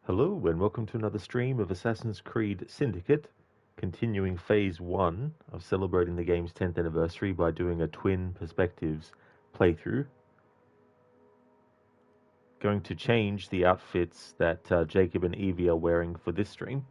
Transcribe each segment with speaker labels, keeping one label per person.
Speaker 1: Hello and welcome to another stream of Assassin's Creed Syndicate, continuing Phase 1 of celebrating the game's 10th anniversary by doing a Twin Perspectives playthrough. Going to change the outfits that Jacob and Evie are wearing for this stream.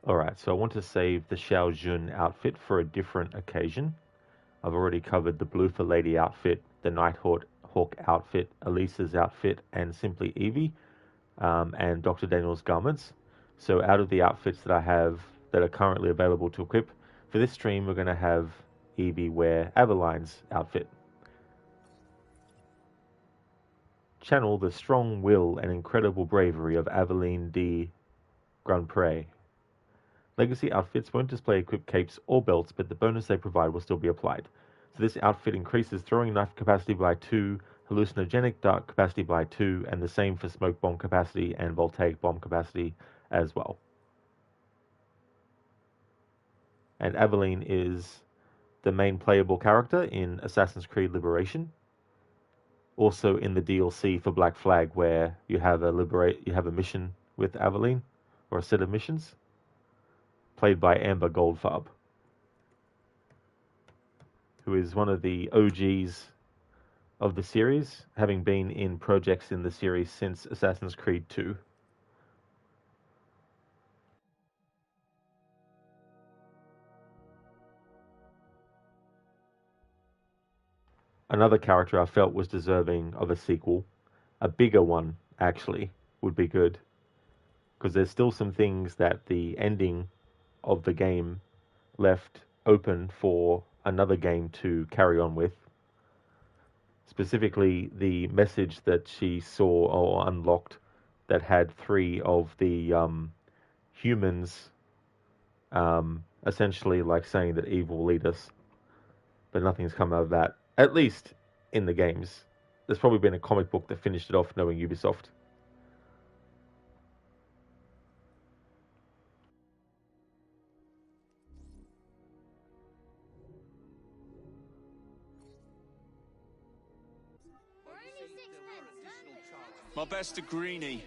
Speaker 1: Alright, so I want to save the Xiao Jun outfit for a different occasion. I've already covered the Blue for Lady outfit, the Nighthawk outfit, Elisa's outfit, and Simply Evie. And Dr. Daniel's garments. So out of the outfits that I have that are currently available to equip, for this stream we're going to have Evie wear Aveline's outfit. Channel the strong will and incredible bravery of Aveline de Grandpré. Legacy outfits won't display equipped capes or belts, but the bonus they provide will still be applied. So this outfit increases throwing knife capacity by 2, hallucinogenic dart capacity by 2, and the same for smoke bomb capacity and voltaic bomb capacity as well. And Aveline is the main playable character in Assassin's Creed Liberation. Also in the DLC for Black Flag, where you have a mission with Aveline, or a set of missions, played by Amber Goldfarb, who is one of the OGs of the series, having been in projects in the series since Assassin's Creed 2. Another character I felt was deserving of a sequel, a bigger one actually, would be good, because there's still some things that the ending of the game left open for another game to carry on with. Specifically, the message that she saw or unlocked that had 3 of the humans essentially like saying that Eve will lead us, but nothing's come out of that, at least in the games. There's probably been a comic book that finished it off, knowing Ubisoft.
Speaker 2: My best to Greenie.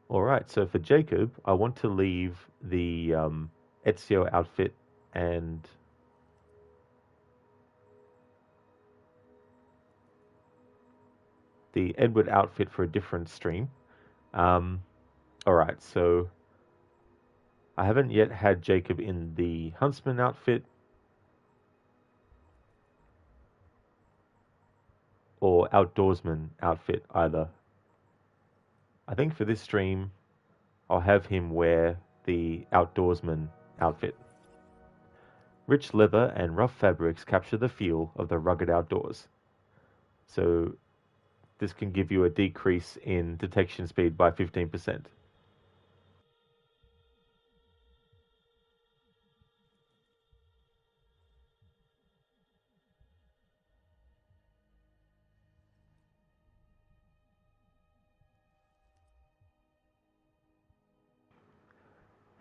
Speaker 1: Alright, so for Jacob, I want to leave the Ezio outfit and the Edward outfit for a different stream. Alright, so I haven't yet had Jacob in the Huntsman outfit or Outdoorsman outfit either. I think for this stream, I'll have him wear the Outdoorsman outfit. Rich leather and rough fabrics capture the feel of the rugged outdoors. So this can give you a decrease in detection speed by 15%.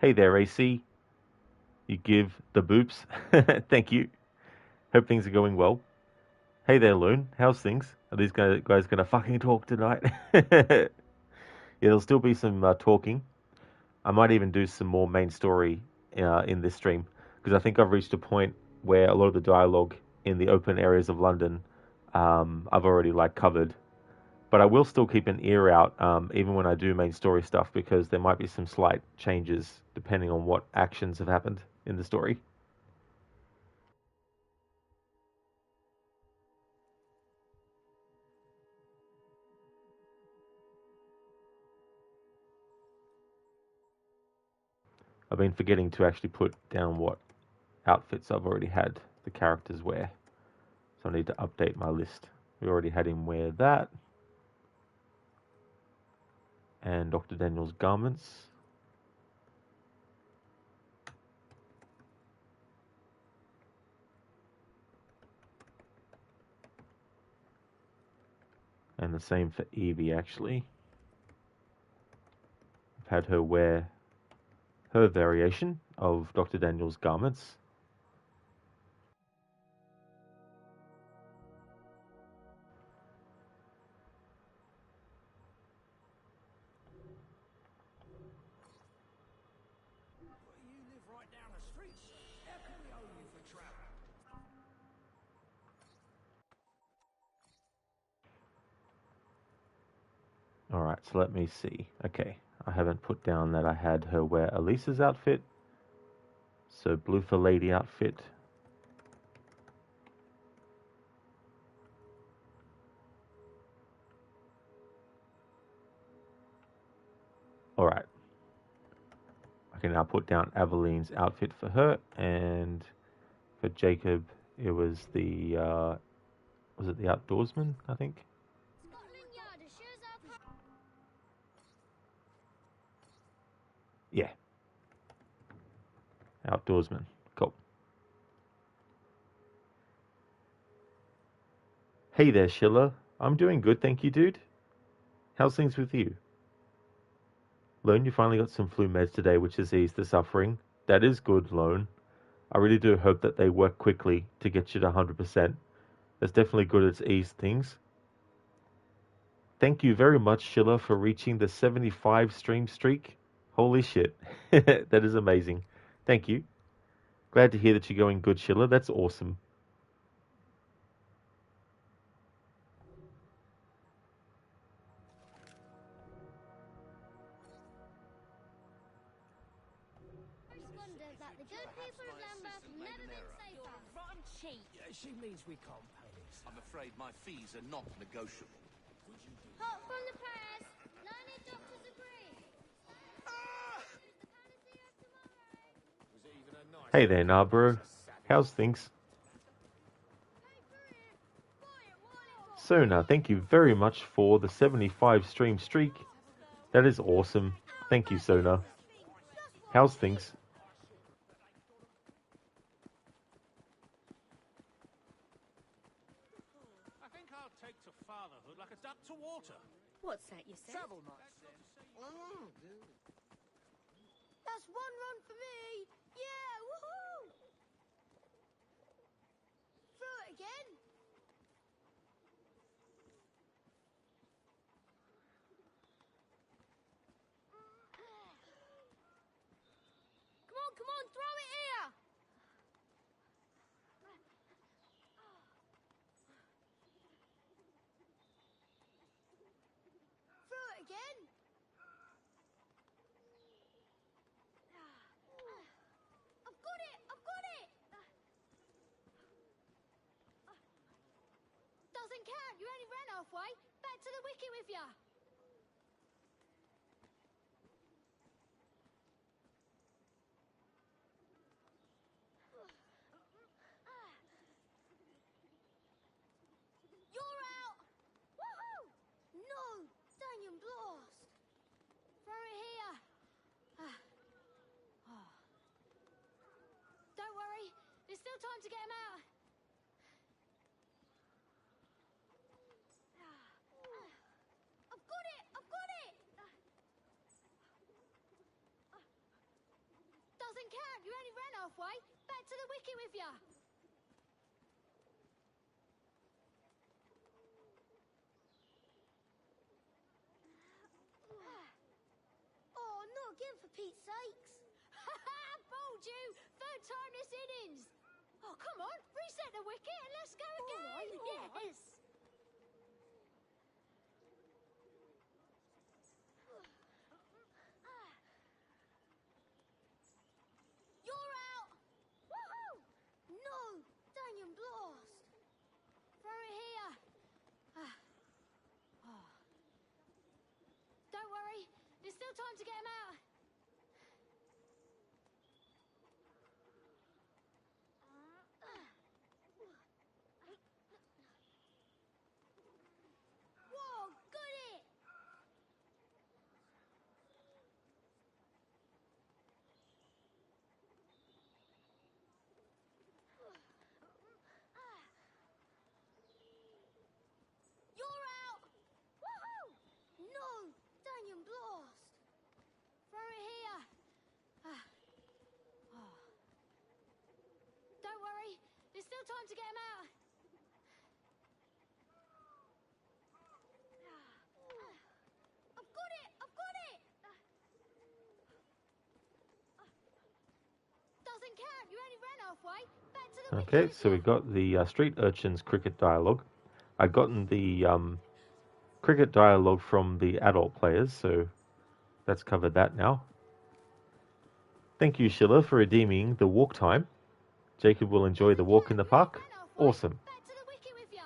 Speaker 1: Hey there, AC. You give the boops. Thank you. Hope things are going well. Hey there, Loon. How's things? Are these guys going to fucking talk tonight? Yeah, there'll still be some talking. I might even do some more main story in this stream, because I think I've reached a point where a lot of the dialogue in the open areas of London I've already like covered. But I will still keep an ear out even when I do main story stuff, because there might be some slight changes depending on what actions have happened in the story. I've been forgetting to actually put down what outfits I've already had the characters wear. So I need to update my list. We already had him wear that. And Dr. Daniel's garments. And the same for Evie, actually. I've had her wear her variation of Dr. Daniel's garments. Alright, so let me see. Okay, I haven't put down that I had her wear Elisa's outfit. So blue for lady outfit. Alright. I can now put down Aveline's outfit for her, and for Jacob it was the was it the outdoorsman, I think? Yeah. Outdoorsman. Cool. Hey there, Schiller. I'm doing good, thank you, dude. How's things with you? Lone, you finally got some flu meds today, which has eased the suffering. That is good, Lone. I really do hope that they work quickly to get you to 100%. That's definitely good, it's eased things. Thank you very much, Schiller, for reaching the 75 stream streak. Holy shit. That is amazing. Thank you. Glad to hear that you're going good, Schiller. That's awesome.
Speaker 3: She means we can't pay this.
Speaker 2: I'm afraid my fees are not negotiable.
Speaker 4: Hot from the press. Learned doctors agree.
Speaker 1: Hey there, Narbro. How's things? Sona, thank you very much for the 75 stream streak. That is awesome. Thank you, Sona. How's things?
Speaker 3: I think I'll take to fatherhood like a duck to water.
Speaker 5: What's that you said?
Speaker 3: Travel much.
Speaker 4: That's one run for me. Yeah, woohoo! Throw it again. Come on, throw it here. Throw it again. I've got it. Doesn't count, you only ran halfway. Back to the wicket with ya. You're out. Woohoo! No, dang blast. Throw it here. Don't worry, there's still time to get him out. I've got it! Doesn't count, you only ran halfway. Back to the wicket with ya. Oh, not again for Pete's told you! Third time this innings! Oh, come on, reset the wicket and let's go again! Yes! You're out! Woohoo! No! Daniel Blast! Throw it here! Don't worry, there's still time to get him out. Whoa, got it! You're out! Woohoo! No! Daniel Blast! Throw it here! Don't worry, there's still time to get him out. I've got it! I've got it! Doesn't count, you only ran halfway. Back to the
Speaker 1: Okay,
Speaker 4: wicket.
Speaker 1: so we got the street urchins cricket dialogue. I'd gotten the cricket dialogue from the adult players, so that's covered that now. Thank you, Sheila, for redeeming the walk time. Jacob will enjoy the walk in the park. Awesome.
Speaker 4: Back to the wicket with ya.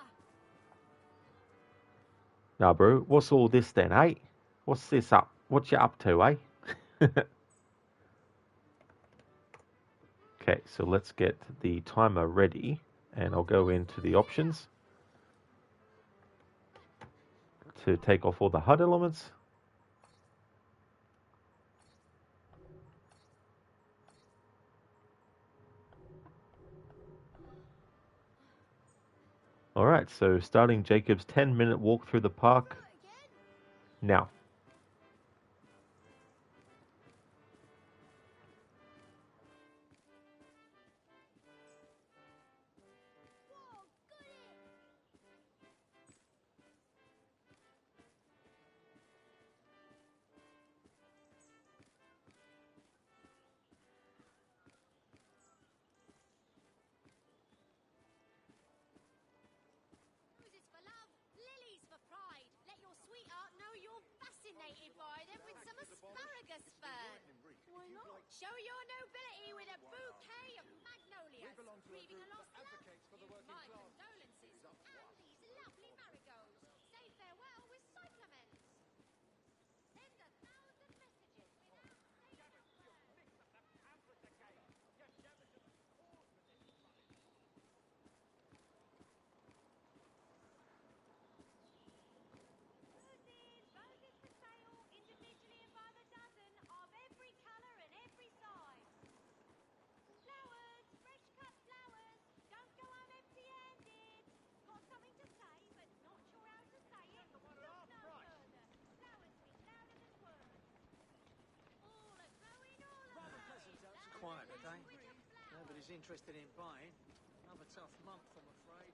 Speaker 1: Now, bro, what's all this then, eh? What's this up? What you up to, eh? Okay, so let's get the timer ready, and I'll go into the options to take off all the HUD elements. All right, so starting Jacob's 10-minute walk through the park now.
Speaker 4: Roses for love, lilies for pride. Let your sweetheart know you're fascinated by them with some asparagus fern. Why not? Show your nobility with a bouquet of magnolias. Grieving a lost love. My condolences. And these lovely marigolds. Say farewell with cyclamens. Send 1,000 messages without saying a word. Roses for sale, individually and by the dozen, of every colour and every size. Flowers, fresh cut flowers, don't go home empty-handed. Got something to say, but not sure how to say it? Look no further. Flowers speak louder than words. All a-growing all
Speaker 5: Rather
Speaker 4: a-growing.
Speaker 5: pleasant, it's quiet today. Nobody's interested in buying. Another tough month, I'm afraid.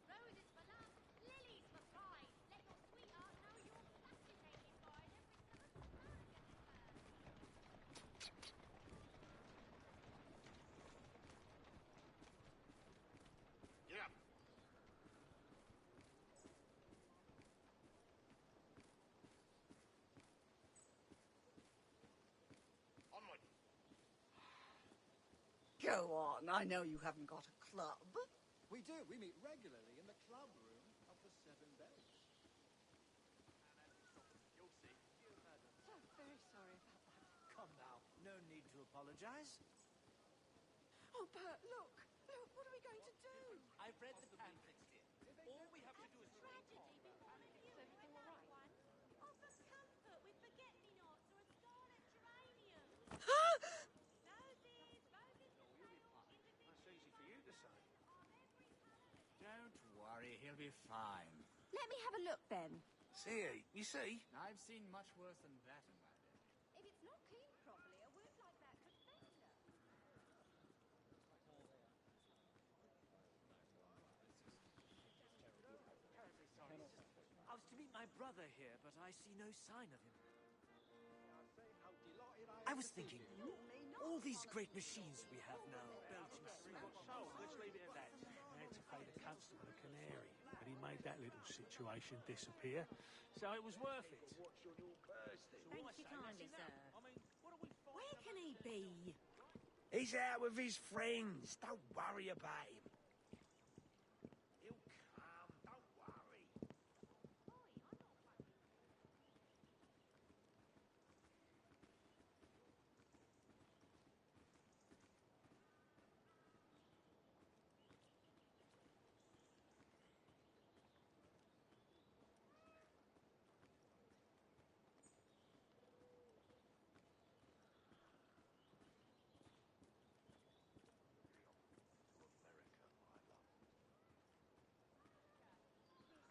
Speaker 4: Roses for love, lilies for pride. Let your sweetheart know you're fascinated by them with some asparagus fern.
Speaker 2: Get up. Onward.
Speaker 6: Go on, I know you haven't got a club.
Speaker 7: We do. We meet regularly in the club room of the Seven Bells.
Speaker 2: You'll see.
Speaker 6: So very sorry about that.
Speaker 5: Come now, no need to apologise.
Speaker 6: Oh, Bert, look! Look, what are we going to do?
Speaker 2: I've read the pamphlets, dear. All we have to do is
Speaker 4: Tragedy before you. Is everything all right? Offer comfort with forget-me-nots or a scarlet geranium. Roses, roses for sale,
Speaker 2: That's easy for you to say.
Speaker 5: Don't worry, he'll be fine.
Speaker 6: Let me have a look, Ben.
Speaker 2: See, you see?
Speaker 5: I've seen much worse than that in my day.
Speaker 6: If it's not cleaned properly, a wound like that could fester.
Speaker 5: Terribly sorry. I was to meet my brother here, but I see no sign of him.
Speaker 8: I was thinking, all these great machines we have now, belching smoke.
Speaker 3: So, let's leave it at that. I had to pay the constable a canary, but he made that little situation disappear, so it was worth it.
Speaker 6: Thank you kindly, sir. Where can he be?
Speaker 8: He's out with his friends. Don't worry about him. He'll come, don't worry.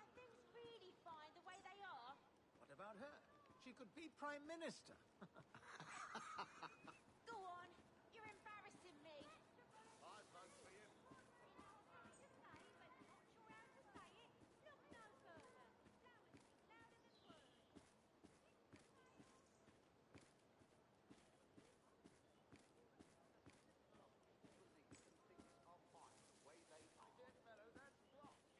Speaker 4: Are things really fine the way they are?
Speaker 5: What about her? She could be Prime Minister.
Speaker 4: Go on, you're embarrassing me.
Speaker 7: I'd vote for you.
Speaker 4: Look no further. Louder than words.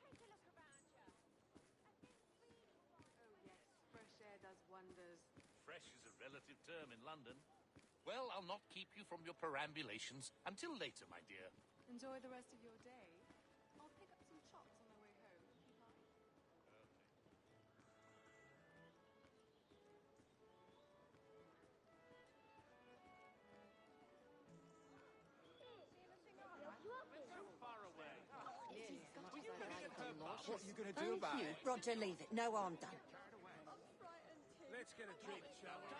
Speaker 4: Take a look around you. Are things really fine?
Speaker 6: Oh, yes. Fresh air does wonders.
Speaker 2: Fresh is a relative term in London. Well, I'll not keep you from your perambulations until later, my dear.
Speaker 6: Enjoy the rest of your day. I'll pick up some chops on my way home. Keep on.
Speaker 3: Too far away.
Speaker 5: What are you going to do about it?
Speaker 9: Roger, leave it. No harm done.
Speaker 3: Let's get a drink, shall we?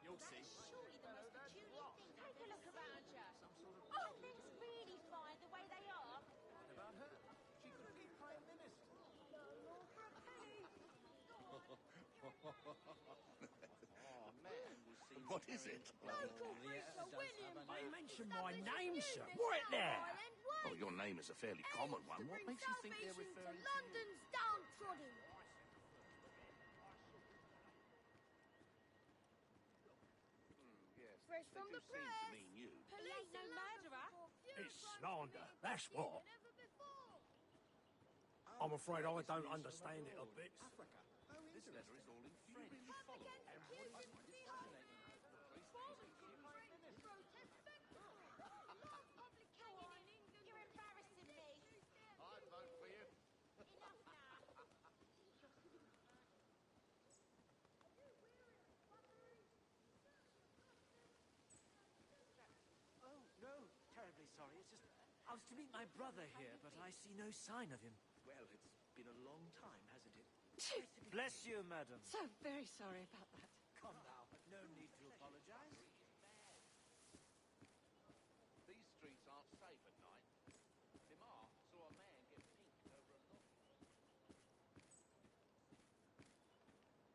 Speaker 2: You'll see.
Speaker 4: Surely the most peculiar thing. Take a look around you. Are things really fine the way they are?
Speaker 5: What about her? She could be Prime Minister.
Speaker 2: What is it?
Speaker 8: I mentioned my name, sir. Right there.
Speaker 2: Oh, your name is a fairly common one. What makes you think they're referring to you?
Speaker 4: London's downtrodden.
Speaker 2: Yes,
Speaker 4: Fresh from the
Speaker 2: seems
Speaker 4: press.
Speaker 2: to mean you.
Speaker 4: He ain't no murderer.
Speaker 8: It's slander, that's what. I'm afraid I don't understand it a bit.
Speaker 2: This letter is all in French.
Speaker 4: You're embarrassing me.
Speaker 7: I'd vote for you.
Speaker 4: Enough now.
Speaker 8: Oh, no, terribly sorry. It's just, I was to meet my brother here, but I see no sign of him. Well, it's been a long time, hasn't it? Bless you, madam.
Speaker 9: So very sorry about that.
Speaker 8: Come now, no need to apologize.
Speaker 2: These streets aren't safe at night. Dimar saw a man get pinked over a lot.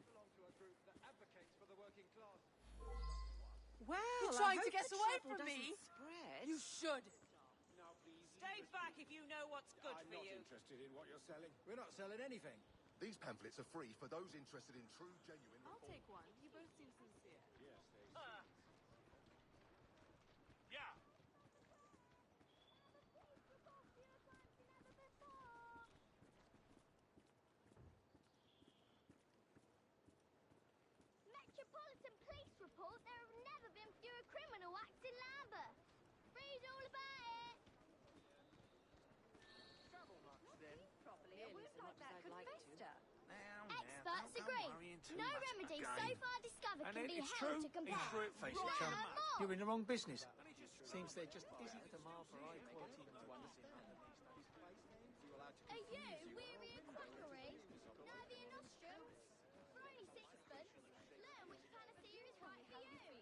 Speaker 7: Belong to a group that advocates for the working class.
Speaker 9: Well,
Speaker 6: You're trying to get away from me?
Speaker 9: Spread.
Speaker 6: You should.
Speaker 7: Now, please.
Speaker 6: Stay back if you know what's good
Speaker 7: I'm
Speaker 6: for
Speaker 7: not
Speaker 6: you.
Speaker 7: interested in what you're selling.
Speaker 5: We're not selling anything.
Speaker 10: These pamphlets are free for those interested in true, genuine
Speaker 6: I'll
Speaker 10: reform.
Speaker 6: take one. You both seem sincere.
Speaker 7: Yes,
Speaker 3: Yeah.
Speaker 4: Metropolitan Police report there have never been fewer criminal acts in Lambeth. Read all about it.
Speaker 6: Properly, a wound like that could fester.
Speaker 4: Experts agree. No remedy so far discovered
Speaker 3: And
Speaker 4: can be
Speaker 3: it's
Speaker 4: held
Speaker 3: true.
Speaker 4: to compare.
Speaker 3: He's through it.
Speaker 5: Face
Speaker 4: What
Speaker 5: it, chum.
Speaker 4: and more?
Speaker 5: You're in the wrong business. Seems there just isn't a demand for high quality to understand these days.
Speaker 4: Are you weary of quackery? Nervy and nostrils? For only sixpence, learn which panacea is right for you.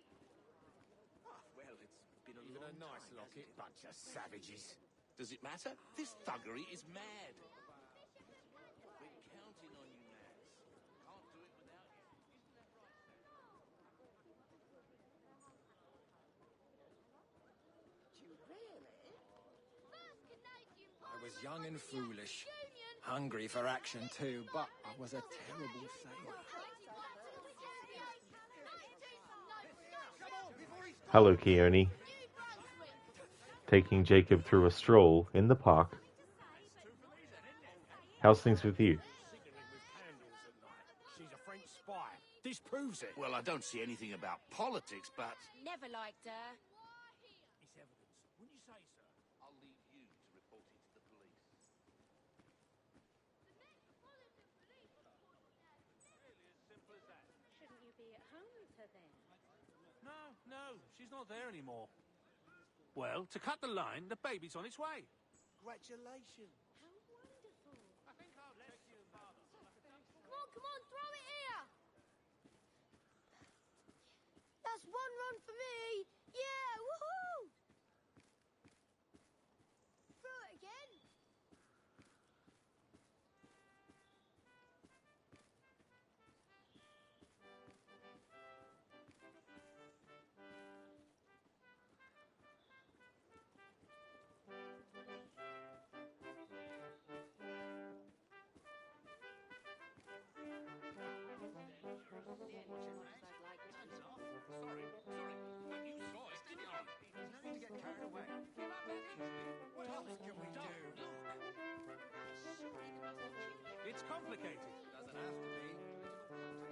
Speaker 8: Well, it's been a
Speaker 5: Even
Speaker 8: long
Speaker 5: a nice
Speaker 8: time,
Speaker 5: locket,
Speaker 8: hasn't it?
Speaker 5: bunch of savages.
Speaker 2: Does it matter? This thuggery is mad. We're counting on you, Max. Can't do it without you. Isn't that right, Sam?
Speaker 9: Do you really?
Speaker 4: First Canadian
Speaker 5: I was
Speaker 4: Parliament
Speaker 5: young and
Speaker 4: under the
Speaker 5: foolish.
Speaker 4: Union.
Speaker 5: Hungry for action too, but I was a terrible sailor.
Speaker 4: No,
Speaker 1: Hello, Keone. Taking Jacob through a stroll in the park. How's things with you?
Speaker 3: Cigarette with candles at night. She's a French spy. This proves it.
Speaker 2: Well, I don't see anything about politics, but
Speaker 4: Never liked her.
Speaker 3: It's evidence. Wouldn't you say, sir?
Speaker 2: I'll leave you to report it to the police.
Speaker 3: Really as simple as that.
Speaker 6: Shouldn't you be at home with her then?
Speaker 3: No, she's not there anymore. Well, to cut the line, the baby's on its way.
Speaker 8: Congratulations.
Speaker 6: How wonderful.
Speaker 3: I think I'll bless you, Father.
Speaker 4: Come on, throw it here! That's one run for me! Yeah, woohoo! Throw it again!
Speaker 2: Sorry, but you saw it, didn't you?
Speaker 7: There's no need to get carried away.
Speaker 2: Give up that easily.
Speaker 7: What else can we do?
Speaker 3: It's complicated.
Speaker 7: Doesn't have to be.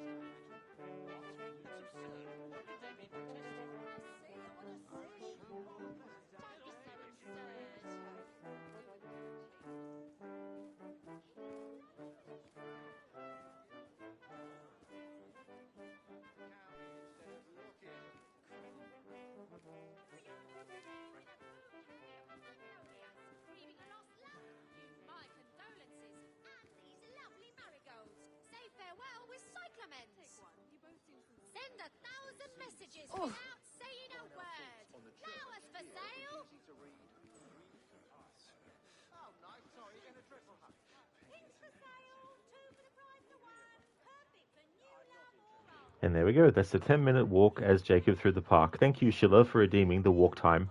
Speaker 2: It's absurd.
Speaker 4: Grieving a lost love. My condolences. And these lovely marigolds. Say farewell with cyclamens. Send 1,000 messages without saying a word. Flowers for sale.
Speaker 10: Oh, nice. Sorry, you're going to triple up.
Speaker 4: Pinks for sale. 2 for the price of 1. Perfect for new love or old.
Speaker 1: And there we go. That's a 10-minute walk as Jacob through the park. Thank you, Sheila, for redeeming the walk time.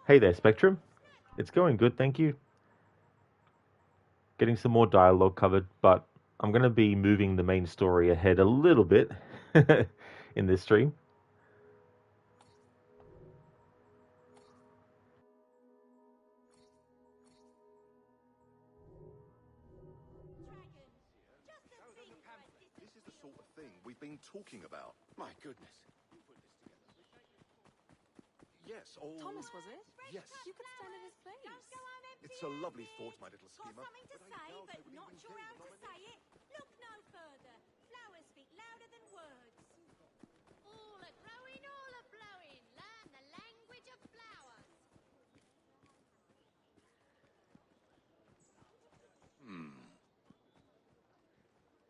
Speaker 1: Hey there, Spectrum. It's going good, thank you. Getting some more dialogue covered, but I'm going to be moving the main story ahead a little bit in this stream.
Speaker 10: This is the sort of thing we've been talking about.
Speaker 11: My goodness.
Speaker 10: Yes, all...
Speaker 9: Thomas, was it?
Speaker 10: Yes.
Speaker 9: You could stand at his place.
Speaker 10: It's a lovely thought, my little
Speaker 4: Got
Speaker 10: schemer.
Speaker 4: something to say, but not sure how to say it? Look no further. Flowers speak louder than words. All are growing, all are blowing. Learn the language of flowers.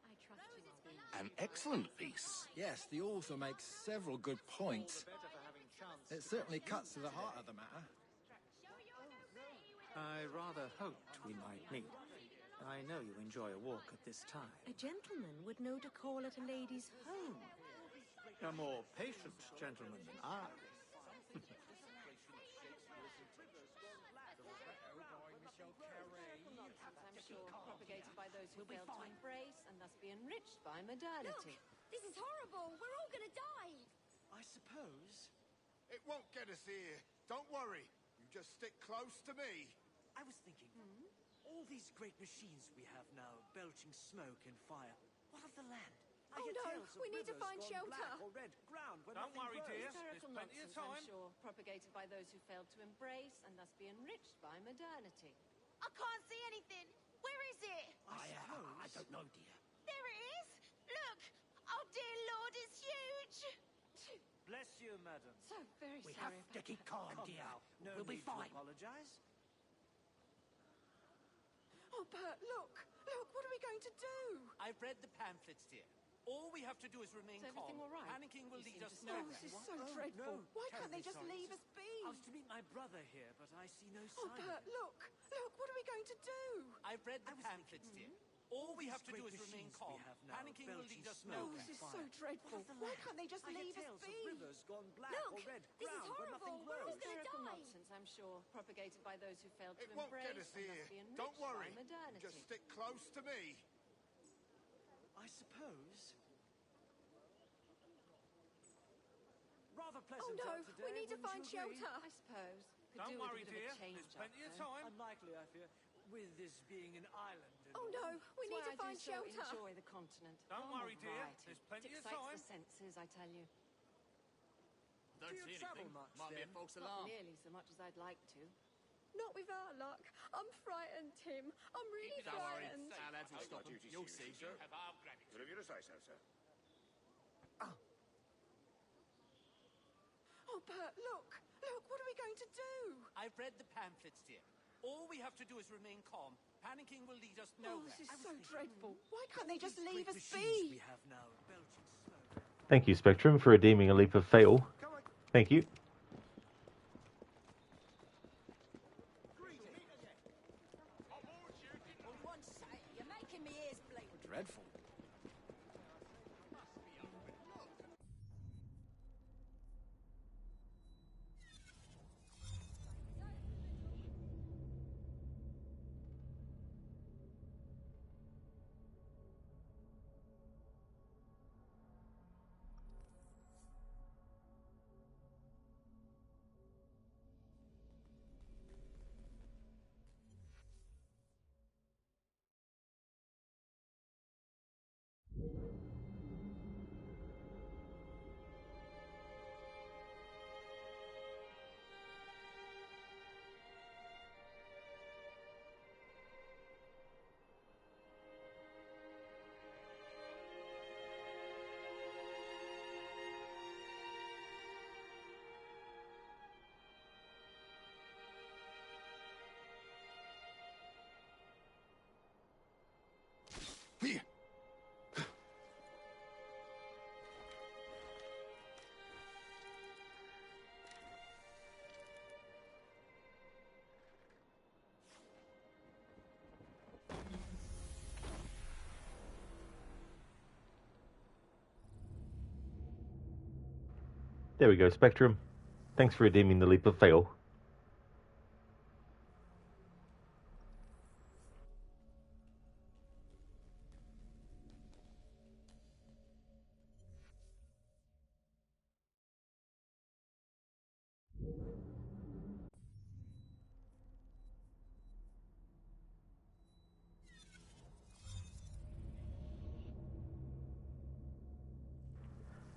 Speaker 6: I trust you will be.
Speaker 2: An excellent piece.
Speaker 7: Yes, the author makes several good points. It certainly cuts to the heart of the matter.
Speaker 5: I rather hoped we might meet. I know you enjoy a walk at this time.
Speaker 9: A gentleman would know to call at a lady's home.
Speaker 5: A more patient gentleman than I.
Speaker 6: I'm sure, propagated by those who failed to embrace and thus be enriched by modernity.
Speaker 4: This is horrible. We're all gonna die.
Speaker 5: I suppose
Speaker 10: It won't get us here. Don't worry. You just stick close to me.
Speaker 8: I was thinking, all these great machines we have now, belching smoke and fire. What of the land? I
Speaker 4: Oh
Speaker 8: hear
Speaker 4: no,
Speaker 8: tales of
Speaker 4: we need to
Speaker 8: rivers
Speaker 4: find
Speaker 8: gone
Speaker 4: shelter.
Speaker 8: black or red ground where
Speaker 3: Don't
Speaker 8: nothing
Speaker 3: worry,
Speaker 8: grows.
Speaker 3: dear.
Speaker 6: Hysterical
Speaker 3: There's plenty of
Speaker 6: nonsense, I'm
Speaker 3: time.
Speaker 6: sure, propagated by those who failed to embrace and thus be enriched by modernity.
Speaker 4: I can't see anything. Where is it?
Speaker 8: I
Speaker 11: don't know, dear.
Speaker 4: There it is. Look. Oh dear Lord, it's huge.
Speaker 8: Bless you, madam.
Speaker 6: So very
Speaker 11: We have
Speaker 6: sorry
Speaker 11: to
Speaker 6: about
Speaker 11: keep calm, dear.
Speaker 8: No
Speaker 11: We'll be
Speaker 8: need to
Speaker 11: fine.
Speaker 8: apologize.
Speaker 9: Oh, Bert, look. Look, what are we going to do?
Speaker 8: I've read the pamphlets, dear. All we have to do is remain
Speaker 6: Is
Speaker 8: calm.
Speaker 6: everything all right?
Speaker 8: Panicking will
Speaker 6: You
Speaker 8: lead
Speaker 6: seem
Speaker 8: us
Speaker 6: disturbed.
Speaker 9: Oh, this is
Speaker 8: nowhere.
Speaker 9: so dreadful.
Speaker 8: No,
Speaker 9: Why can't they
Speaker 8: terribly
Speaker 9: just
Speaker 8: sorry.
Speaker 9: leave us be?
Speaker 8: I was to meet my brother here, but I see no
Speaker 9: Oh,
Speaker 8: sign.
Speaker 9: Bert, look. Look, what are we going to do?
Speaker 8: I've read the pamphlets, dear. All we have to do is remain calm. Panicking will lead us
Speaker 9: Oh,
Speaker 8: nowhere.
Speaker 9: this is so dreadful. Why can't they just
Speaker 8: I hear
Speaker 9: leave us
Speaker 8: tales
Speaker 9: be?
Speaker 8: of rivers gone black
Speaker 4: Look,
Speaker 8: or red
Speaker 4: this is
Speaker 8: ground where nothing
Speaker 4: horrible. We're all
Speaker 8: grows.
Speaker 4: gonna
Speaker 6: Hysterical
Speaker 4: die.
Speaker 6: nonsense, I'm sure, propagated by those who failed to
Speaker 10: It won't
Speaker 6: embrace
Speaker 10: get us
Speaker 6: and
Speaker 10: here.
Speaker 6: thus be enriched
Speaker 10: Don't worry.
Speaker 6: by modernity.
Speaker 10: Just stick close to me.
Speaker 8: I suppose. Rather rather
Speaker 9: Oh
Speaker 8: pleasant
Speaker 9: no,
Speaker 8: out today,
Speaker 9: we need to
Speaker 8: wouldn't
Speaker 9: find
Speaker 8: you agree?
Speaker 9: shelter.
Speaker 6: I suppose. Could
Speaker 3: Don't
Speaker 6: do with a
Speaker 3: worry,
Speaker 6: bit of
Speaker 3: dear.
Speaker 6: a change
Speaker 3: There's
Speaker 6: up,
Speaker 3: plenty of
Speaker 6: though.
Speaker 3: time.
Speaker 8: Unlikely, I fear, with this being an island. And
Speaker 9: Oh
Speaker 8: all.
Speaker 9: no, we need
Speaker 6: That's
Speaker 9: to
Speaker 6: why
Speaker 9: find
Speaker 6: I do so
Speaker 9: shelter.
Speaker 6: enjoy the continent.
Speaker 3: Don't
Speaker 6: Far more
Speaker 3: worry, dear.
Speaker 6: variety.
Speaker 3: There's plenty
Speaker 6: It
Speaker 3: of
Speaker 6: excites
Speaker 3: time.
Speaker 6: the senses, I tell you.
Speaker 10: Don't
Speaker 8: Do you
Speaker 10: see
Speaker 8: travel
Speaker 10: anything.
Speaker 8: much,
Speaker 10: Might be a
Speaker 8: then?
Speaker 10: false
Speaker 6: Not
Speaker 10: alarm.
Speaker 6: nearly so much as I'd like to.
Speaker 9: Not with our luck. I'm frightened, Tim. I'm really
Speaker 10: Don't worry.
Speaker 9: frightened.
Speaker 10: Our lads will stop them. You'll see.
Speaker 2: Have our gratitude.
Speaker 10: Good of you to say so, sir.
Speaker 9: Oh, Bert, look. Look, what are we going to do?
Speaker 2: I've read the pamphlets, dear. All we have to do is remain calm. Panicking will lead us
Speaker 9: Oh,
Speaker 2: nowhere.
Speaker 9: this is so dreadful. Why can't they just leave us
Speaker 8: Machines we
Speaker 9: be?
Speaker 8: have now, belching smoke.
Speaker 1: Thank you, Spectrum, for redeeming a leap of fail. Thank you.
Speaker 9: For once sake, you're making me ears bleed.
Speaker 7: Dreadful.
Speaker 10: Here.
Speaker 1: There we go, Spectrum. Thanks for redeeming the leap of fail.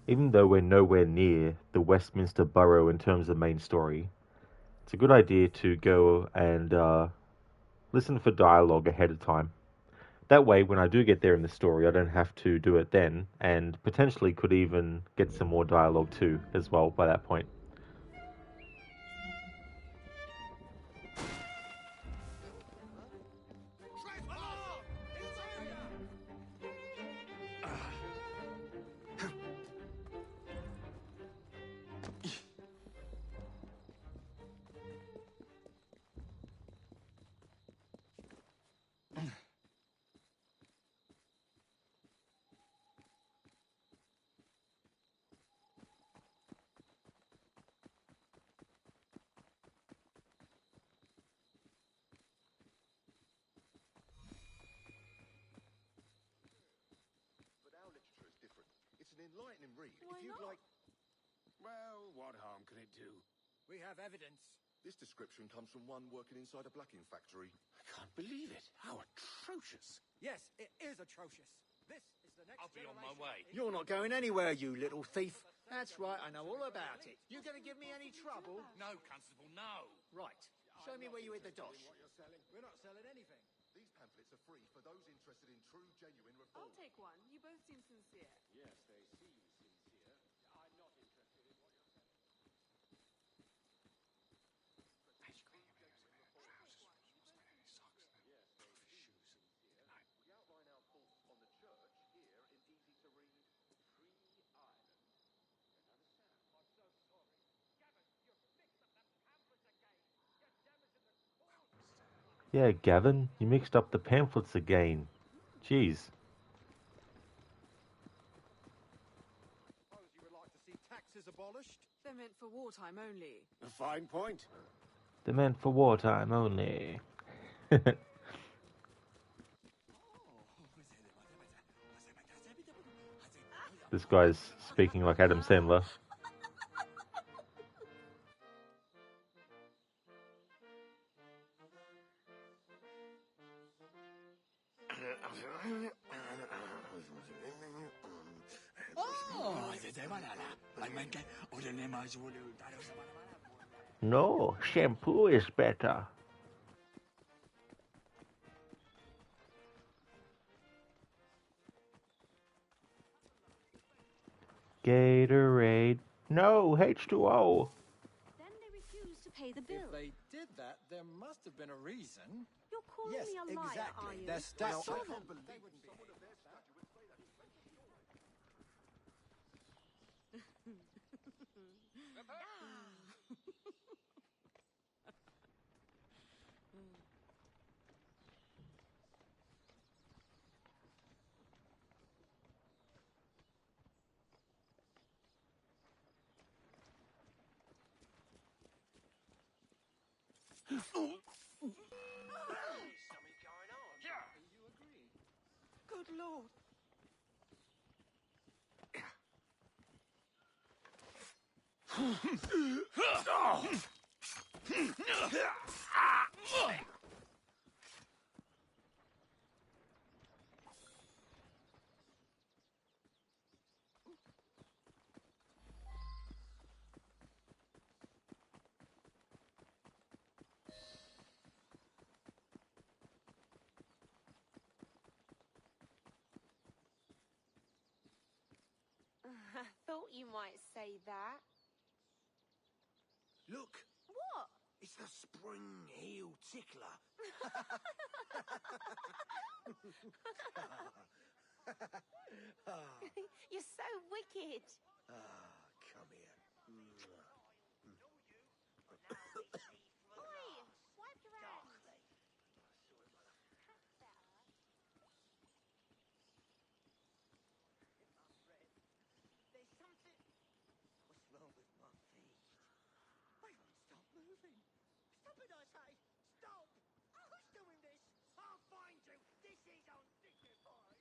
Speaker 1: Even though we're nowhere near the Westminster Borough in terms of main story, it's a good idea to go and listen for dialogue ahead of time. That way, when I do get there in the story, I don't have to do it then, and potentially could even get some more dialogue too, as well, by that point.
Speaker 10: But our literature is different. It's an enlightening read.
Speaker 9: Why
Speaker 10: If you'd
Speaker 9: not?
Speaker 10: like... Well, what harm can it do?
Speaker 5: We have evidence.
Speaker 10: This description comes from one working inside a blacking factory.
Speaker 2: I can't believe it. How atrocious.
Speaker 5: Yes, it is atrocious. This is the next
Speaker 2: I'll be on my
Speaker 5: generation.
Speaker 2: way.
Speaker 5: You're not going anywhere, you little thief. That's right, I know all about it. You going to give me any trouble?
Speaker 2: No, Constable, no.
Speaker 5: Right. Show me where you hid the dosh.
Speaker 10: What you're selling.
Speaker 5: We're not selling anything.
Speaker 10: These pamphlets are free for those interested in true, genuine reform.
Speaker 9: I'll take one. You both seem sincere.
Speaker 10: Yes, they seem sincere. I'm not interested in what you're selling. We outline our thoughts on the church here in easy-to-read Tree Island.
Speaker 1: Yeah, Gavin, you mixed up the pamphlets again. Jeez.
Speaker 5: Suppose you would like to see taxes abolished?
Speaker 9: They're meant for wartime only.
Speaker 10: A fine point.
Speaker 1: They're meant for wartime only. This guy's speaking like Adam Sandler. No, shampoo is better. Gatorade. No, H2O.
Speaker 6: Then they refused to pay the bill.
Speaker 7: If they did that, there must have been a reason.
Speaker 6: You're calling
Speaker 7: Yes,
Speaker 6: me a liar,
Speaker 7: exactly.
Speaker 6: are you?
Speaker 7: They're stout.
Speaker 6: Show them.
Speaker 7: They wouldn't be
Speaker 9: Good Lord.
Speaker 4: I thought you might say that.
Speaker 2: Look,
Speaker 4: What?
Speaker 2: it's the spring heel tickler.
Speaker 4: You're so wicked.
Speaker 2: Come here.
Speaker 4: Oi, wipe your hands.
Speaker 5: There's something... What's wrong with my feet? They won't stop moving. Stop it, I say. Stop. Oh, who's doing this? I'll find you. This is undignified.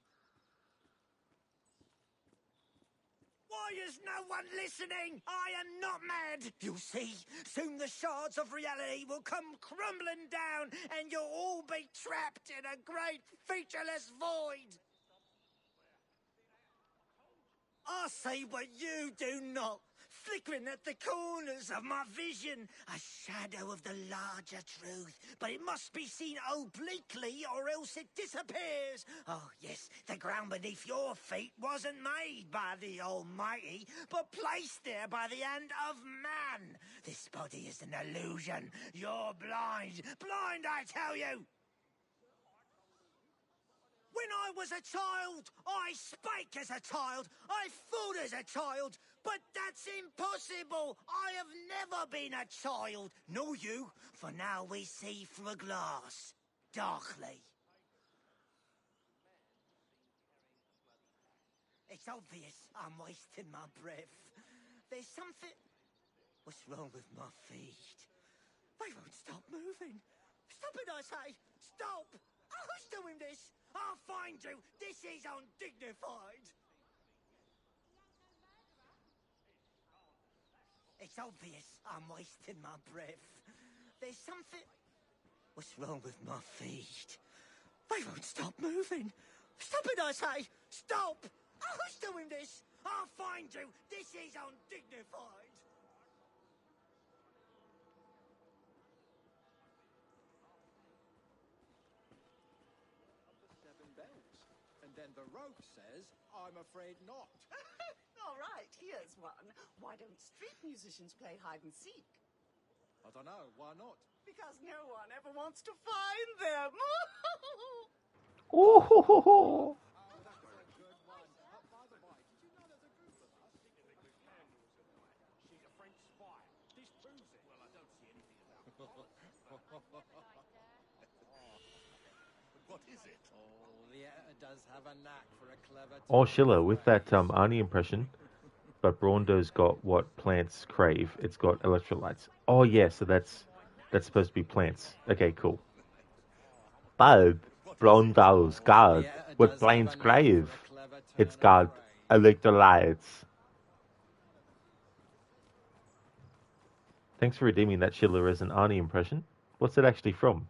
Speaker 5: Why is no one listening? I am not mad. You'll see. Soon the shards of reality will come crumbling down and you'll all be trapped in a great featureless void. I see what you do not. Flickering at the corners of my vision. A shadow of the larger truth. But it must be seen obliquely or else it disappears. Oh, yes, the ground beneath your feet wasn't made by the Almighty, but placed there by the hand of man. This body is an illusion. You're blind. Blind, I tell you. When I was a child, I spake as a child, I thought as a child, but that's impossible. I have never been a child, nor you, for now we see through a glass, darkly. It's obvious I'm wasting my breath. There's something... What's wrong with my feet? They won't stop moving. Stop it, I say. Stop! Oh, who's doing this? I'll find you. This is undignified. It's obvious I'm wasting my breath. There's something... What's wrong with my feet? They won't stop moving. Stop it, I say. Stop! Oh, who's doing this? I'll find you. This is undignified.
Speaker 7: And then the rope says, I'm afraid not.
Speaker 9: All right, here's one. Why don't street musicians play hide and seek?
Speaker 7: I don't know, why not?
Speaker 9: Because no one ever wants to find them.
Speaker 1: Ooh, ho, ho, ho.
Speaker 7: By the way, did you know there's a group of us?
Speaker 3: She's a French spy. This proves it. Well, I don't see anything about
Speaker 10: What is it?
Speaker 7: Oh, the editor does have a knack for a clever...
Speaker 1: Oh, Schiller, with that Arnie impression, but Braundo's got what plants crave. It's got electrolytes. Oh, yeah, so that's supposed to be plants. Okay, cool. But Braundo's got what plants crave. It's got electrolytes. Thanks for redeeming that Schiller as an Arnie impression. What's it actually from?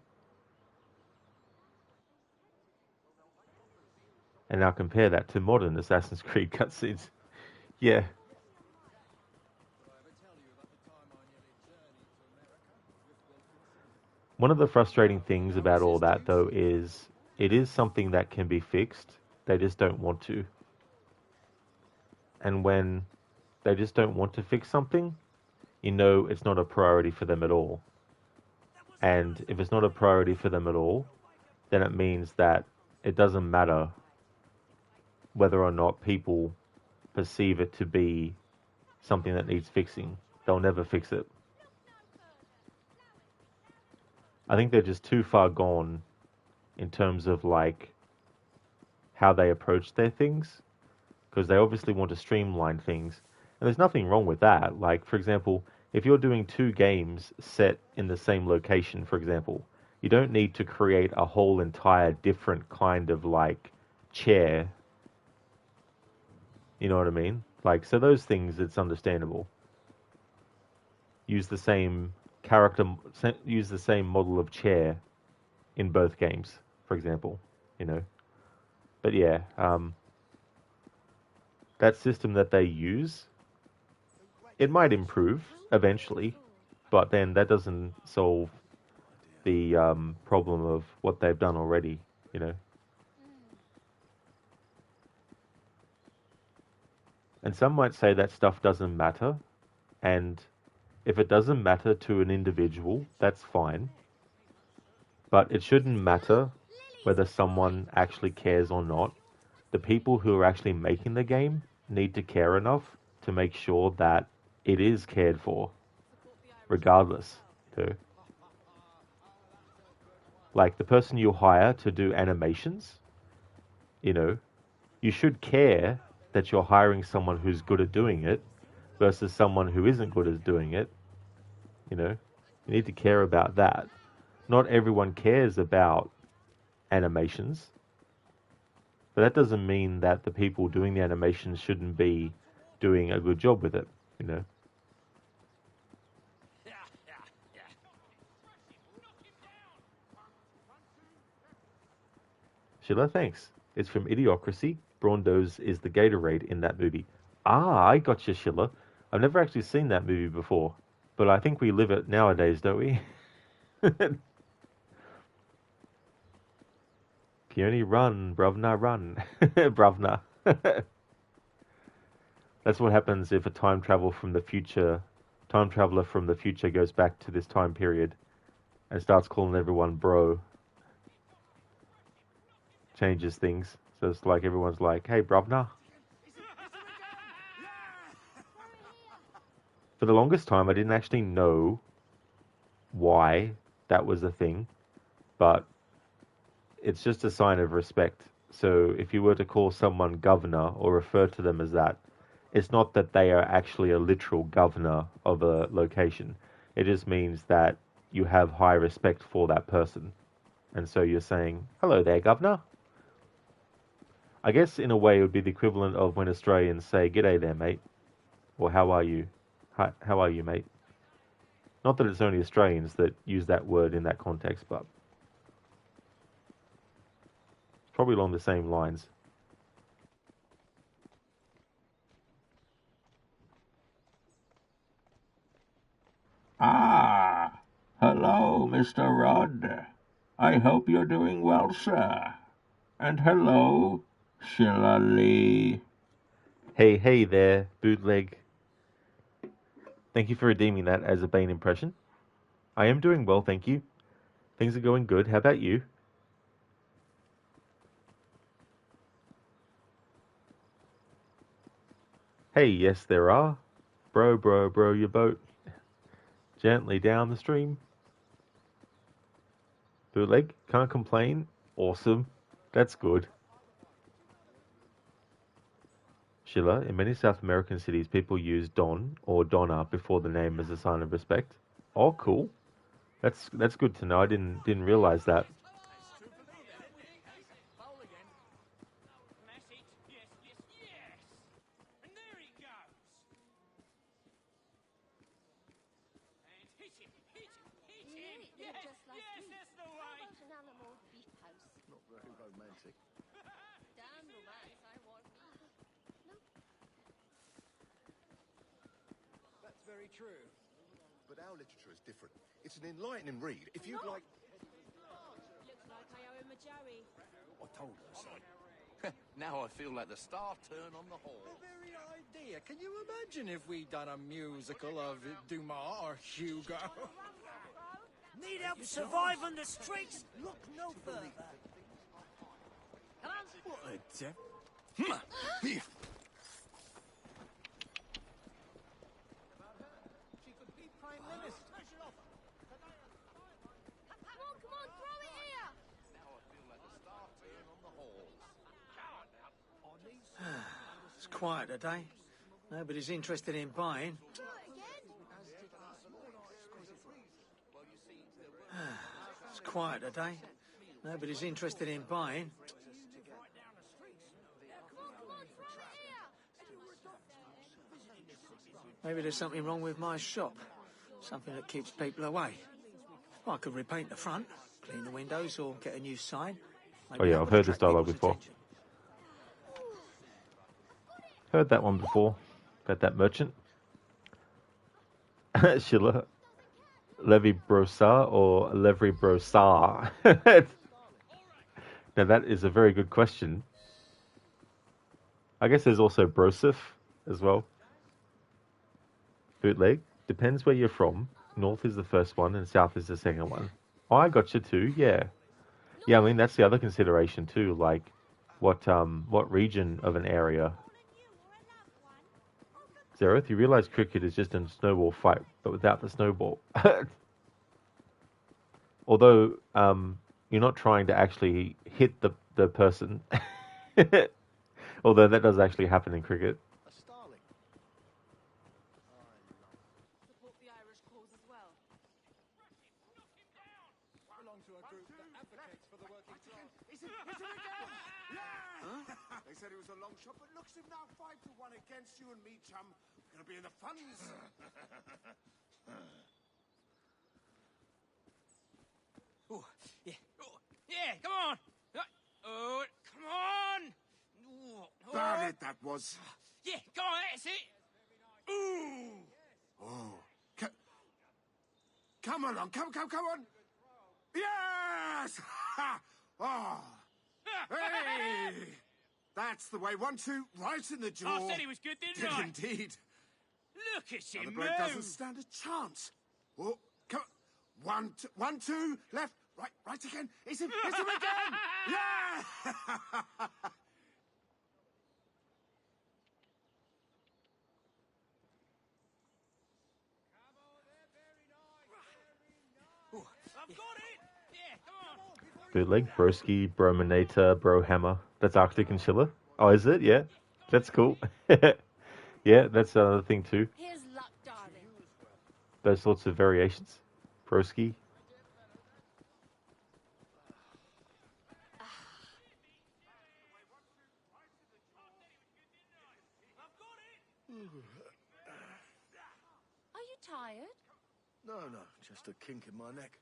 Speaker 1: And now compare that to modern Assassin's Creed cutscenes. Yeah. One of the frustrating things about all that, though, is it is something that can be fixed. They just don't want to. And when they just don't want to fix something, you know it's not a priority for them at all. And if it's not a priority for them at all, then it means that it doesn't matter whether or not people perceive it to be something that needs fixing. They'll never fix it. I think they're just too far gone in terms of like how they approach their things, because they obviously want to streamline things. And there's nothing wrong with that. Like, for example, if you're doing 2 games set in the same location, for example, you don't need to create a whole entire different kind of like chair. You know what I mean? Like, so those things, it's understandable. Use the same use the same model of chair in both games, for example, you know. But yeah, that system that they use, it might improve eventually, but then that doesn't solve the problem of what they've done already, you know. And some might say that stuff doesn't matter, and if it doesn't matter to an individual, that's fine. But it shouldn't matter whether someone actually cares or not. The people who are actually making the game need to care enough to make sure that it is cared for, regardless, too. Like the person you hire to do animations, you know, you should care that you're hiring someone who's good at doing it versus someone who isn't good at doing it. You know, you need to care about that. Not everyone cares about animations, but that doesn't mean that the people doing the animations shouldn't be doing a good job with it, you know. Sheila, thanks. It's from Idiocracy. Braundo's is the Gatorade in that movie. Ah, I got you, Sheila. I've never actually seen that movie before, but I think we live it nowadays, don't we? Peony, run, Bravna, run. Bravna. That's what happens if a time traveler from the future goes back to this time period and starts calling everyone bro. Changes things. So it's like everyone's like, hey, Bravna. For the longest time, I didn't actually know why that was a thing, but it's just a sign of respect. So if you were to call someone governor or refer to them as that, it's not that they are actually a literal governor of a location. It just means that you have high respect for that person. And so you're saying, hello there, governor. I guess in a way it would be the equivalent of when Australians say, g'day there, mate. Or how are you? Hi, how are you, mate? Not that it's only Australians that use that word in that context, but it's probably along the same lines.
Speaker 11: Ah, hello, Mr. Rudd. I hope you're doing well, sir. And hello, Sheila Lee.
Speaker 1: Hey there, bootleg. Thank you for redeeming that as a Bane impression. I am doing well, thank you. Things are going good. How about you? Hey, yes, there are. Bro, your boat. Gently down the stream. Bootleg, can't complain. Awesome. That's good. Sheila, in many South American cities, people use Don or Donna before the name as a sign of respect. Oh, cool. That's good to know. I didn't realize that.
Speaker 7: very true.
Speaker 10: But our literature is different. It's an enlightening read. If you'd like...
Speaker 6: Looks like I owe him a joey.
Speaker 2: I told her so. Now I feel like the star turn on the hall.
Speaker 7: The very idea. Can you imagine if we'd done a musical of Dumas or Hugo?
Speaker 5: Need help surviving the streets? Look no further.
Speaker 8: What a devil.
Speaker 2: Here.
Speaker 7: She could be Prime Minister.
Speaker 4: Come on, throw it here!
Speaker 2: Now I feel like the star turn on the halls.
Speaker 8: It's quiet today. Nobody's interested in buying. It's quiet today. Nobody's interested in buying. Maybe there's something wrong with my shop. Something that keeps people away. I could repaint the front, clean the windows, or get a new sign. Maybe
Speaker 1: Oh yeah,
Speaker 8: that
Speaker 1: I've
Speaker 8: would
Speaker 1: heard this
Speaker 8: attract
Speaker 1: dialogue
Speaker 8: people's
Speaker 1: before.
Speaker 8: attention.
Speaker 1: Heard that one before. About that merchant. Schiller. Levi Brossard or Levry Brossard? Now that is a very good question. I guess there's also Brosif as well. Bootleg. Depends where you're from. North is the first one and south is the second one. Oh, I got you too, yeah. Yeah, I mean, that's the other consideration too, like what region of an area. Zereth, you realise cricket is just a snowball fight, but without the snowball. Although, you're not trying to actually hit the person. Although that does actually happen in cricket.
Speaker 7: A starling.
Speaker 6: Support the Irish cause as well.
Speaker 7: Belong to a group that advocates for the working class.
Speaker 10: Is it again? Yeah! They said it was a long shot, but looks him now 5-1 against you and me, chum. We're gonna be in the funds.
Speaker 8: Oh, yeah. Oh, yeah, come on. Oh, come on.
Speaker 10: Bad it that was.
Speaker 8: Yeah, go on, that's it. Ooh.
Speaker 10: Oh. Come along, come on. Yes! Oh. Hey! That's the way. 1-2, right in the jaw.
Speaker 8: I said he was good, didn't I?
Speaker 10: Indeed.
Speaker 8: Look at
Speaker 10: Now
Speaker 8: him
Speaker 10: the
Speaker 8: move.
Speaker 10: bloke doesn't stand a chance. Oh, come on. 1-2, left, right again. Is him again. Yeah!
Speaker 8: I've got it. Yeah, come on.
Speaker 1: Bootleg, Broski, Brominator, Brohammer. That's Arctic and Schiller. Oh, is it? Yeah. That's cool. Yeah, that's another thing too.
Speaker 4: Here's luck, darling.
Speaker 1: Those sorts of variations. Broski.
Speaker 4: Are you tired?
Speaker 10: No, just a kink in my neck.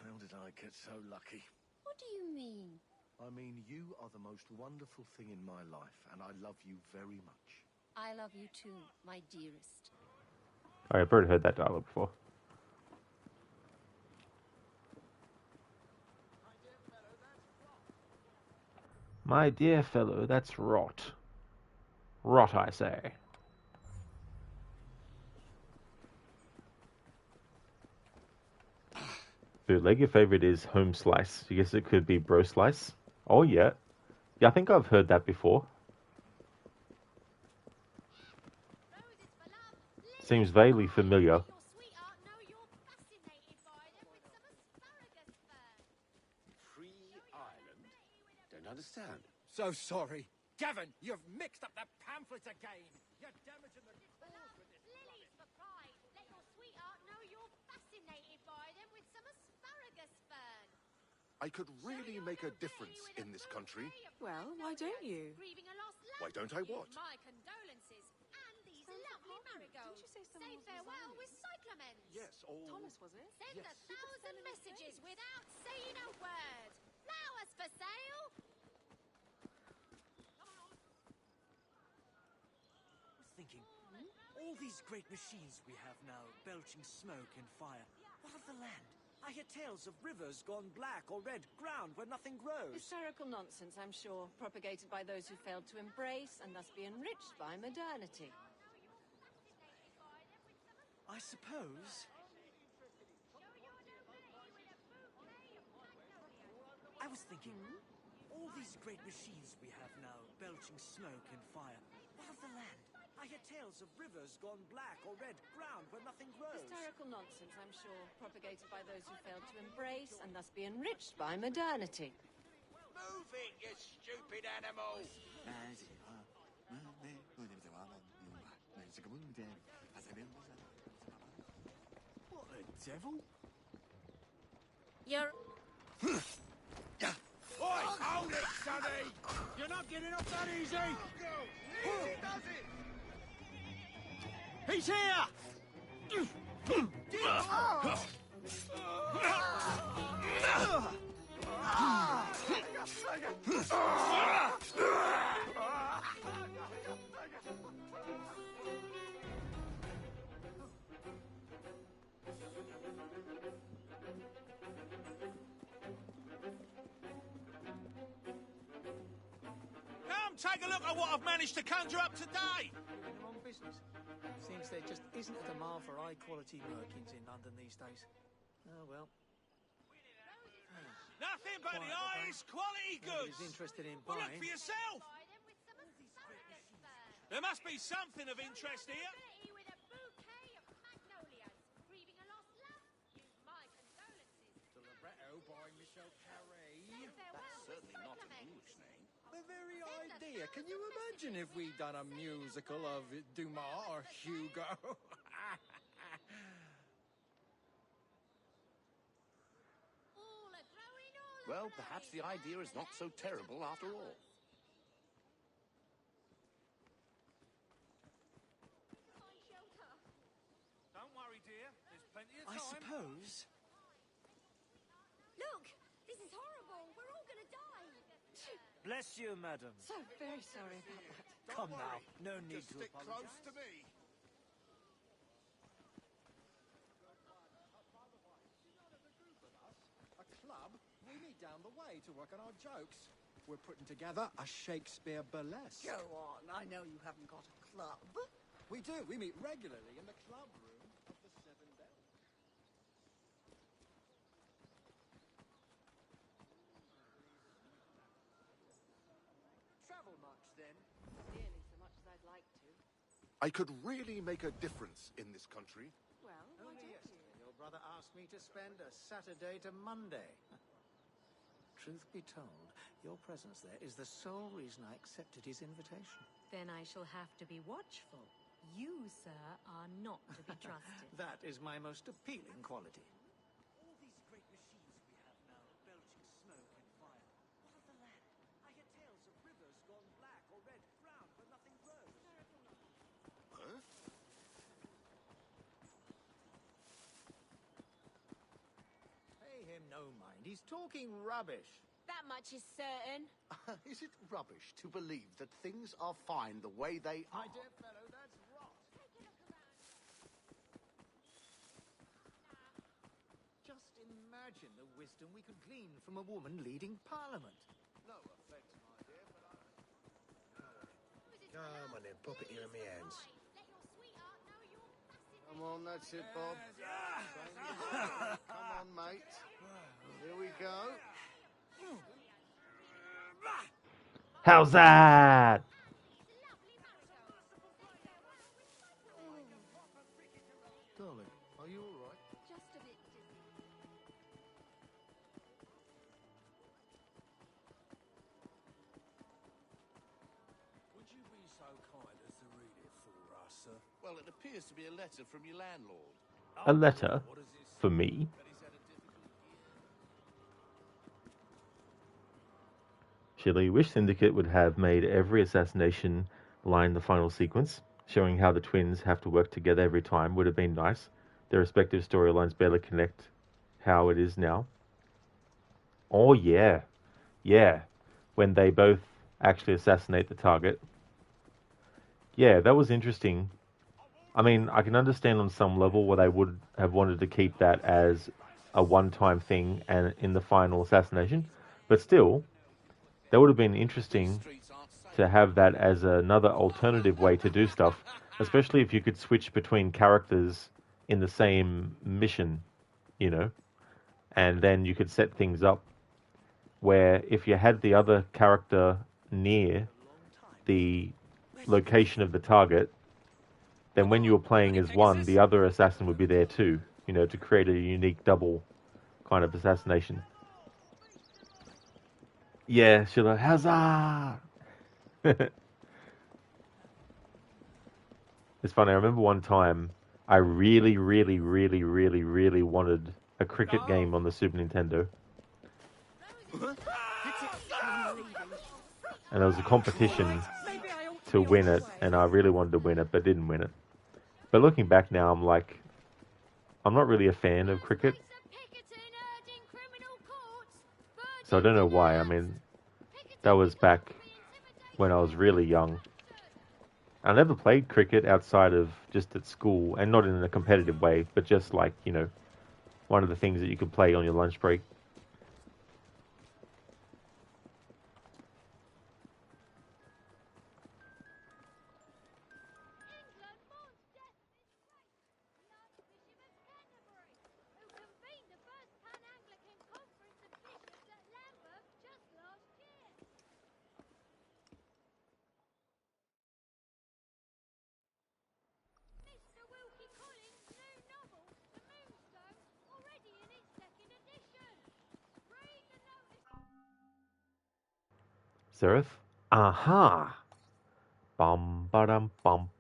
Speaker 10: How did I get so lucky?
Speaker 4: What do you mean?
Speaker 10: I mean, you are the most wonderful thing in my life, and I love you very much.
Speaker 4: I love you too, my dearest.
Speaker 1: Oh, I've already heard that dialogue before. My dear fellow, that's rot. Rot, I say. Bootleg, your favorite is home slice. I guess it could be bro slice. Oh, yeah. Yeah, I think I've heard that before. Seems vaguely familiar.
Speaker 4: Your sweetheart know you're fascinated by them with some asparagus fern.
Speaker 2: Free Ireland? Don't understand.
Speaker 7: So sorry. Gavin, you've mixed up the pamphlets again. You're damaging the cause with this.
Speaker 4: Lilies for pride. Let your sweetheart know you're fascinated by them with some asparagus fern.
Speaker 10: I could really make a difference in this country.
Speaker 6: Well, why don't you?
Speaker 4: Grieving a lost
Speaker 10: Why
Speaker 4: loved
Speaker 10: don't I
Speaker 4: one.
Speaker 10: what?
Speaker 4: My condolences. And these lovely marigolds.
Speaker 6: Didn't you say someone
Speaker 4: Say
Speaker 6: was
Speaker 4: farewell
Speaker 6: resigning?
Speaker 4: with cyclamens.
Speaker 10: Yes, all...
Speaker 6: Thomas, was it?
Speaker 4: Send
Speaker 10: Yes.
Speaker 4: 1,000 messages without saying a word. Flowers for sale.
Speaker 8: All these great machines we have now, belching smoke and fire. What of the land? I hear tales of rivers gone black or red, ground where nothing grows.
Speaker 6: Historical nonsense, I'm sure, propagated by those who failed to embrace and thus be enriched by modernity.
Speaker 8: I suppose. I was thinking, all these great machines we have now, belching smoke and fire. What of the land? I hear tales of rivers gone black or red, ground where nothing grows.
Speaker 6: Historical nonsense, I'm sure, propagated by those who failed to embrace and thus be enriched by modernity.
Speaker 2: Move it, you stupid animal!
Speaker 8: What the devil?
Speaker 4: You're...
Speaker 10: Oi, hold it, sonny! You're not getting up that easy!
Speaker 2: He does it!
Speaker 10: He's here!
Speaker 2: Come take a look at what I've managed to conjure up today!
Speaker 8: In the wrong business. Seems there just isn't a demand for high-quality merkins in London these days. Oh, well.
Speaker 2: Nothing but the highest quality goods!
Speaker 8: Nobody's interested in
Speaker 2: Well, look
Speaker 8: buying.
Speaker 2: for yourself! There must be something of interest here.
Speaker 4: With a bouquet of magnolias. Grieving a lost love? Use my condolences.
Speaker 7: The libretto by Michel Carré.
Speaker 2: That's certainly not an English name.
Speaker 7: The very idea. Can you imagine if we'd done a musical of Dumas or Hugo?
Speaker 2: Well, perhaps the idea is not so terrible after all.
Speaker 3: Don't worry, dear. There's plenty of
Speaker 8: I
Speaker 3: time.
Speaker 8: suppose.
Speaker 4: Look, this is horrible. We're all gonna die.
Speaker 8: Bless you, madam.
Speaker 6: So very sorry about that.
Speaker 8: Come now. No need
Speaker 10: Just
Speaker 8: to
Speaker 10: stick
Speaker 8: apologize.
Speaker 10: close to me.
Speaker 7: A club? We meet down the way to work on our jokes. We're putting together a Shakespeare burlesque.
Speaker 9: Go on, I know you haven't got a club.
Speaker 7: We do. We meet regularly in the club room of the Seven Bells.
Speaker 8: Travel much, then?
Speaker 6: Nearly so much as I'd like to.
Speaker 10: I could really make a difference in this country.
Speaker 6: Well, why
Speaker 8: Only
Speaker 6: don't you?
Speaker 8: yesterday, your brother asked me to spend a Saturday to Monday. Truth be told, your presence there is the sole reason I accepted his invitation.
Speaker 12: Then I shall have to be watchful. You, sir, are not to be trusted.
Speaker 8: That is my most appealing quality. All these great machines we have now, belching smoke and fire. What of the land? I hear tales of rivers gone black or red, ground where nothing grows.
Speaker 10: Huh?
Speaker 8: Pay him no mind. He's talking rubbish.
Speaker 4: That much is certain.
Speaker 13: Is it rubbish to believe that things are fine the way they are?
Speaker 7: My dear fellow, that's rot.
Speaker 8: Just imagine the wisdom we could glean from a woman leading Parliament.
Speaker 13: No offense, my dear, but
Speaker 10: Come on then, pop it here in my hands.
Speaker 4: Let your sweetheart know you're fascinated.
Speaker 13: come on, that's it, Bob. Come on, mate. Here we go.
Speaker 1: How's that?
Speaker 13: Darling, are you all right?
Speaker 4: Just a bit dizzy.
Speaker 2: Would you be so kind as to read it for us, sir? Well, it appears to be a letter from your landlord.
Speaker 1: A letter
Speaker 2: What is this?
Speaker 1: for me?
Speaker 2: That he's had a difficult year.
Speaker 1: Shelley wished Syndicate would have made every assassination line the final sequence, showing how the twins have to work together every time would have been nice. Their respective storylines barely connect how it is now. Oh yeah, yeah, when they both actually assassinate the target. Yeah, that was interesting. I mean, I can understand on some level why they would have wanted to keep that as a one-time thing and in the final assassination, but still, that would have been interesting to have that as another alternative way to do stuff, especially if you could switch between characters in the same mission, you know, and then you could set things up where if you had the other character near the location of the target, then when you were playing as one, the other assassin would be there too, you know, to create a unique double kind of assassination. Yeah, Sheila, huzzah! It's funny, I remember one time I really, really, really, really, really wanted a cricket game on the Super Nintendo. And there was a competition to win it, and I really wanted to win it, but didn't win it. But looking back now, I'm like, I'm not really a fan of cricket. So I don't know why. I mean, that was back when I was really young. I never played cricket outside of just at school, and not in a competitive way, but just like, you know, one of the things that you could play on your lunch break. Seraph? Aha! Bum ba-dum bum.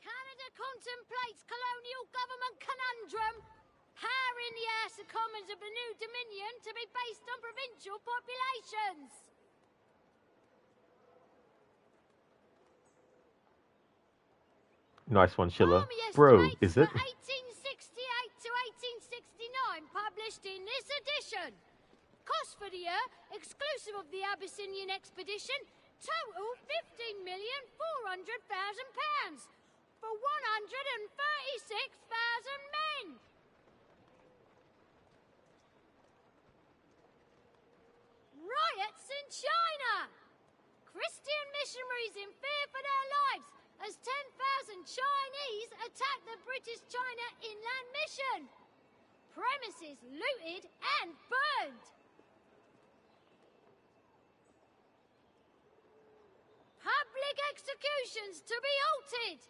Speaker 4: Canada contemplates colonial government conundrum. Power in the House of Commons of the new Dominion to be based on provincial populations.
Speaker 1: Nice one, Sheila. Bro, is it?
Speaker 4: 1868 to 1869, published in this edition. Cost for the year, exclusive of the Abyssinian expedition, total £15,400,000 for 136,000 men. Riots in China. Christian missionaries in fear for their lives as 10,000 Chinese attack the British China inland mission. Premises looted and burned. Public executions to be halted.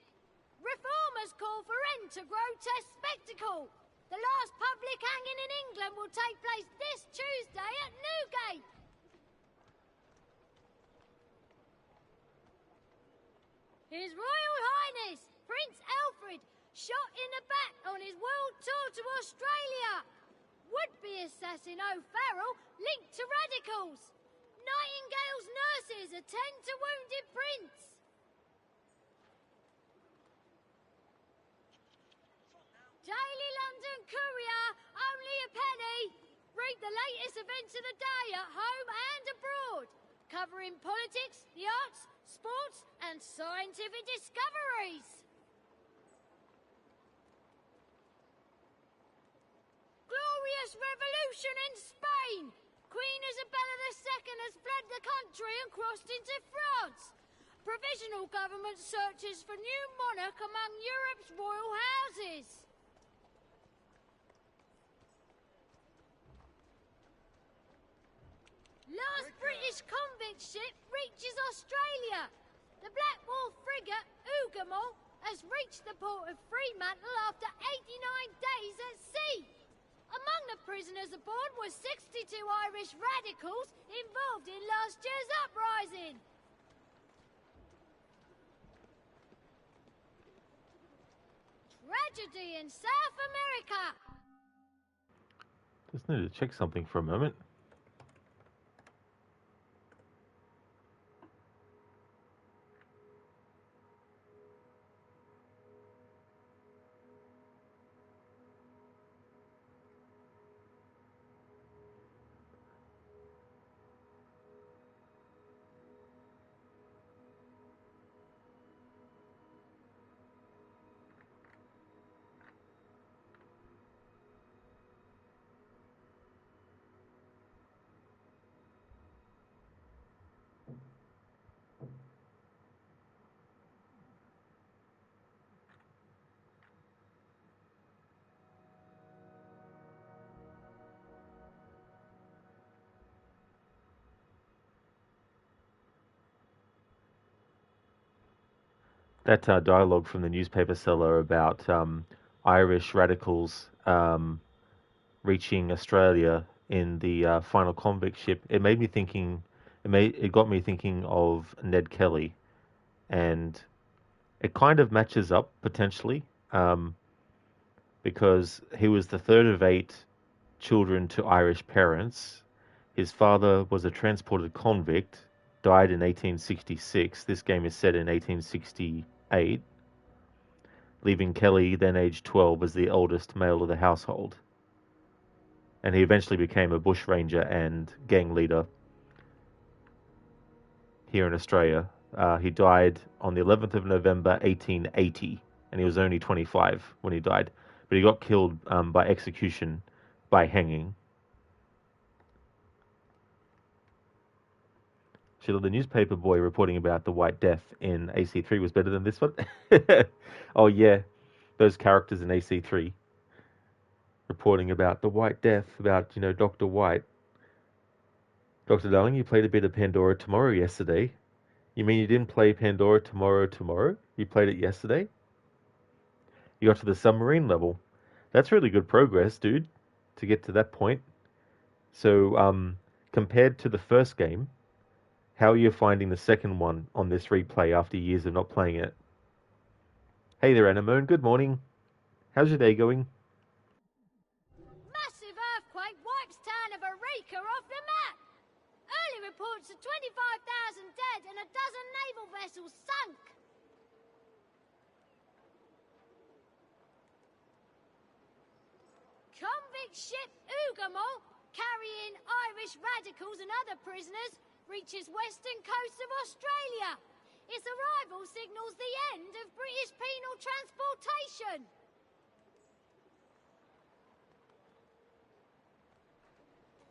Speaker 4: Reformers call for end to grotesque spectacle. The last public hanging in England will take place this Tuesday at Newgate. His Royal Highness, Prince Alfred, shot in the back on his world tour to Australia. Would-be assassin O'Farrell linked to radicals. Nightingale's nurses attend to wounded prince. Daily London Courier, only a penny. Read the latest events of the day at home and abroad, covering politics, the arts, sports and scientific discoveries. Glorious revolution in Spain. Queen Isabella II has fled the country and crossed into France. Provisional government searches for new monarch among Europe's royal houses. Last British convict ship reaches Australia. The Black Wolf frigate Hougoumont has reached the port of Fremantle after 89 days at sea. Among the prisoners aboard were 62 Irish radicals involved in last year's uprising. Tragedy in South America.
Speaker 1: Just need to check something for a moment. That dialogue from the newspaper seller about Irish radicals reaching Australia in the final convict ship, it made me thinking. It got me thinking of Ned Kelly, and it kind of matches up potentially because he was the third of 8 children to Irish parents. His father was a transported convict, died in 1866. This game is set in 1868, leaving Kelly, then aged 12, as the oldest male of the household. And he eventually became a bushranger and gang leader here in Australia. He died on the 11th of November 1880, and he was only 25 when he died. But he got killed by execution by hanging. Sheila, the newspaper boy reporting about the White Death in AC3 was better than this one. Oh yeah, those characters in AC3 reporting about the White Death, about, Dr. White. Dr. Darling, you played a bit of Pandora Tomorrow yesterday. You mean you didn't play Pandora Tomorrow? You played it yesterday? You got to the submarine level. That's really good progress, dude, to get to that point. So, compared to the first game, how are you finding the second one on this replay after years of not playing it? Hey there, Anemone. Good morning. How's your day going?
Speaker 4: Massive earthquake wipes town of Eureka off the map. Early reports of 25,000 dead and a dozen naval vessels sunk. Convict ship Ugamore, carrying Irish radicals and other prisoners, reaches western coast of Australia. Its arrival signals the end of British penal transportation.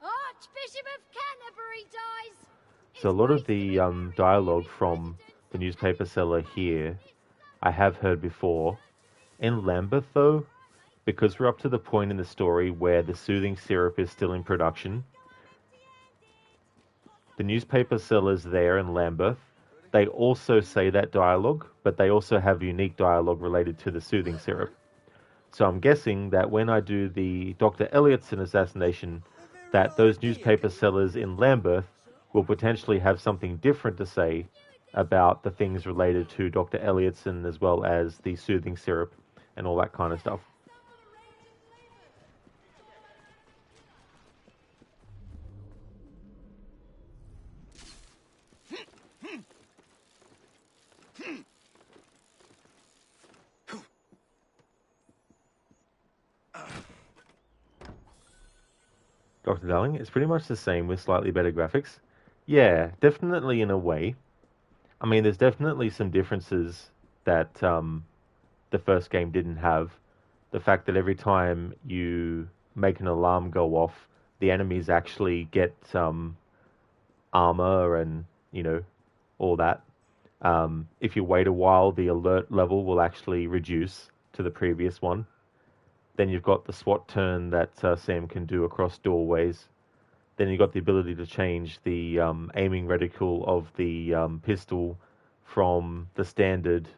Speaker 4: Archbishop of Canterbury dies.
Speaker 1: So a lot of the dialogue from the newspaper seller here, I have heard before. In Lambeth, though, because we're up to the point in the story where the soothing syrup is still in production, the newspaper sellers there in Lambeth, they also say that dialogue, but they also have unique dialogue related to the soothing syrup. So I'm guessing that when I do the Dr. Elliotson assassination, that those newspaper sellers in Lambeth will potentially have something different to say about the things related to Dr. Elliotson, as well as the soothing syrup and all that kind of stuff. Dr. Darling, it's pretty much the same with slightly better graphics. Yeah, definitely in a way. I mean, there's definitely some differences that the first game didn't have. The fact that every time you make an alarm go off, the enemies actually get armor and, all that. If you wait a while, the alert level will actually reduce to the previous one. Then you've got the SWAT turn that Sam can do across doorways. Then you've got the ability to change the aiming reticle of the pistol from the standard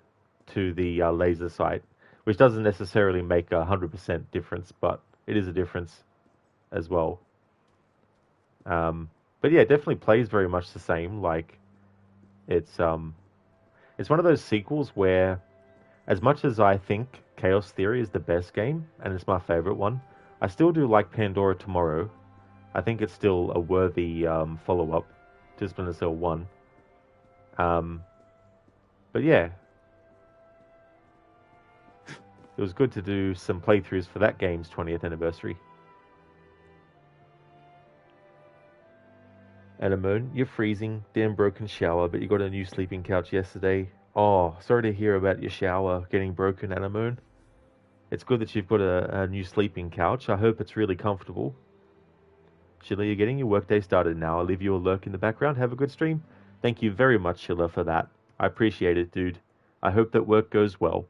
Speaker 1: to the laser sight, which doesn't necessarily make 100% difference, but it is a difference as well. But yeah, it definitely plays very much the same. Like, it's one of those sequels where, as much as I think Chaos Theory is the best game, and it's my favorite one, I still do like Pandora Tomorrow. I think it's still a worthy follow-up to Splinter Cell 1. But yeah, it was good to do some playthroughs for that game's 20th anniversary. Anemone, you're freezing. Damn broken shower, but you got a new sleeping couch yesterday. Oh, sorry to hear about your shower getting broken, Anemone. It's good that you've got a new sleeping couch. I hope it's really comfortable. Sheila, you're getting your workday started now. I'll leave you a lurk in the background. Have a good stream. Thank you very much, Sheila, for that. I appreciate it, dude. I hope that work goes well.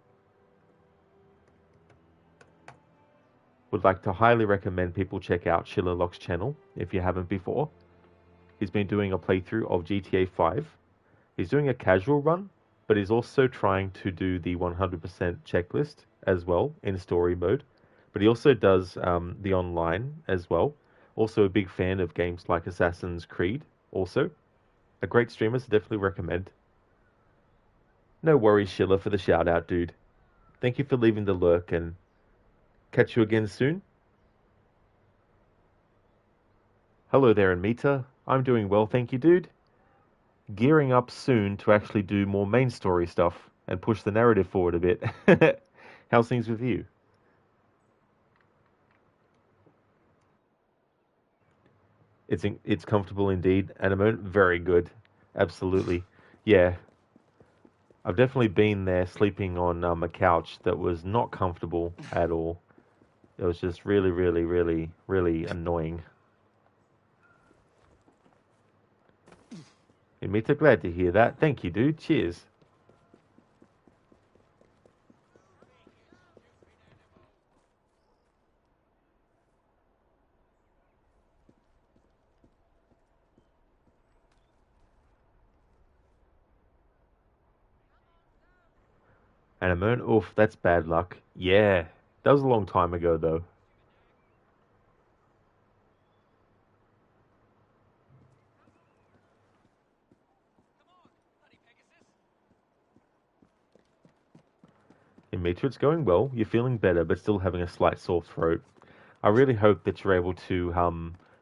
Speaker 1: Would like to highly recommend people check out Sheila Lock's channel if you haven't before. He's been doing a playthrough of GTA 5. He's doing a casual run, but he's also trying to do the 100% checklist as well in story mode. But he also does the online as well. Also a big fan of games like Assassin's Creed. Also, a great streamer, so definitely recommend. No worries, Sheila, for the shout out, dude. Thank you for leaving the lurk, and catch you again soon. Hello there, Anmita. I'm doing well, thank you, dude. Gearing up soon to actually do more main story stuff and push the narrative forward a bit. How's things with you? It's comfortable indeed. Anemone, very good. Absolutely. Yeah. I've definitely been there sleeping on a couch that was not comfortable at all. It was just really, really, really, really annoying. Amita, glad to hear that. Thank you, dude. Cheers. Anemone, oof, that's bad luck. Yeah, that was a long time ago, though. Amita, it's going well. You're feeling better, but still having a slight sore throat. I really hope that you're able to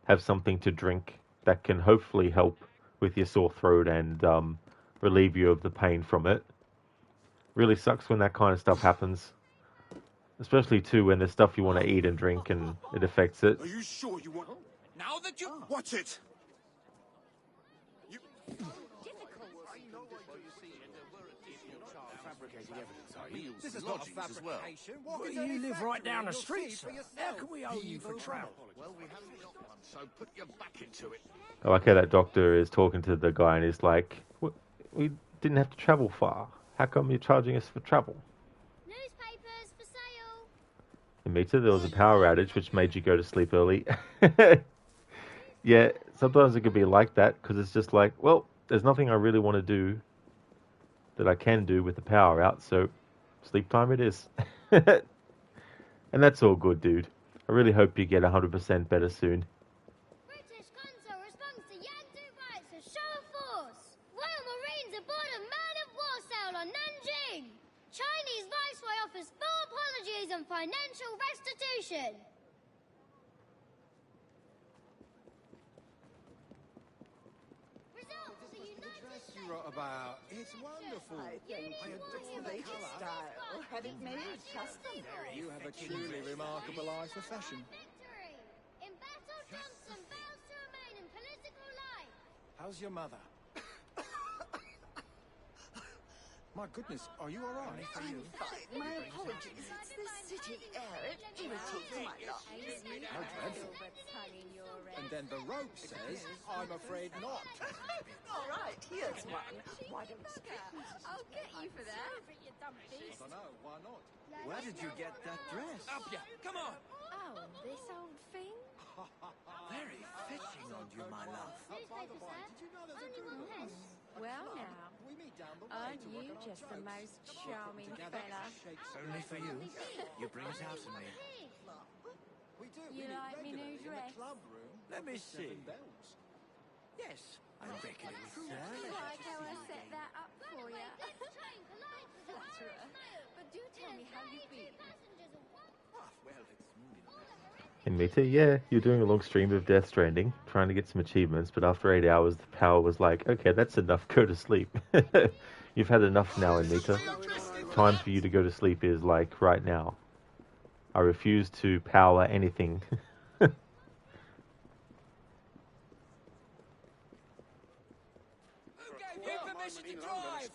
Speaker 1: have something to drink that can hopefully help with your sore throat and relieve you of the pain from it. Really sucks when that kind of stuff happens. Especially, too, when there's stuff you want to eat and drink and it affects it.
Speaker 10: Are you sure you want... Now that you... Watch it!
Speaker 8: This is not a fabrication.
Speaker 3: Well, you live right down the street, sir. How can we owe you for travel?
Speaker 13: Well, we haven't got one, so put your back into it.
Speaker 1: I like how that doctor is talking to the guy and he's like, we didn't have to travel far. How come you're charging us for travel?
Speaker 4: Newspapers for sale.
Speaker 1: Amita, there was a power outage which made you go to sleep early. Yeah, sometimes it could be like that because it's just like, well, there's nothing I really want to do that I can do with the power out, so sleep time it is. And that's all good, dude. I really hope you get 100% better soon.
Speaker 4: British Consul responds to Yangtze rights as show of force. Royal Marines aboard a man-of-war sail on Nanjing. Chinese Viceroy offers full apologies and financial restitution. Results of the United States.
Speaker 7: You wrote about. It's wonderful.
Speaker 9: I think you adore the style. Have it made custom.
Speaker 7: You have a truly remarkable eye for fashion.
Speaker 4: Victory. In battle, Johnson vows to remain in political life.
Speaker 7: How's your mother? My goodness, are you alright?
Speaker 9: I'm fine. My apologies. It's the city air. It irritates my lungs.
Speaker 7: How dreadful. And then the rope says, I'm afraid not.
Speaker 9: All right, here's one. Why don't
Speaker 6: I'll get you for that.
Speaker 4: You dumb beast.
Speaker 7: I don't know, why not?
Speaker 8: Where did you get that dress?
Speaker 3: Up ya! Come on!
Speaker 6: Oh, this old thing?
Speaker 8: Very fitting on you, my love.
Speaker 7: By the way, did you know there's a
Speaker 4: Only
Speaker 7: group
Speaker 4: one
Speaker 7: of
Speaker 4: pen.
Speaker 7: us?
Speaker 6: Well, now,
Speaker 7: We meet down the way
Speaker 6: aren't
Speaker 7: to
Speaker 6: you
Speaker 7: work on our
Speaker 6: just the
Speaker 7: jokes.
Speaker 6: most
Speaker 7: Come on,
Speaker 6: charming
Speaker 7: together,
Speaker 6: fella?
Speaker 7: Shakespeare.
Speaker 8: Only for you. You bring us out to me.
Speaker 7: We do.
Speaker 6: You
Speaker 7: we meet
Speaker 6: like me new
Speaker 7: regularly in the
Speaker 6: dress?
Speaker 7: club room.
Speaker 8: Let me
Speaker 7: of the Seven
Speaker 8: see.
Speaker 7: Bells.
Speaker 8: Yes, I reckon it was
Speaker 6: You
Speaker 8: there.
Speaker 6: like how I set that up for you? Flatterer. But do tell me how you've been.
Speaker 8: Ah, well, it's...
Speaker 1: In Meta, yeah, you're doing a long stream of Death Stranding, trying to get some achievements, but after 8 hours, the power was like, okay, that's enough, go to sleep. You've had enough now in Meta. Time for you to go to sleep is like right now. I refuse to power anything.
Speaker 8: Who gave you permission to drive?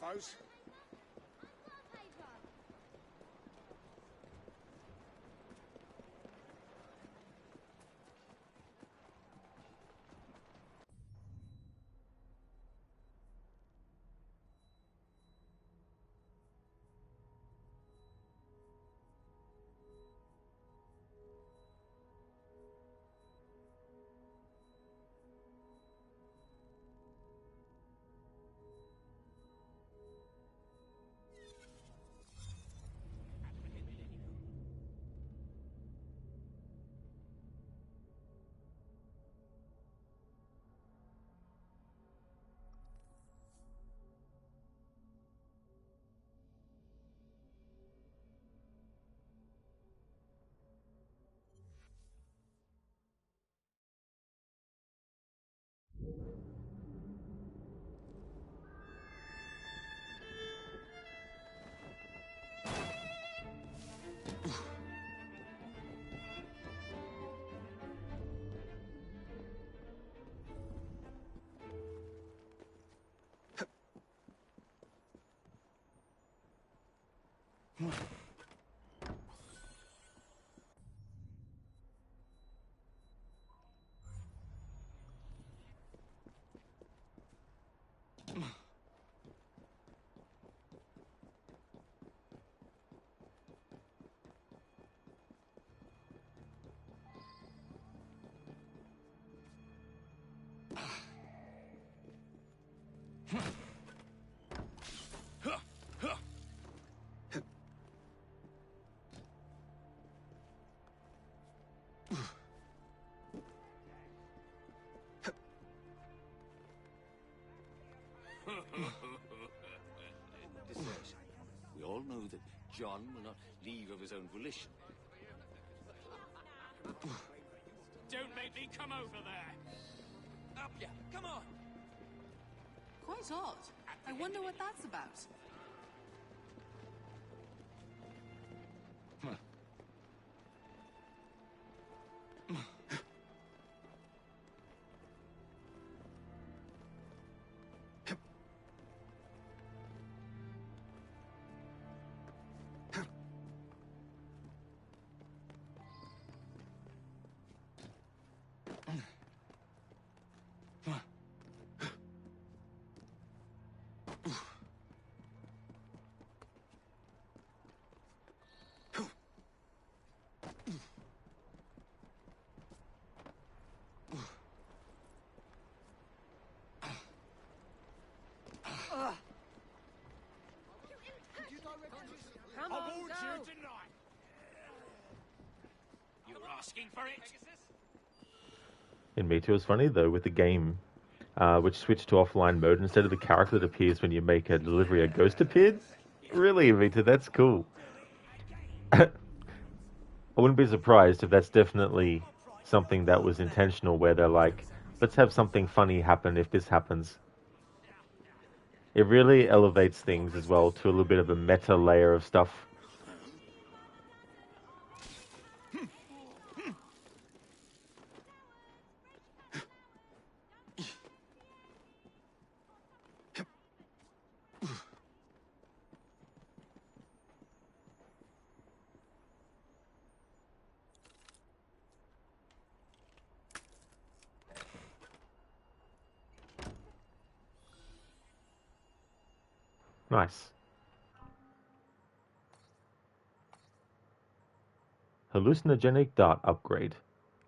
Speaker 2: Desertion. We all know that John will not leave of his own volition.
Speaker 3: Don't make me come over there. Up ya, come on.
Speaker 6: Quite odd. I wonder what that's about.
Speaker 3: Come on, I want you tonight. You're asking for it.
Speaker 1: In Meta, it was funny though with the game, which switched to offline mode instead of the character that appears when you make a delivery, a ghost appeared. Really, Meta, that's cool. I wouldn't be surprised if that's definitely something that was intentional, where they're like, let's have something funny happen if this happens. It really elevates things as well to a little bit of a meta layer of stuff. Nice. Hallucinogenic dart upgrade.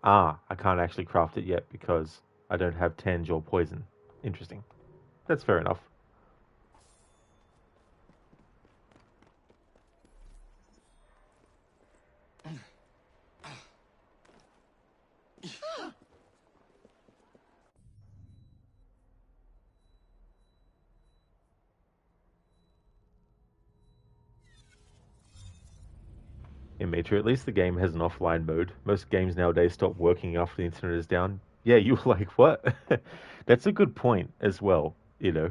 Speaker 1: Ah, I can't actually craft it yet because I don't have Tange or Poison. Interesting. That's fair enough. In Metro, at least the game has an offline mode. Most games nowadays stop working after the internet is down. Yeah, you were like, what? That's a good point as well, you know.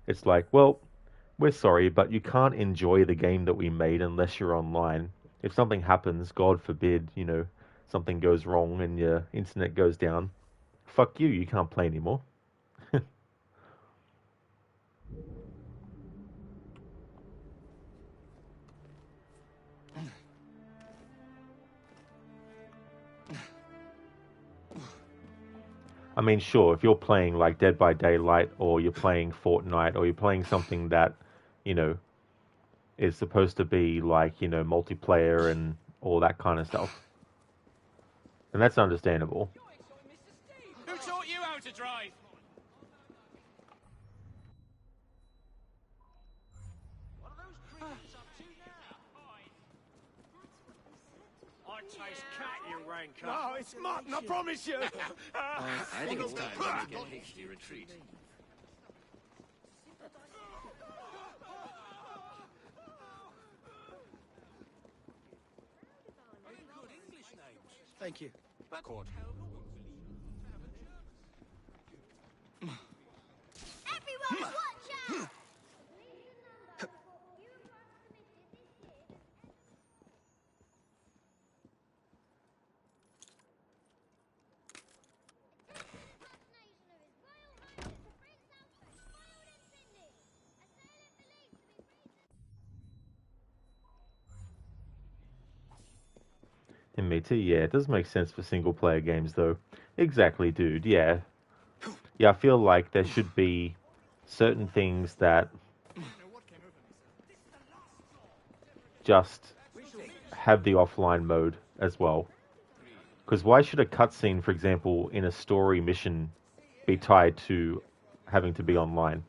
Speaker 1: It's like, well, we're sorry, but you can't enjoy the game that we made unless you're online. If something happens, God forbid, you know, something goes wrong and your internet goes down, fuck you, you can't play anymore. I mean, sure, if you're playing like Dead by Daylight or you're playing Fortnite or you're playing something that, you know, is supposed to be like, you know, multiplayer and all that kind of stuff. And that's understandable.
Speaker 14: Who taught you how to drive?
Speaker 3: What are those creatures up to now? I taste cat, you ranker.
Speaker 14: No, it's mutton, I promise you.
Speaker 2: I think it's time to get a hasty retreat.
Speaker 7: Thank you.
Speaker 2: Court.
Speaker 4: Everyone, watch out!
Speaker 1: In me too, yeah, it does make sense for single player games though. Exactly, dude, yeah. Yeah, I feel like there should be certain things that just have the offline mode as well. Because why should a cutscene, for example, in a story mission be tied to having to be online?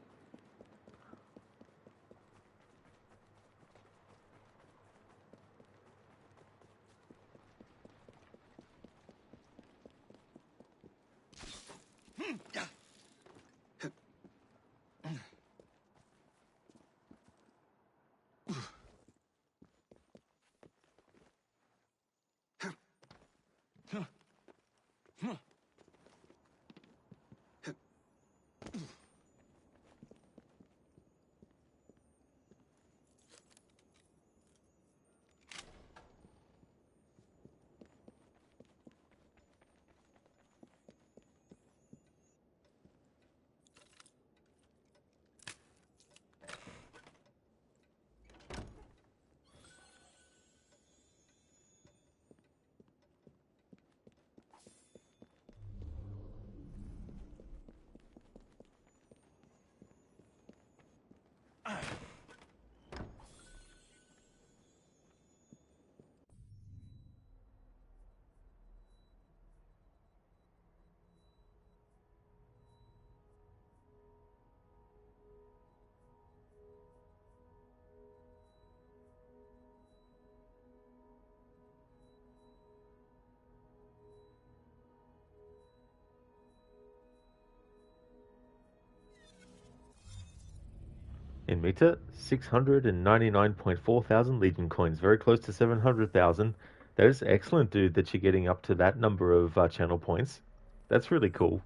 Speaker 1: In Meta, 699.4 thousand Legion coins, very close to 700,000. That is excellent, dude, that you're getting up to that number of channel points. That's really cool.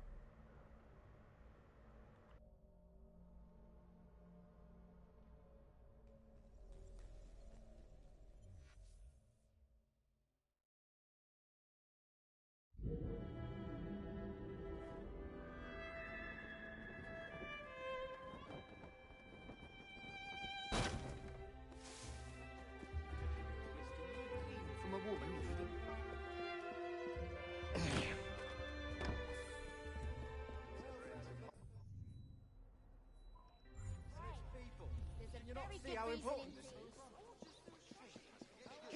Speaker 13: From a woman.
Speaker 9: There's a
Speaker 13: You not
Speaker 9: very
Speaker 13: see
Speaker 9: good
Speaker 13: how
Speaker 9: reason
Speaker 13: important
Speaker 9: in
Speaker 13: this is?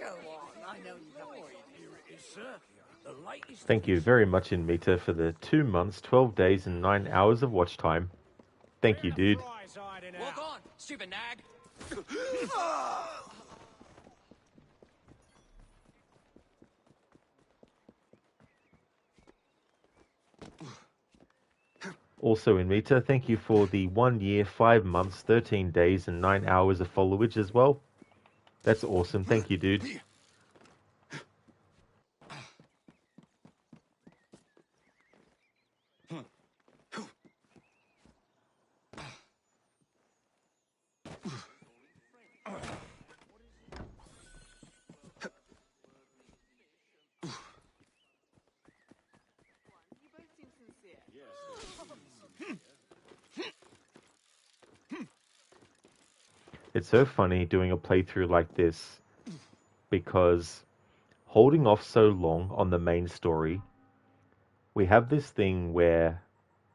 Speaker 9: Go on, I know you love it.
Speaker 3: Here it is, sir. The latest.
Speaker 1: Thank you very much, in Meta, for the 2 months, 12 days, and 9 hours of watch time. Thank you, dude.
Speaker 14: Walk on, stupid nag.
Speaker 1: Also in Meta, thank you for the 1 year, 5 months, 13 days, and 9 hours of followage as well. That's awesome. Thank you, dude. It's so funny doing a playthrough like this because holding off so long on the main story, we have this thing where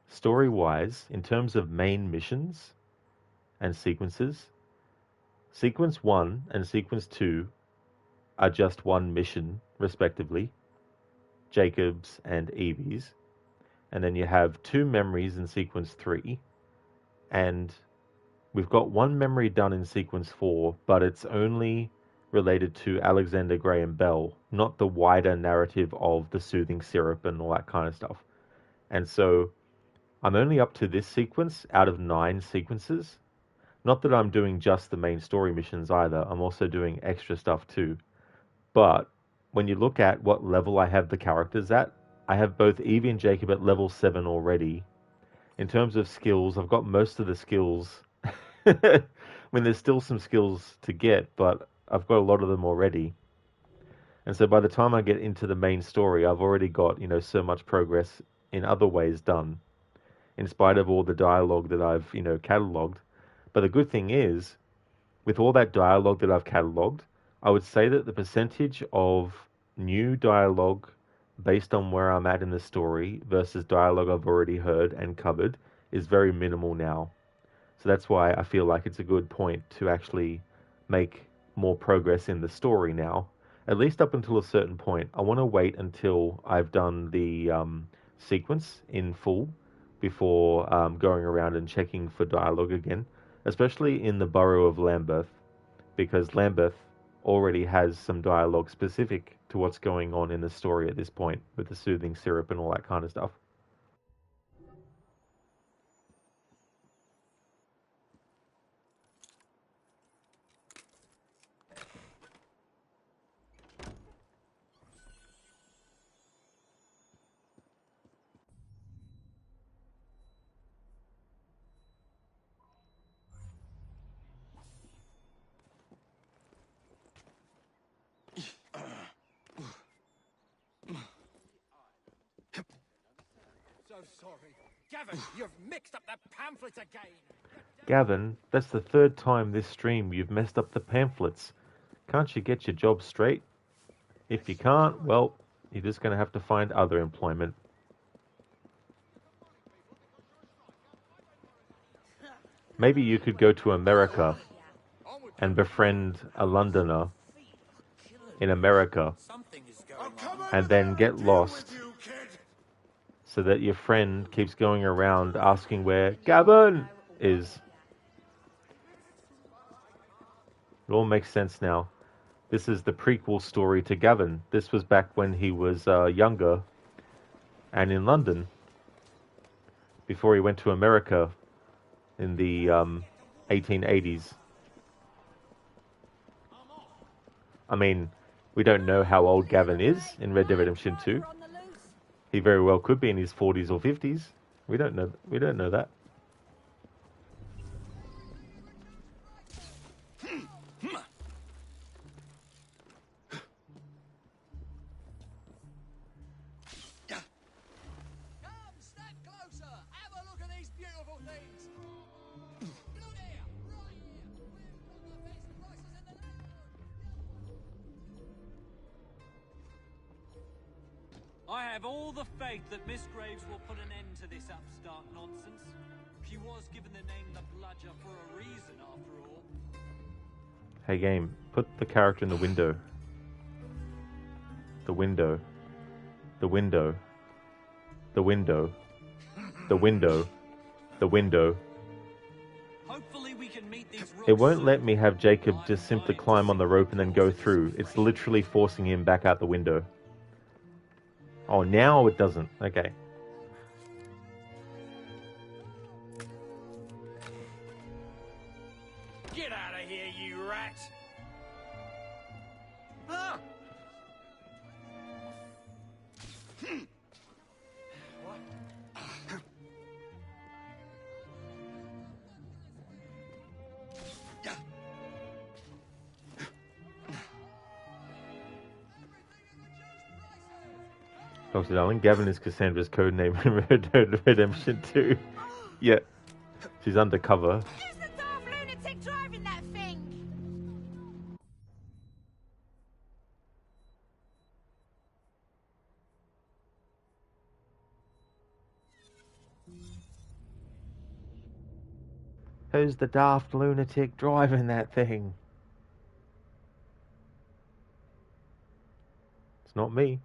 Speaker 1: story-wise, in terms of main missions and sequences, Sequence 1 and Sequence 2 are just one mission, respectively, Jacob's and Evie's. And then you have 2 memories in Sequence 3, and we've got 1 memory done in Sequence 4, but it's only related to Alexander Graham Bell, not the wider narrative of the soothing syrup and all that kind of stuff. And so I'm only up to this sequence out of 9 sequences. Not that I'm doing just the main story missions either, I'm also doing extra stuff too. But when you look at what level I have the characters at, I have both Evie and Jacob at level 7 already. In terms of skills, I've got most of the skills. I mean, there's still some skills to get, but I've got a lot of them already. And so by the time I get into the main story, I've already got, so much progress in other ways done, in spite of all the dialogue that I've, catalogued. But the good thing is, with all that dialogue that I've catalogued, I would say that the percentage of new dialogue based on where I'm at in the story versus dialogue I've already heard and covered is very minimal now. So that's why I feel like it's a good point to actually make more progress in the story now, at least up until a certain point. I want to wait until I've done the sequence in full before going around and checking for dialogue again, especially in the borough of Lambeth, because Lambeth already has some dialogue specific to what's going on in the story at this point with the soothing syrup and all that kind of stuff.
Speaker 7: So sorry. Gavin, you've mixed up the pamphlets again.
Speaker 1: Gavin, that's the 3rd time this stream you've messed up the pamphlets. Can't you get your job straight? If you can't, well, you're just going to have to find other employment. Maybe you could go to America and befriend a Londoner in America and then get lost so that your friend keeps going around asking where Gavin is. It all makes sense now. This is the prequel story to Gavin. This was back when he was younger and in London before he went to America in the 1880s. I mean, we don't know how old Gavin is in Red Dead Redemption 2. He very well could be in his 40s or 50s. We don't know. We don't know that.
Speaker 3: I have all the faith that Miss Graves will put an end to this upstart nonsense. She was given the name the Bludger for a reason, after all.
Speaker 1: Hey game, put the character in the window. The window. The window. The window. The window. The window.
Speaker 3: Hopefully we can meet these rules.
Speaker 1: It won't let me have Jacob just simply climb on the rope and then go through. It's literally forcing him back out the window. Oh, now it doesn't. Okay.
Speaker 14: Get out of here, you rat! Ah!
Speaker 1: Dr. Darling, Gavin is Cassandra's codename in Red Dead Redemption 2. Yeah. She's undercover.
Speaker 4: Who's the daft lunatic driving that thing?
Speaker 1: Who's the daft lunatic driving that thing? It's not me.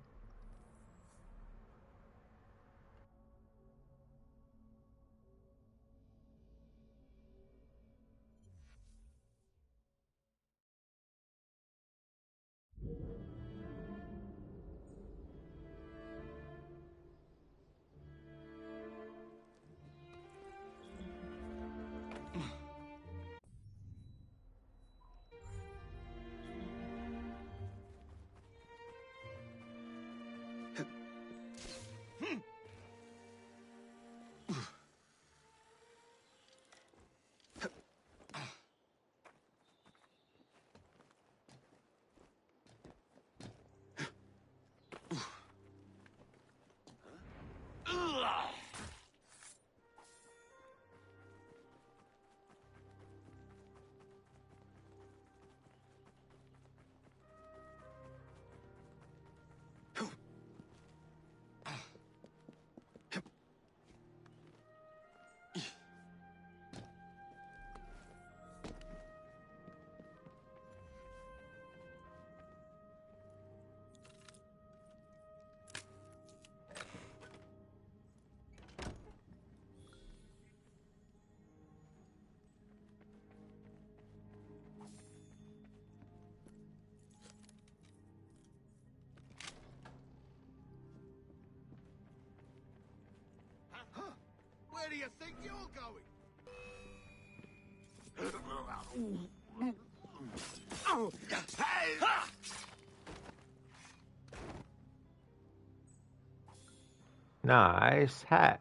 Speaker 13: Where do you think you're going?
Speaker 1: Nice hat.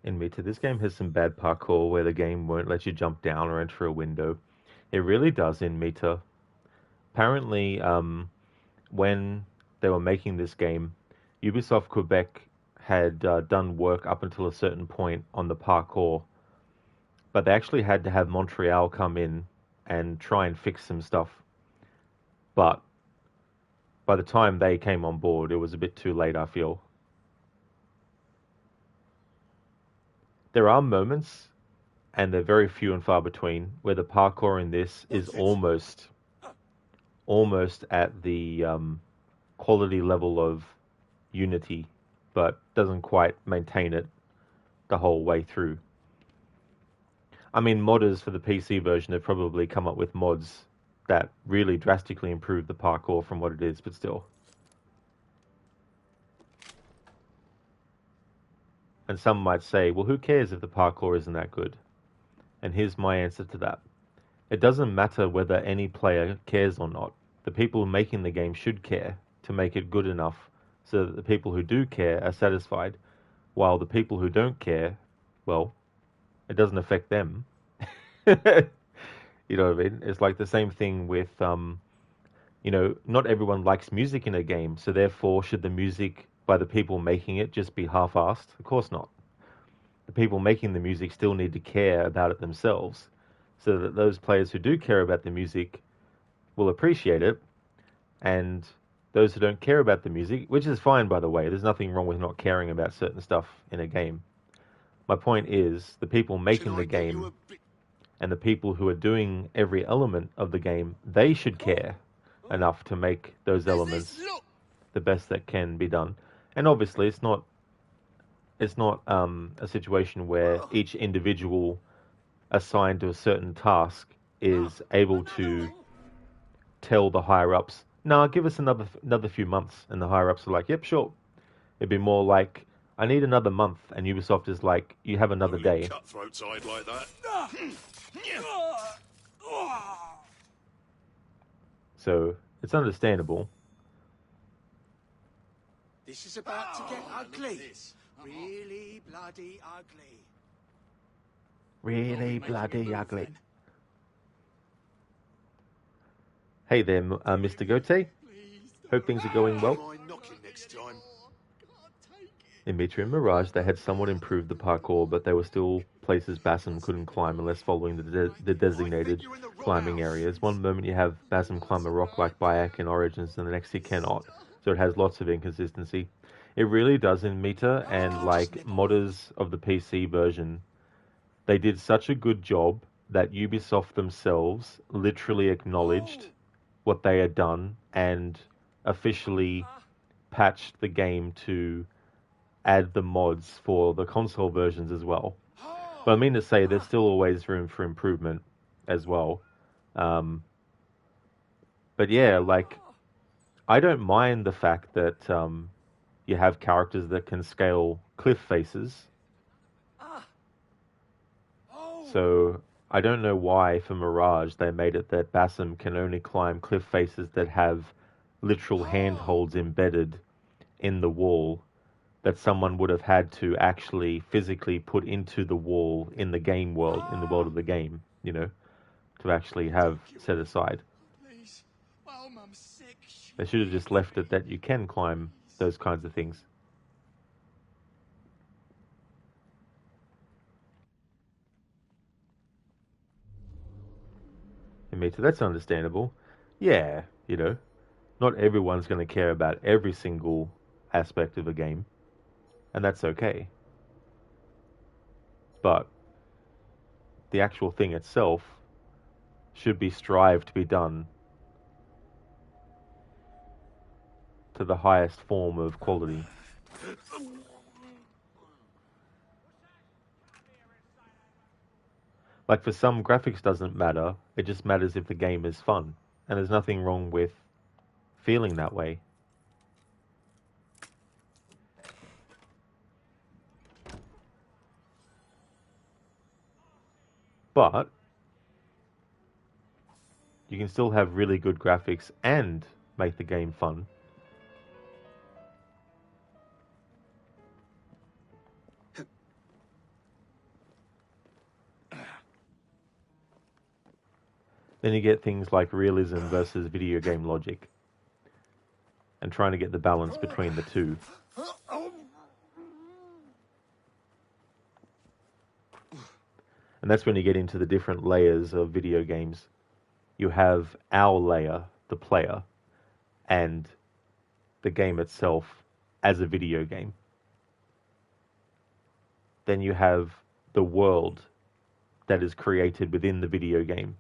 Speaker 1: In Meta, this game has some bad parkour where the game won't let you jump down or enter a window. It really does in Meta. Apparently, when they were making this game, Ubisoft Quebec had done work up until a certain point on the parkour, but they actually had to have Montreal come in and try and fix some stuff. But by the time they came on board, it was a bit too late, I feel. There are moments, and they're very few and far between, where the parkour in this is almost at the quality level of Unity, but doesn't quite maintain it the whole way through. I mean, modders for the PC version have probably come up with mods that really drastically improve the parkour from what it is, but still. And some might say, well, who cares if the parkour isn't that good? And here's my answer to that. It doesn't matter whether any player cares or not. The people making the game should care to make it good enough so that the people who do care are satisfied, while the people who don't care, well, it doesn't affect them. You know what I mean? It's like the same thing with, not everyone likes music in a game, so therefore should the music by the people making it just be half-assed? Of course not. The people making the music still need to care about it themselves, so that those players who do care about the music will appreciate it, and those who don't care about the music, which is fine, by the way, there's nothing wrong with not caring about certain stuff in a game. My point is, the people making the game and the people who are doing every element of the game, they should care enough to make those elements the best that can be done. And obviously, it's not a situation where each individual assigned to a certain task is able to tell the higher ups, "Nah, give us another few months," and the higher ups are like, "Yep, sure." It'd be more like, "I need another month," and Ubisoft is like, "You have another day."
Speaker 15: Cutthroat side like that.
Speaker 1: So it's understandable.
Speaker 7: This is about to get ugly. Really bloody ugly.
Speaker 1: Really bloody ugly. Hey there, Mr. Gote. Hope things are going well.
Speaker 15: Try knocking next time.
Speaker 1: In Mitra and Mirage, they had somewhat improved the parkour, but there were still places Basim couldn't climb unless following the designated climbing areas. One moment you have Basim climb a rock like Bayek in Origins, and the next he cannot. So it has lots of inconsistency. It really does in Mita, and like modders of the PC version, they did such a good job that Ubisoft themselves literally acknowledged what they had done and officially patched the game to add the mods for the console versions as well. But I mean to say, there's still always room for improvement as well. But yeah, like, I don't mind the fact that you have characters that can scale cliff faces. So I don't know why for Mirage they made it that Basim can only climb cliff faces that have literal handholds embedded in the wall that someone would have had to actually physically put into the wall in the game world, in the world of the game, you know, to actually have set aside. They should have just left it that you can climb those kinds of things. And me too, that's understandable. Yeah, you know, not everyone's going to care about every single aspect of a game, and that's okay. But the actual thing itself should be strived to be done to the highest form of quality. Like for some, graphics doesn't matter, it just matters if the game is fun. And there's nothing wrong with feeling that way. But you can still have really good graphics and make the game fun. Then you get things like realism versus video game logic, and trying to get the balance between the two. And that's when you get into the different layers of video games. You have our layer, the player, and the game itself as a video game. Then you have the world that is created within the video game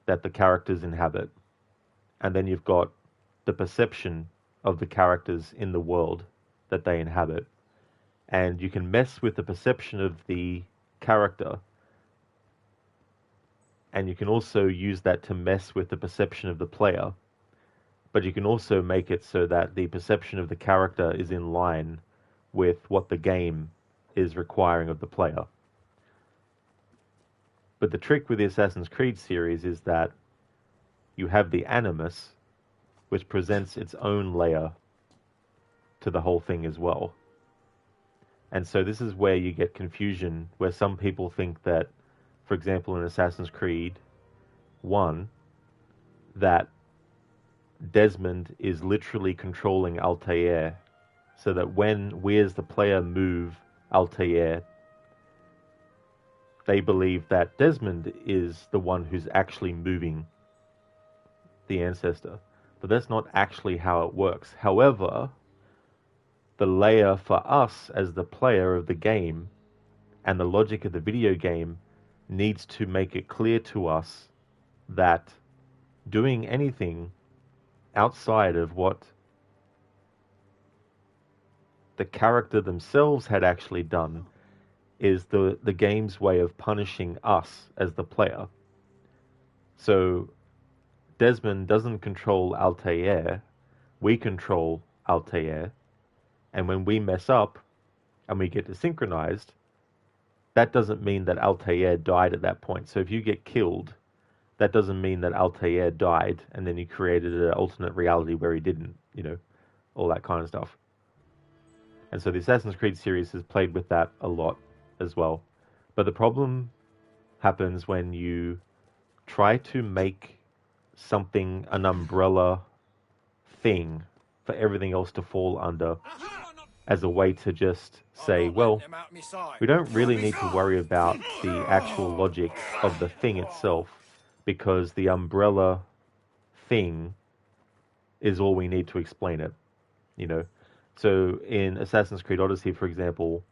Speaker 1: that the characters inhabit. And then you've got the perception of the characters in the world that they inhabit. And you can mess with the perception of the character, and you can also use that to mess with the perception of the player. But you can also make it so that the perception of the character is in line with what the game is requiring of the player. But the trick with the Assassin's Creed series is that you have the Animus, which presents its own layer to the whole thing as well. And so this is where you get confusion, where some people think that, for example, in Assassin's Creed 1, that Desmond is literally controlling Altair, so that when we as the player move Altair, they believe that Desmond is the one who's actually moving the ancestor. But that's not actually how it works. However, the layer for us as the player of the game and the logic of the video game needs to make it clear to us that doing anything outside of what the character themselves had actually done is the game's way of punishing us as the player. So Desmond doesn't control Altair, we control Altair, and when we mess up and we get desynchronized, that doesn't mean that Altair died at that point. So if you get killed, that doesn't mean that Altair died and then you created an alternate reality where he didn't, you know, all that kind of stuff. And so the Assassin's Creed series has played with that a lot as well. But the problem happens when you try to make something an umbrella thing for everything else to fall under. as a way to just say, well, we don't really need to worry about the actual logic of the thing itself, because the umbrella thing is all we need to explain it, you know? So in Assassin's Creed Odyssey, for example,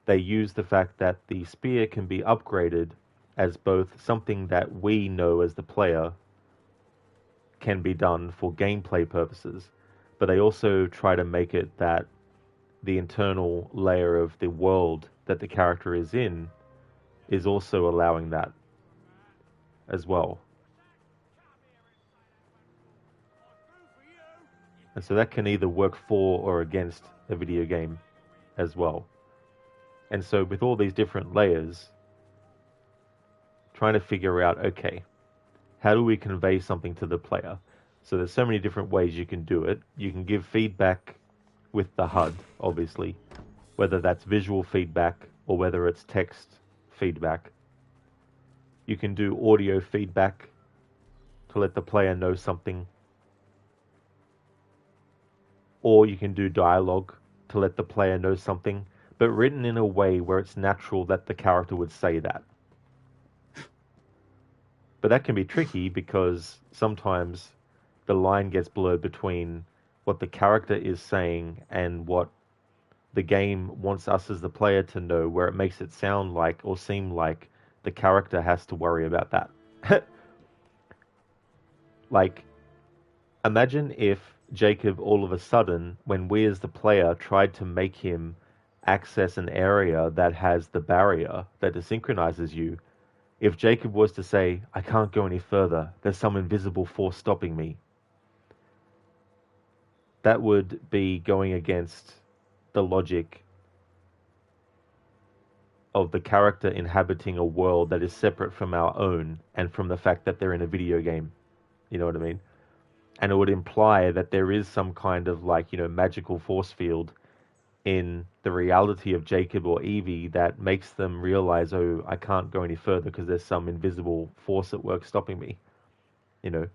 Speaker 1: they use the fact that the spear can be upgraded as both something that we know as the player can be done for gameplay purposes, but they also try to make it that the internal layer of the world that the character is in is also allowing that as well. And so that can either work for or against a video game as well. And so with all these different layers, trying to figure out, okay, how do we convey something to the player? So there's so many different ways you can do it. You can give feedback with the HUD, obviously, whether that's visual feedback or whether it's text feedback. You can do audio feedback to let the player know something. Or you can do dialogue to let the player know something, but written in a way where it's natural that the character would say that. But that can be tricky because sometimes the line gets blurred between what the character is saying and what the game wants us as the player to know, where it makes it sound like or seem like the character has to worry about that. Like, imagine if Jacob all of a sudden, when we as the player tried to make him access an area that has the barrier that desynchronizes you, if Jacob was to say, I can't go any further, there's some invisible force stopping me, that would be going against the logic of the character inhabiting a world that is separate from our own and from the fact that they're in a video game. You know what I mean? And it would imply that there is some kind of magical force field in the reality of Jacob or Evie that makes them realize, oh, I can't go any further because there's some invisible force at work stopping me, you know.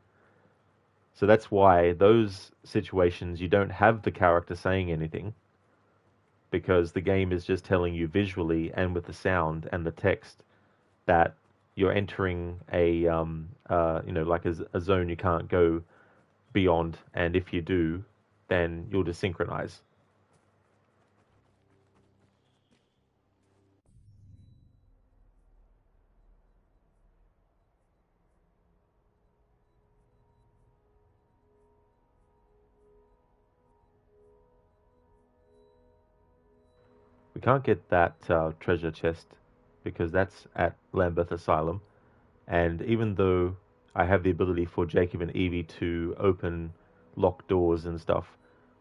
Speaker 1: So that's why those situations you don't have the character saying anything, because the game is just telling you visually and with the sound and the text that you're entering a a zone you can't go beyond, and if you do, then you'll desynchronize. We can't get that treasure chest because that's at Lambeth Asylum. And even though I have the ability for Jacob and Evie to open locked doors and stuff,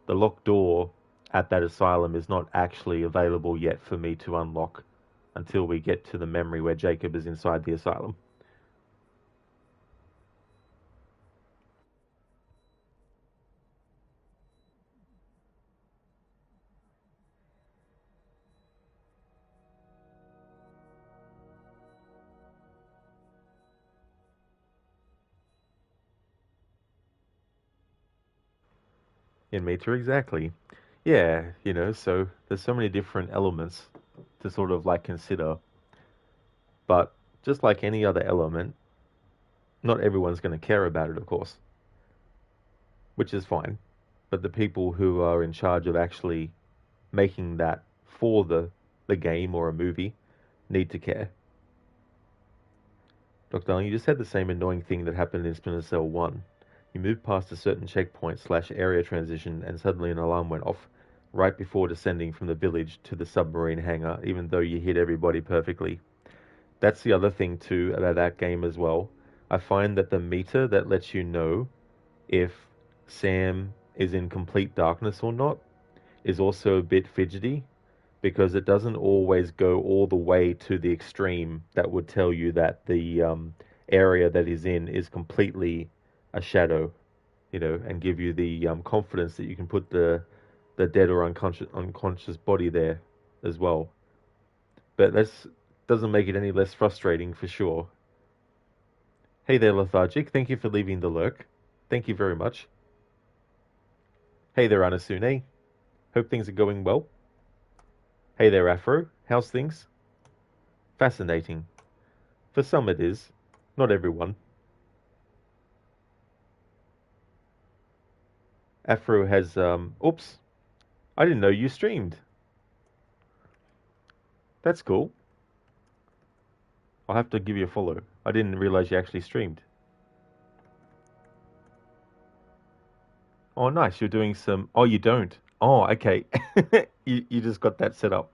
Speaker 1: the locked door at that asylum is not actually available yet for me to unlock until we get to the memory where Jacob is inside the asylum. In meter, exactly. Yeah, so there's so many different elements to sort of consider. But just like any other element, not everyone's going to care about it, of course, which is fine. But the people who are in charge of actually making that for the game or a movie need to care. Dr. Darling, you just had the same annoying thing that happened in Splinter Cell 1. You moved past a certain checkpoint/area transition and suddenly an alarm went off right before descending from the village to the submarine hangar, even though you hit everybody perfectly. That's the other thing too about that game as well. I find that the meter that lets you know if Sam is in complete darkness or not is also a bit fidgety, because it doesn't always go all the way to the extreme that would tell you that the area that he's in is completely a shadow, and give you the confidence that you can put the dead or unconscious body there as well. But that doesn't make it any less frustrating for sure. Hey there, Lethargic. Thank you for leaving the lurk. Thank you very much. Hey there, Anasune. Hope things are going well. Hey there, Afro. How's things? Fascinating. For some it is. Not everyone. Afro has, oops. I didn't know you streamed. That's cool. I'll have to give you a follow. I didn't realize you actually streamed. Oh, nice. You're doing some... Oh, you don't. Oh, okay. You just got that set up.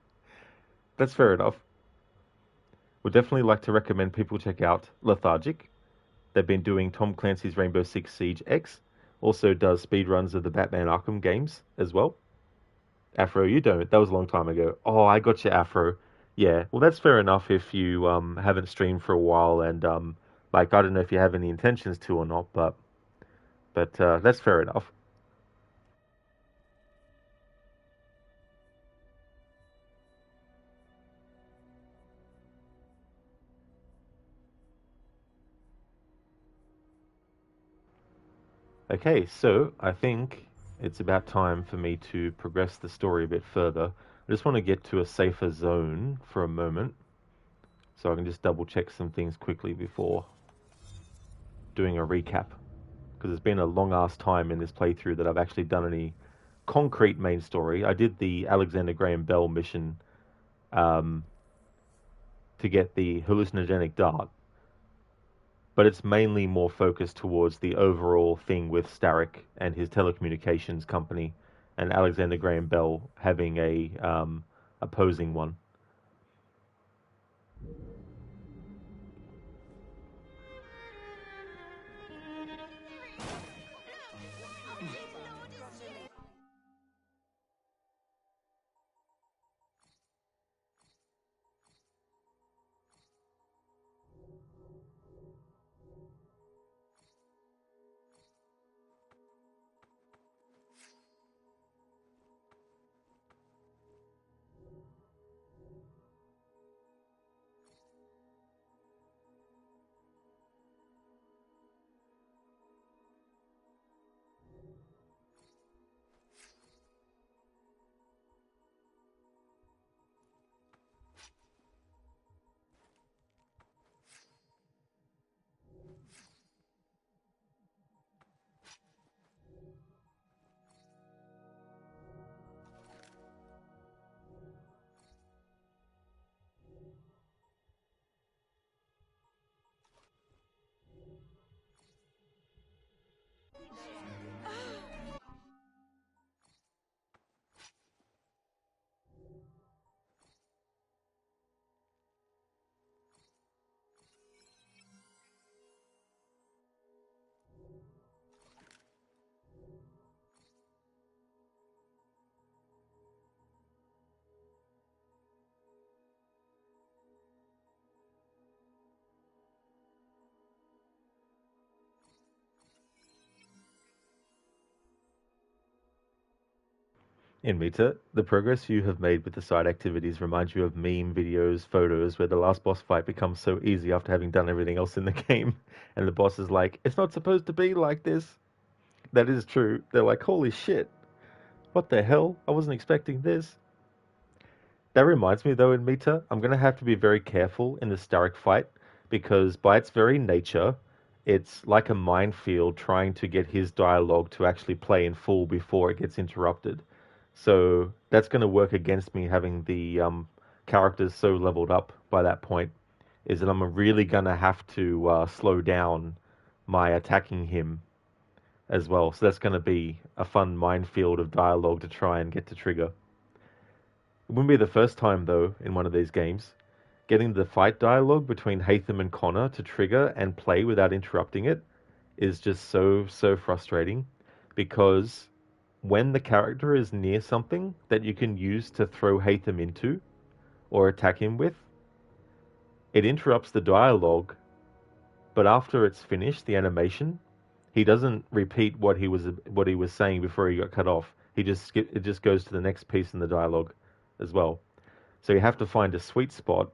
Speaker 1: That's fair enough. Would definitely like to recommend people check out Lethargic. They've been doing Tom Clancy's Rainbow Six Siege X. Also does speedruns of the Batman Arkham games as well. Afro, you don't. That was a long time ago. Oh, I got you, Afro. Yeah, well, that's fair enough if you haven't streamed for a while and like I don't know if you have any intentions to or not, but that's fair enough. Okay, so I think it's about time for me to progress the story a bit further. I just want to get to a safer zone for a moment, so I can just double check some things quickly before doing a recap. Because it's been a long ass time in this playthrough that I've actually done any concrete main story. I did the Alexander Graham Bell mission um, to get the hallucinogenic dart, but it's mainly more focused towards the overall thing with Starrick and his telecommunications company, and Alexander Graham Bell having a opposing one. In Meta, the progress you have made with the side activities reminds you of meme videos, photos, where the last boss fight becomes so easy after having done everything else in the game, and the boss is like, it's not supposed to be like this. That is true. They're like, holy shit, what the hell? I wasn't expecting this. That reminds me, though, in Meta, I'm going to have to be very careful in the Starrick fight, because by its very nature, it's like a minefield trying to get his dialogue to actually play in full before it gets interrupted. So that's going to work against me having the characters so leveled up by that point, is that I'm really going to have to slow down my attacking him as well. So that's going to be a fun minefield of dialogue to try and get to trigger. It wouldn't be the first time, though, in one of these games. Getting the fight dialogue between Hatham and Connor to trigger and play without interrupting it is just so frustrating, because when the character is near something that you can use to throw Hatham into or attack him with, it interrupts the dialogue, but after it's finished, the animation, he doesn't repeat what he was saying before he got cut off. It just goes to the next piece in the dialogue as well. So you have to find a sweet spot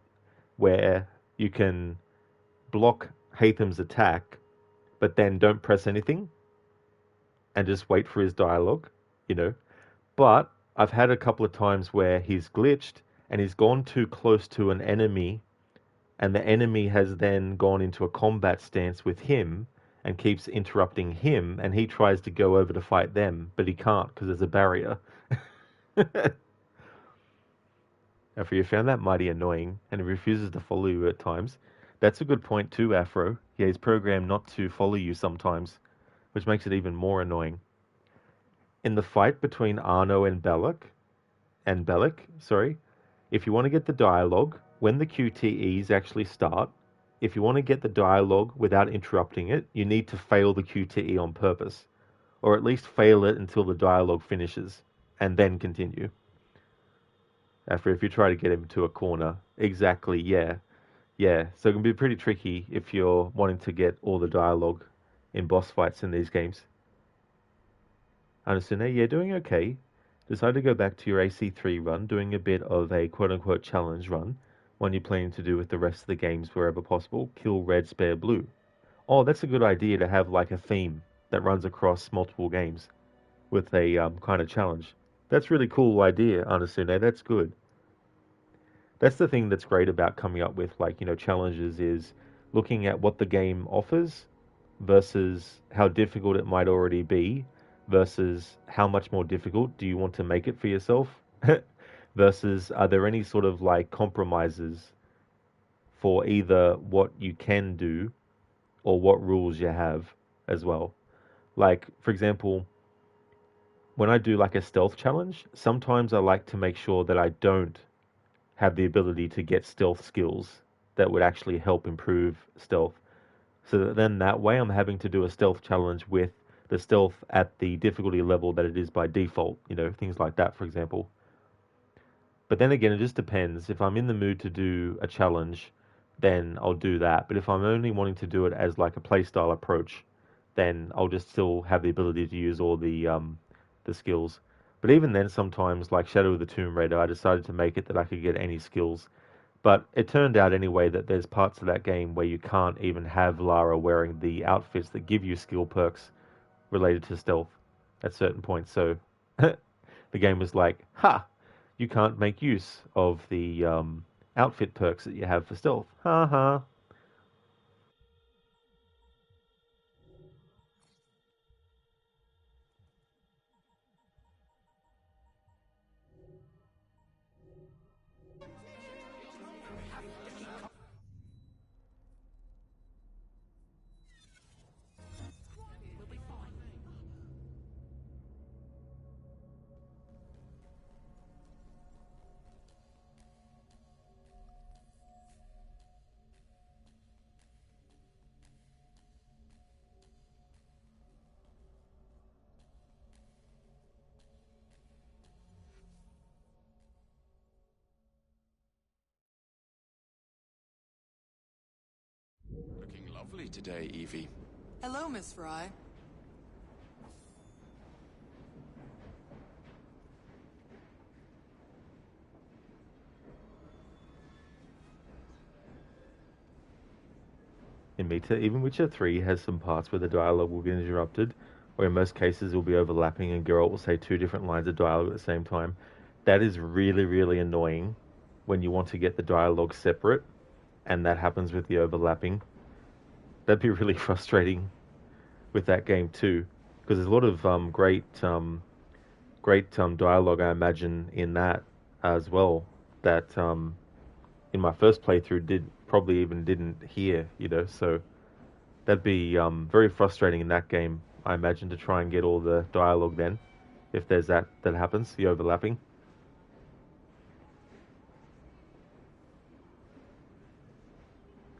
Speaker 1: where you can block Hatham's attack, but then don't press anything and just wait for his dialogue, you know. But I've had a couple of times where he's glitched and he's gone too close to an enemy, and the enemy has then gone into a combat stance with him and keeps interrupting him, and he tries to go over to fight them, but he can't because there's a barrier. Afro, you found that mighty annoying, and he refuses to follow you at times. That's a good point too, Afro. Yeah, he's programmed not to follow you sometimes, which makes it even more annoying. In the fight between Arno and Bellic, sorry, if you want to get the dialogue, when the QTEs actually start, if you want to get the dialogue without interrupting it, you need to fail the QTE on purpose, or at least fail it until the dialogue finishes, and then continue. After if you try to get him to a corner. Exactly, yeah. Yeah, so it can be pretty tricky if you're wanting to get all the dialogue in boss fights in these games. Anasune, yeah, doing okay. Decided to go back to your AC3 run, doing a bit of a quote-unquote challenge run, one you're planning to do with the rest of the games wherever possible, kill red, spare blue. Oh, that's a good idea to have like a theme that runs across multiple games with a kind of challenge. That's really cool idea, Anasune, that's good. That's the thing that's great about coming up with like, challenges is looking at what the game offers versus how difficult it might already be versus how much more difficult do you want to make it for yourself versus are there any sort of like compromises for either what you can do or what rules you have as well. Like, for example, when I do like a stealth challenge, sometimes I like to make sure that I don't have the ability to get stealth skills that would actually help improve stealth. So that then that way I'm having to do a stealth challenge with the stealth at the difficulty level that it is by default, things like that, for example. But then again, it just depends. If I'm in the mood to do a challenge, then I'll do that. But if I'm only wanting to do it as like a playstyle approach, then I'll just still have the ability to use all the skills. But even then, sometimes, like Shadow of the Tomb Raider, I decided to make it that I could get any skills. But it turned out anyway that there's parts of that game where you can't even have Lara wearing the outfits that give you skill perks related to stealth at certain points. So the game was like, ha, you can't make use of the outfit perks that you have for stealth. Ha ha.
Speaker 15: Looking lovely today, Evie.
Speaker 16: Hello, Miss Fry.
Speaker 1: In Meta, even Witcher 3 has some parts where the dialogue will be interrupted, or in most cases will be overlapping and Geralt will say two different lines of dialogue at the same time. That is really, really annoying when you want to get the dialogue separate and that happens with the overlapping. That'd be really frustrating with that game too, because there's a lot of great dialogue I imagine in that as well that in my first playthrough probably even didn't hear, so that'd be very frustrating in that game, I imagine, to try and get all the dialogue then, if there's that happens, the overlapping.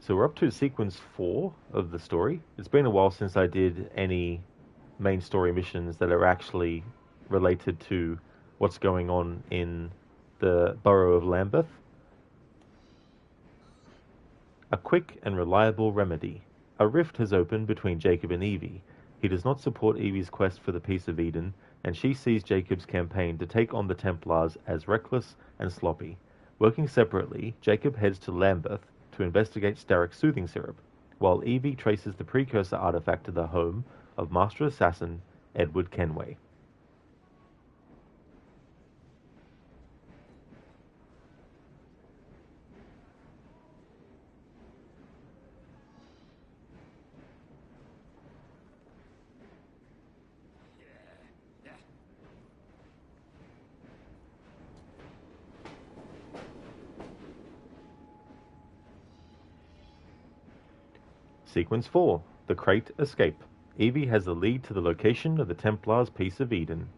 Speaker 1: So we're up to sequence 4 of the story. It's been a while since I did any main story missions that are actually related to what's going on in the borough of Lambeth. A quick and reliable remedy. A rift has opened between Jacob and Evie. He does not support Evie's quest for the Peace of Eden, and she sees Jacob's campaign to take on the Templars as reckless and sloppy. Working separately, Jacob heads to Lambeth to investigate Starrick's soothing syrup, while Evie traces the precursor artifact to the home of Master Assassin Edward Kenway. Sequence 4. The Crate Escape. Evie has the lead to the location of the Templars' Piece of Eden.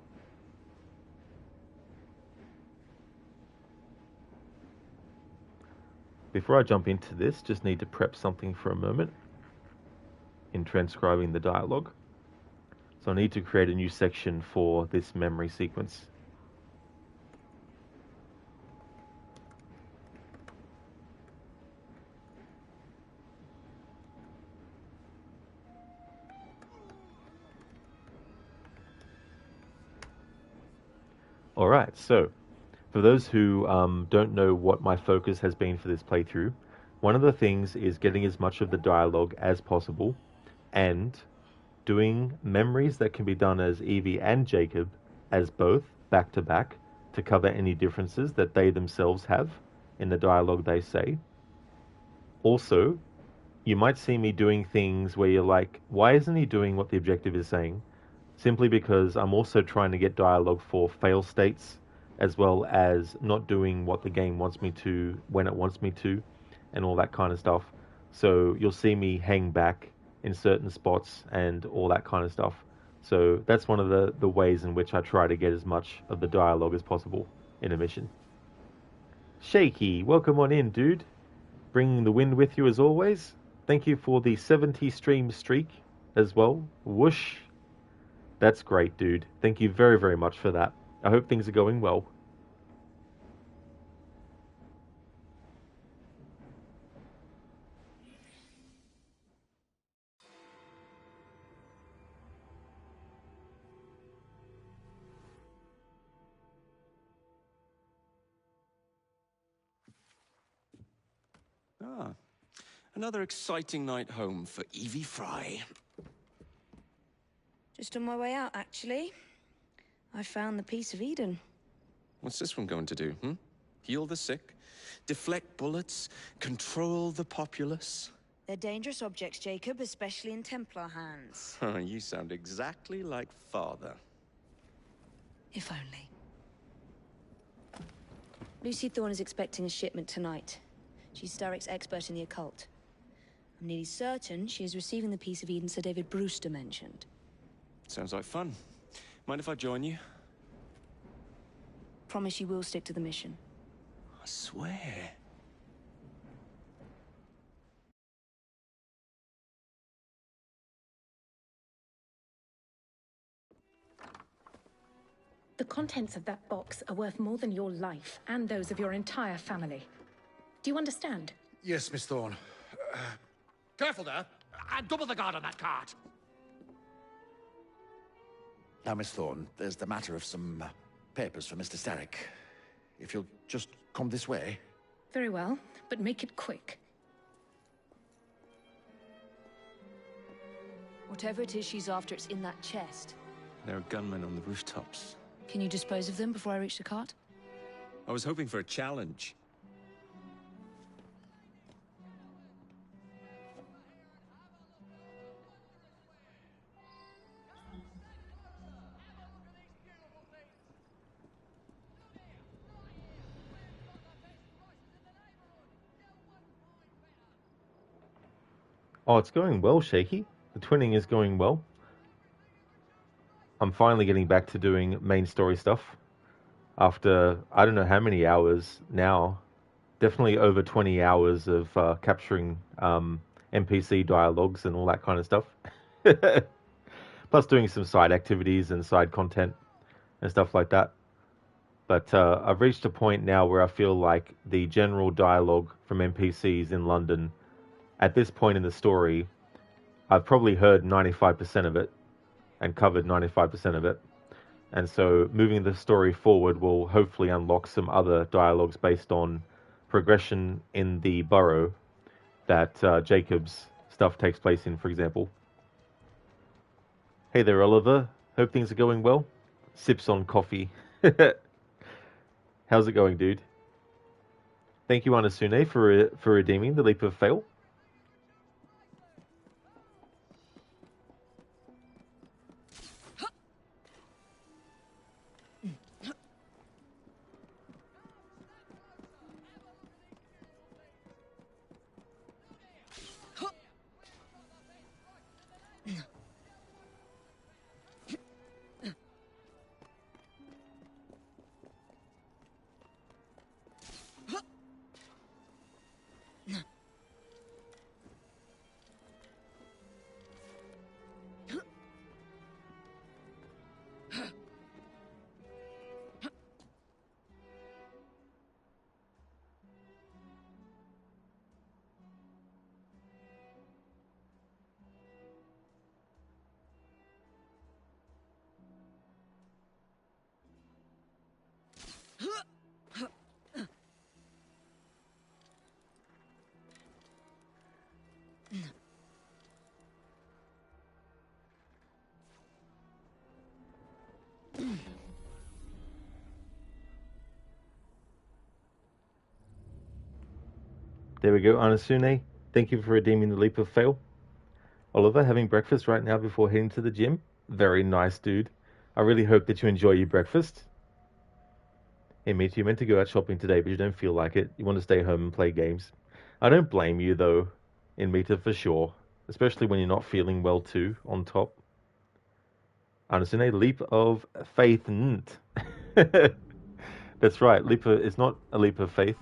Speaker 1: Before I jump into this, just need to prep something for a moment in transcribing the dialogue. So I need to create a new section for this memory sequence. Alright, so for those who don't know what my focus has been for this playthrough, one of the things is getting as much of the dialogue as possible and doing memories that can be done as Evie and Jacob as both back to back to cover any differences that they themselves have in the dialogue they say. Also, you might see me doing things where you're like, why isn't he doing what the objective is saying? Simply because I'm also trying to get dialogue for fail states, as well as not doing what the game wants me to when it wants me to, and all that kind of stuff. So you'll see me hang back in certain spots and all that kind of stuff. So that's one of the ways in which I try to get as much of the dialogue as possible in a mission. Shaky, welcome on in, dude. Bringing the wind with you as always. Thank you for the 70 stream streak as well. Whoosh. That's great, dude. Thank you very, very much for that. I hope things are going well.
Speaker 15: Ah, another exciting night home for Evie Fry.
Speaker 16: Just on my way out, actually. I found the Piece of Eden.
Speaker 15: What's this one going to do, Heal the sick, deflect bullets, control the populace?
Speaker 16: They're dangerous objects, Jacob, especially in Templar hands.
Speaker 15: You sound exactly like Father.
Speaker 16: If only. Lucy Thorne is expecting a shipment tonight. She's Starrick's expert in the occult. I'm nearly certain she is receiving the Piece of Eden Sir David Brewster mentioned.
Speaker 15: Sounds like fun. Mind if I join you?
Speaker 16: Promise you will stick to the mission.
Speaker 15: I swear.
Speaker 17: The contents of that box are worth more than your life and those of your entire family. Do you understand?
Speaker 10: Yes, Miss Thorne. Careful there. And double the guard on that cart.
Speaker 13: Now, Miss Thorne, there's the matter of some papers for Mr. Starrick. If you'll just come this way.
Speaker 17: Very well, but make it quick.
Speaker 16: Whatever it is she's after, it's in that chest.
Speaker 15: There are gunmen on the rooftops.
Speaker 16: Can you dispose of them before I reach the cart?
Speaker 15: I was hoping for a challenge.
Speaker 1: Oh, it's going well, Shaky. The twinning is going well. I'm finally getting back to doing main story stuff. After, I don't know how many hours now. Definitely over 20 hours of capturing NPC dialogues and all that kind of stuff. Plus doing some side activities and side content and stuff like that. But I've reached a point now where I feel like the general dialogue from NPCs in London, at this point in the story, I've probably heard 95% of it and covered 95% of it. And so moving the story forward will hopefully unlock some other dialogues based on progression in the borough that Jacob's stuff takes place in, for example. Hey there, Oliver. Hope things are going well. Sips on coffee. How's it going, dude? Thank you, Anasune, for redeeming the Leap of Fail. There we go, Anasune. Thank you for redeeming the leap of fail. Oliver, having breakfast right now before heading to the gym? Very nice, dude. I really hope that you enjoy your breakfast. Hey, mate, you meant to go out shopping today, but you don't feel like it. You want to stay home and play games. I don't blame you, though, in Meta for sure. Especially when you're not feeling well, too, on top. Anasune, leap of faith. That's right, it's not a leap of faith.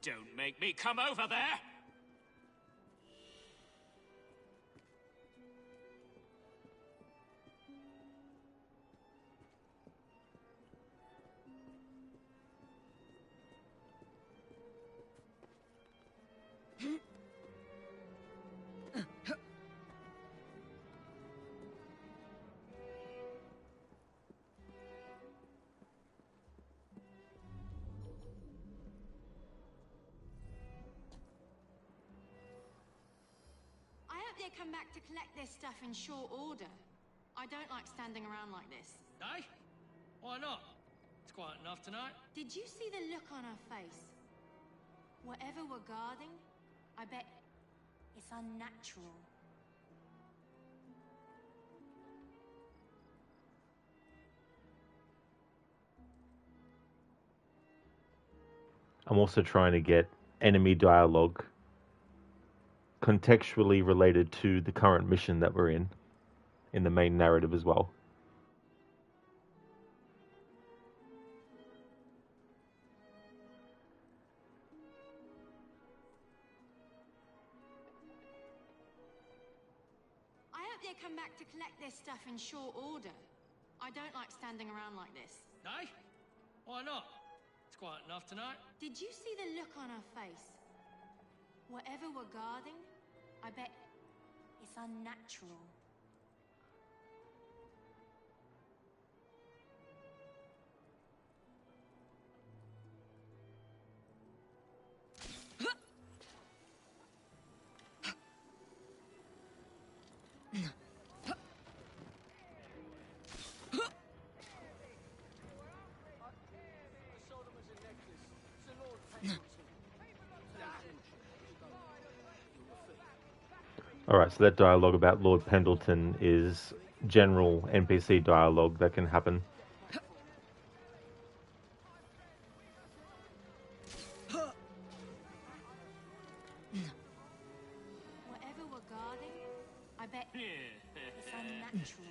Speaker 14: Don't make me come over there!
Speaker 4: They come back to collect their stuff in short order. I don't like standing around like this.
Speaker 14: Eh? Why not? It's quiet enough tonight.
Speaker 4: Did you see the look on her face? Whatever we're guarding, I bet it's unnatural.
Speaker 1: I'm also trying to get enemy dialogue contextually related to the current mission that we're in the main narrative as well.
Speaker 4: I hope they come back to collect their stuff in short order. I don't like standing around like this.
Speaker 14: Eh? Why not? It's quiet enough tonight.
Speaker 4: Did you see the look on her face? Whatever we're guarding, I bet it's unnatural.
Speaker 1: Alright, so that dialogue about Lord Pendleton is general NPC dialogue that can happen.
Speaker 4: Whatever we're I bet it's unnatural.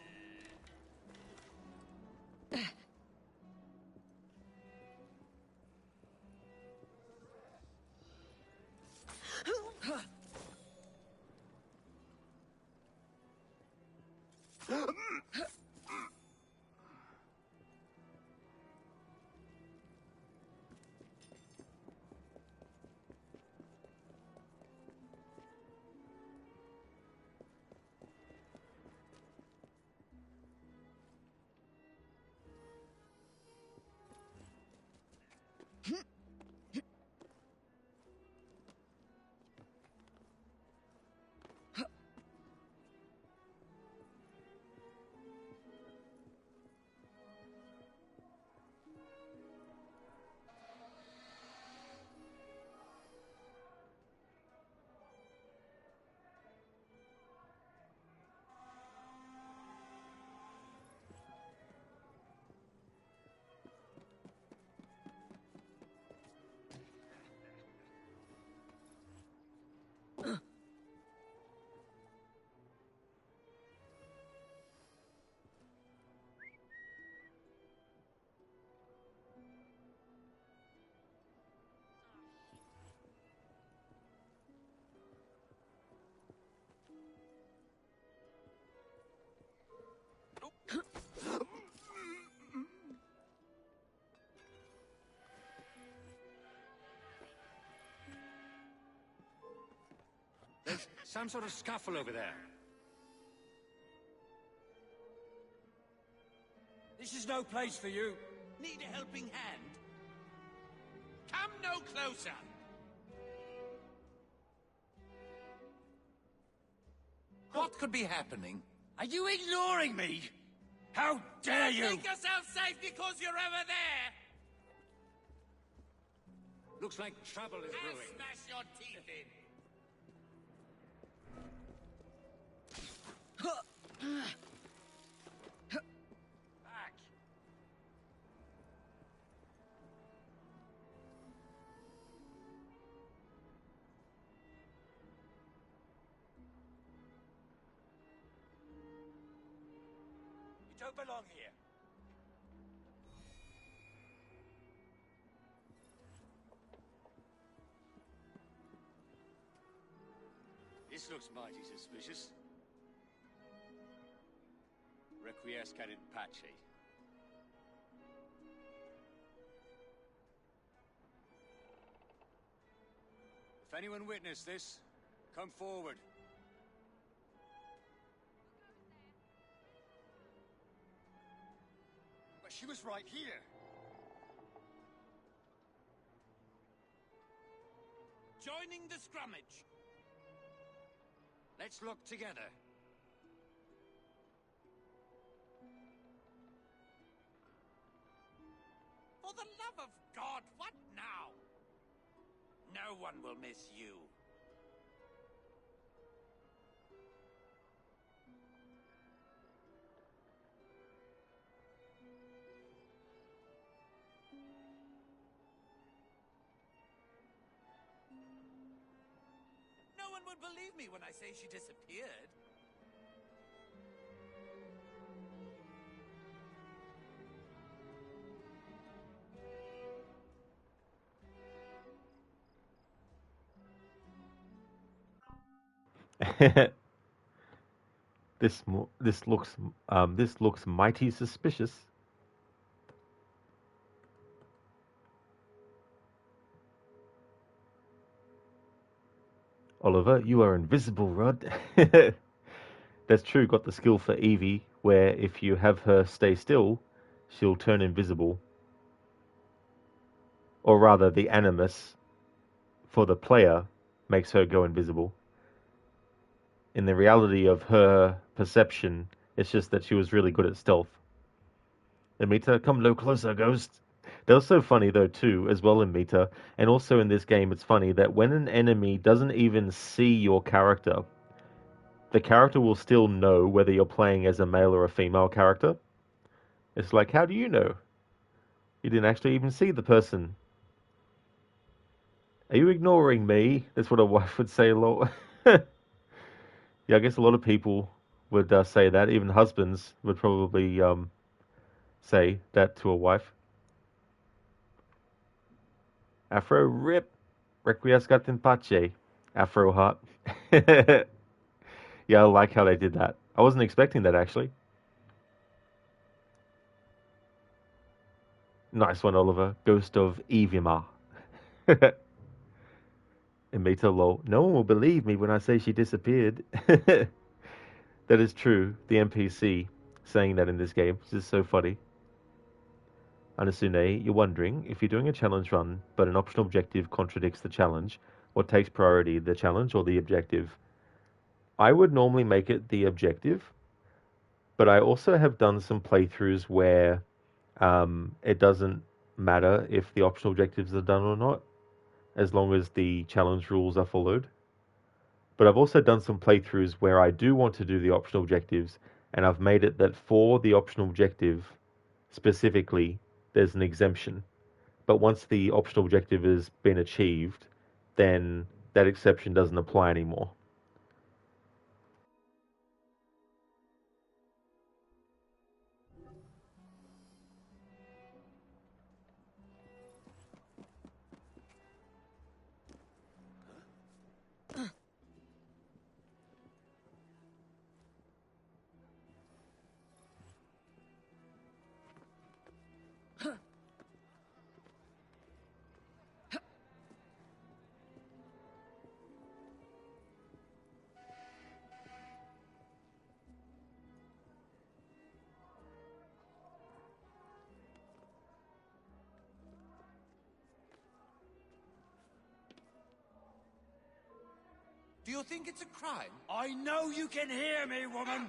Speaker 18: There's some sort of scuffle over there. This is no place for you.
Speaker 2: Need a helping hand? Come no closer! What could be happening?
Speaker 18: Are you ignoring me? How dare you!
Speaker 2: Make yourself safe because you're over there!
Speaker 18: Looks like trouble is
Speaker 2: I'll
Speaker 18: brewing.
Speaker 2: smash your teeth in!
Speaker 18: Back! You don't belong here. This looks mighty suspicious. Requiescat in pace. If anyone witnessed this, come forward. But she was right here.
Speaker 2: Joining the scrummage.
Speaker 18: Let's look together.
Speaker 2: For the love of God, what now? No one will miss you. No one would believe me when I say she disappeared.
Speaker 1: This looks mighty suspicious. Oliver, you are invisible, Rod. That's true. Got the skill for Evie, where if you have her stay still, she'll turn invisible. Or rather, the animus for the player makes her go invisible. In the reality of her perception, it's just that she was really good at stealth. Amita, come no closer, ghost. That was so funny, though, too, as well in Meta. And also in this game, it's funny that when an enemy doesn't even see your character, the character will still know whether you're playing as a male or a female character. It's like, how do you know? You didn't actually even see the person. Are you ignoring me? That's what a wife would say, lol. Yeah, I guess a lot of people would say that. Even husbands would probably say that to a wife. Afro rip. Requiescat in pace. Afro heart. Yeah, I like how they did that. I wasn't expecting that, actually. Nice one, Oliver. Ghost of Evima. Emita lol. No one will believe me when I say she disappeared. That is true. The NPC saying that in this game, which is so funny. Anasune, you're wondering, if you're doing a challenge run, but an optional objective contradicts the challenge, what takes priority, the challenge or the objective? I would normally make it the objective, but I also have done some playthroughs where it doesn't matter if the optional objectives are done or not, as long as the challenge rules are followed. But I've also done some playthroughs where I do want to do the optional objectives, and I've made it that for the optional objective specifically, there's an exemption. But once the optional objective has been achieved, then that exception doesn't apply anymore.
Speaker 2: Do you think it's a crime?
Speaker 8: I know you can hear me, woman!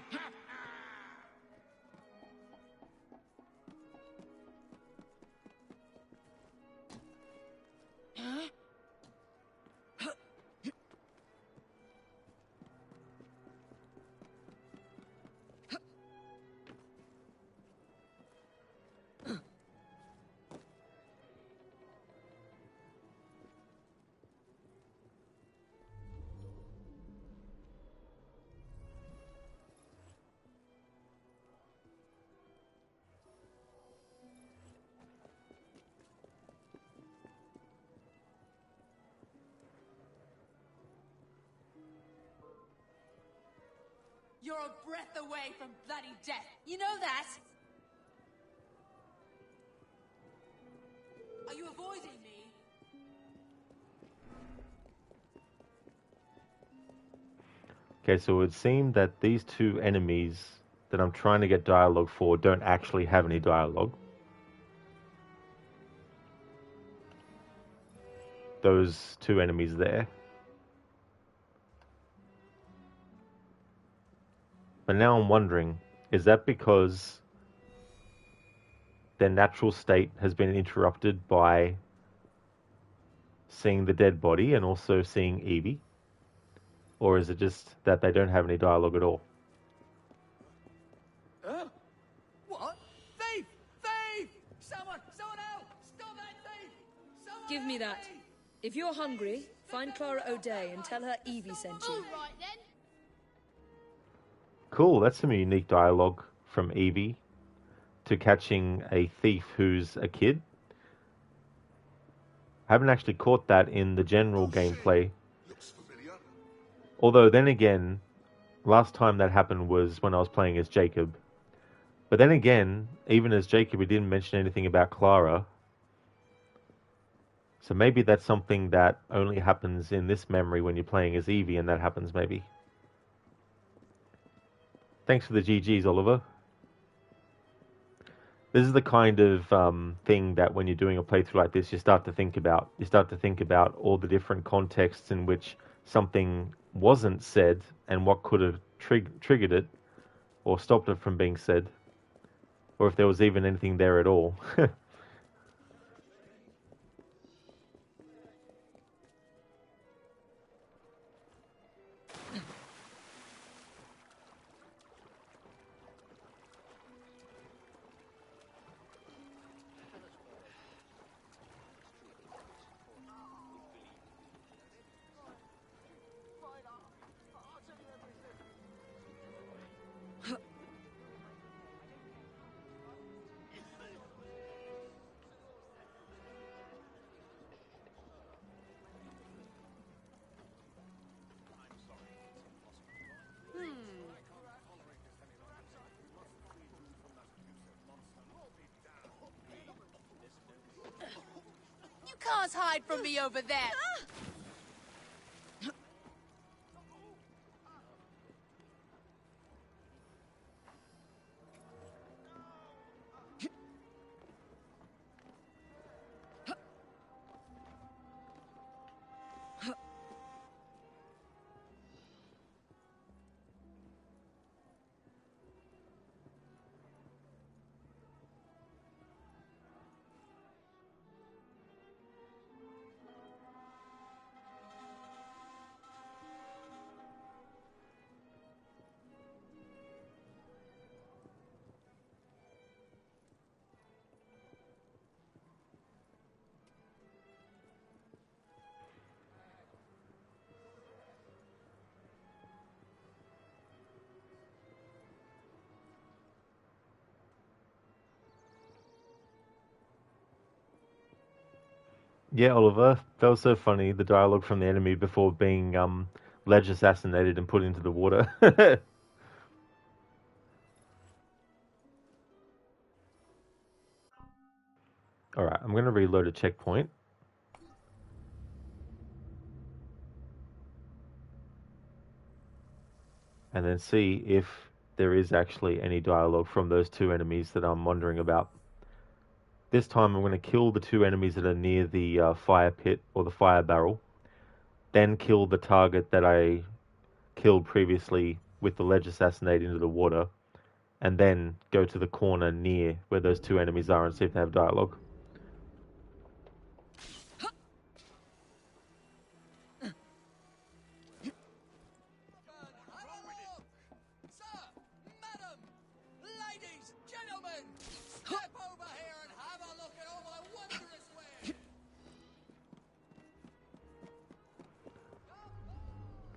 Speaker 6: You're a breath away from bloody death. You know that? Are you avoiding me?
Speaker 1: Okay, so it would seem that these two enemies that I'm trying to get dialogue for don't actually have any dialogue. Those two enemies there. But now I'm wondering, is that because their natural state has been interrupted by seeing the dead body and also seeing Evie? Or is it just that they don't have any dialogue at all?
Speaker 8: What? Thief! Thief! Someone help! Stop that thief!
Speaker 16: Give me that. If you're hungry, find Clara O'Day and tell her Evie sent you.
Speaker 4: All right then.
Speaker 1: Cool, that's some unique dialogue from Evie to catching a thief who's a kid. I haven't actually caught that in the general gameplay. Although then again, last time that happened was when I was playing as Jacob. But then again, even as Jacob, he didn't mention anything about Clara. So maybe that's something that only happens in this memory when you're playing as Evie, and that happens maybe. Thanks for the GGs, Oliver. This is the kind of thing that when you're doing a playthrough like this, you start to think about. You start to think about all the different contexts in which something wasn't said and what could have triggered it or stopped it from being said, or if there was even anything there at all.
Speaker 19: paws hide from me over there.
Speaker 1: Yeah, Oliver, that was so funny. The dialogue from the enemy before being ledge assassinated and put into the water. All right, I'm going to reload a checkpoint. And then see if there is actually any dialogue from those two enemies that I'm wondering about. This time I'm going to kill the two enemies that are near the fire pit or the fire barrel, then kill the target that I killed previously with the ledge assassinate into the water, and then go to the corner near where those two enemies are and see if they have dialogue.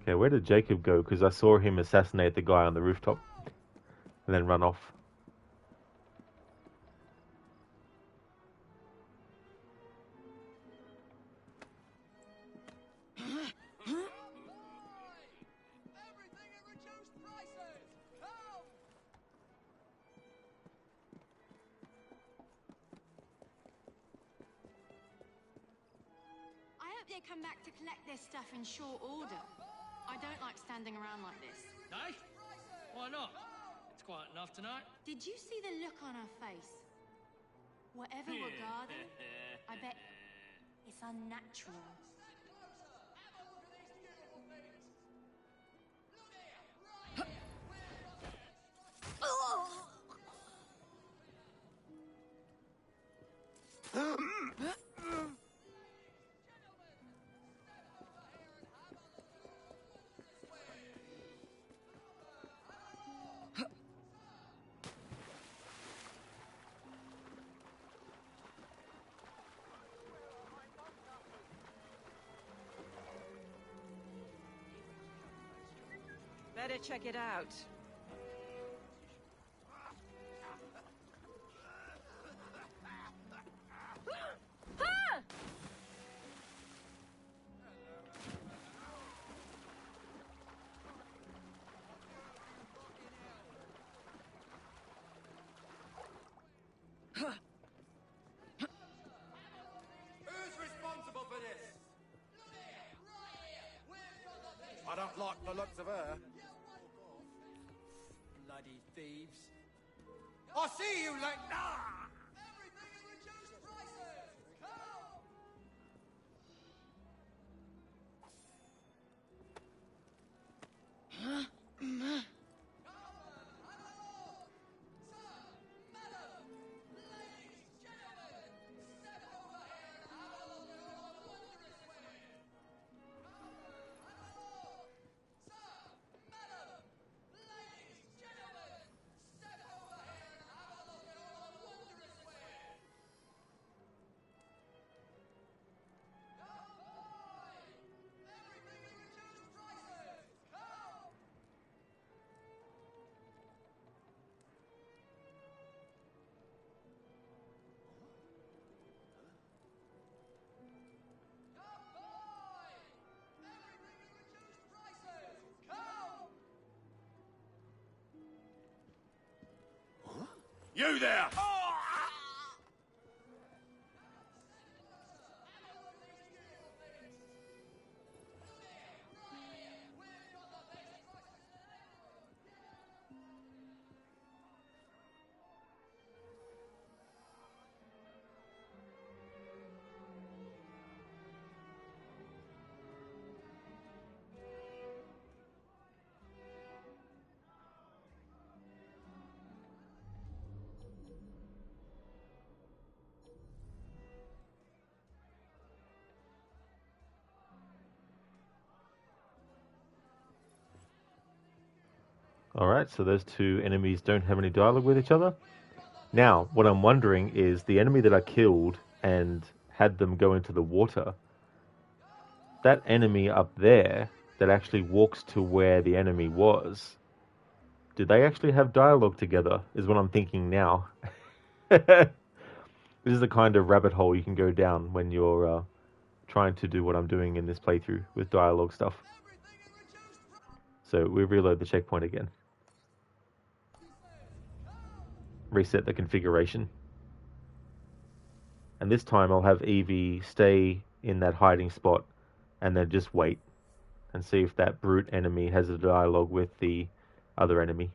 Speaker 1: Okay, where did Jacob go? Because I saw him assassinate the guy on the rooftop and then run off.
Speaker 4: I hope they come back to collect their stuff in short order. I don't like standing around like this.
Speaker 14: No? Why not? It's quiet enough tonight.
Speaker 4: Did you see the look on her face? Whatever we're guarding, I bet it's unnatural.
Speaker 6: Better check it out.
Speaker 10: Who's responsible for this? I don't like the looks of her.
Speaker 7: Bloody thieves.
Speaker 10: I see you, like... Ah! You there!
Speaker 1: Alright, so those two enemies don't have any dialogue with each other. Now, what I'm wondering is the enemy that I killed and had them go into the water, that enemy up there that actually walks to where the enemy was, do they actually have dialogue together, is what I'm thinking now. This is the kind of rabbit hole you can go down when you're trying to do what I'm doing in this playthrough with dialogue stuff. So we reload the checkpoint again. Reset the configuration. And this time I'll have Evie stay in that hiding spot and then just wait and see if that brute enemy has a dialogue with the other enemy.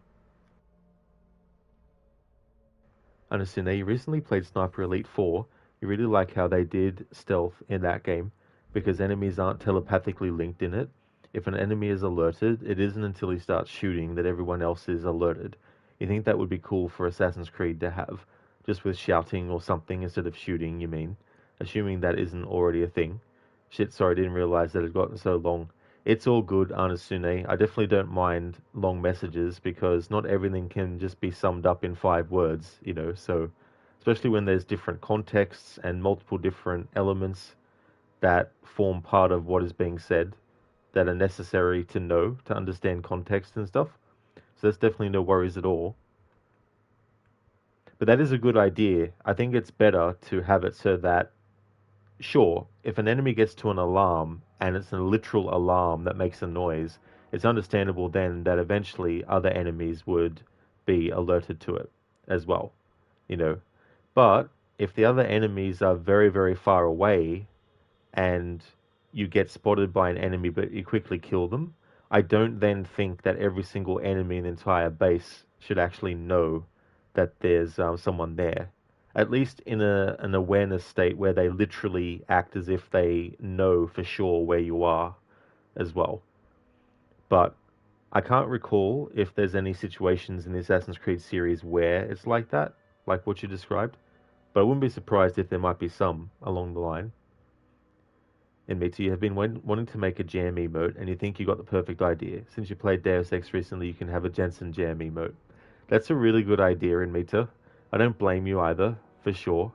Speaker 1: Anasune, you recently played Sniper Elite 4. You really like how they did stealth in that game because enemies aren't telepathically linked in it. If an enemy is alerted, it isn't until he starts shooting that everyone else is alerted. You think that would be cool for Assassin's Creed to have, just with shouting or something instead of shooting, you mean? Assuming that isn't already a thing. Shit, sorry, I didn't realize that it had gotten so long. It's all good, Anasune. I definitely don't mind long messages because not everything can just be summed up in 5 words, you know, so especially when there's different contexts and multiple different elements that form part of what is being said that are necessary to know, to understand context and stuff. So that's definitely no worries at all. But that is a good idea. I think it's better to have it so that, sure, if an enemy gets to an alarm and it's a literal alarm that makes a noise, it's understandable then that eventually other enemies would be alerted to it as well, you know. But if the other enemies are very, very far away and you get spotted by an enemy but you quickly kill them, I don't then think that every single enemy in the entire base should actually know that there's someone there. At least in an awareness state where they literally act as if they know for sure where you are as well. But I can't recall if there's any situations in the Assassin's Creed series where it's like that, like what you described. But I wouldn't be surprised if there might be some along the line. And Mita, you have been wanting to make a jam emote, and you think you got the perfect idea. Since you played Deus Ex recently, you can have a Jensen jam emote. That's a really good idea, in Mita. I don't blame you either, for sure.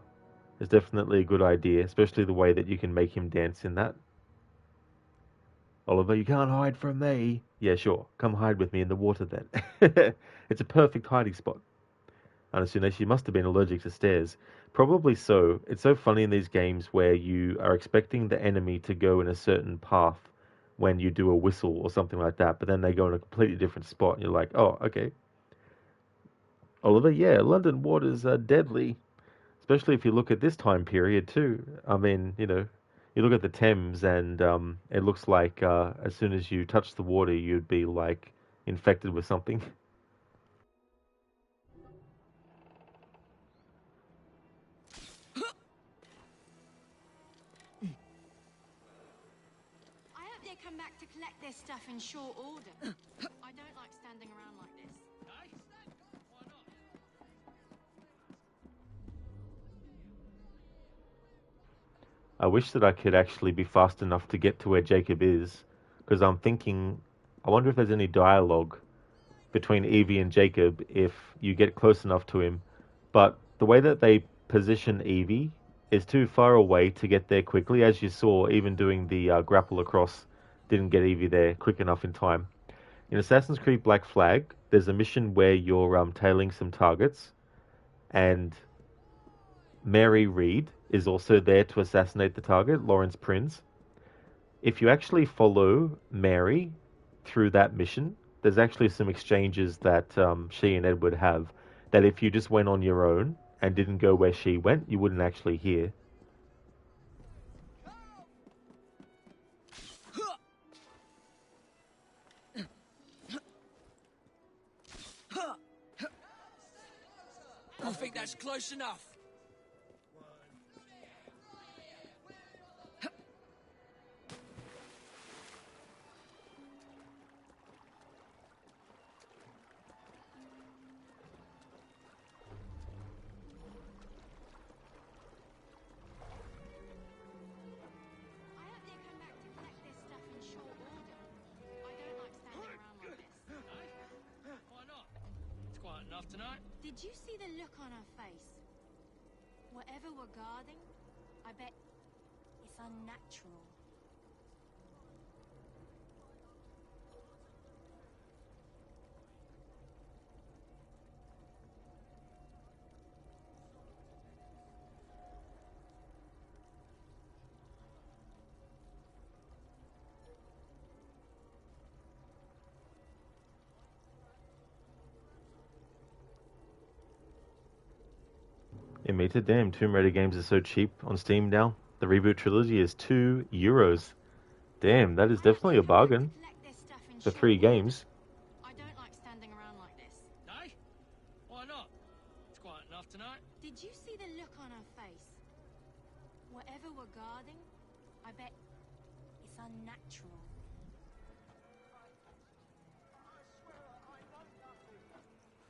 Speaker 1: It's definitely a good idea, especially the way that you can make him dance in that. Oliver, you can't hide from me. Yeah, sure. Come hide with me in the water then. It's a perfect hiding spot. Anasune, she must have been allergic to stairs. Probably so. It's so funny in these games where you are expecting the enemy to go in a certain path when you do a whistle or something like that, but then they go in a completely different spot and you're like, oh, okay. Oliver, yeah, London waters are deadly, especially if you look at this time period too. I mean, you know, you look at the Thames and it looks like as soon as you touch the water, you'd be like infected with something.
Speaker 4: I hope they come back to collect their stuff in short order. I don't like standing around like this.
Speaker 1: I wish that I could actually be fast enough to get to where Jacob is, because I'm thinking, I wonder if there's any dialogue between Evie and Jacob if you get close enough to him. But the way that they position Evie is too far away to get there quickly. As you saw, even doing the grapple across didn't get Evie there quick enough in time. In Assassin's Creed Black Flag, there's a mission where you're tailing some targets, and Mary Reed is also there to assassinate the target, Lawrence Prince. If you actually follow Mary through that mission, there's actually some exchanges that she and Edward have that if you just went on your own and didn't go where she went, you wouldn't actually hear.
Speaker 2: I think that's close enough.
Speaker 14: enough tonight?
Speaker 4: Did you see the look on her face? Whatever we're guarding, I bet it's unnatural.
Speaker 1: Emita, damn, Tomb Raider games are so cheap on Steam now. The reboot trilogy is €2. Damn, that is definitely a bargain for 3 games.
Speaker 4: I don't like standing around like this.
Speaker 14: No? Why not? It's quiet enough tonight.
Speaker 4: Did you see the look on her face? Whatever we're guarding, I bet it's unnatural.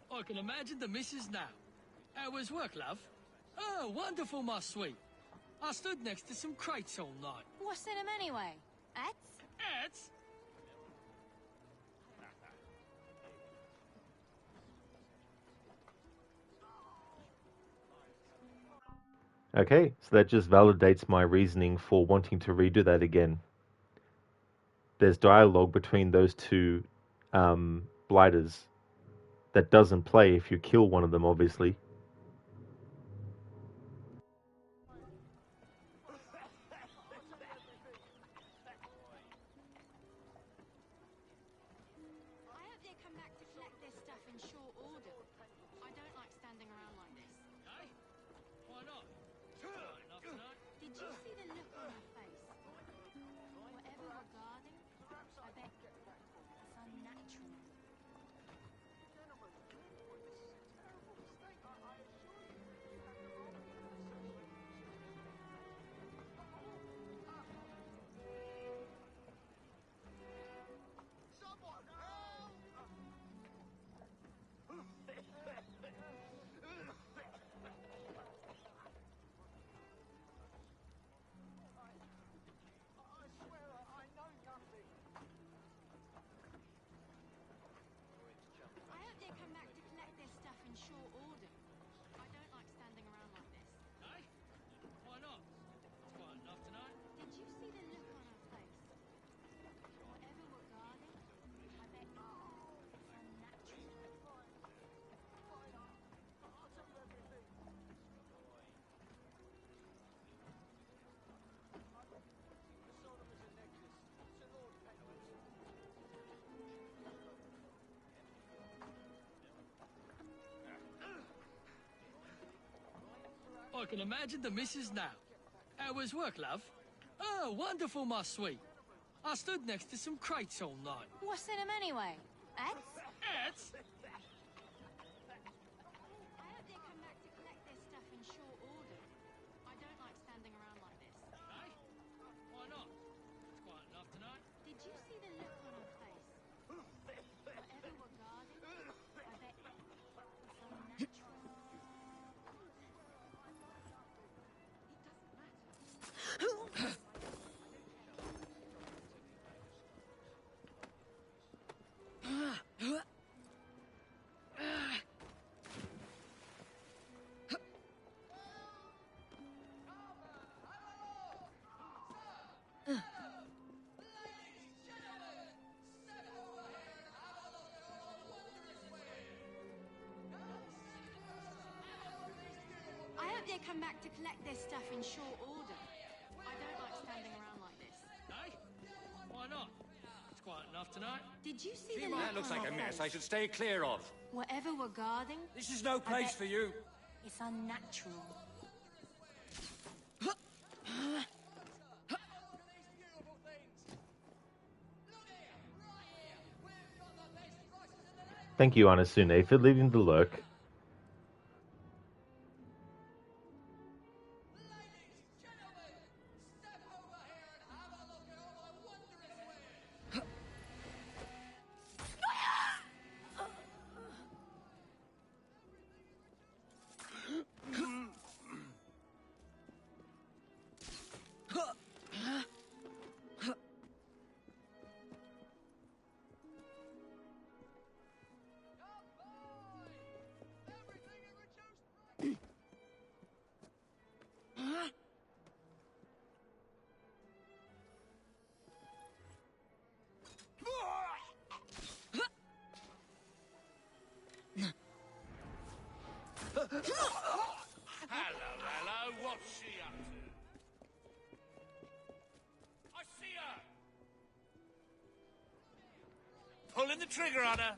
Speaker 14: I can imagine the missus now. How was work, love? Oh, wonderful, my sweet. I stood next to some crates all night.
Speaker 4: What's in them anyway? Ats?
Speaker 14: Ats?
Speaker 1: Okay, so that just validates my reasoning for wanting to redo that again. There's dialogue between those two blighters that doesn't play if you kill one of them, obviously.
Speaker 4: I hope they come back to collect their stuff in short order. I don't like standing around like this.
Speaker 14: No? Why not? It's quiet enough tonight.
Speaker 4: Did you see the look on her face? Whatever we're guarding, I bet it's unnatural. I hope they come back to collect their stuff in short order. I don't like standing around like this.
Speaker 14: No? Why not? It's quiet enough tonight.
Speaker 4: Did you see the look on her face? Whatever we're guarding, I bet it's unnatural.
Speaker 14: I can imagine the missus now. How was work, love? Oh, wonderful, my sweet. I stood next to some crates all night.
Speaker 4: What's in them anyway? Ats?
Speaker 14: Ats?
Speaker 4: I hope they come back to collect their stuff in short order. I don't like standing around like this.
Speaker 14: No? Why not? It's quiet enough tonight.
Speaker 4: Did you see the look on her face? Whatever we're guarding, I bet it's unnatural. I hope they come back to collect their stuff in short order. I don't like standing around like this.
Speaker 14: No? Why not? It's quiet enough tonight.
Speaker 4: Did you see the look
Speaker 18: That looks
Speaker 4: on
Speaker 18: like a
Speaker 4: her
Speaker 18: mess I
Speaker 4: face?
Speaker 18: should stay clear of.
Speaker 4: Whatever we're guarding,
Speaker 18: This is no
Speaker 4: I
Speaker 18: place
Speaker 4: bet
Speaker 18: for you.
Speaker 4: it's unnatural.
Speaker 1: Thank you, Anasune, for leaving the lurk.
Speaker 2: pulling the trigger on her.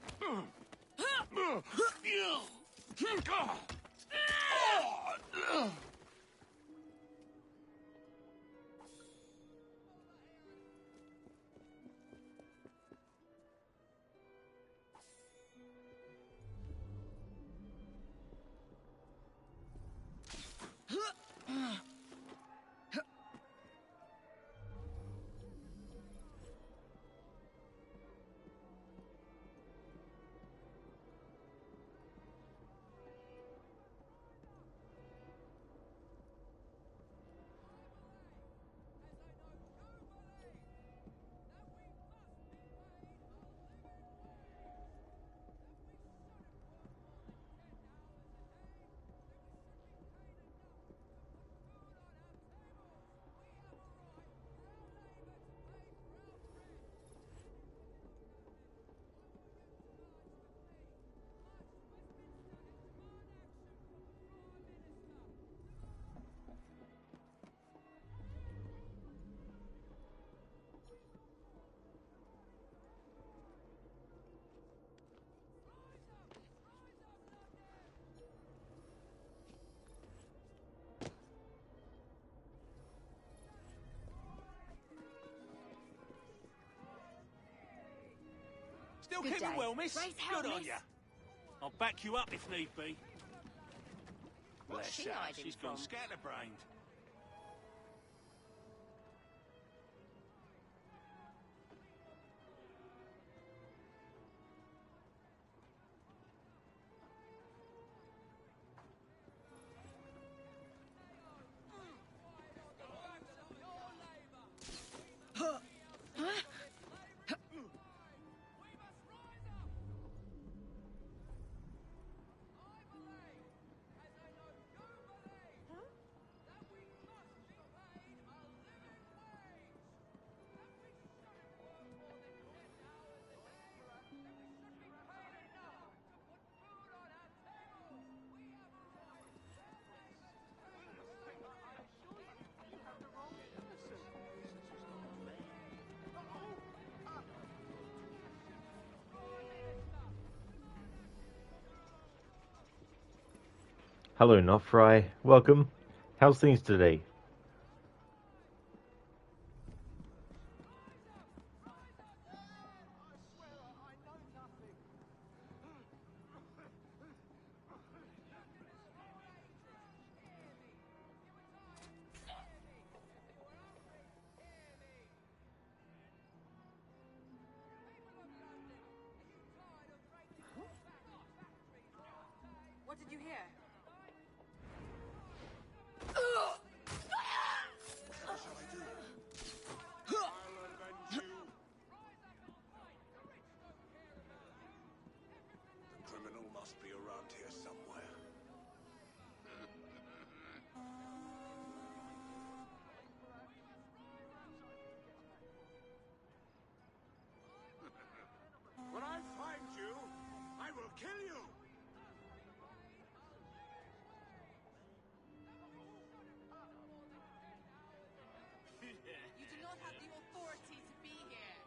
Speaker 2: Still
Speaker 9: Good
Speaker 2: keeping
Speaker 9: day.
Speaker 2: well, miss?
Speaker 9: Raise hell,
Speaker 2: Good on
Speaker 9: miss.
Speaker 2: ya. I'll back you up if need be.
Speaker 9: What's
Speaker 2: Bless
Speaker 9: she
Speaker 2: her,
Speaker 9: hiding
Speaker 2: she's gone
Speaker 9: from?
Speaker 2: scatterbrained.
Speaker 1: Hello, Not Fry. Welcome. How's things today?
Speaker 6: What did you hear?
Speaker 2: The criminal must be around here somewhere.
Speaker 10: When I find you, I will kill you!
Speaker 6: You do not have the authority to be here.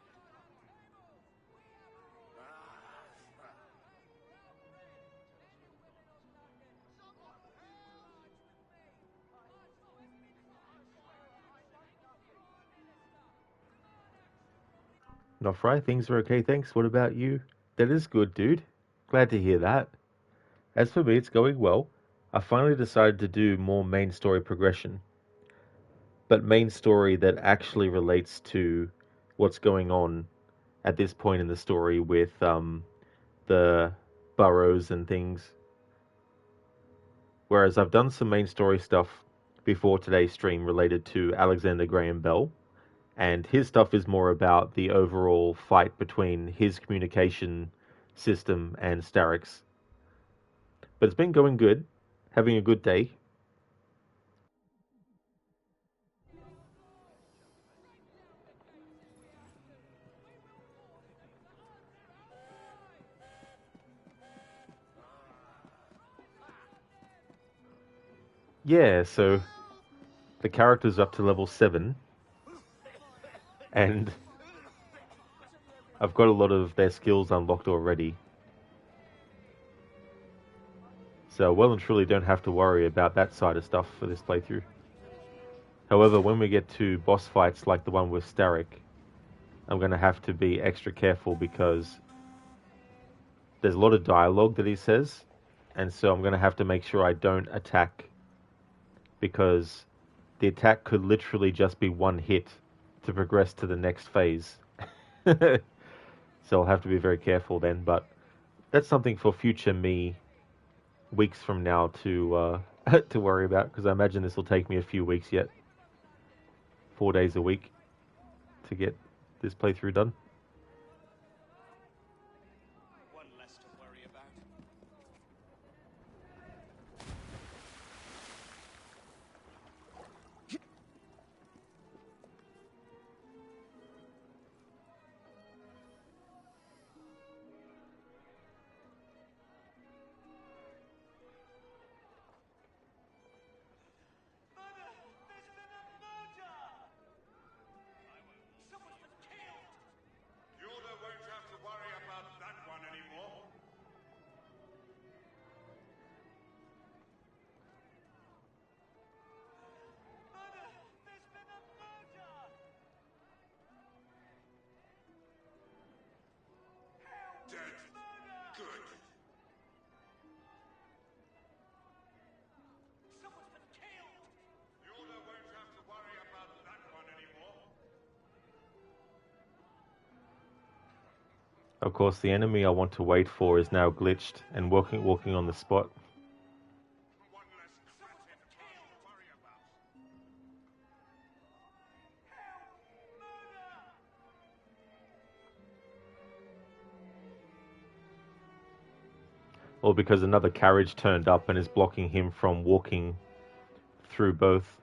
Speaker 1: Not Fry, things are okay, thanks. What about you? That is good, dude. Glad to hear that. As for me, it's going well. I finally decided to do more main story progression, but main story that actually relates to what's going on at this point in the story with the burrows and things. Whereas I've done some main story stuff before today's stream related to Alexander Graham Bell, and his stuff is more about the overall fight between his communication system and Starrick's. But it's been going good, having a good day. Yeah, so the character's up to level 7, and I've got a lot of their skills unlocked already. So well and truly don't have to worry about that side of stuff for this playthrough. However, when we get to boss fights like the one with Starrick, I'm going to have to be extra careful because there's a lot of dialogue that he says, and so I'm going to have to make sure I don't attack, because the attack could literally just be one hit to progress to the next phase. So I'll have to be very careful then, but that's something for future me weeks from now to to worry about, because I imagine this will take me a few weeks yet. 4 days a week to get this playthrough done.
Speaker 18: One less to worry about.
Speaker 10: Yoda won't have to worry about that one anymore. Dead. Good.
Speaker 8: Someone's been killed!
Speaker 10: Yoda won't have to worry about that one anymore.
Speaker 1: Of course, the enemy I want to wait for is now glitched and walking on the spot. Or because another carriage turned up and is blocking him from walking through both.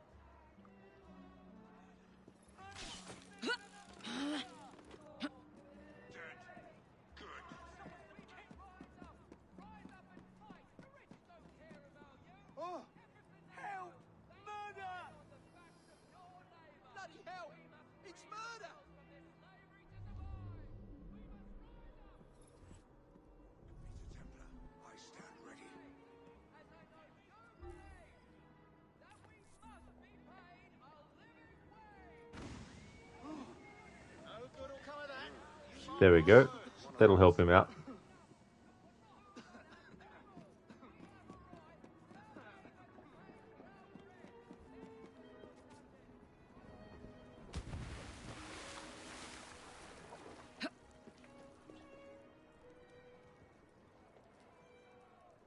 Speaker 8: Oh! Help! Murder! Bloody hell! It's murder!
Speaker 10: I stand ready.
Speaker 8: No good will come of that.
Speaker 1: There we go. That'll help him out.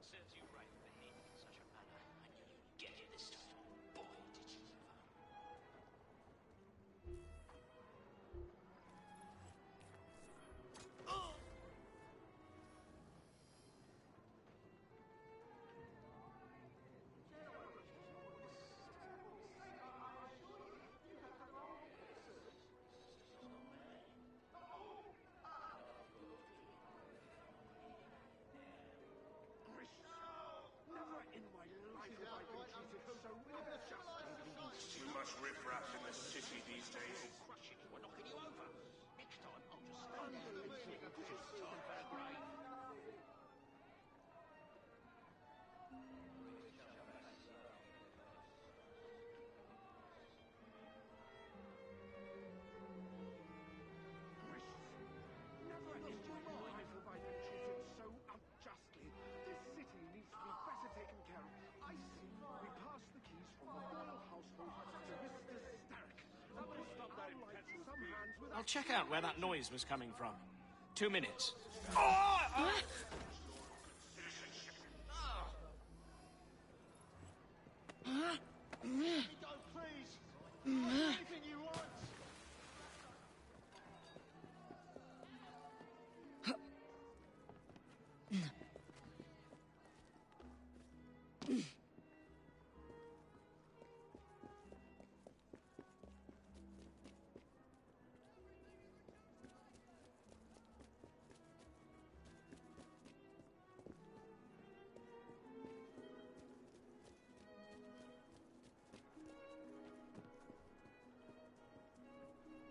Speaker 8: Serves you right for behaving in such a manner. I knew you'd get it this time. Boy, did you ever.
Speaker 10: Never in my life have I been treated so unjustly. Too much riffraff in the city these days.
Speaker 8: We're knocking you over. Next time, I'll just stand there and say, "Just time for a grave."
Speaker 10: Never in my life have I been treated so unjustly. This city needs to be better taken care of. I see. We passed the keys from the royal household to Mr. Starrick. Unlike some hands with
Speaker 18: I'll check out where that noise was coming from. 2 minutes.
Speaker 8: Please! Anything you want!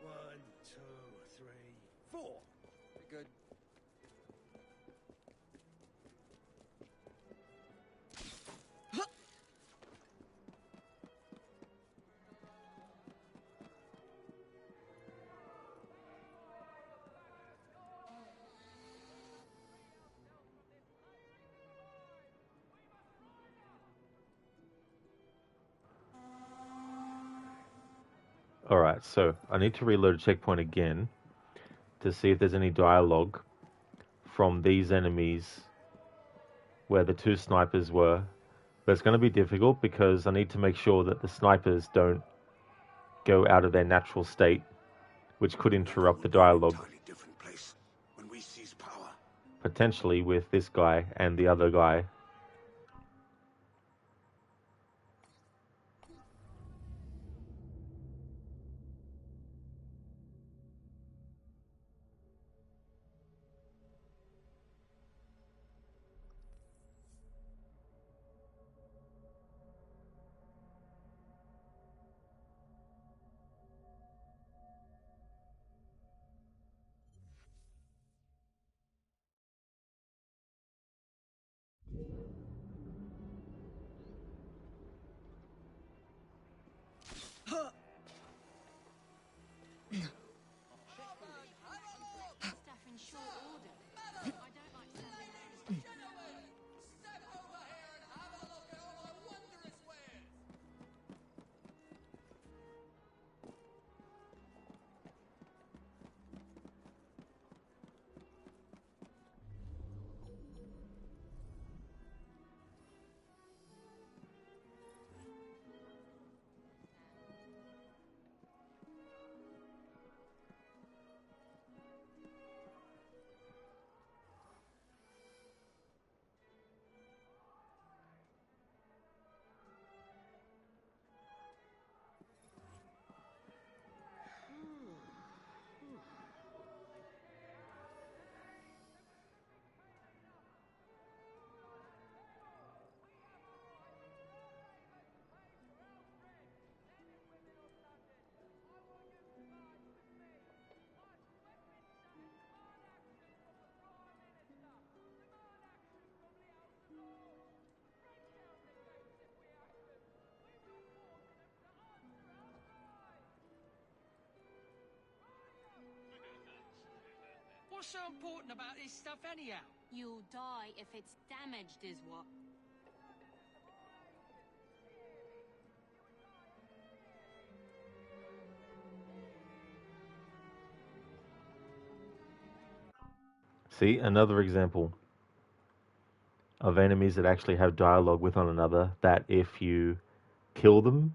Speaker 8: One, two, three, four.
Speaker 1: Alright, so I need to reload a checkpoint again to see if there's any dialogue from these enemies where the two snipers were. But it's going to be difficult because I need to make sure that the snipers don't go out of their natural state, which could interrupt the dialogue. Potentially with this guy and the other guy.
Speaker 14: What's so important about this stuff anyhow?
Speaker 4: You'll die if it's damaged, is what.
Speaker 1: See, another example of enemies that actually have dialogue with one another, that if you kill them,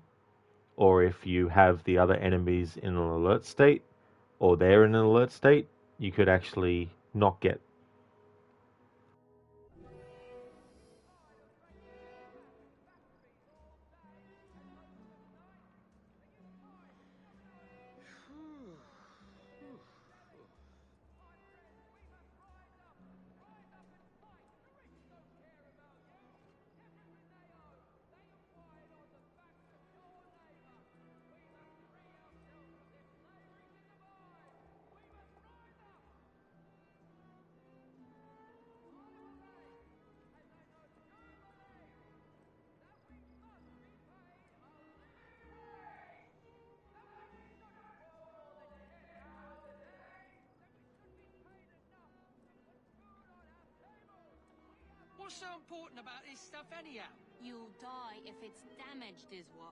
Speaker 1: or if you have the other enemies in an alert state, or they're in an alert state, you could actually not get.
Speaker 14: What's so important about this stuff anyhow?
Speaker 4: You'll die if it's damaged, is what.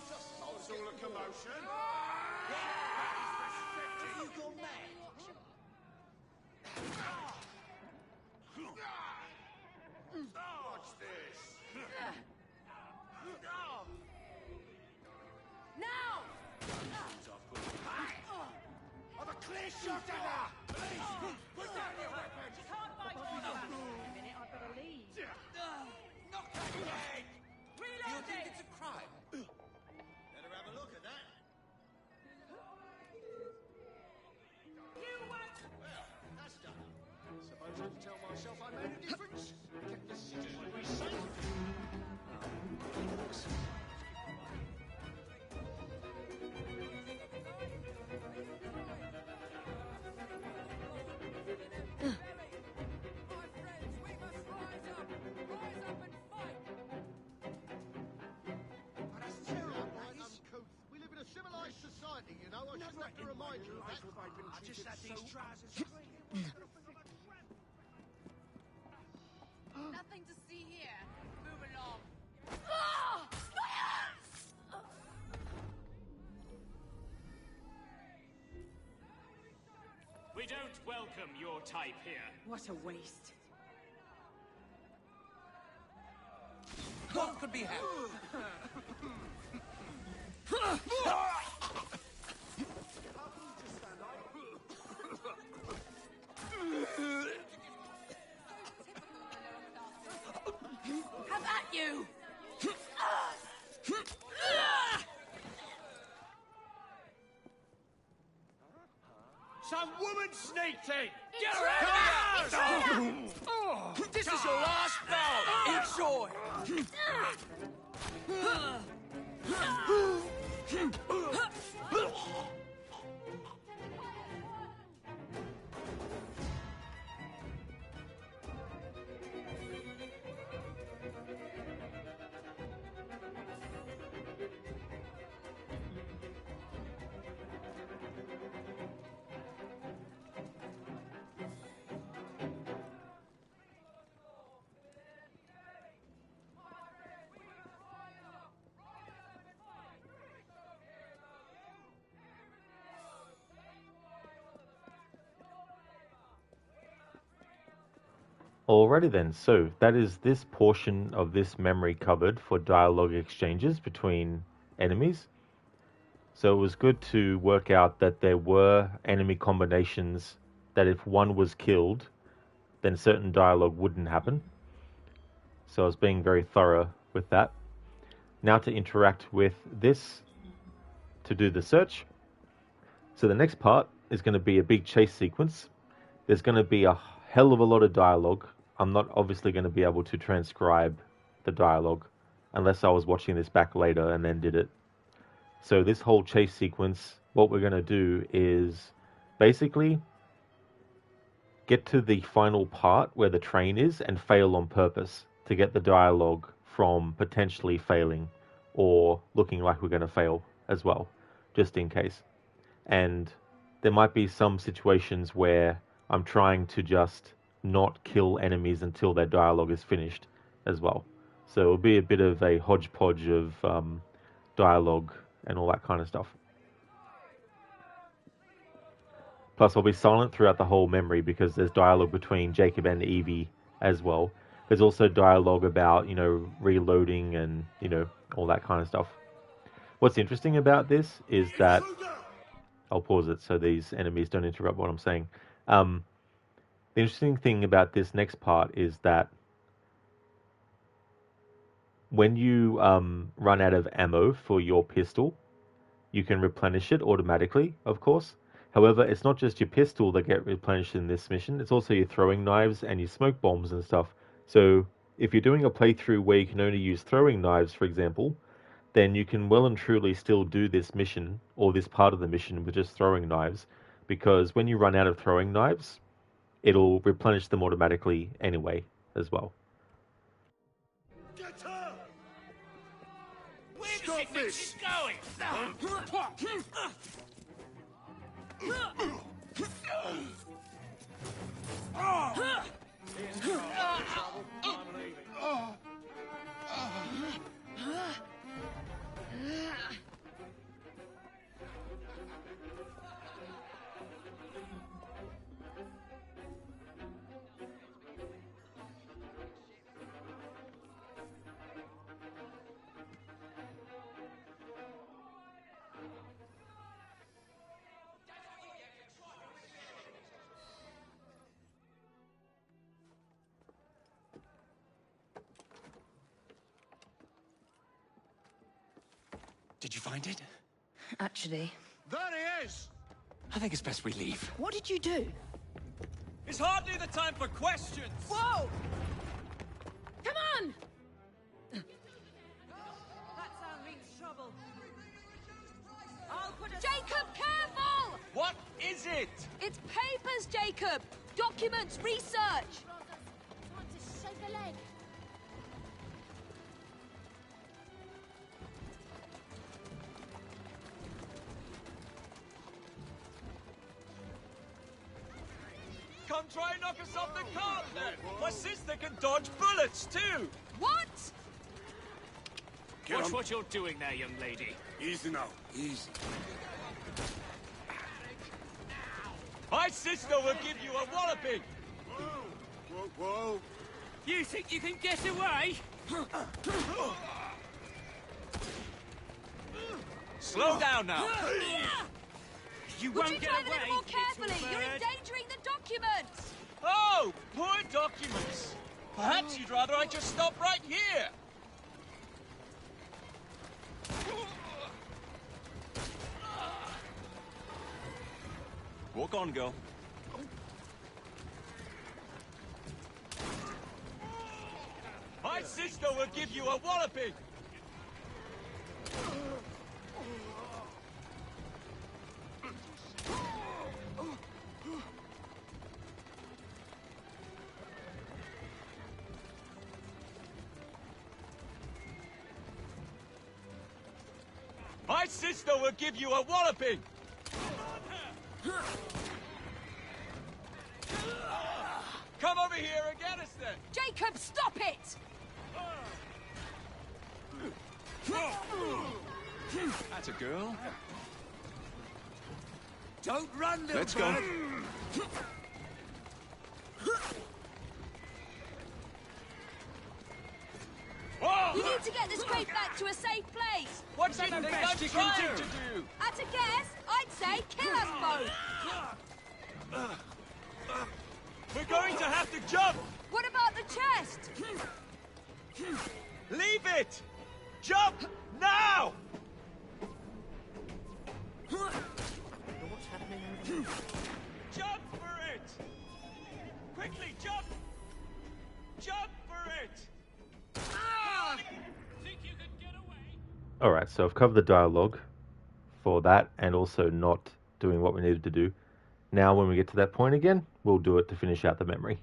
Speaker 10: Just all a commotion.
Speaker 5: You gone mad?
Speaker 10: Watch this.
Speaker 5: Now!
Speaker 10: Have a clear shot at her! Police! Put down your weapons!
Speaker 5: You can't fight all of us!
Speaker 6: In a minute, I'd better leave.
Speaker 10: Knock that dead!
Speaker 5: Reload
Speaker 2: You think
Speaker 5: it!
Speaker 2: it's a crime?
Speaker 5: Better have a look at that. You won't!
Speaker 10: Well, that's done. Suppose I can tell myself I made a difference. Kept the citizenry safe. That's terrible, right, uncouth. We live in a civilized society, you know. I shouldn't have to remind you of that.
Speaker 2: I just had these trousers
Speaker 4: Nothing to see here. Move along.
Speaker 3: We don't welcome your type here.
Speaker 6: What a waste.
Speaker 2: What could be happening?
Speaker 5: Have at you!
Speaker 18: Some woman sneaked in!
Speaker 5: Get
Speaker 18: her out!
Speaker 2: This is your last bout! Enjoy!
Speaker 1: Alrighty then, so that is this portion of this memory covered for dialogue exchanges between enemies. So it was good to work out that there were enemy combinations that if one was killed, then certain dialogue wouldn't happen. So I was being very thorough with that. Now to interact with this to do the search. So the next part is going to be a big chase sequence. There's going to be a hell of a lot of dialogue. I'm not obviously going to be able to transcribe the dialogue unless I was watching this back later and then did it. So this whole chase sequence, what we're going to do is basically get to the final part where the train is and fail on purpose to get the dialogue from potentially failing or looking like we're going to fail as well, just in case. And there might be some situations where I'm trying to just not kill enemies until their dialogue is finished as well. So it'll be a bit of a hodgepodge of dialogue and all that kind of stuff. Plus I'll be silent throughout the whole memory because there's dialogue between Jacob and Evie as well. There's also dialogue about, you know, reloading and, you know, all that kind of stuff. What's interesting about this is that... I'll pause it so these enemies don't interrupt what I'm saying. The interesting thing about this next part is that when you run out of ammo for your pistol, you can replenish it automatically, of course. However, it's not just your pistol that get replenished in this mission, it's also your throwing knives and your smoke bombs and stuff. So if you're doing a playthrough where you can only use throwing knives, for example, then you can well and truly still do this mission, or this part of the mission, with just throwing knives, because when you run out of throwing knives, it'll replenish them automatically anyway, as well.
Speaker 10: Get her!
Speaker 5: Where does she think she's going?
Speaker 18: Did you find it?
Speaker 16: Actually,
Speaker 18: There he is! I think it's best we leave.
Speaker 16: what did you do?
Speaker 3: It's hardly the time for questions!
Speaker 16: Whoa! Come on!
Speaker 6: That sound means trouble. I'll put a...
Speaker 16: Jacob, careful!
Speaker 3: What is it?
Speaker 16: It's papers, Jacob! Documents, research!
Speaker 4: Want to shake a leg?
Speaker 3: Come try and knock us off the cart, then! My sister can dodge bullets, too!
Speaker 16: What?
Speaker 3: Watch what you're doing there, young lady.
Speaker 10: Easy now, easy.
Speaker 3: My sister will give you a walloping!
Speaker 10: Whoa, whoa.
Speaker 3: You think you can get away? Slow down now. You
Speaker 16: Would
Speaker 3: won't
Speaker 16: you
Speaker 3: get
Speaker 16: drive a
Speaker 3: away,
Speaker 16: little more
Speaker 3: little
Speaker 16: carefully? You're
Speaker 3: bird.
Speaker 16: endangering the documents!
Speaker 3: Oh, poor documents. Perhaps you'd rather I just stop right here.
Speaker 15: Walk on, girl.
Speaker 3: My sister will give you a walloping. My sister will give you a walloping. Come over here and get us then.
Speaker 16: Jacob, stop it!
Speaker 15: That's a girl.
Speaker 18: Don't run, little
Speaker 15: Let's go.
Speaker 18: bird.
Speaker 16: You need to get this crate back to a safe place.
Speaker 3: What do you think I'm trying to do?
Speaker 16: At a guess, I'd say kill us both.
Speaker 3: We're going to have to jump.
Speaker 16: What about the chest?
Speaker 3: Leave it. Jump now.
Speaker 5: What's happening over there?
Speaker 3: Jump for it. Quickly, jump. Jump for it. Think you could get away?
Speaker 1: Alright, so I've covered the dialogue for that and also not doing what we needed to do. Now when we get to that point again, we'll do it to finish out the memory.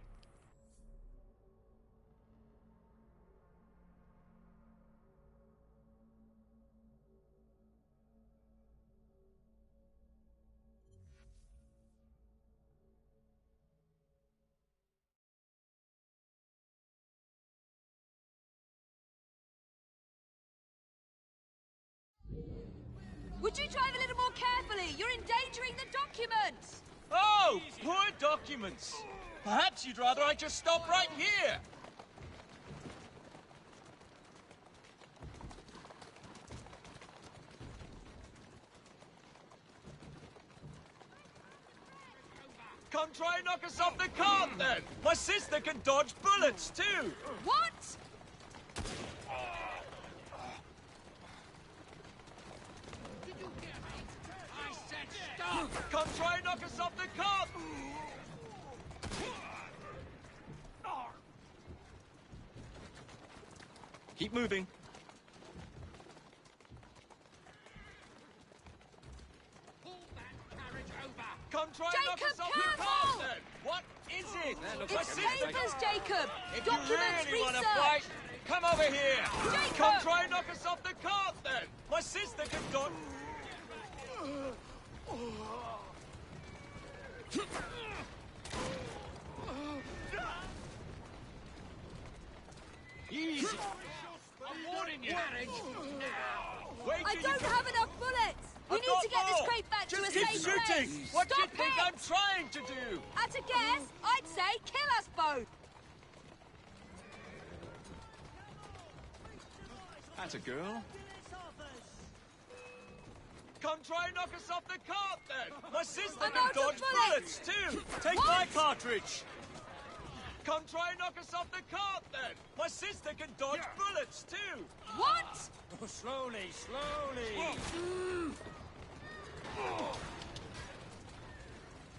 Speaker 16: Would you drive a little more carefully? You're endangering the documents.
Speaker 3: Oh, poor documents. Perhaps you'd rather I just stop right here. Come try and knock us off the cart, then. My sister can dodge bullets, too.
Speaker 16: What?
Speaker 3: Come try and knock us off the cart!
Speaker 15: Keep moving.
Speaker 3: Come try and knock us off the cart, then! What is it?
Speaker 16: It's papers, Jacob!
Speaker 3: If
Speaker 16: Documents,
Speaker 3: you really want to
Speaker 16: research!
Speaker 3: fight, come over here!
Speaker 16: Jacob!
Speaker 3: Come try and knock us off the cart, then! My sister can dodge...
Speaker 18: Easy. I'm warning you.
Speaker 19: I don't have enough bullets! We need to get this crate back to a safe place!
Speaker 18: What do you
Speaker 19: Stop
Speaker 18: think
Speaker 19: it!
Speaker 18: I'm trying to do?
Speaker 19: At a guess, I'd say kill us both!
Speaker 15: That's a girl.
Speaker 18: Come try and knock us off the cart, then! My sister
Speaker 19: I'm
Speaker 18: can
Speaker 19: out of
Speaker 18: dodge bullets, too! Take
Speaker 19: What?
Speaker 18: my cartridge! Come try and knock us off the cart, then! My sister can dodge bullets, too!
Speaker 19: What?
Speaker 18: Oh, slowly, slowly!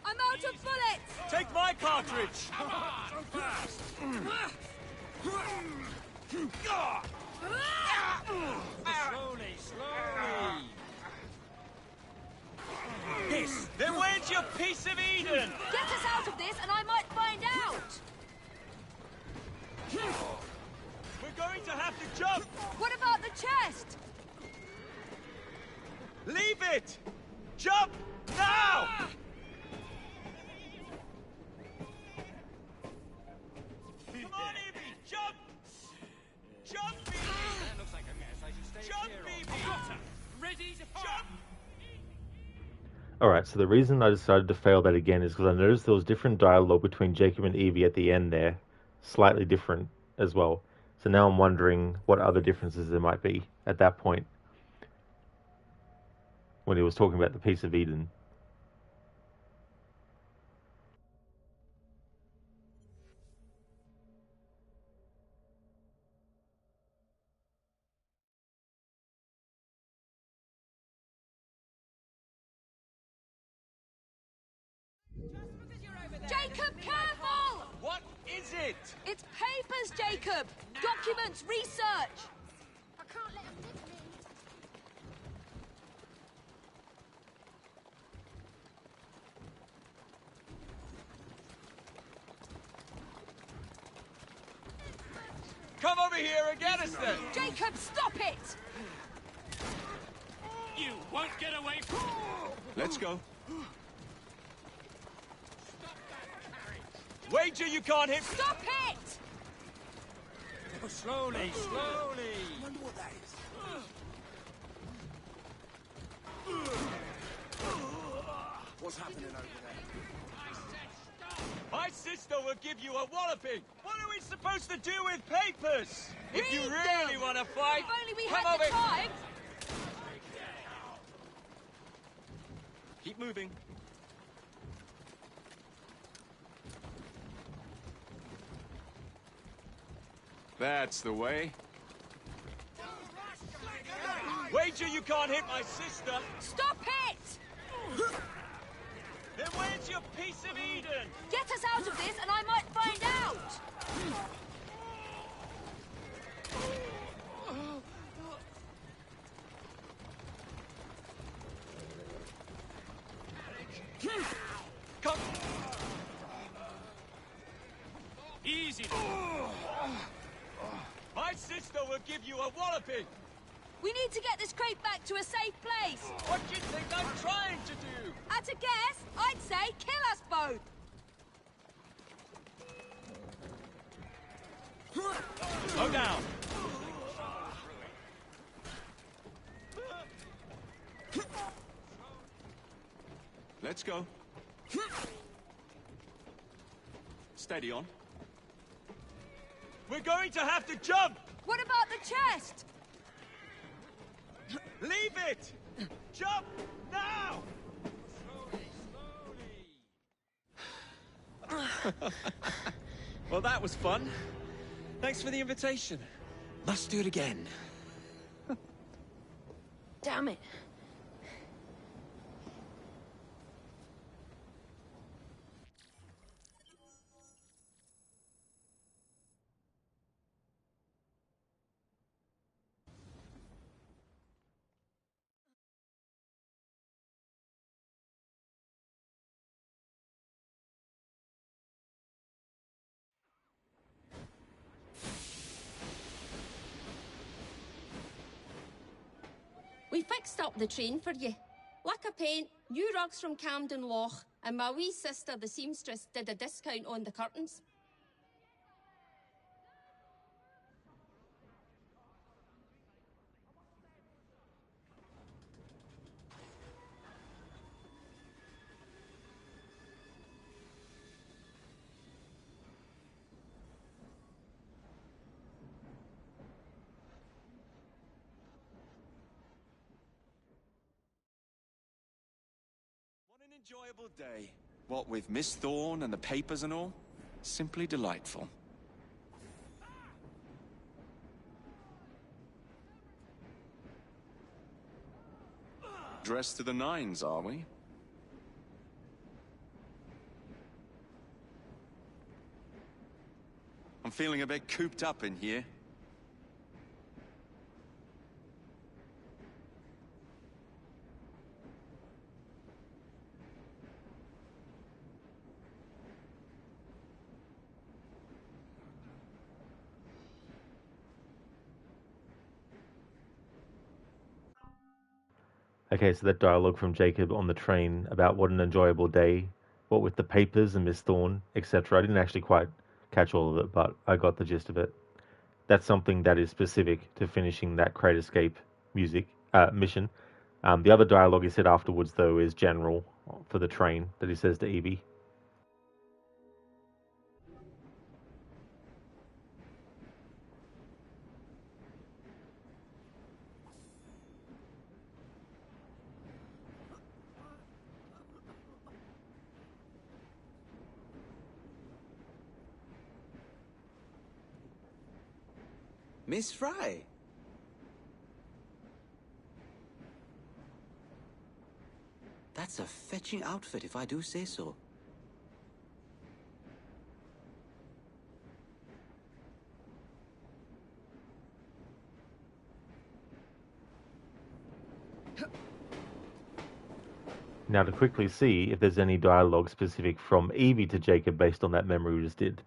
Speaker 19: I'm out of bullets!
Speaker 18: Take my cartridge! So fast! Slowly, slowly! Yes! Then where's your piece of Eden?
Speaker 19: Get us out of this and I might find out!
Speaker 18: We're going to have to jump!
Speaker 19: What about the chest?
Speaker 18: Leave it! Jump! Now! Come on, Evie! Jump! Jump, Evie! That looks like a mess. I should stay jump, Evie! Got her! Ready to fire! Jump!
Speaker 1: Alright, so the reason I decided to fail that again is because I noticed there was different dialogue between Jacob and Evie at the end there. Slightly different as well. So now I'm wondering what other differences there might be at that point when he was talking about the piece of Eden.
Speaker 19: Jacob, careful!
Speaker 18: What is it?
Speaker 19: It's papers, Jacob! Documents, research!
Speaker 4: I can't let him nick me.
Speaker 18: Come over here and get us then!
Speaker 19: Jacob, stop it!
Speaker 18: You won't get away from...
Speaker 15: Let's go.
Speaker 18: Wager you can't hit...
Speaker 19: Stop it!
Speaker 18: Oh, slowly, slowly!
Speaker 5: I wonder what that is. What's happening over there?
Speaker 18: My sister will give you a walloping! What are we supposed to do with papers? If you really want to fight,
Speaker 19: If only we
Speaker 18: come
Speaker 19: had
Speaker 18: over...
Speaker 19: the time!
Speaker 15: Keep moving. That's the way.
Speaker 18: Wager you can't hit my sister!
Speaker 19: Stop it!
Speaker 18: Then where's your piece of Eden?
Speaker 19: Get us out of this and I might find out!
Speaker 18: Come... Easy. My sister will give you a walloping!
Speaker 19: We need to get this crate back to a safe place!
Speaker 18: What do you think I'm trying to do?
Speaker 19: At a guess, I'd say kill us both!
Speaker 18: Slow down!
Speaker 15: Let's go. Steady on.
Speaker 18: We're going to have to jump!
Speaker 19: What about the chest?
Speaker 18: Leave it! Jump! Now! Well, that was fun. Thanks for the invitation. Must do it again.
Speaker 19: Damn it.
Speaker 20: We fixed up the train for you. Lacquer paint, new rugs from Camden Loch, and my wee sister, the seamstress, did a discount on the curtains.
Speaker 15: What an enjoyable day. What with Miss Thorne and the papers and all? Simply delightful. Dressed to the nines, are we? I'm feeling a bit cooped up in here.
Speaker 1: Okay, so that dialogue from Jacob on the train about what an enjoyable day, what with the papers and Miss Thorne, etc. I didn't actually quite catch all of it, but I got the gist of it. That's something that is specific to finishing that Crate Escape mission. The other dialogue he said afterwards, though, is general for the train that he says to Evie.
Speaker 21: Miss Fry. That's a fetching outfit, if I do say so.
Speaker 1: Now to quickly see if there's any dialogue specific from Evie to Jacob based on that memory we just did.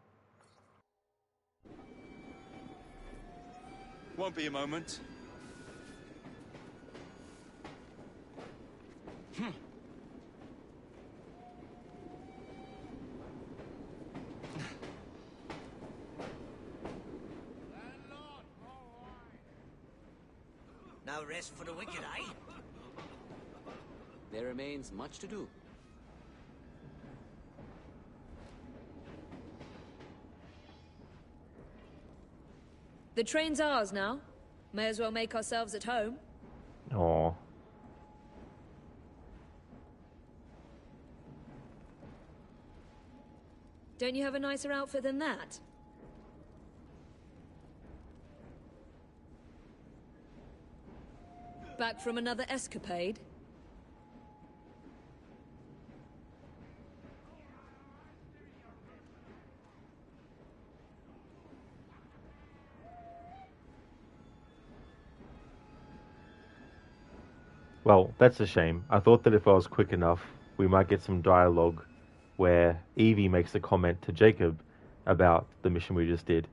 Speaker 15: Won't be a moment.
Speaker 5: No rest for the wicked, eh?
Speaker 21: There remains much to do.
Speaker 16: The train's ours now. May as well make ourselves at home.
Speaker 1: Aww.
Speaker 16: Don't you have a nicer outfit than that? Back from another escapade?
Speaker 1: Well, that's a shame. I thought that if I was quick enough, we might get some dialogue where Evie makes a comment to Jacob about the mission we just did.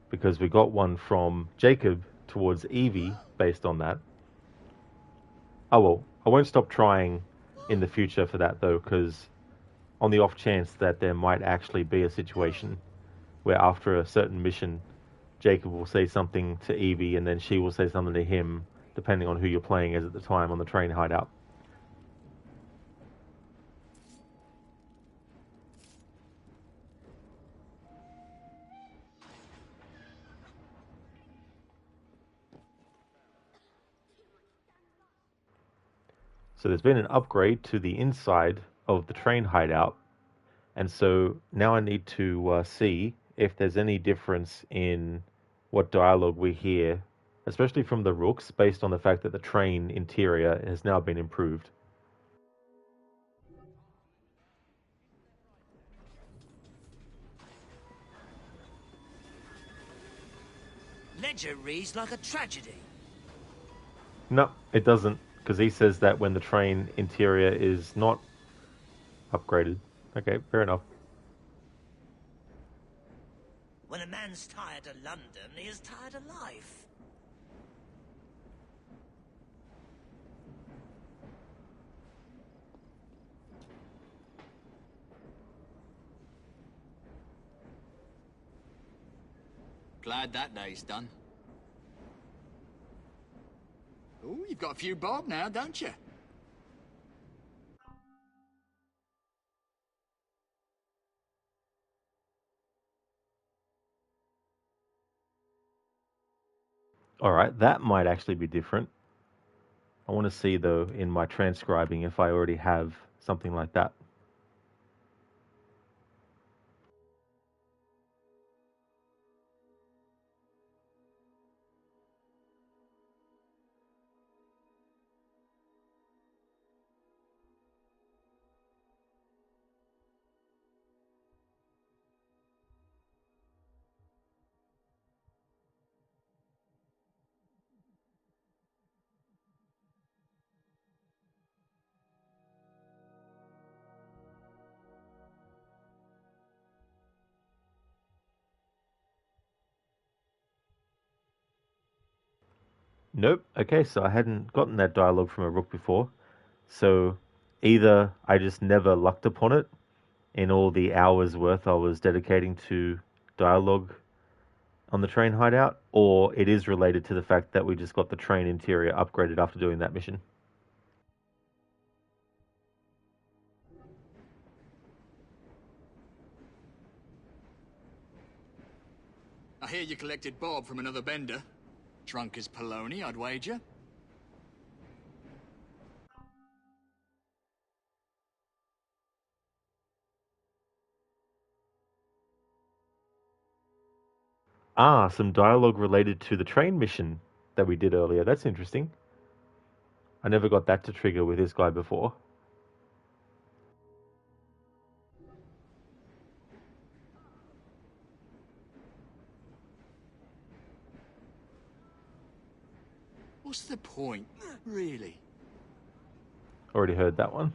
Speaker 1: Because we got one from Jacob towards Evie based on that. Oh well, I won't stop trying in the future for that though, because on the off chance that there might actually be a situation where after a certain mission, Jacob will say something to Evie and then she will say something to him, depending on who you're playing as at the time on the Train Hideout. So there's been an upgrade to the inside of the Train Hideout, and so now I need to see if there's any difference in what dialogue we hear, especially from the rooks, based on the fact that the train interior has now been improved.
Speaker 5: Ledger reads like a tragedy.
Speaker 1: No, it doesn't, because he says that when the train interior is not upgraded. Okay, fair enough.
Speaker 5: When a man's tired of London, he is tired of life.
Speaker 11: Glad that day's done. Oh, you've got a few bob now, don't you?
Speaker 1: All right, that might actually be different. I want to see, though, in my transcribing if I already have something like that. Nope. Okay, so I hadn't gotten that dialogue from a rook before. So either I just never lucked upon it in all the hours worth I was dedicating to dialogue on the train hideout, or it is related to the fact that we just got the train interior upgraded after doing that mission.
Speaker 11: I hear you collected bob from another bender. Drunk as Polony, I'd wager.
Speaker 1: Ah, some dialogue related to the train mission that we did earlier. That's interesting. I never got that to trigger with this guy before.
Speaker 11: What's the point, really?
Speaker 1: Already heard that one.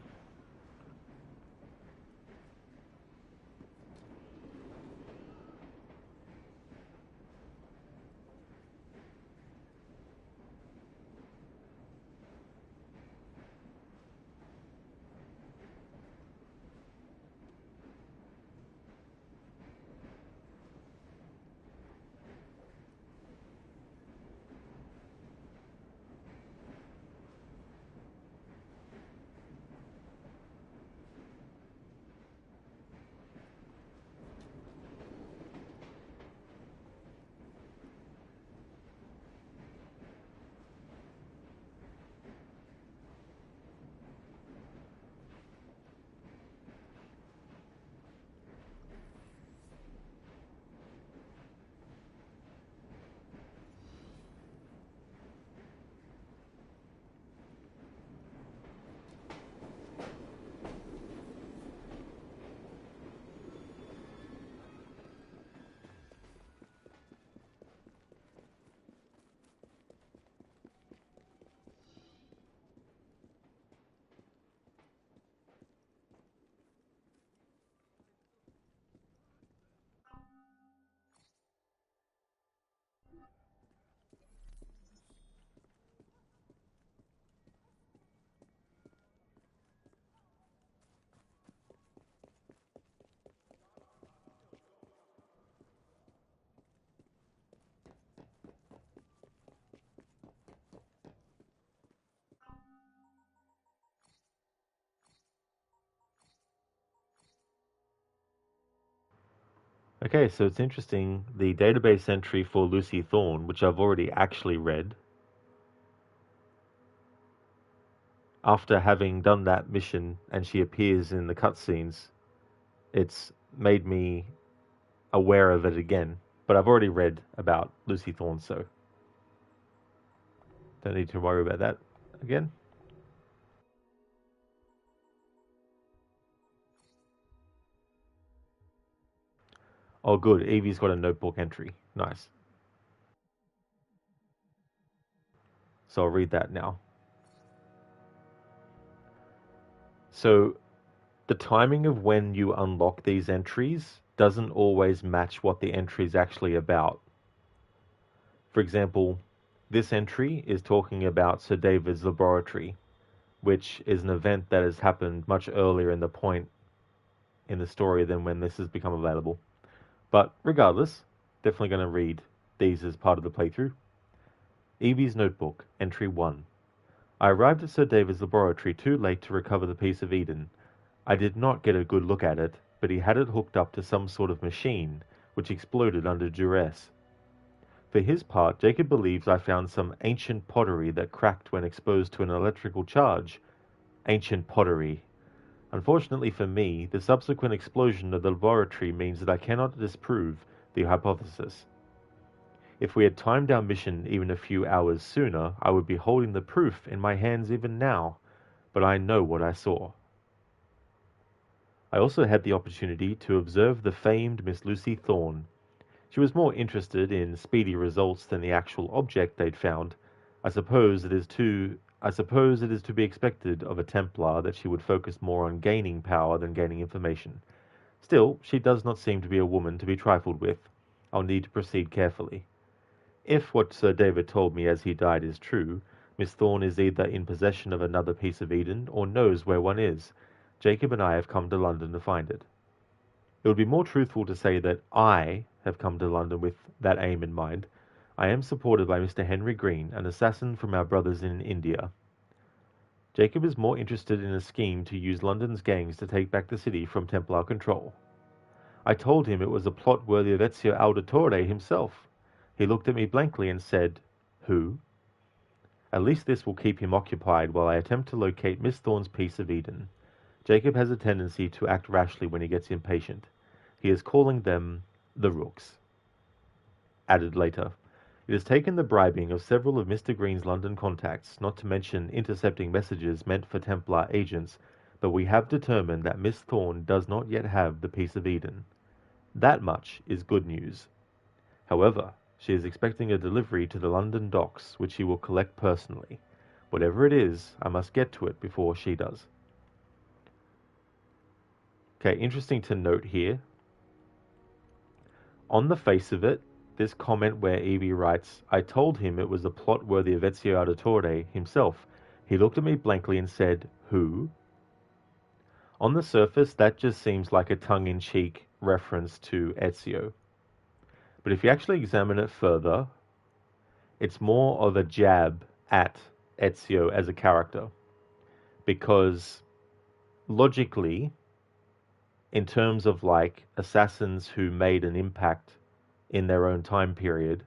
Speaker 1: Okay, so it's interesting. The database entry for Lucy Thorne, which I've already actually read, after having done that mission and she appears in the cutscenes, it's made me aware of it again. But I've already read about Lucy Thorne, so don't need to worry about that again. Oh, good. Evie's got a notebook entry. Nice. So I'll read that now. So the timing of when you unlock these entries doesn't always match what the entry is actually about. For example, this entry is talking about Sir David's laboratory, which is an event that has happened much earlier in the point in the story than when this has become available. But regardless, definitely going to read these as part of the playthrough. Evie's Notebook, Entry 1. I arrived at Sir David's laboratory too late to recover the piece of Eden. I did not get a good look at it, but he had it hooked up to some sort of machine, which exploded under duress. For his part, Jacob believes I found some ancient pottery that cracked when exposed to an electrical charge. Ancient pottery. Unfortunately for me, the subsequent explosion of the laboratory means that I cannot disprove the hypothesis. If we had timed our mission even a few hours sooner, I would be holding the proof in my hands even now, but I know what I saw. I also had the opportunity to observe the famed Miss Lucy Thorne. She was more interested in speedy results than the actual object they'd found. I suppose it is to be expected of a Templar that she would focus more on gaining power than gaining information. Still, she does not seem to be a woman to be trifled with. I'll need to proceed carefully. If what Sir David told me as he died is true, Miss Thorne is either in possession of another piece of Eden or knows where one is. Jacob and I have come to London to find it. It would be more truthful to say that I have come to London with that aim in mind. I am supported by Mr. Henry Green, an assassin from our brothers in India. Jacob is more interested in a scheme to use London's gangs to take back the city from Templar control. I told him it was a plot worthy of Ezio Auditore himself. He looked at me blankly and said, "Who?" At least this will keep him occupied while I attempt to locate Miss Thorne's piece of Eden. Jacob has a tendency to act rashly when he gets impatient. He is calling them the Rooks. Added later. It has taken the bribing of several of Mr. Green's London contacts, not to mention intercepting messages meant for Templar agents, but we have determined that Miss Thorne does not yet have the piece of Eden. That much is good news. However, she is expecting a delivery to the London docks, which she will collect personally. Whatever it is, I must get to it before she does. Okay, interesting to note here. On the face of it, this comment where Evie writes, "I told him it was a plot worthy of Ezio Auditore himself. He looked at me blankly and said, 'Who?' On the surface, that just seems like a tongue-in-cheek reference to Ezio. But if you actually examine it further, it's more of a jab at Ezio as a character. Because logically, in terms of like assassins who made an impact in their own time period,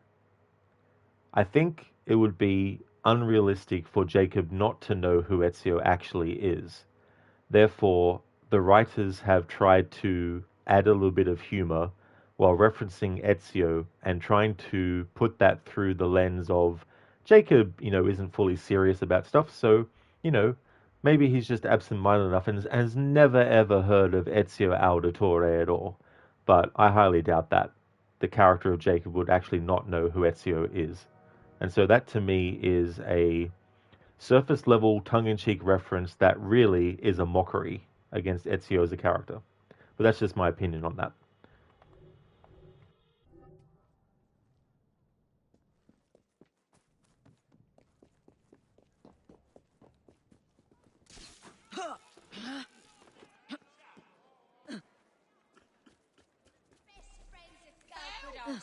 Speaker 1: I think it would be unrealistic for Jacob not to know who Ezio actually is. Therefore, the writers have tried to add a little bit of humor while referencing Ezio and trying to put that through the lens of Jacob, isn't fully serious about stuff, so, maybe he's just absent-minded enough and has never ever heard of Ezio Auditore at all. But I highly doubt that. The character of Jacob would actually not know who Ezio is. And so that to me is a surface-level tongue-in-cheek reference that really is a mockery against Ezio as a character. But that's just my opinion on that.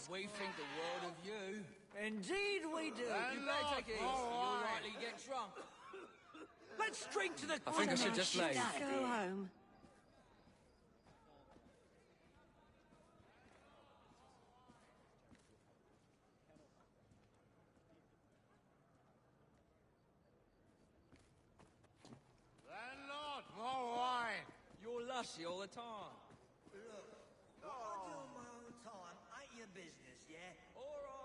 Speaker 18: We think the world of you.
Speaker 5: Indeed we do.
Speaker 18: You better take it easy. You'll likely get drunk.
Speaker 5: Let's drink to the
Speaker 18: I think I should just leave.
Speaker 9: Go home.
Speaker 18: Landlord, more wine. You're lusty all the time.
Speaker 5: Look, what I do on my own time ain't your business, yeah?
Speaker 18: All right.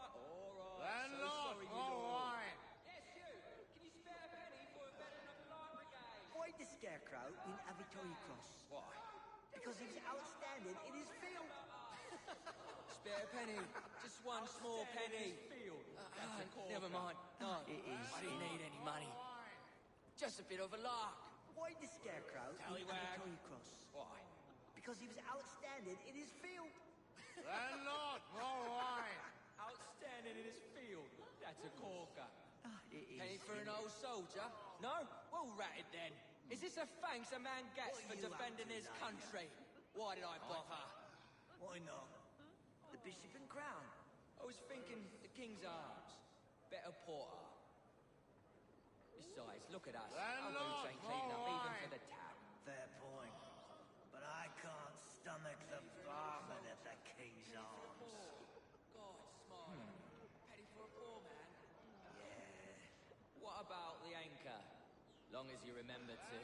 Speaker 5: Landlord,
Speaker 18: more wine.
Speaker 3: Yes, you. Can you spare a penny for a better than a light brigade?
Speaker 5: Why the Scarecrow in a Victoria Cross?
Speaker 18: Why?
Speaker 5: Because he was outstanding in his field.
Speaker 18: Spare a penny. Just one small penny. Never mind. No,
Speaker 5: It is.
Speaker 18: I didn't need any money. Just a bit of a lark.
Speaker 5: Why the Scarecrow in a
Speaker 18: Tallywag.
Speaker 5: Victoria Cross?
Speaker 18: Why?
Speaker 5: Because he was outstanding in his field.
Speaker 18: Landlord, more wine. Outstanding in his field. That's a corker.
Speaker 5: It is.
Speaker 18: Penny for an old soldier? No? We'll rat it then. Is this a thanks a man gets for defending his country? Why did I bother?
Speaker 5: Why not? The bishop and crown.
Speaker 18: I was thinking
Speaker 12: King's Arms. Better porter. Besides, look at us. Our boots ain't clean enough even for the tap.
Speaker 5: Fair point. But I can't stomach the barman at the King's Arms.
Speaker 12: God, smart. Penny for a poor man. Yeah. What about the anchor? Long as you remember to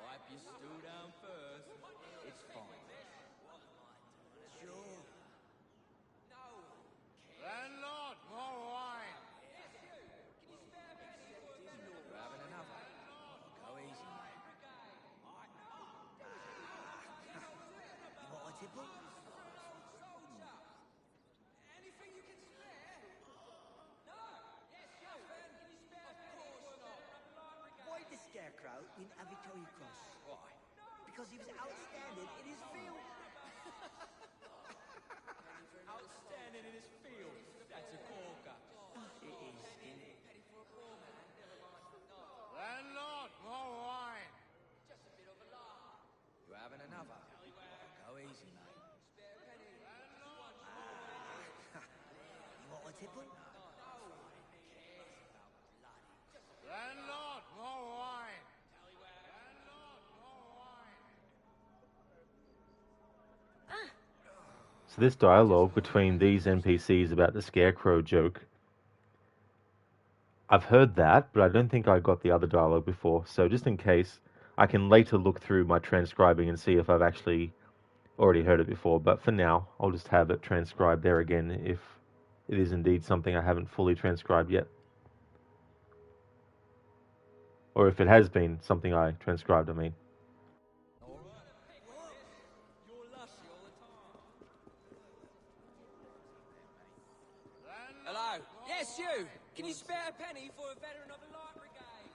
Speaker 12: wipe your stool down first, it's fine.
Speaker 5: Sure.
Speaker 12: No.
Speaker 18: Landlord, more wine.
Speaker 12: You're having another. Go easy, mate.
Speaker 5: You want a tipple?
Speaker 12: Soldier. Anything you can spare? No. Yes, nothing. Can you spare a penny? Of course not.
Speaker 5: Why the Scarecrow in a Victoria Cross?
Speaker 12: Why?
Speaker 5: Because he was outstanding in his field.
Speaker 12: Outstanding in his field. That's a corker.
Speaker 5: It is, isn't it?
Speaker 12: Penny for a poor man. Never mind. No.
Speaker 18: Landlord, more wine.
Speaker 12: Just a bit of a laugh. You're having another. Go easy, mate. Spare a penny.
Speaker 5: You want a tipple?
Speaker 18: Landlord, more wine. Landlord, more wine.
Speaker 1: So this dialogue between these NPCs about the Scarecrow joke, I've heard that, but I don't think I got the other dialogue before. So just in case, I can later look through my transcribing and see if I've actually already heard it before. But for now, I'll just have it transcribed there again if it is indeed something I haven't fully transcribed yet. Or if it has been something I transcribed, I mean.
Speaker 12: Hello. Yes, you. Can you spare a penny for a veteran of the Light Brigade?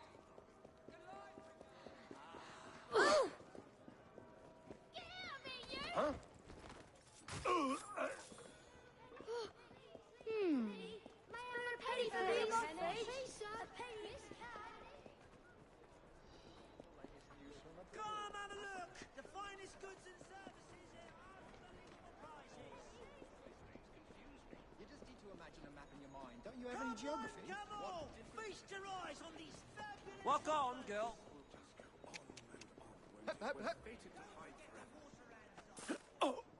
Speaker 4: Get out of here, you!
Speaker 5: Huh?
Speaker 4: A penny for this, please. A penny.
Speaker 5: Come have a look! The finest goods and services at unbelievable prices.
Speaker 7: You just need to imagine a map in your mind. Don't you have any geography?
Speaker 5: Come on! Feast your eyes on these fabulous...
Speaker 8: Walk on, girl.
Speaker 7: Hup, hup, hup.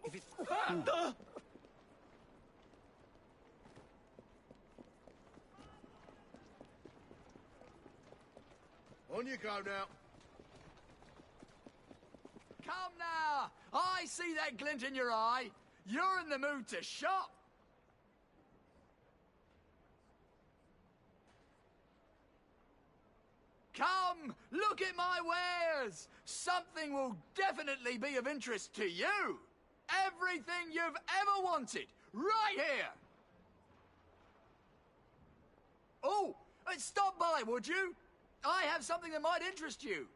Speaker 5: If it's...
Speaker 18: On you go now.
Speaker 11: Come now! I see that glint in your eye. You're in the mood to shop. Come, look at my wares. Something will definitely be of interest to you. Everything you've ever wanted, right here. Oh, stop by, would you? I have something that might interest you.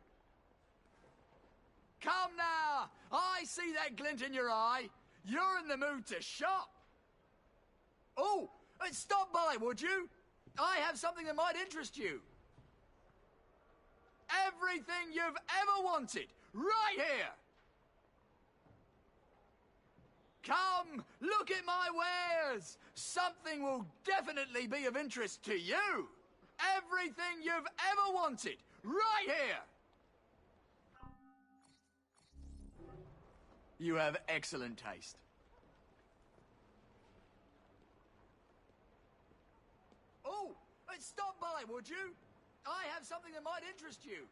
Speaker 11: Come now! I see that glint in your eye. You're in the mood to shop. Oh, stop by, would you? I have something that might interest you. Everything you've ever wanted, right here. Come, look at my wares. Something will definitely be of interest to you. Everything you've ever wanted, right here. You have excellent taste. Oh, stop by, would you? I have something that might interest you.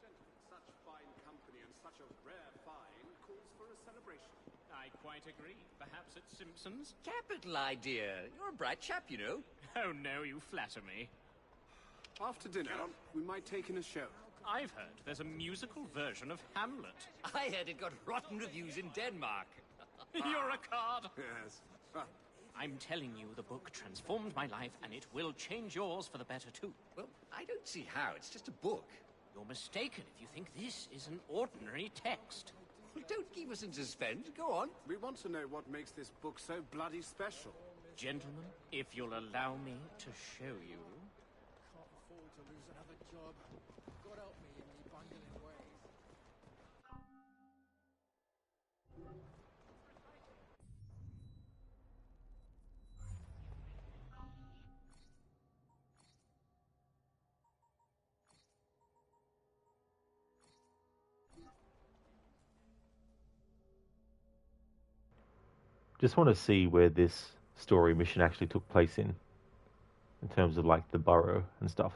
Speaker 10: Gentlemen, such fine company and such a rare find calls for a celebration.
Speaker 22: I quite agree. Perhaps at Simpson's?
Speaker 21: Capital idea. You're a bright chap, you know.
Speaker 22: Oh no, you flatter me.
Speaker 10: After dinner, we might take in a show.
Speaker 22: I've heard there's a musical version of Hamlet.
Speaker 21: I heard it got rotten reviews in Denmark.
Speaker 22: You're a card.
Speaker 10: Yes.
Speaker 22: I'm telling you, the book transformed my life, and it will change yours for the better, too.
Speaker 21: Well, I don't see how. It's just a book.
Speaker 22: You're mistaken if you think this is an ordinary text.
Speaker 21: Well, don't keep us in suspense. Go on.
Speaker 10: We want to know what makes this book so bloody special.
Speaker 22: Gentlemen, if you'll allow me to show you...
Speaker 7: Can't afford to lose another job. God help me in me bungling ways.
Speaker 1: Just want to see where this story mission actually took place in terms of like the borough and stuff.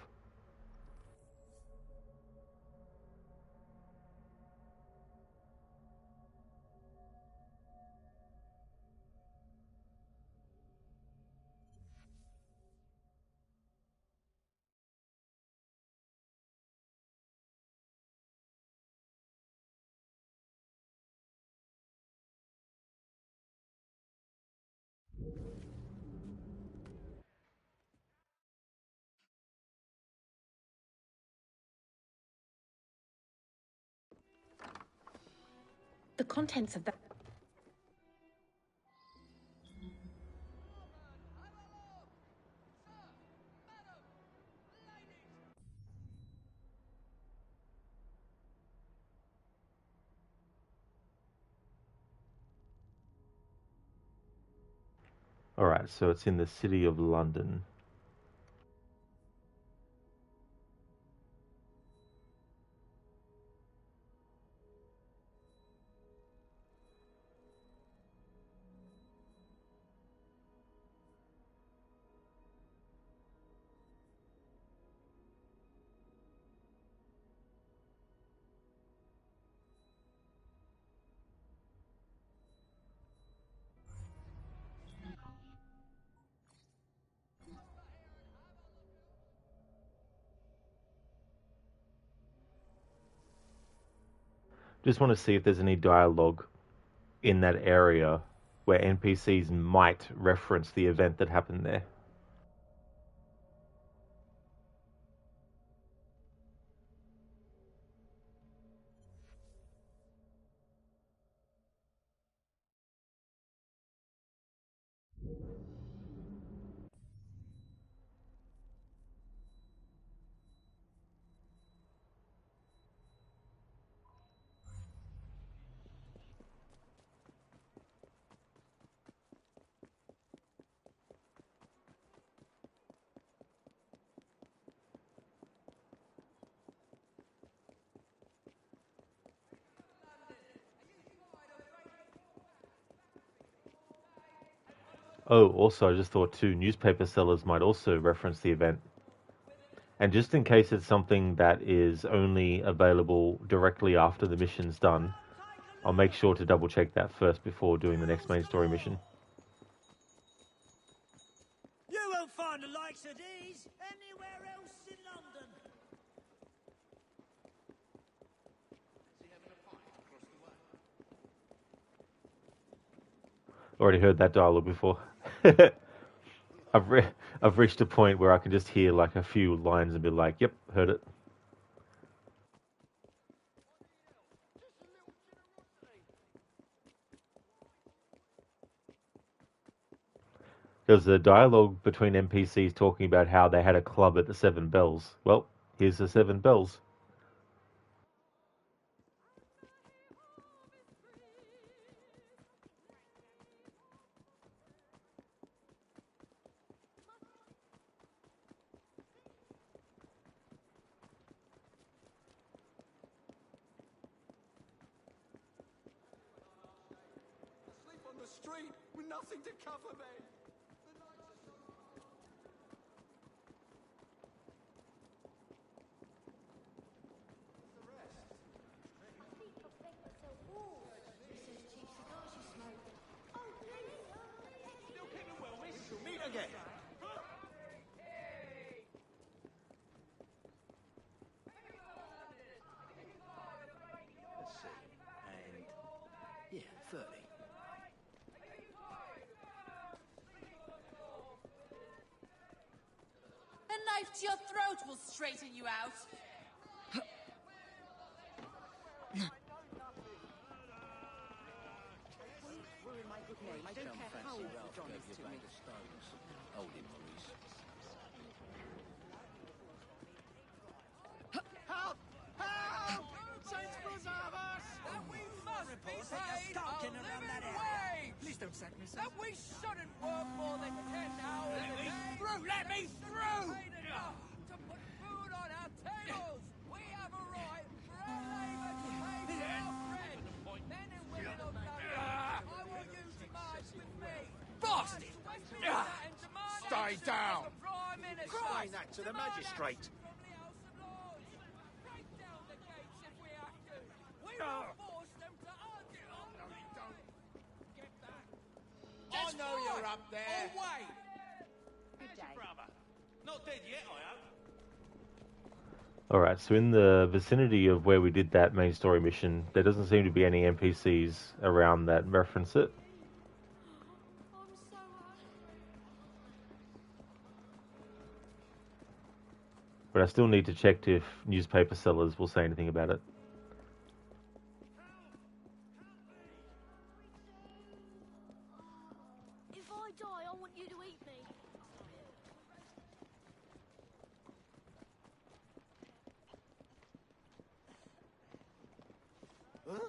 Speaker 13: The contents of that...
Speaker 1: Alright, so it's in the city of London. Just want to see if there's any dialogue in that area where NPCs might reference the event that happened there. Oh, also, I just thought too, newspaper sellers might also reference the event. And just in case it's something that is only available directly after the mission's done, I'll make sure to double check that first before doing the next main story mission.
Speaker 5: You won't find the likes of these anywhere else in London.
Speaker 1: Already heard that dialogue before. I've reached a point where I can just hear like a few lines and be like, yep, heard it. There's a dialogue between NPCs talking about how they had a club at the Seven Bells. Well, here's the Seven Bells.
Speaker 11: Sleep on the street with nothing to cover me.
Speaker 5: Meet again. Let's see. And yeah, 30.
Speaker 19: A knife to your throat will straighten you out.
Speaker 21: I don't care how Ralph gave you a bag of stones. Hold him, please.
Speaker 5: Help! Help! Saints preserve us!
Speaker 18: That we must be paid a living wage!
Speaker 5: Please don't sack me, sir.
Speaker 18: That we shouldn't work more than 10 hours a day! Let me through! To put food on our tables! We have a right for our labour to pay for our bread! Men and women of London, I want you to march with me
Speaker 7: down!
Speaker 18: Prime Minister!
Speaker 2: Explain that to the magistrate.
Speaker 18: From the House of Lords! Break down the gates if we have to! We will force them to argue!
Speaker 7: No, you don't.
Speaker 18: Get back!
Speaker 2: I know you're up there.
Speaker 18: Oh, wait!
Speaker 9: Good day.
Speaker 2: Brother. Not dead yet, I hope.
Speaker 1: Alright, so in the vicinity of where we did that main story mission, there doesn't seem to be any NPCs around that reference it. But I still need to check if newspaper sellers will say anything about it.
Speaker 4: If I die, I want you to eat me.
Speaker 5: Huh?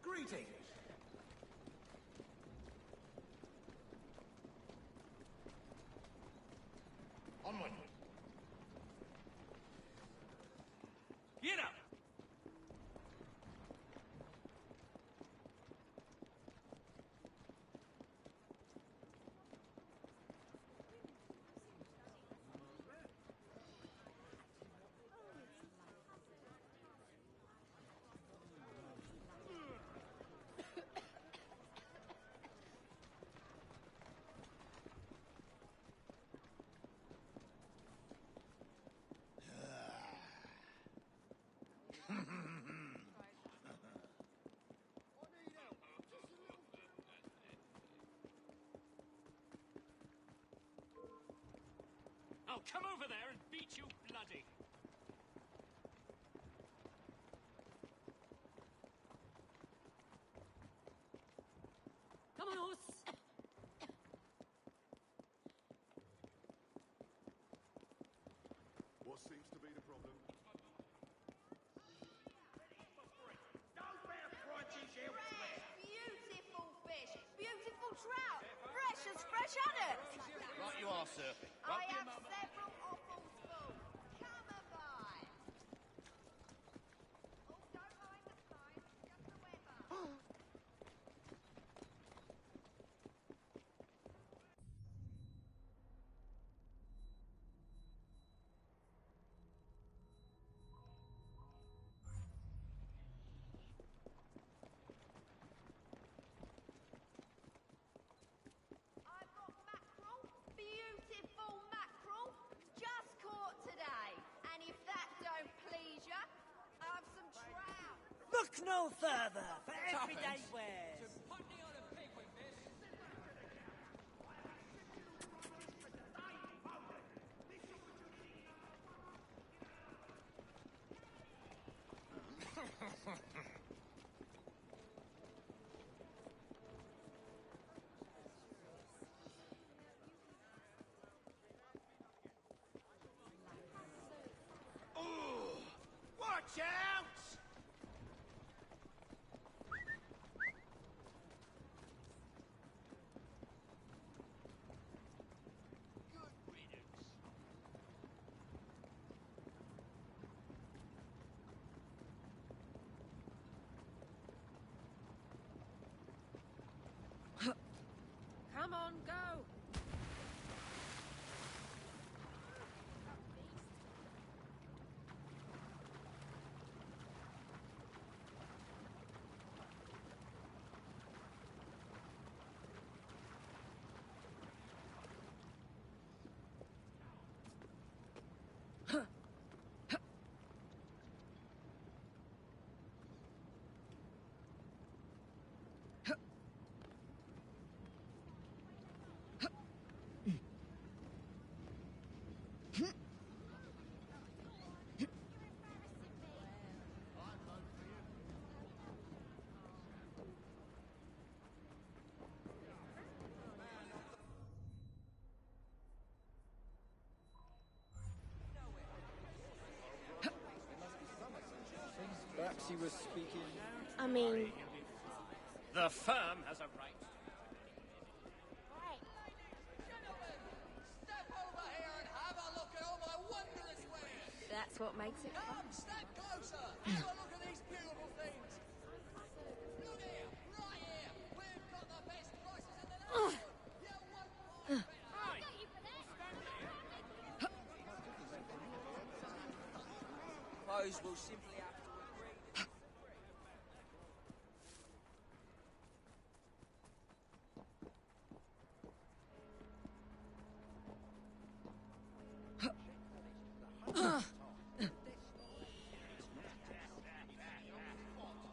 Speaker 2: Greetings.
Speaker 7: Onward.
Speaker 2: Get up.
Speaker 3: I'll come over there and beat you bloody. Come on, horse.
Speaker 10: What seems to be the problem?
Speaker 9: Beautiful fish, beautiful trout, fresh as fresh adders.
Speaker 2: Right you are, sir.
Speaker 9: I have several offals full. Come by. Oh, don't mind the price, just the weather. I've got mackerel, beautiful mackerel, just caught today. And if that don't please you, I have some trout.
Speaker 5: Look no further for everyday wares.
Speaker 18: Putney on a pig with this!
Speaker 2: Watch out!
Speaker 7: was speaking.
Speaker 4: I mean...
Speaker 2: The firm has a right.
Speaker 11: Step over here and have a look at all my wondrous wares.
Speaker 4: That's what makes it fun.
Speaker 11: Come, step closer. Have a look at these beautiful things. Look here, right here. We've got the best prices in the neighborhood. You won't find better.
Speaker 18: Suppose we'll simply have to agree to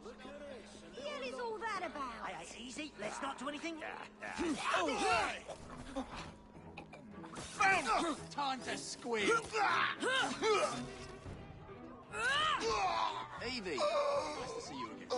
Speaker 5: What the hell is all that about? Hey, hey, easy. Let's not do anything.
Speaker 11: Time to squeal. Evie, nice to see you again.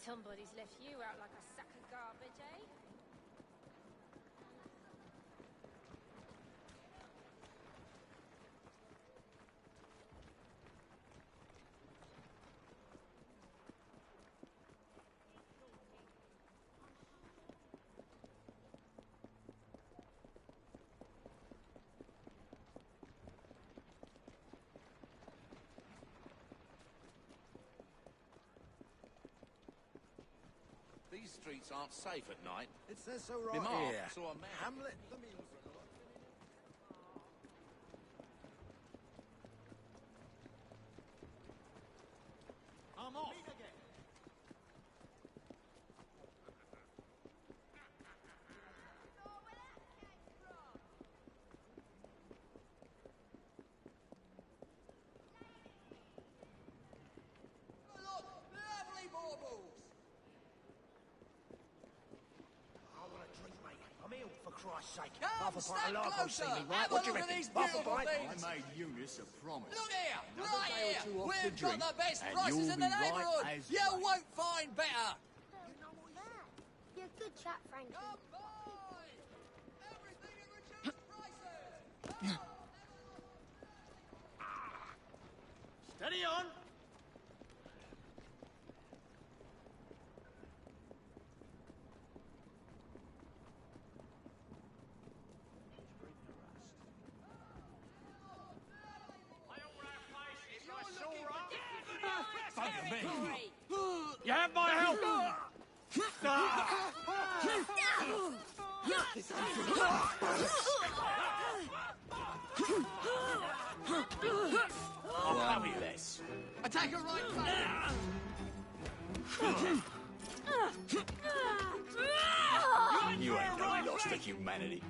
Speaker 4: Somebody's left you out like a sack of garbage, eh?
Speaker 2: These streets aren't safe at night.
Speaker 7: It says so right
Speaker 2: Remark,
Speaker 7: here.
Speaker 2: saw a man.
Speaker 7: Hamlet the musical.
Speaker 2: I'm off.
Speaker 11: Look, lovely baubles.
Speaker 5: I want a drink, mate. I'm ill, for Christ's sake.
Speaker 11: Come,
Speaker 5: Half a
Speaker 11: step
Speaker 5: pint of lager will see
Speaker 11: closer.
Speaker 5: me, right?
Speaker 11: Have
Speaker 5: What
Speaker 11: a
Speaker 5: do you
Speaker 11: look at
Speaker 5: reckon?
Speaker 11: these
Speaker 5: Half a
Speaker 11: beautiful
Speaker 5: pint?
Speaker 11: things.
Speaker 7: I made Eunice a promise.
Speaker 11: Look here,
Speaker 7: Another
Speaker 11: right
Speaker 7: day or
Speaker 11: here.
Speaker 7: two off the
Speaker 11: We've got
Speaker 7: drink,
Speaker 11: the best
Speaker 7: and
Speaker 11: prices
Speaker 7: you'll
Speaker 11: in the
Speaker 7: be right
Speaker 11: neighborhood.
Speaker 7: as
Speaker 11: You
Speaker 7: rain.
Speaker 11: won't find better.
Speaker 4: You're a good chap, Frankie.
Speaker 11: Come by. Everything at reduced prices.
Speaker 5: Steady on.
Speaker 2: You have my help! I'll cover you this.
Speaker 11: Attack her right back.
Speaker 7: You ain't no lost to humanity.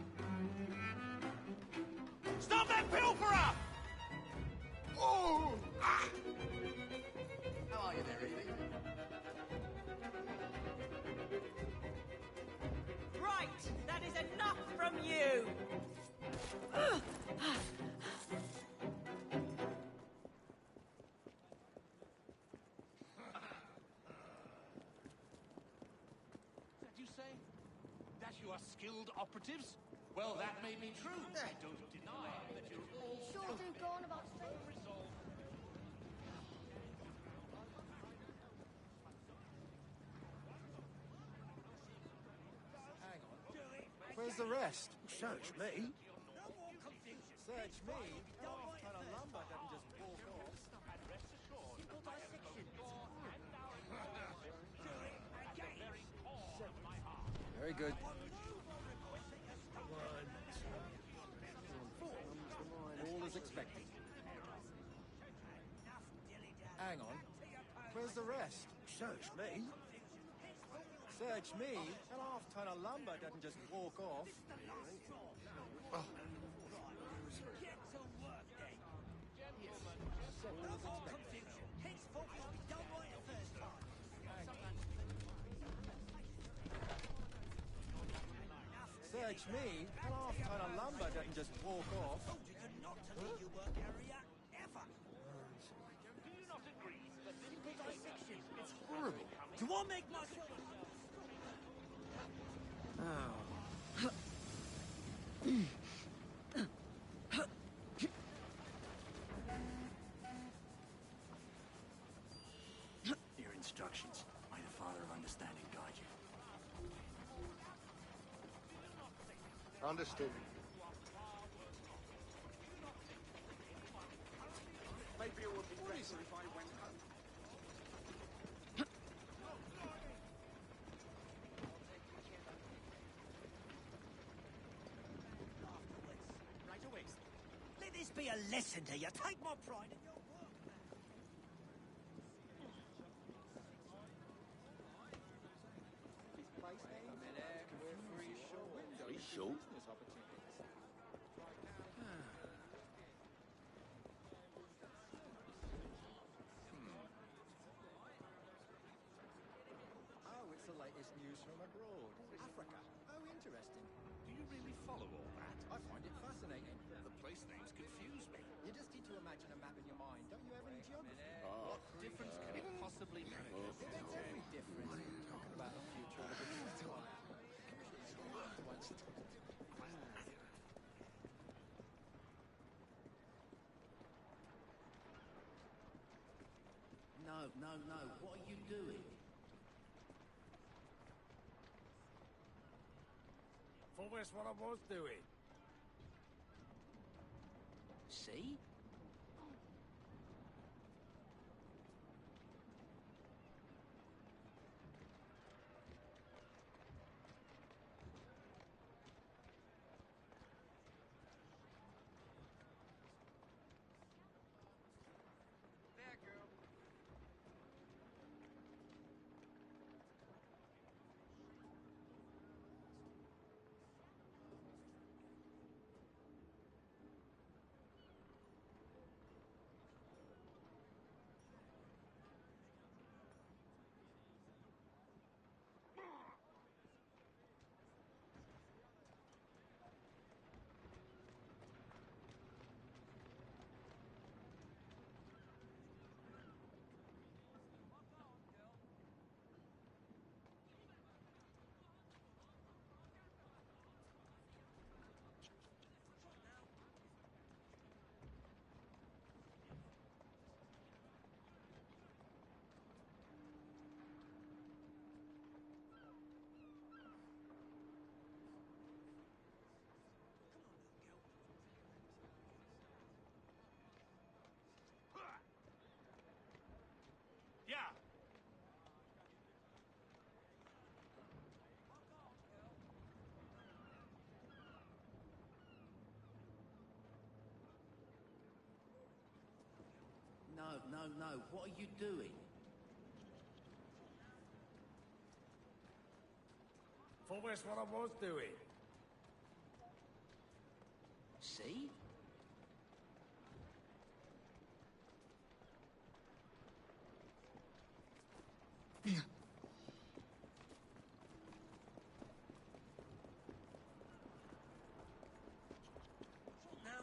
Speaker 2: Stop that pilferer!
Speaker 11: Oh! How are you there, Evie?
Speaker 13: Right, that is enough from you.
Speaker 2: That you say? That you are skilled operatives? Well, that may be true. I don't deny that you're all
Speaker 4: Sure do go on about straight.
Speaker 2: resolved.
Speaker 7: Hang on. Where's the rest?
Speaker 5: Search me.
Speaker 7: Search me? Oh, ton of lumber doesn't just walk off.
Speaker 2: And rest assured,
Speaker 5: Simple dissection.
Speaker 7: Very good.
Speaker 5: One,
Speaker 7: hang on. Where's the rest?
Speaker 5: Search me.
Speaker 7: Search me? An half-ton of lumber doesn't just walk off.
Speaker 5: Oh.
Speaker 8: Get to work then. No more confusion. Henceforth it'll be done right the first time.
Speaker 7: Search me? An half-ton of lumber doesn't just walk off.
Speaker 8: Told you not to leave your work area ever.
Speaker 2: Do you not agree that this
Speaker 8: Dissection. It's horrible. Do I make myself?
Speaker 5: Your instructions. May the Father of Understanding guide you.
Speaker 10: Understood.
Speaker 7: Maybe it would be better if I went home.
Speaker 8: Right away. Let this be a lesson to you. Take my pride in your work.
Speaker 7: Pretty short. Oh, it's the latest news from abroad. Africa. Oh, interesting.
Speaker 2: Do you really follow all that?
Speaker 7: I find it fascinating.
Speaker 2: The place names confuse me.
Speaker 7: You just need to imagine a map in your mind. Don't you have any geography?
Speaker 2: What difference can it possibly make?
Speaker 7: It makes every difference. Talking about the future of the British Empire.
Speaker 21: No. What are you doing?
Speaker 5: Thought that's what I was doing.
Speaker 21: See?
Speaker 2: Yeah.
Speaker 21: No. What are you doing?
Speaker 5: Thought that's what I was doing.
Speaker 21: See?
Speaker 8: Now.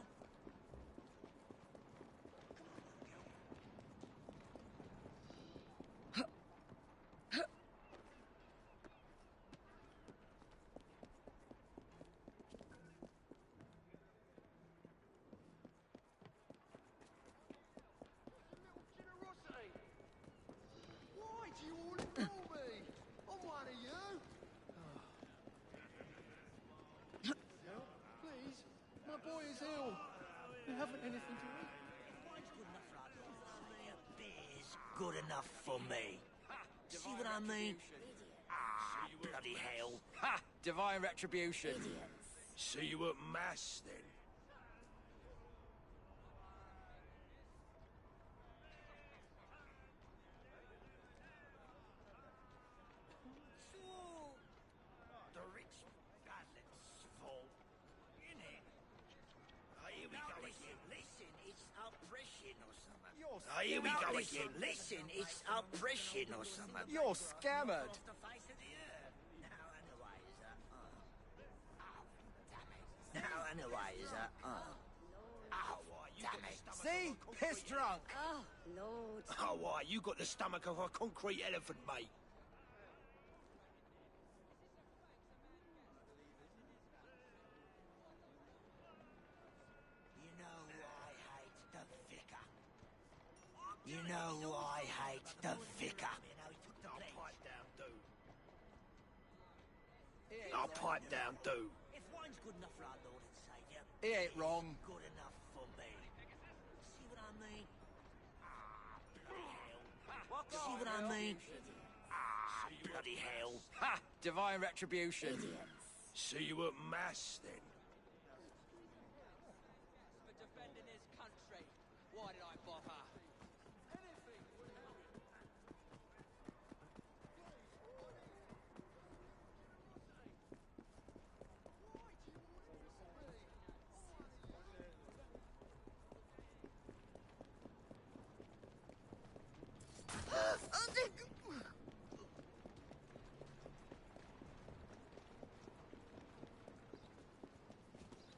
Speaker 10: Why do you all ignore me? I'm one of you. Help, please. My boy is ill. You haven't anything to eat.
Speaker 8: Beer's good enough for me. See what I mean? Ah, bloody hell.
Speaker 11: Ha! Divine retribution.
Speaker 5: See you at Mass, then. Oh, here we go again. Listen, it's oppression or something.
Speaker 11: You're scammered.
Speaker 5: Now, anyways, damn it.
Speaker 11: See? Piss drunk.
Speaker 9: Oh, Lord.
Speaker 2: Oh, why? You got the stomach of a concrete elephant, mate.
Speaker 5: You know I hate the vicar.
Speaker 2: I'll pipe down, do.
Speaker 5: If wine's good enough for our Lord and Saviour,
Speaker 11: He ain't wrong.
Speaker 5: good enough for me. See what I mean? See what I mean? Bloody hell.
Speaker 11: Ha! Divine retribution.
Speaker 2: See you at Mass, then.
Speaker 18: For defending his country. Why did I bother?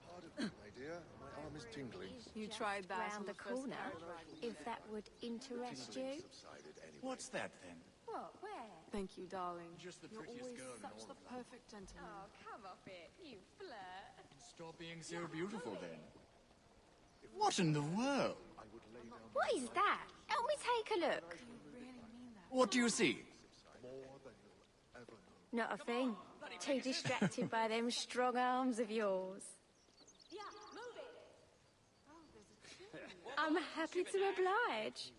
Speaker 10: Pardon me, my dear. My arm is tingling.
Speaker 6: You tried that
Speaker 9: Round the corner, if that would interest you.
Speaker 11: What's that then?
Speaker 9: What? Where?
Speaker 6: Thank you, darling.
Speaker 11: Just the
Speaker 6: You're
Speaker 11: prettiest
Speaker 6: always
Speaker 11: girl in
Speaker 6: such
Speaker 11: all
Speaker 6: the
Speaker 11: of London.
Speaker 6: perfect gentleman.
Speaker 9: Oh, come off it, you flirt.
Speaker 11: Stop being so beautiful then. What in the world?
Speaker 9: What is that? Help me take a look.
Speaker 11: What do you see?
Speaker 9: Not a thing. Too distracted by them strong arms of yours. I'm happy to oblige.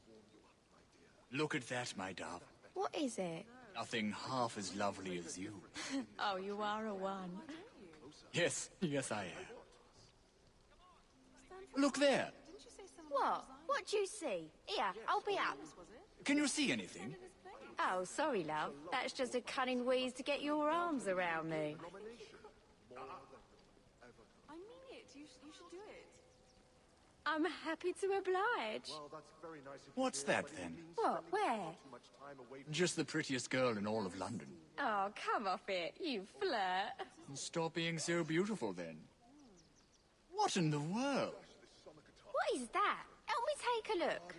Speaker 11: Look at that, my dove.
Speaker 9: What is it?
Speaker 11: Nothing half as lovely as you.
Speaker 9: Oh, you are a one.
Speaker 11: Yes, yes I am. Look there.
Speaker 9: What? What do you see? Here, I'll be up.
Speaker 11: Can you see anything?
Speaker 9: Oh, sorry, love. That's just a cunning wheeze to get your arms around me.
Speaker 6: I mean it. You should do it.
Speaker 9: I'm happy to oblige.
Speaker 11: What's that then?
Speaker 9: What? Where?
Speaker 11: Just the prettiest girl in all of London.
Speaker 9: Oh, come off it, you flirt.
Speaker 11: Stop being so beautiful then. What in the world?
Speaker 9: What is that? Help me take a look.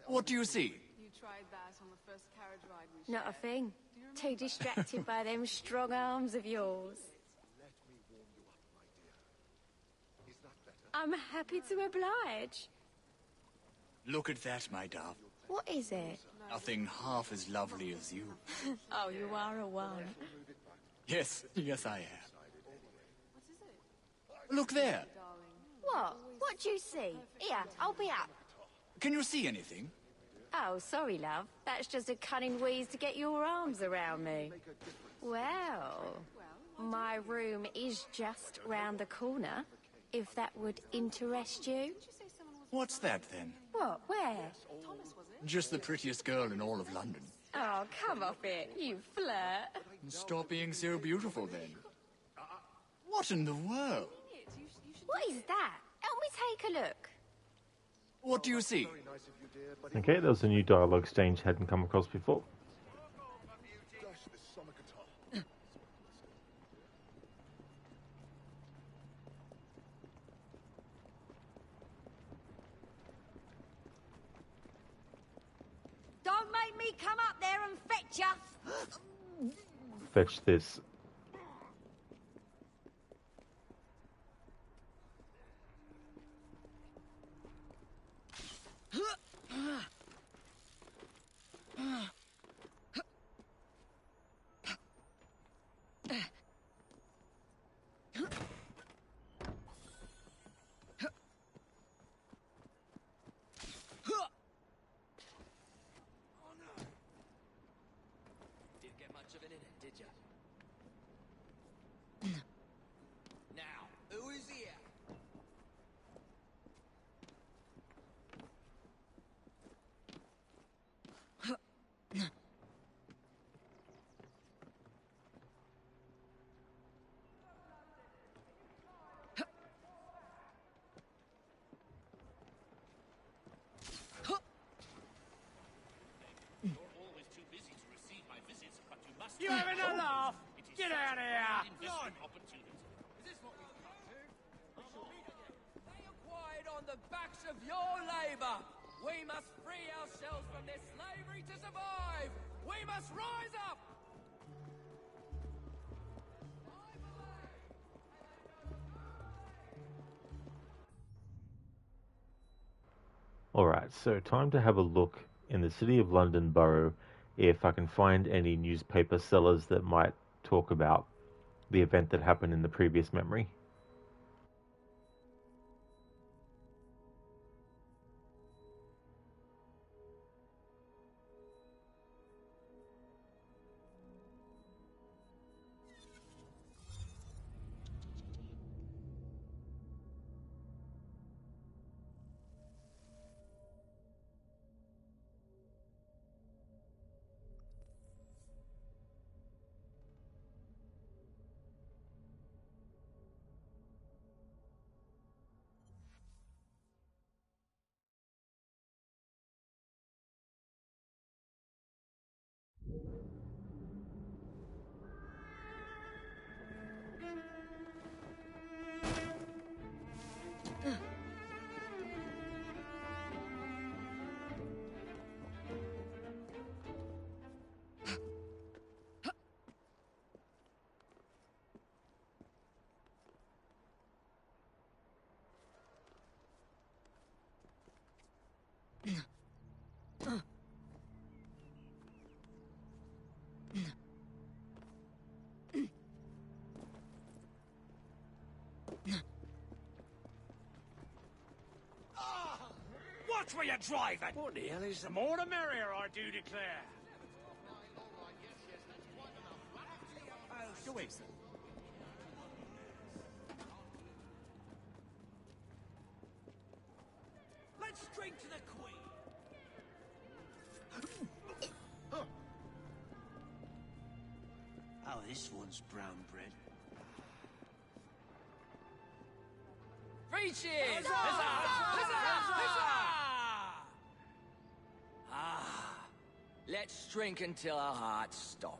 Speaker 11: What do you see?
Speaker 6: You tried that on the first carriage ride we
Speaker 9: Not a thing. Too distracted by them strong arms of yours. I'm happy to oblige.
Speaker 11: Look at that, my dove.
Speaker 9: What is it?
Speaker 11: Nothing half as lovely as you.
Speaker 9: Oh, you are a one.
Speaker 11: Yes, yes I am. Look there.
Speaker 9: What? What do you see? Here, I'll be up.
Speaker 11: Can you see anything?
Speaker 9: Oh, sorry, love. That's just a cunning wheeze to get your arms around me. Well, my room is just round the corner, if that would interest you.
Speaker 11: What's that then?
Speaker 9: What? Where?
Speaker 11: Just the prettiest girl in all of London.
Speaker 9: Oh, come off it, you flirt.
Speaker 11: Stop being so beautiful then. What in the world?
Speaker 9: What is that? Help me take a look.
Speaker 11: What do you see?
Speaker 1: Okay, there was a new dialogue exchange hadn't come across before.
Speaker 9: Don't make me come up there and fetch ya.
Speaker 1: Fetch this.
Speaker 12: Didn't get much of it in it, did ya?
Speaker 18: Get out of here!
Speaker 2: Investment opportunity.
Speaker 18: Is this what we've come to? They acquired on the backs of your labour. We must free ourselves from this slavery to survive. We must rise up.
Speaker 1: Alright, so time to have a look in the City of London Borough if I can find any newspaper sellers that might talk about the event that happened in the previous memory.
Speaker 5: Watch where you're driving!
Speaker 18: What the hell is the more the merrier, I do declare.
Speaker 5: Go in, sir. Let's drink to the Queen! Oh, this one's brown bread.
Speaker 18: Three cheers! Huzzah! Let's drink until our hearts stop.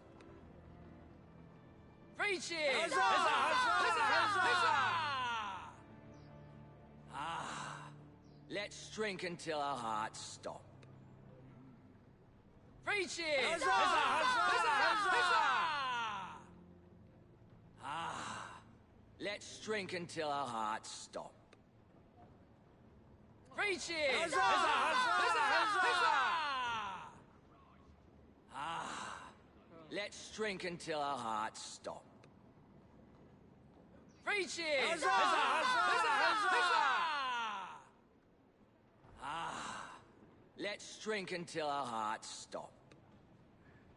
Speaker 18: Three cheers! Let's drink until our hearts stop. Three cheers! Let's drink until our hearts stop. Three cheers! Let's drink until our hearts stop. Three cheers! Let's drink until our hearts stop.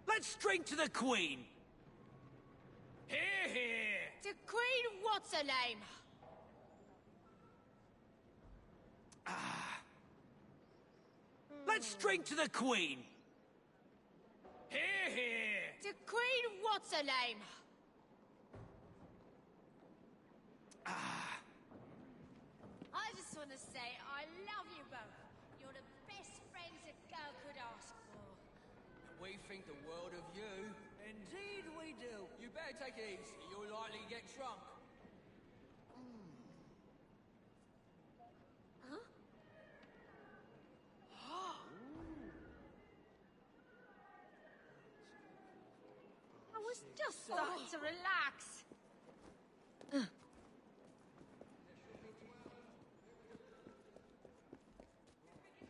Speaker 5: Let's drink to the Queen!
Speaker 18: Hear, hear!
Speaker 4: To Queen what's her name?
Speaker 5: Let's drink to the Queen!
Speaker 18: Hear, hear!
Speaker 4: To Queen what's her name? I just want to say I love you both. You're the best friends a girl could ask for.
Speaker 18: We think the world of you.
Speaker 5: Indeed we do.
Speaker 18: You better take it easy, you'll likely get drunk.
Speaker 4: I was just starting to relax.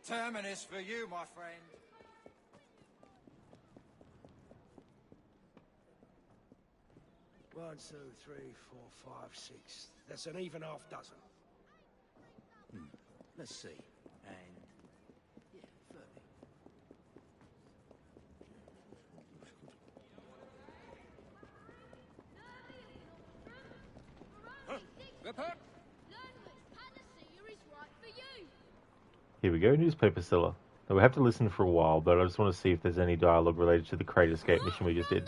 Speaker 7: Terminus for you, my friend.
Speaker 10: One, two, three, four, five, six. That's an even half dozen.
Speaker 5: Let's see. And... yeah, 30.
Speaker 1: Here we go, newspaper seller. Now we have to listen for a while, but I just want to see if there's any dialogue related to the crate escape mission we just did.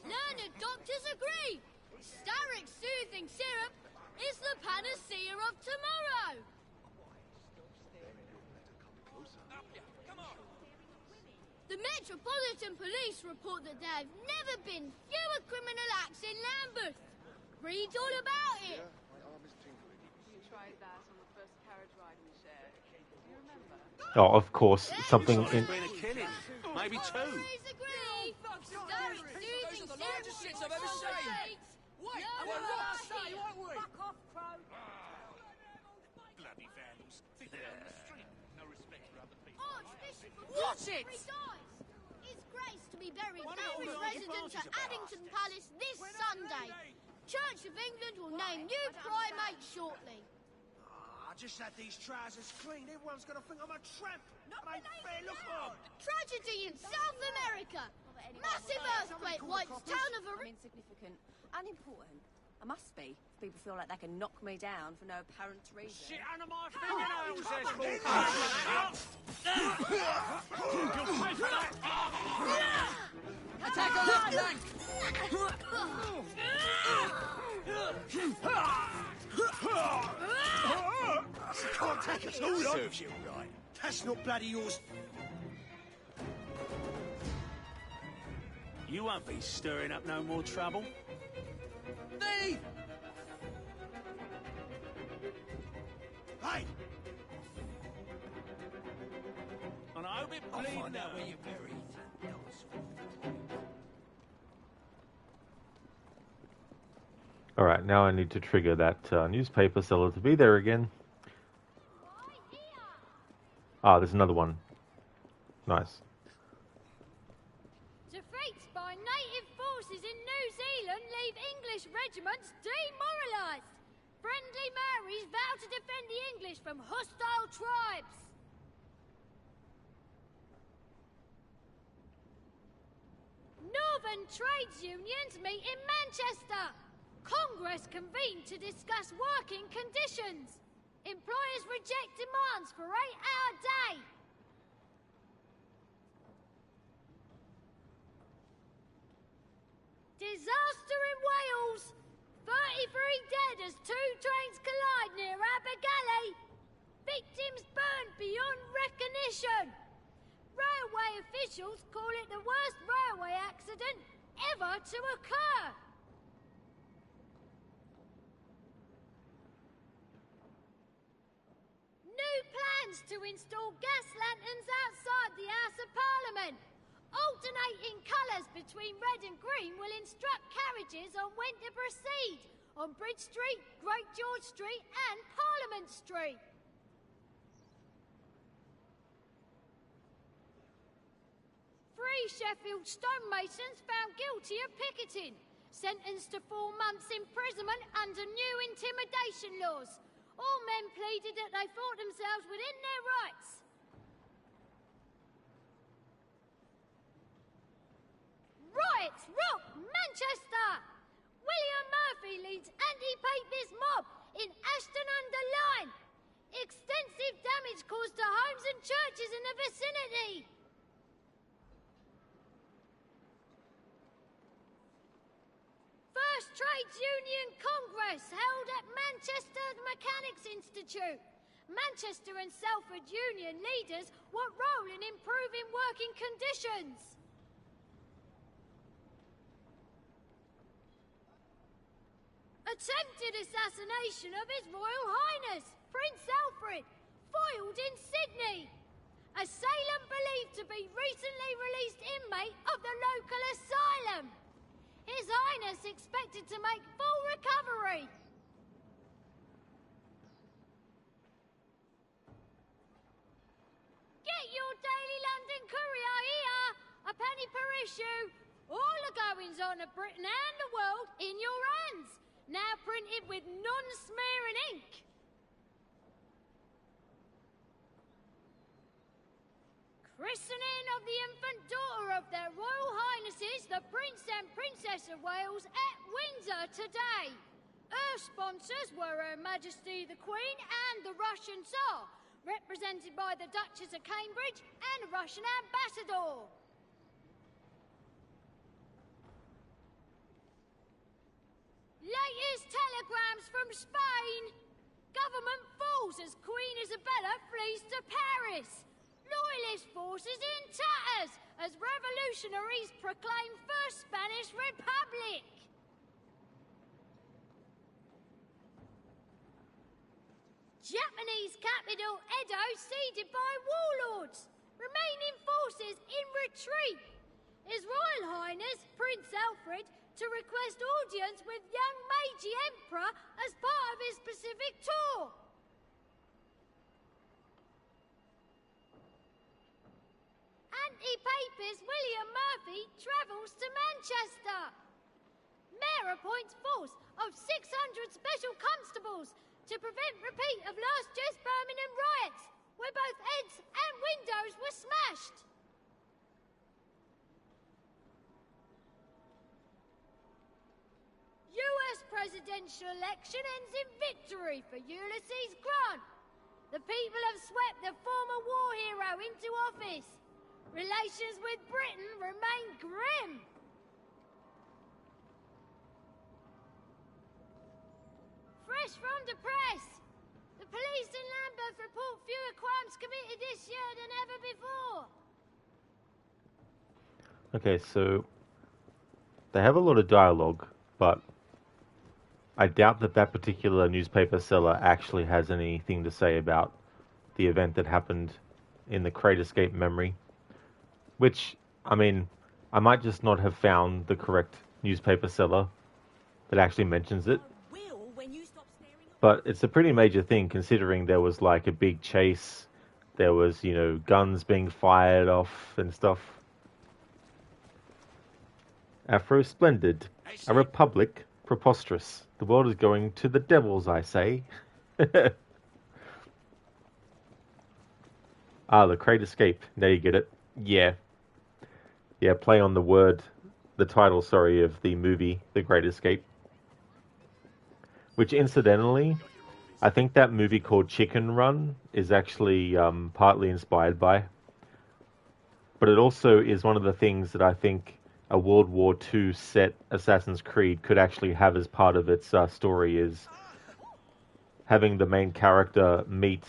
Speaker 4: Learned doctors agree. Starrick soothing syrup is the panacea of tomorrow. The Metropolitan Police report that there have never been fewer criminal acts in Lambeth. Read all about it.
Speaker 6: You tried that on the first carriage ride we shared. Do you remember?
Speaker 1: Oh, of course, something in.
Speaker 2: Been a killing. Maybe two.
Speaker 4: Disagree.
Speaker 11: Those are the largest shits I've ever seen. Wait, we're rocks, won't we?
Speaker 13: Fuck off, Crow.
Speaker 2: Bloody vandals. Think they're on the street. No respect for other people.
Speaker 4: Watch it! His Grace to be buried Irish residents at Addington Palace this Sunday. Church of England will name new primate shortly.
Speaker 8: I just had these trousers cleaned. Everyone's gonna think I'm a tramp. Not ain't fair, look on.
Speaker 4: Tragedy in South America. Massive earthquake wipes town of
Speaker 6: I'm insignificant, unimportant. I must be. If people feel like they can knock me down for no apparent reason.
Speaker 8: Shit under my fingernails,
Speaker 11: Attack on left flank!
Speaker 8: You can't take us all on you, right? That's not bloody yours.
Speaker 2: You won't be stirring up no more trouble.
Speaker 11: Thief!
Speaker 8: Hey!
Speaker 2: And I hope it
Speaker 8: I'll
Speaker 2: bleed
Speaker 8: find out
Speaker 2: now.
Speaker 8: where you're buried.
Speaker 1: All right, now I need to trigger that newspaper seller to be there again. Ah, there's another one. Nice.
Speaker 4: Defeats by native forces in New Zealand leave English regiments demoralised. Friendly Marys vow to defend the English from hostile tribes. Northern trades unions meet in Manchester. Congress convened to discuss working conditions. Employers reject demands for 8-hour day. Disaster in Wales. 33 dead as 2 trains collide near Abergalley. Victims burned beyond recognition. Railway officials call it the worst railway accident ever to occur. New plans to install gas lanterns outside the House of Parliament. Alternating colours between red and green will instruct carriages on when to proceed on Bridge Street, Great George Street and Parliament Street. Three Sheffield stonemasons found guilty of picketing, sentenced to 4 months imprisonment under new intimidation laws. All men pleaded that they thought themselves within their rights. Riots rock Manchester! William Murphy leads anti-papist mob in Ashton-under-Lyne. Extensive damage caused to homes and churches in the vicinity. First Trades Union Congress held at Manchester Mechanics Institute. Manchester and Salford Union leaders want role in improving working conditions. Attempted assassination of His Royal Highness, Prince Alfred, foiled in Sydney. Assailant believed to be recently released inmate of the local asylum. His Highness expected to make full recovery. Get your Daily London Courier here, a penny per issue. All the goings on of Britain and the world in your hands. Now printed with non-smearing ink. Christening of the infant daughter of their Royal Highnesses, the Prince and Princess of Wales, at Windsor today. Her sponsors were Her Majesty the Queen and the Russian Tsar, represented by the Duchess of Cambridge and the Russian Ambassador. Latest telegrams from Spain. Government falls as Queen Isabella flees to Paris. Loyalist forces forces in tatters as revolutionaries proclaim First Spanish Republic. Japanese capital Edo ceded by warlords. Remaining forces in retreat. His Royal Highness Prince Alfred to request audience with young Meiji Emperor as part of his Pacific tour. Anti-Papist William Murphy travels to Manchester. Mayor appoints force of 600 special constables to prevent repeat of last year's Birmingham riots, where both heads and windows were smashed. US presidential election ends in victory for Ulysses Grant. The people have swept the former war hero into office. Relations with Britain remain grim. Fresh from the press, the police in Lambeth report fewer crimes committed this year than ever before.
Speaker 1: Okay, so they have a lot of dialogue, but I doubt that that particular newspaper seller actually has anything to say about the event that happened in the Crate Escape memory. Which, I mean, I might just not have found the correct newspaper seller that actually mentions it. But it's a pretty major thing considering there was like a big chase. There was, you know, guns being fired off and stuff. Afro splendid. A republic preposterous. The world is going to the devils, I say. Ah, the Crate Escape. There you get it. Yeah. Yeah, play on the word, the title, sorry, of the movie, The Great Escape. Which, incidentally, I think that movie called Chicken Run is actually partly inspired by. But it also is one of the things that I think a World War II set Assassin's Creed could actually have as part of its story, is having the main character meet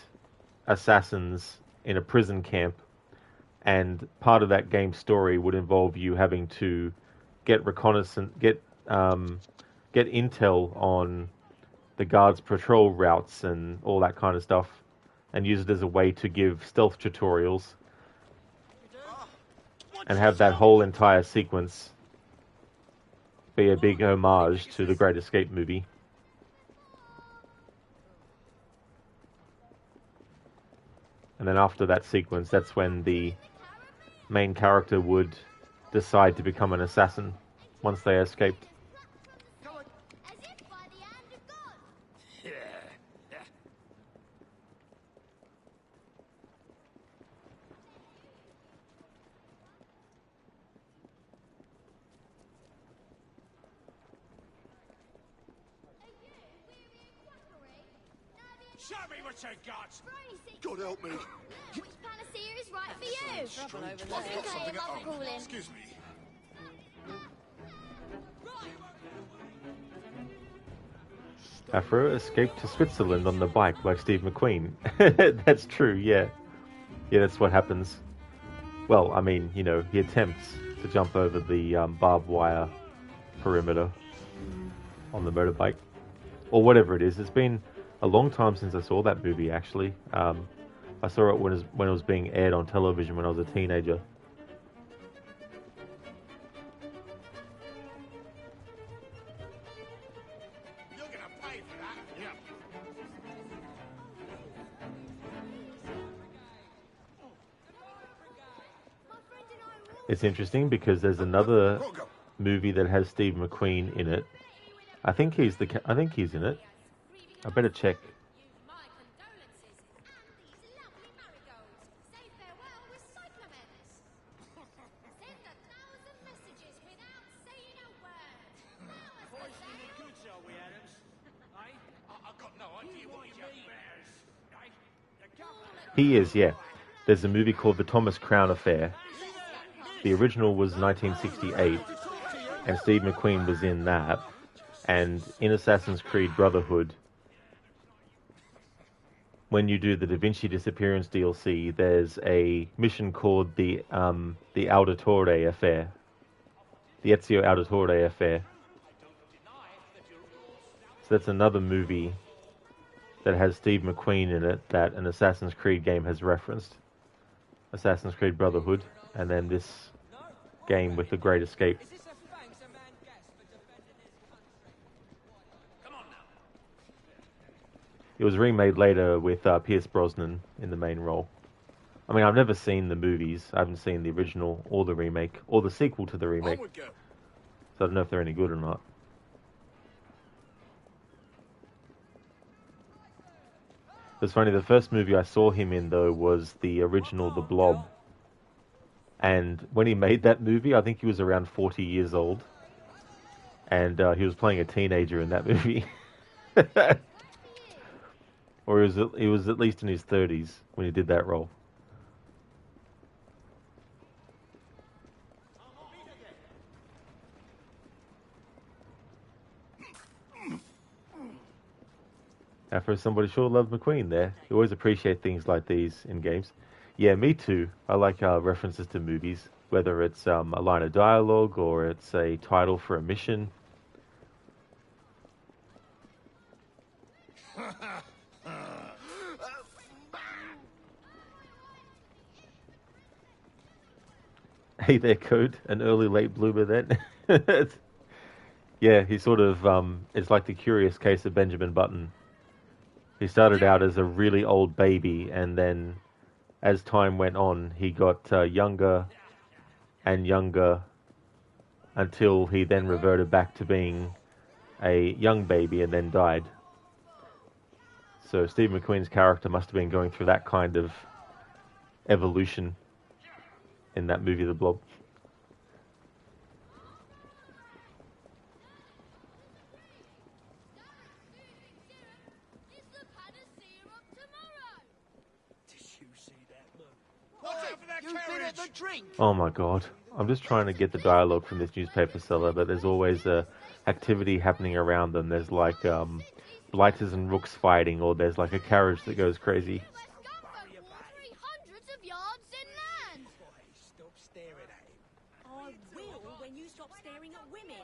Speaker 1: assassins in a prison camp. And part of that game's story would involve you having to get reconnaissance, get intel on the guards' patrol routes and all that kind of stuff, and use it as a way to give stealth tutorials, and have that whole entire sequence be a big homage to the Great Escape movie. And then after that sequence, that's when the main character would decide to become an assassin once they escaped.
Speaker 2: Show me what you got!
Speaker 10: God help me.
Speaker 4: Which panacea is right for you?
Speaker 10: Strange.
Speaker 4: What's
Speaker 10: I've got something at
Speaker 4: Mother
Speaker 10: home.
Speaker 4: calling?
Speaker 10: Excuse me.
Speaker 1: Afro escaped to Switzerland on the bike like Steve McQueen. That's true, yeah. Yeah, that's what happens. Well, I mean, you know, he attempts to jump over the barbed wire perimeter on the motorbike. Or whatever it is. It's been a long time since I saw that movie, actually. I saw it when it was being aired on television when I was a teenager.
Speaker 2: You're gonna pay for that. Yeah.
Speaker 1: It's interesting because there's another movie that has Steve McQueen in it. I think he's in it. I better check. He is, yeah. There's a movie called The Thomas Crown Affair. The original was 1968, and Steve McQueen was in that. And in Assassin's Creed Brotherhood, when you do the Da Vinci Disappearance DLC, there's a mission called the Auditore Affair. The Ezio Auditore Affair. So that's another movie that has Steve McQueen in it that an Assassin's Creed game has referenced. Assassin's Creed Brotherhood, and then this game with The Great Escape. It was remade later with Pierce Brosnan in the main role. I mean, I've never seen the movies. I haven't seen the original or the remake or the sequel to the remake. So I don't know if they're any good or not. It's funny, the first movie I saw him in, though, was the original The Blob. And when he made that movie, I think he was around 40 years old. And he was playing a teenager in that movie. Or he was at least in his 30s when he did that role. After somebody sure loved McQueen there. You always appreciate things like these in games. Yeah, me too. I like references to movies, whether it's a line of dialogue or it's a title for a mission. Hey there, Code. An early late bloomer then. Yeah, he sort of, it's like the curious case of Benjamin Button. He started out as a really old baby, and then as time went on, he got younger and younger until he then reverted back to being a young baby and then died. So Steve McQueen's character must have been going through that kind of evolution in that movie, The Blob. Oh my god. I'm just trying to get the dialogue from this newspaper seller, but there's always a activity happening around them. There's like blighters and rooks fighting, or there's like a carriage that goes crazy.
Speaker 4: Hundreds of yards inland.
Speaker 8: Stop staring at him.
Speaker 19: I will when you stop staring at women.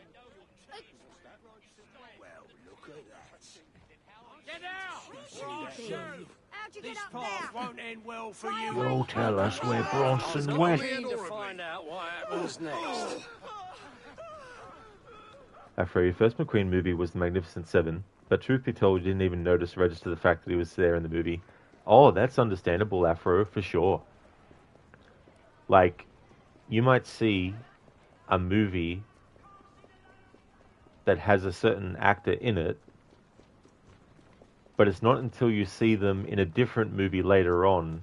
Speaker 8: Well, look at that.
Speaker 18: Get out!
Speaker 4: How'd you
Speaker 8: This
Speaker 4: get up
Speaker 8: path
Speaker 4: there?
Speaker 8: won't end well for you.
Speaker 10: You'll tell us where Bronson went.
Speaker 8: To find out what happens next.
Speaker 1: Our very first McQueen movie was The Magnificent Seven, but truth be told, you didn't even register the fact that he was there in the movie. Oh, that's understandable, Afro, for sure. Like, you might see a movie that has a certain actor in it, but it's not until you see them in a different movie later on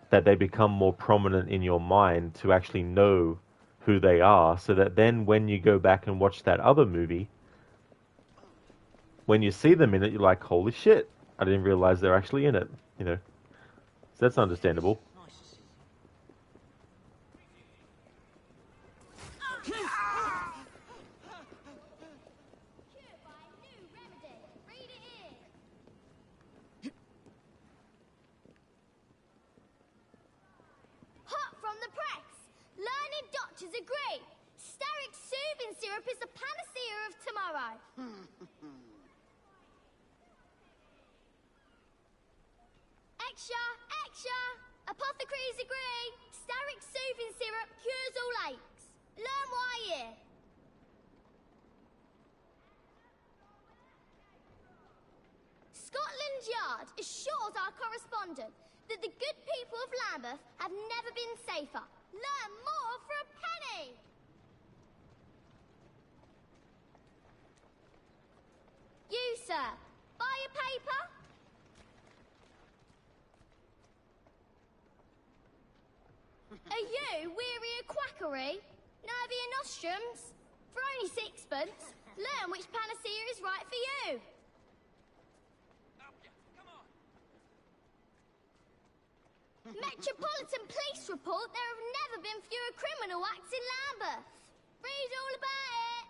Speaker 1: that they become more prominent in your mind to actually know who they are, so that then when you go back and watch that other movie, when you see them in it, you're like, holy shit, I didn't realize they're actually in it, you know. So that's understandable.
Speaker 4: Hot from the press. Learned doctors agree. Starrick soothing syrup is the panacea of tomorrow. Extra, extra. Apothecaries agree. Starrick soothing syrup cures all aches. Learn why here. Scotland Yard assures our correspondent that the good people of Lambeth have never been safer. Learn more for a penny! You, sir, buy a paper? Are you weary of quackery? Nervy of nostrums? For only sixpence, learn which panacea is right for you. Metropolitan Police report there have never been fewer criminal acts in Lambeth. Read all about it.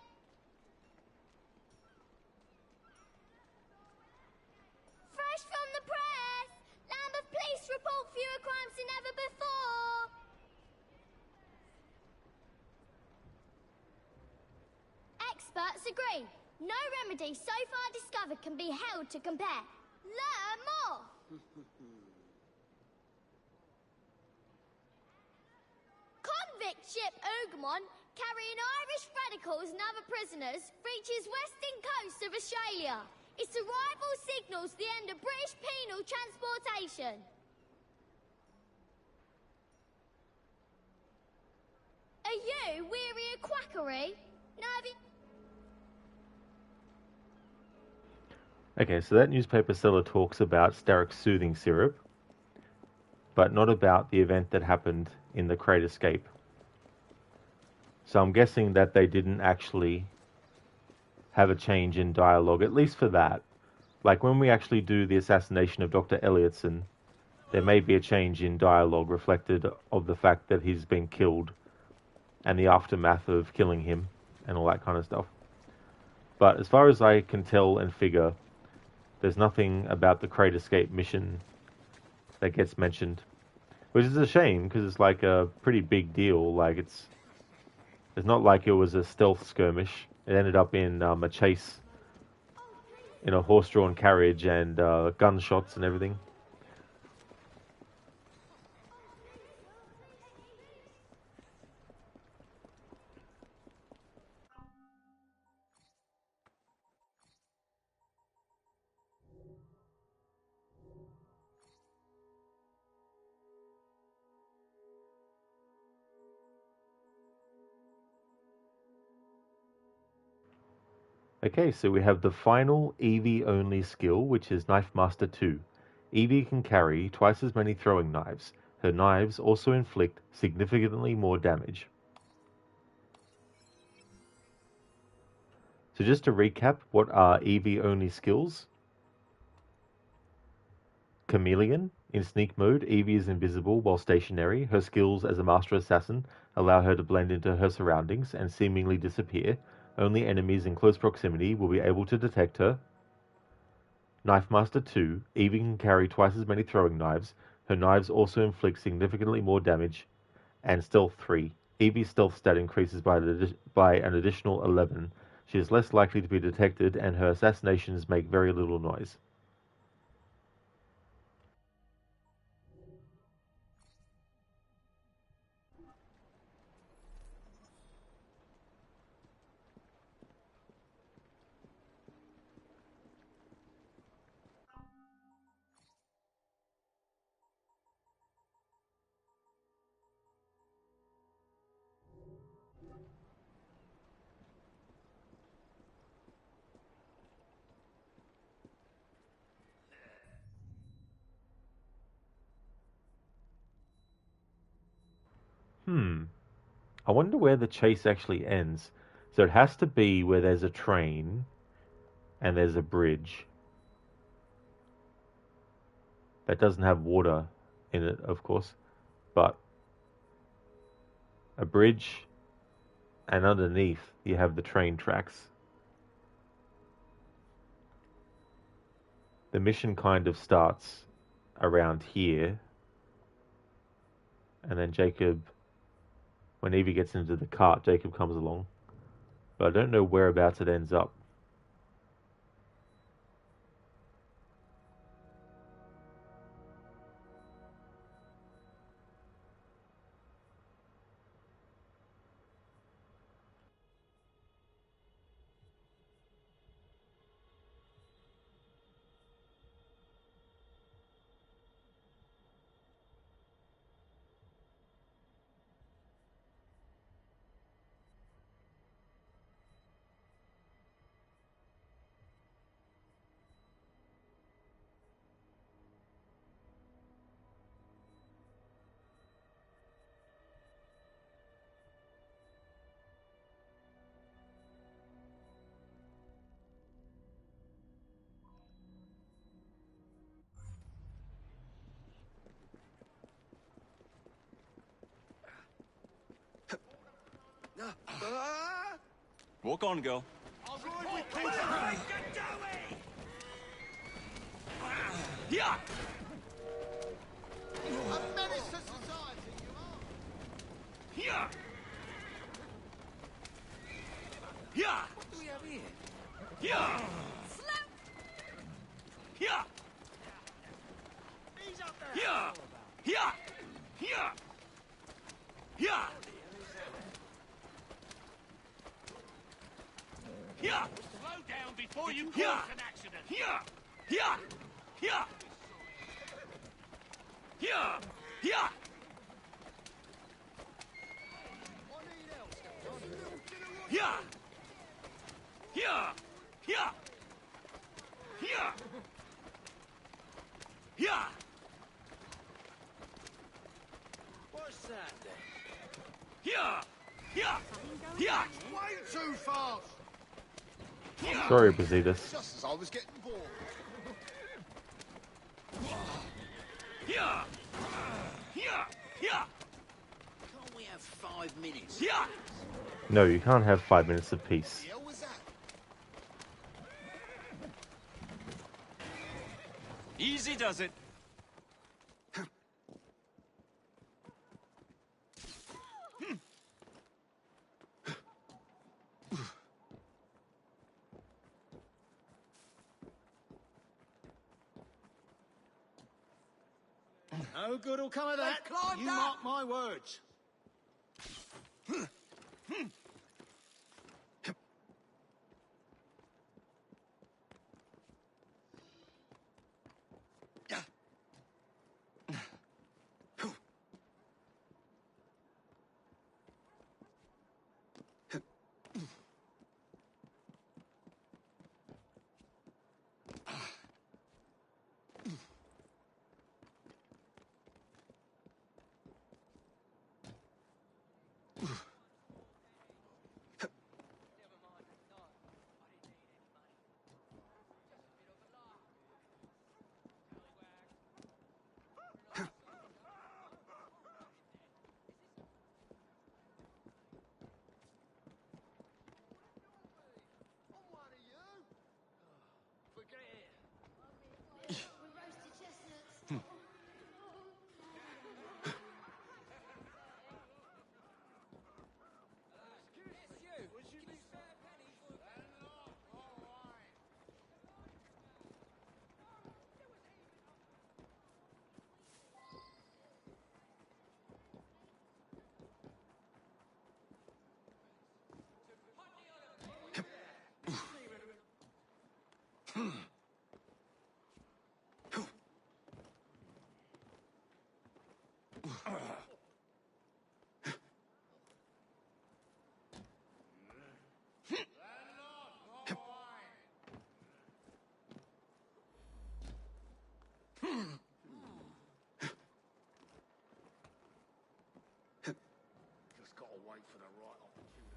Speaker 4: Fresh from the press! Lambeth police report fewer crimes than ever before! Experts agree. No remedy so far discovered can be held to compare. Learn more! Convict ship Ogamon, carrying Irish radicals and other prisoners, reaches western coast of Australia. Its arrival signals the end of British penal transportation. Are you weary of quackery?
Speaker 1: Okay, so that newspaper seller talks about Starrick's soothing syrup, but not about the event that happened in the crate escape. So I'm guessing that they didn't actually have a change in dialogue, at least for that. Like when we actually do the assassination of Dr. Elliotson, there may be a change in dialogue reflected of the fact that he's been killed and the aftermath of killing him and all that kind of stuff. But as far as I can tell and figure, there's nothing about the crate escape mission that gets mentioned, which is a shame because it's like a pretty big deal. Like it's not like it was a stealth skirmish. It ended up in a chase in a horse-drawn carriage and gunshots and everything. Okay, so we have the final Evie-only skill, which is Knife Master 2. Evie can carry twice as many throwing knives. Her knives also inflict significantly more damage. So just to recap, what are Evie-only skills? Chameleon. In sneak mode, Evie is invisible while stationary. Her skills as a master assassin allow her to blend into her surroundings and seemingly disappear. Only enemies in close proximity will be able to detect her. Knife Master 2. Evie can carry twice as many throwing knives. Her knives also inflict significantly more damage. And Stealth 3. Evie's stealth stat increases by an additional 11. She is less likely to be detected, and her assassinations make very little noise. I wonder where the chase actually ends. So it has to be where there's a train and there's a bridge that doesn't have water in it, of course, but a bridge, and underneath you have the train tracks. The mission kind of starts around here, and then Jacob, when Evie gets into the cart, Jacob comes along, but I don't know whereabouts it ends up.
Speaker 14: Walk on, girl.
Speaker 2: Yeah!
Speaker 10: A menace to society, you are.
Speaker 2: Yeah! Yeah! What do we have here? Yeah!
Speaker 10: Slap!
Speaker 2: Yeah!
Speaker 10: He's up there.
Speaker 2: Yeah! Yeah! Yeah! Yeah! Yeah! Slow down before you cause an accident. Yeah! Yeah! Yeah! Yeah! Yeah! Yeah! Yeah! Yeah! Yeah! Yeah!
Speaker 10: What's that then?
Speaker 2: Yeah! Yeah! Yeah!
Speaker 10: Way too fast.
Speaker 1: Sorry, Besides.
Speaker 10: Just as I was getting bored.
Speaker 2: Yeah! Yeah! Yeah!
Speaker 21: Can't we have 5 minutes?
Speaker 2: Yeah!
Speaker 1: No, you can't have 5 minutes of peace.
Speaker 10: The hell was that?
Speaker 2: Easy does it.
Speaker 10: No good will come of that. You mark my words. Just gotta wait for the right opportunity.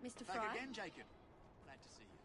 Speaker 9: Mr.
Speaker 11: Back
Speaker 9: Fry?
Speaker 11: again, Jacob. Glad to see you.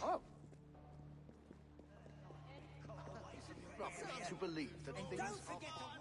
Speaker 10: Oh. To believe that things
Speaker 5: Don't forget to...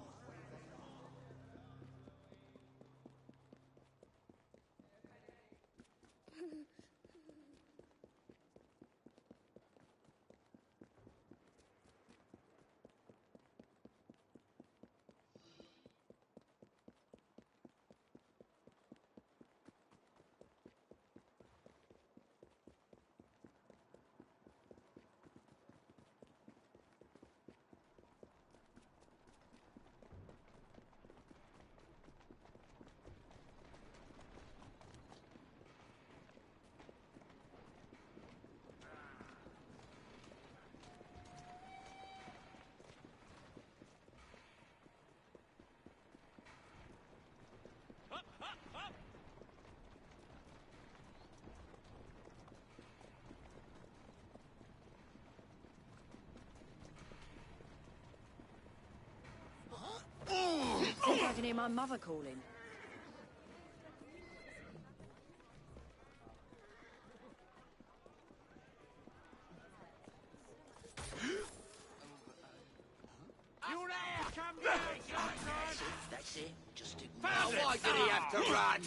Speaker 14: can hear my mother calling.
Speaker 5: You there! Come down! That's it. Just ignore
Speaker 11: Now, why did he have to run?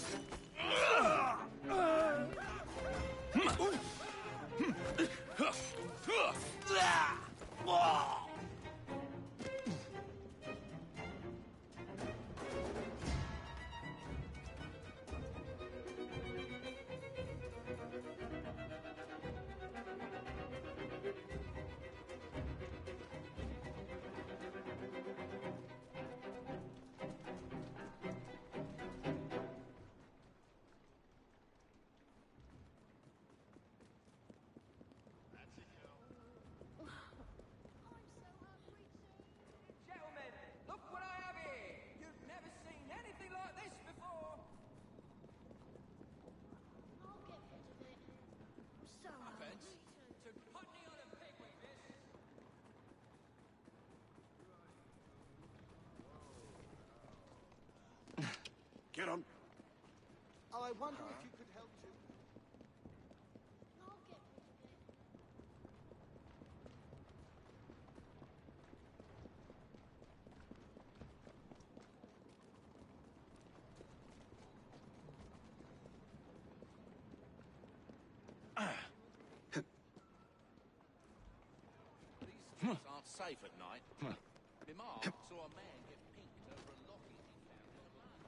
Speaker 18: Gentlemen, look what I have here! You've never seen anything like this before!
Speaker 4: I'll get rid of it. I'm so hungry.
Speaker 18: To putney on a pig with this!
Speaker 10: Get on.
Speaker 7: I wonder if you could help too.
Speaker 4: I'll get rid of it.
Speaker 2: These streets aren't safe at night. Bimar saw a man get pinked over a locket he found in a barn.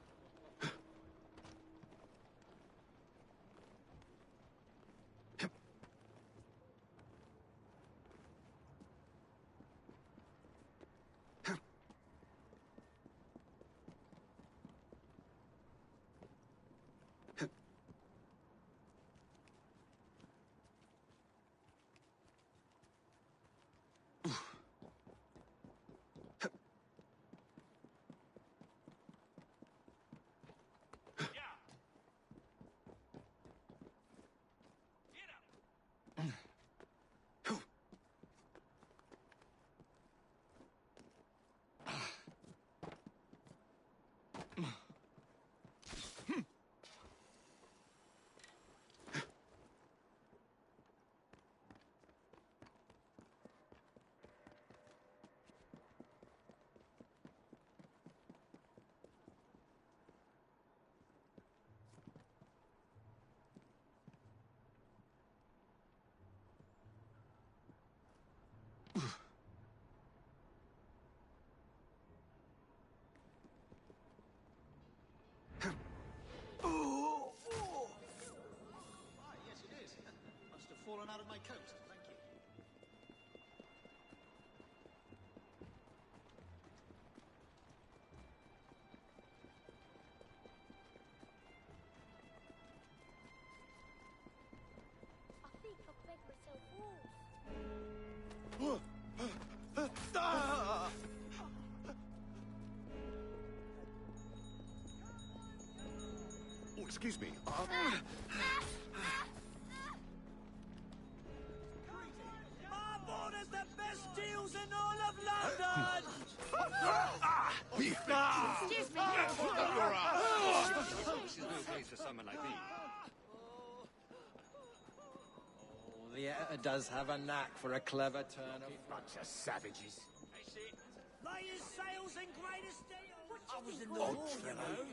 Speaker 7: Yes, it is. Must have fallen out of my coat. Thank you.
Speaker 4: I think I'll beg myself walls.
Speaker 10: Oh, excuse me.
Speaker 5: Marb orders the best deals in all of London!
Speaker 4: Excuse me.
Speaker 21: This is no place for someone like me.
Speaker 7: Oh, the editor does have a knack for a clever turn of bunch of savages.
Speaker 5: Latest sales and greatest deals! I was in the war, you know.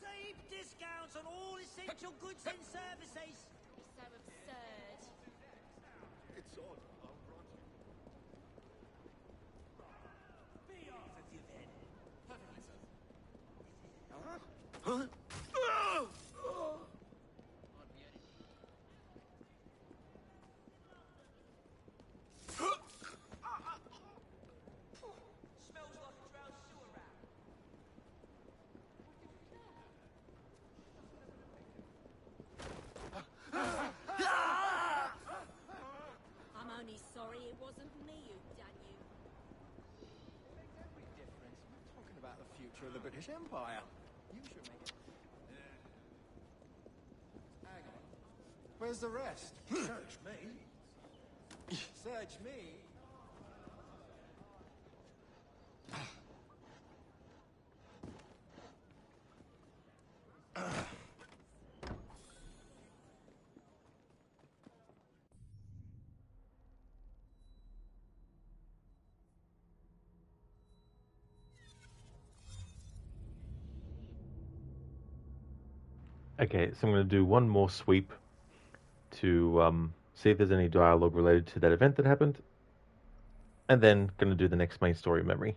Speaker 5: Deep discounts on all essential goods and services.
Speaker 4: It's so absurd.
Speaker 10: It's odd. I'll grant you.
Speaker 5: Be off with you then.
Speaker 11: Perfectly, sir.
Speaker 5: Huh?
Speaker 18: Smells like a drowned sewer rat.
Speaker 19: I'm only sorry it wasn't me who done you.
Speaker 7: It makes every difference. We're talking about the future of the British Empire. You should make it. Hang on. Where's the rest?
Speaker 10: Search me.
Speaker 7: Search me?
Speaker 1: Okay, so I'm going to do one more sweep to see if there's any dialogue related to that event that happened, and then going to do the next main story memory.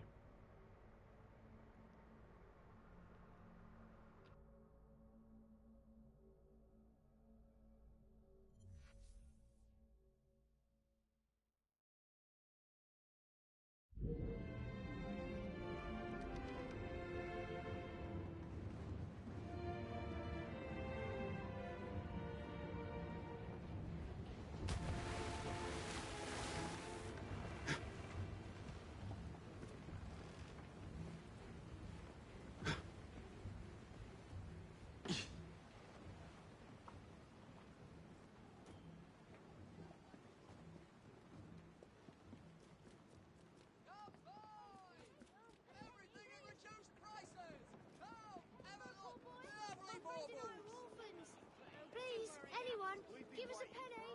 Speaker 4: Please, anyone, give us a penny.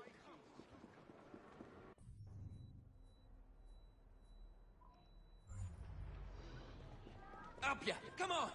Speaker 18: Up ya! Come on!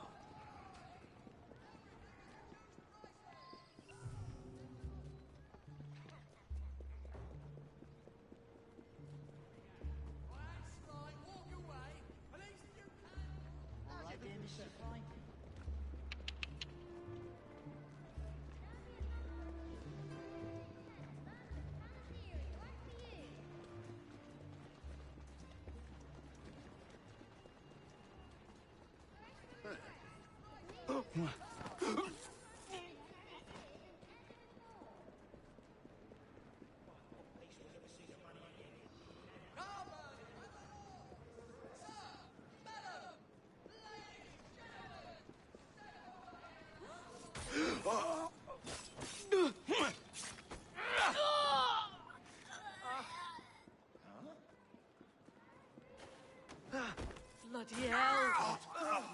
Speaker 6: Bloody hell!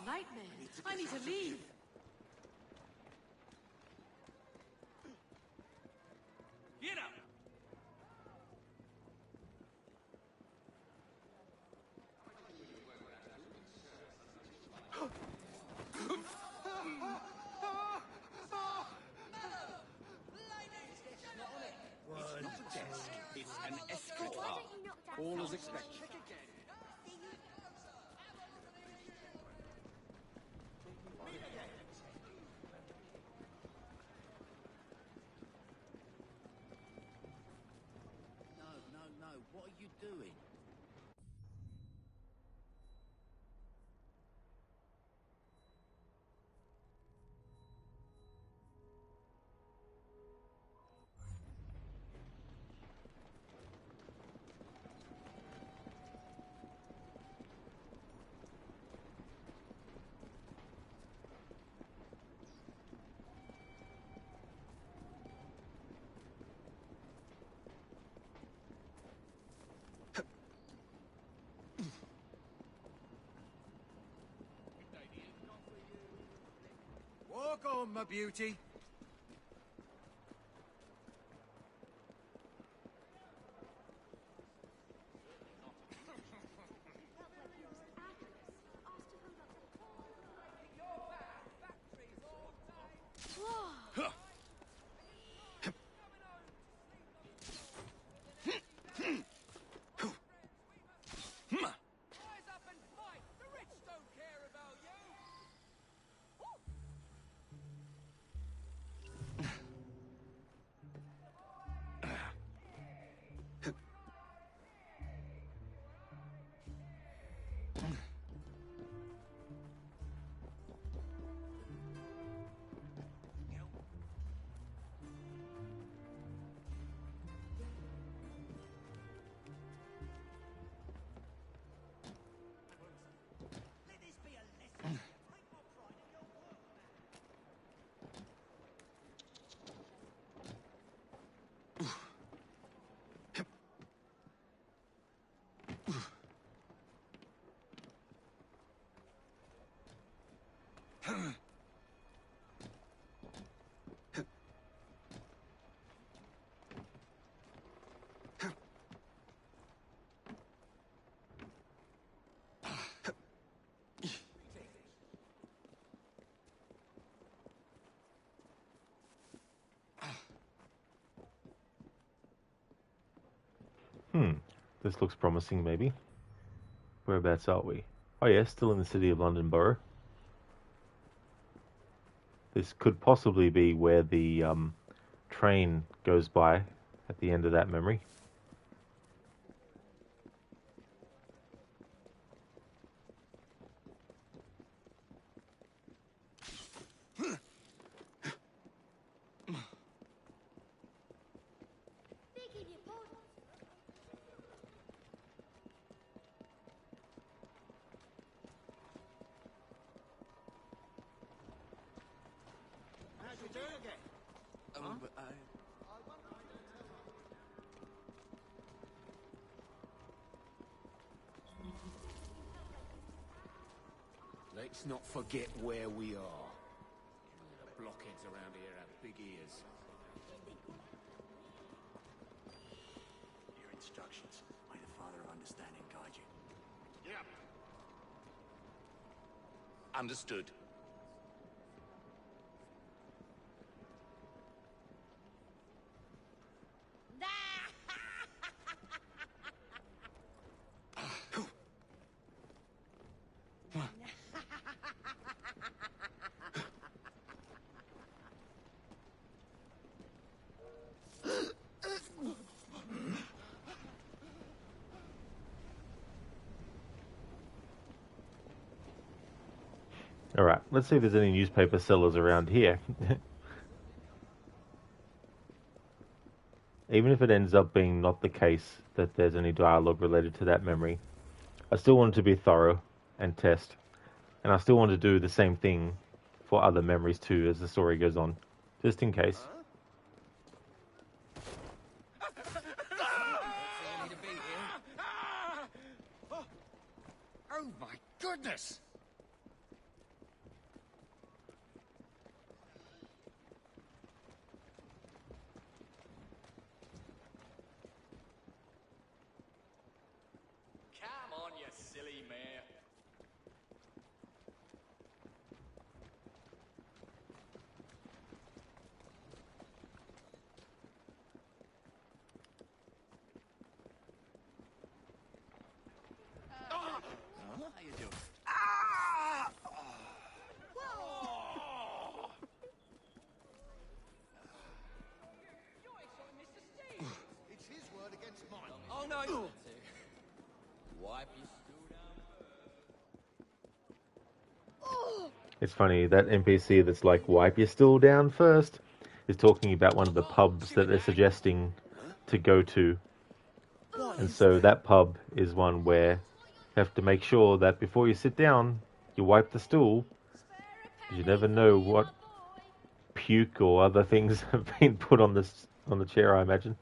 Speaker 6: Nightmare. I need to leave.
Speaker 18: Get up!
Speaker 21: It's an escritoire. All as expected. No. What are you doing?
Speaker 7: Walk on, my beauty.
Speaker 18: Rise up and fight! The rich don't care about you!
Speaker 1: This looks promising, maybe. Whereabouts are we? Oh yeah, still in the city of London Borough. This could possibly be where the train goes by at the end of that memory.
Speaker 21: Let's not forget where we are. The blockheads around here have big ears.
Speaker 14: Your instructions. May the Father of Understanding guide you.
Speaker 21: Yep. Understood.
Speaker 1: Alright, let's see if there's any newspaper sellers around here. Even if it ends up being not the case that there's any dialogue related to that memory, I still want it to be thorough and test. And I still want to do the same thing for other memories too as the story goes on, just in case.
Speaker 21: Oh my goodness!
Speaker 11: Come on, you silly mare.
Speaker 14: How you doing?
Speaker 21: It's his word against mine.
Speaker 12: Oh no! Wipe your stool down.
Speaker 1: It's funny, that NPC that's like, wipe your stool down first, is talking about one of the pubs that they're suggesting to go to. And so that pub is one where you have to make sure that before you sit down, you wipe the stool. You never know what puke or other things have been put on the chair, I imagine.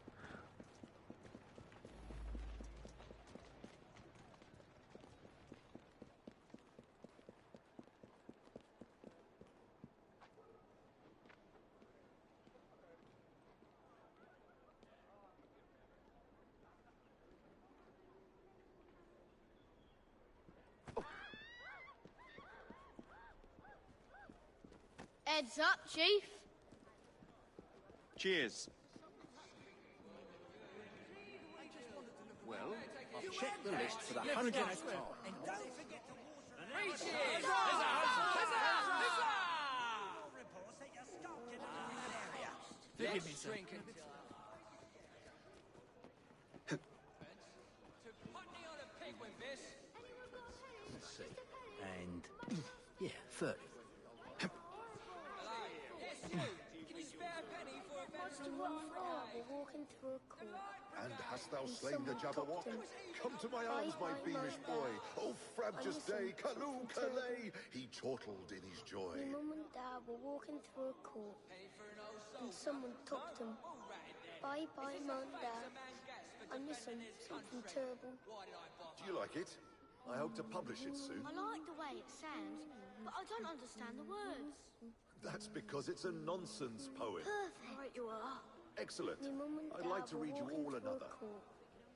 Speaker 4: Heads up, Chief.
Speaker 21: Cheers. Well, I've checked the list for the 100th time.
Speaker 11: Forgive me, sir.
Speaker 14: Let's see. And yeah, 30.
Speaker 10: And hast thou slain the Jabberwock? Come to my arms, my beamish boy. Oh, frabjous day, Callooh, Calais! He chortled in his joy.
Speaker 17: My mum and dad were walking through a court, and someone took them. Bye bye, mum and dad. I miss them, something terrible.
Speaker 10: Do you like it? I hope to publish it soon.
Speaker 4: I like the way it sounds.
Speaker 17: but I don't understand the words.
Speaker 15: That's because it's a nonsense poem.
Speaker 17: Perfect. Right you are.
Speaker 15: Excellent.
Speaker 17: Me mum and
Speaker 15: I'd like
Speaker 17: Dad
Speaker 15: to
Speaker 17: were
Speaker 15: read you
Speaker 17: walking
Speaker 15: all
Speaker 17: through a
Speaker 15: another.
Speaker 17: court.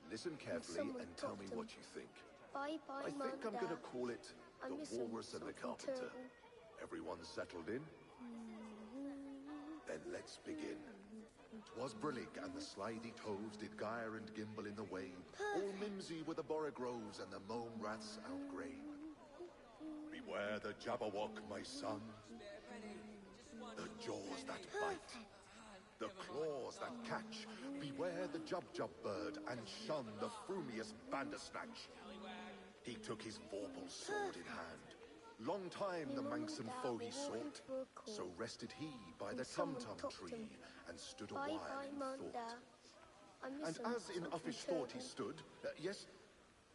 Speaker 15: Listen carefully
Speaker 17: someone
Speaker 15: and tell me
Speaker 17: topped 'em.
Speaker 15: what you think.
Speaker 17: Bye bye,
Speaker 15: I
Speaker 17: Mum
Speaker 15: think
Speaker 17: and
Speaker 15: I'm going to
Speaker 17: Dad.
Speaker 15: call it
Speaker 17: I
Speaker 15: The
Speaker 17: miss 'em,
Speaker 15: Walrus and the
Speaker 17: something
Speaker 15: Carpenter.
Speaker 17: terrible.
Speaker 15: Everyone settled in? Then let's begin. 'Twas brillig, and the slidey toves did gyre and gimble in the wave. All mimsy were the borogroves and the mome raths outgrabe. Beware the Jabberwock, my son. The jaws that bite, the claws that catch. Beware the Jub bird, and shun the frumious Bandersnatch. He took his vorpal sword in hand. Long time the manxome foe he sought, so rested he by the tum-tum tree, and stood a while in thought. And as in uffish thought he stood, yes?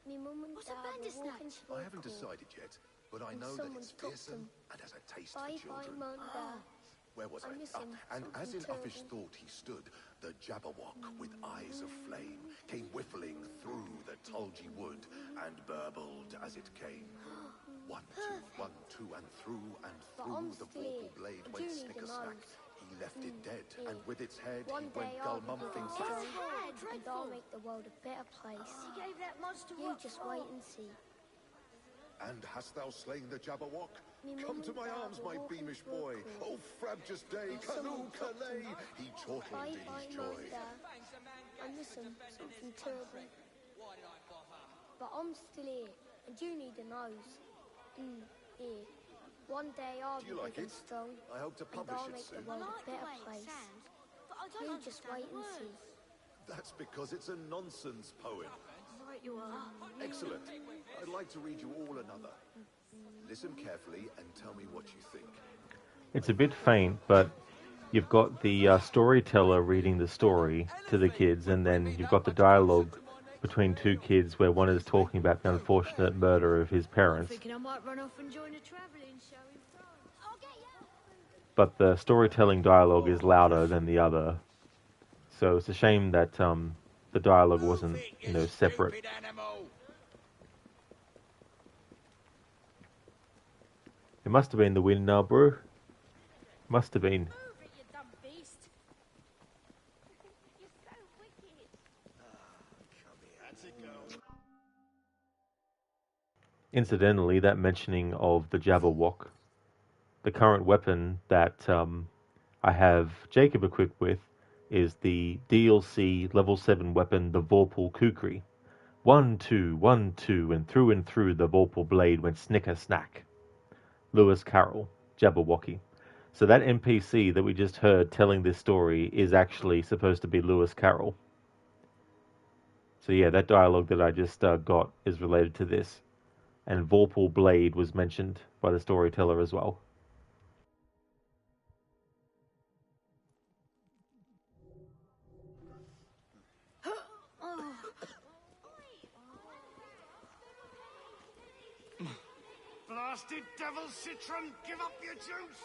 Speaker 17: Me mum and Dad were walking through
Speaker 15: I
Speaker 17: a
Speaker 15: haven't
Speaker 17: court.
Speaker 15: decided yet, but I
Speaker 17: And
Speaker 15: know that
Speaker 17: someone
Speaker 15: it's
Speaker 17: topped
Speaker 15: fearsome
Speaker 17: 'em.
Speaker 15: and has a taste
Speaker 17: Bye
Speaker 15: for
Speaker 17: bye,
Speaker 15: children.
Speaker 17: Mum and Dad.
Speaker 15: Where was
Speaker 17: I
Speaker 15: I?
Speaker 17: miss 'em,
Speaker 15: And as in
Speaker 17: something
Speaker 15: uffish
Speaker 17: terrible.
Speaker 15: thought he stood, the Jabberwock with eyes of flame came whiffling through the tulgey wood and burbled as it came. 1, 2, 1, 2, and through
Speaker 17: But I'm
Speaker 15: the
Speaker 17: still
Speaker 15: vorpal
Speaker 17: here.
Speaker 15: blade
Speaker 17: I
Speaker 15: went
Speaker 17: do need
Speaker 15: snicker-snack.
Speaker 17: a nose.
Speaker 15: He left it dead, and with its head
Speaker 17: One
Speaker 15: he
Speaker 17: day
Speaker 15: went
Speaker 17: I'll be
Speaker 15: gull-mumping
Speaker 17: strong,
Speaker 15: back.
Speaker 17: and I'll make the world a better place.
Speaker 4: He gave that monster
Speaker 17: You just wait and see.
Speaker 15: And hast thou slain the Jabberwock?
Speaker 17: Me
Speaker 15: Come
Speaker 17: mum
Speaker 15: to
Speaker 17: and
Speaker 15: my
Speaker 17: Dad
Speaker 15: arms,
Speaker 17: were
Speaker 15: my
Speaker 17: walking
Speaker 15: beamish
Speaker 17: through a
Speaker 15: boy.
Speaker 17: court.
Speaker 15: Oh, frabjous day,
Speaker 17: And
Speaker 15: canoe,
Speaker 17: someone topped 'em.
Speaker 15: calais. He chortled
Speaker 17: Bye
Speaker 15: in
Speaker 17: bye,
Speaker 15: his
Speaker 17: Mum
Speaker 15: joy.
Speaker 17: and Dad. I miss 'em, something terrible. But I'm still here, and you need a nose. Here. One day I'll
Speaker 15: Do
Speaker 17: be
Speaker 15: you like
Speaker 17: big and
Speaker 15: it?
Speaker 17: strong,
Speaker 15: I hope to
Speaker 17: and
Speaker 15: publish
Speaker 17: I'll
Speaker 15: it
Speaker 17: make
Speaker 15: soon.
Speaker 17: the world
Speaker 4: I
Speaker 17: a
Speaker 4: like the
Speaker 17: better
Speaker 4: way it
Speaker 17: place.
Speaker 4: sounds, but I don't
Speaker 17: You just
Speaker 4: understand
Speaker 17: wait
Speaker 4: the
Speaker 17: and
Speaker 4: words.
Speaker 17: see.
Speaker 15: That's because it's a nonsense poem.
Speaker 4: Right you are.
Speaker 15: Excellent. I'd like to read you all another. Listen carefully and tell me what you think.
Speaker 1: It's a bit faint, but you've got the storyteller reading the story to the kids, and then you've got the dialogue between two kids where one is talking about the unfortunate murder of his parents.
Speaker 4: Thinking I might run off and join a travelling show in France. I'll get you.
Speaker 1: But the storytelling dialogue is louder than the other. So it's a shame that the dialogue wasn't, separate. It must have been the wind now, bro. Must have been.
Speaker 4: Move it, you dumb beast. You're so wicked.
Speaker 15: That's it, girl.
Speaker 1: Incidentally, that mentioning of the Jabberwock, the current weapon that I have Jacob equipped with is the DLC level 7 weapon, the Vorpal Kukri. 1, 2, 1, 2, and through the Vorpal blade went snicker-snack. Lewis Carroll, Jabberwocky. So that NPC that we just heard telling this story is actually supposed to be Lewis Carroll. So yeah, that dialogue that I just got is related to this. And Vorpal blade was mentioned by the storyteller as well.
Speaker 10: Blasted devil citron, give up your juice!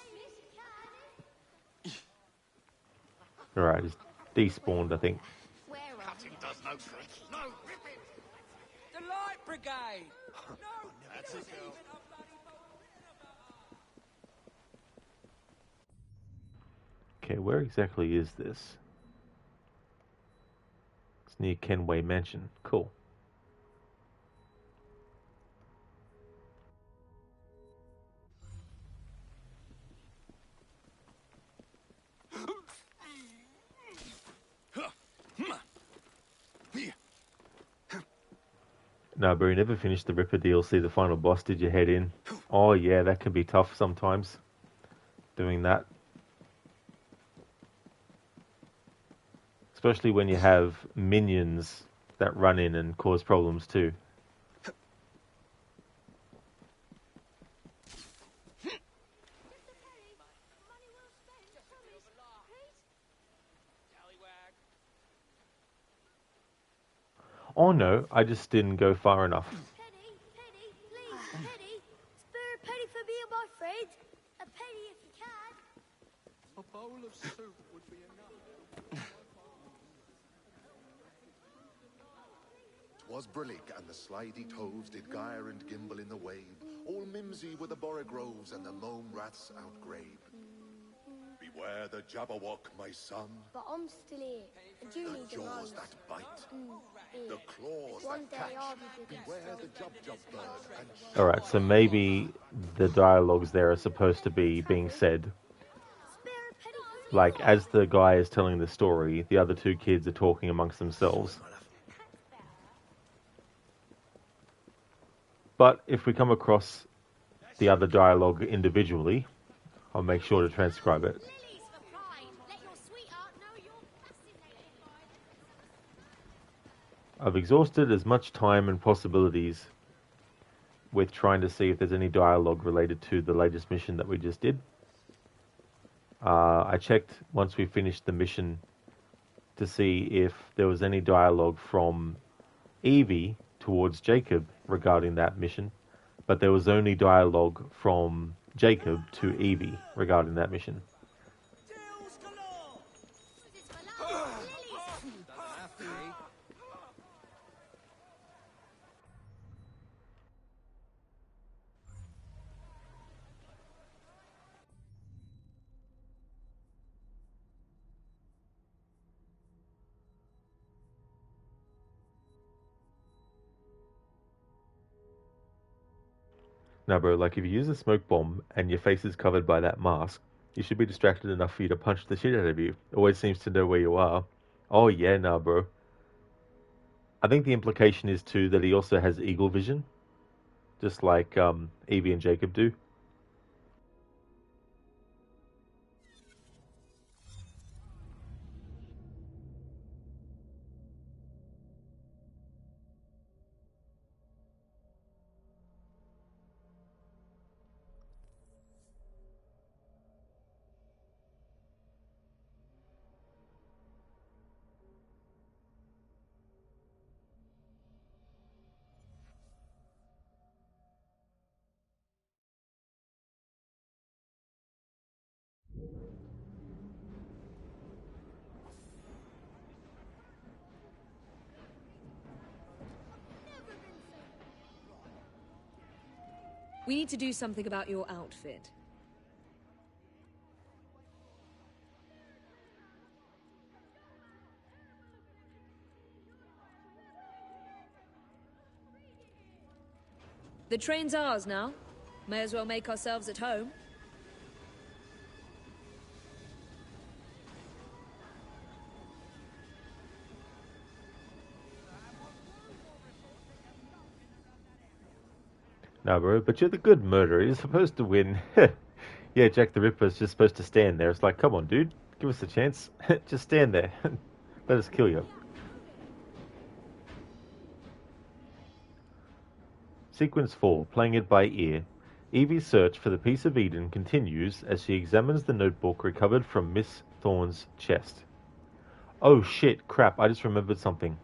Speaker 1: Alright, it's despawned, I think.
Speaker 10: Cutting does no good. No, rip it!
Speaker 18: The Light Brigade! No,
Speaker 15: That's it, girl.
Speaker 1: Okay, where exactly is this? It's near Kenway Mansion. Cool. No, but you never finished the Ripper DLC, the final boss. Did you head in? Oh yeah, that can be tough sometimes. Doing that. Especially when you have minions that run in and cause problems too. Oh no, I just didn't go far enough.
Speaker 17: Penny, please, Penny. Spare a penny for me and my friend. A penny if you can.
Speaker 7: A bowl of soup would be enough.
Speaker 15: 'Twas brillig and the slidey toves did gyre and gimble in the wave. All mimsy were the borogroves and the mome rats outgrabe. Beware the Jabberwock, my son.
Speaker 17: But I'm still here, and you
Speaker 15: The
Speaker 17: need a
Speaker 15: jaws
Speaker 17: nose.
Speaker 15: that bite.
Speaker 17: Here.
Speaker 15: The claws
Speaker 17: One
Speaker 15: that
Speaker 17: day
Speaker 15: catch.
Speaker 17: I'll be big and
Speaker 15: Beware
Speaker 17: strong.
Speaker 15: the jub bird and
Speaker 1: Alright, so maybe the dialogues there are supposed to be being said. Like, as the guy is telling the story, the other two kids are talking amongst themselves. But if we come across the other dialogue individually, I'll make sure to transcribe it. I've exhausted as much time and possibilities with trying to see if there's any dialogue related to the latest mission that we just did. I checked once we finished the mission to see if there was any dialogue from Evie towards Jacob regarding that mission, but there was only dialogue from Jacob to Evie regarding that mission. Now, bro, like, if you use a smoke bomb and your face is covered by that mask, you should be distracted enough for you to punch the shit out of you. It always seems to know where you are. Oh, yeah, nah, bro. I think the implication is, too, that he also has eagle vision, just like Evie and Jacob do.
Speaker 19: We need to do something about your outfit. The train's ours now. May as well make ourselves at home.
Speaker 1: No, bro, but you're the good murderer. You're supposed to win. Yeah, Jack the Ripper's just supposed to stand there. It's like, come on, dude. Give us a chance. Just stand there. Let us kill you. Sequence 4, playing it by ear. Evie's search for the piece of Eden continues as she examines the notebook recovered from Miss Thorne's chest. Oh shit, crap, I just remembered something.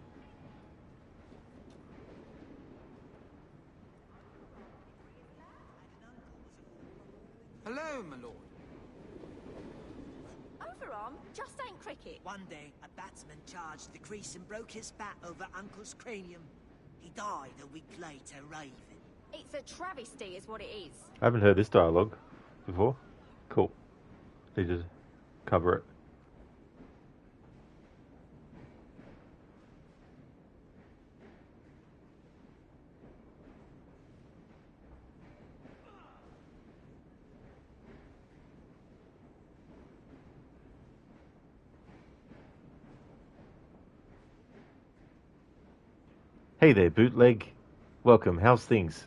Speaker 5: Hello, my lord.
Speaker 4: Overarm just ain't cricket.
Speaker 5: One day, a batsman charged the crease and broke his bat over Uncle's cranium. He died a week later, raving.
Speaker 4: It's a travesty is what it is.
Speaker 1: I haven't heard this dialogue before. Cool. Need to cover it. Hey there, bootleg. Welcome. How's things?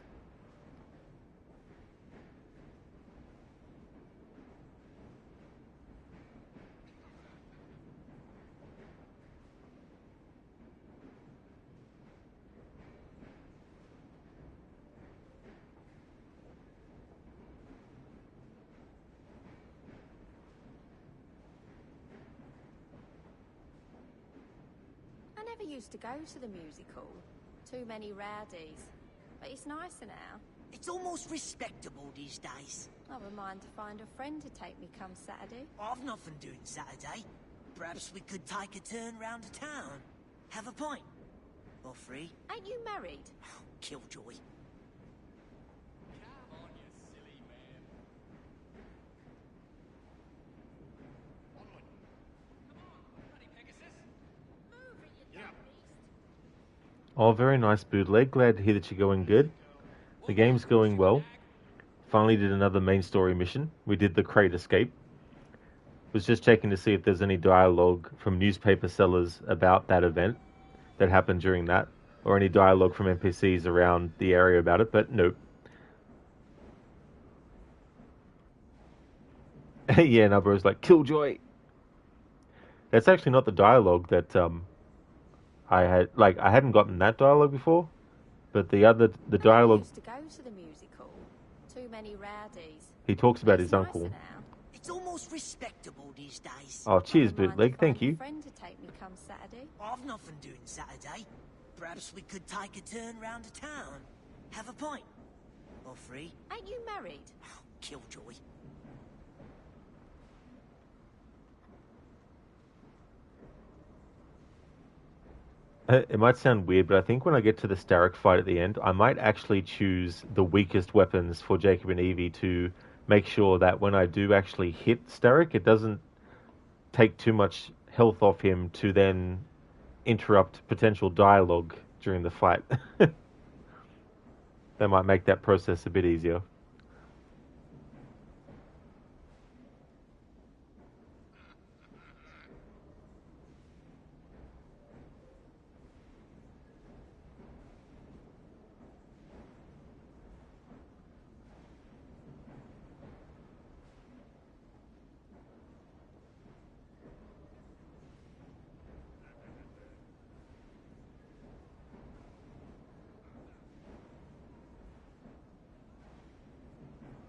Speaker 9: I never used to go to the music hall. Too many rowdies. But it's nicer now.
Speaker 5: It's almost respectable these days.
Speaker 9: I wouldn't mind to find a friend to take me come Saturday.
Speaker 5: I've nothing doing Saturday. Perhaps we could take a turn round the town. Have a pint. Or free?
Speaker 9: Ain't you married?
Speaker 5: Killjoy.
Speaker 1: Oh, very nice bootleg. Glad to hear that you're going good. The game's going well. Finally did another main story mission. We did the crate escape. Was just checking to see if there's any dialogue from newspaper sellers about that event that happened during that, or any dialogue from NPCs around the area about it, but nope. Yeah, and bro's like, Killjoy! That's actually not the dialogue that I hadn't gotten that dialogue before, but the dialogue...
Speaker 9: used to go to the musical. Too many rowdies.
Speaker 1: He talks about
Speaker 9: It's
Speaker 1: his uncle.
Speaker 9: nicer now.
Speaker 5: It's almost respectable these days.
Speaker 1: Oh, cheers, bootleg. Thank you.
Speaker 9: Friend to take me come Saturday.
Speaker 5: I've nothing doing Saturday. Perhaps we could take a turn round the town. Have a pint. Or free.
Speaker 9: Ain't you married?
Speaker 5: Killjoy.
Speaker 1: It might sound weird, but I think when I get to the Starrick fight at the end, I might actually choose the weakest weapons for Jacob and Evie to make sure that when I do actually hit Starrick, it doesn't take too much health off him to then interrupt potential dialogue during the fight. That might make that process a bit easier.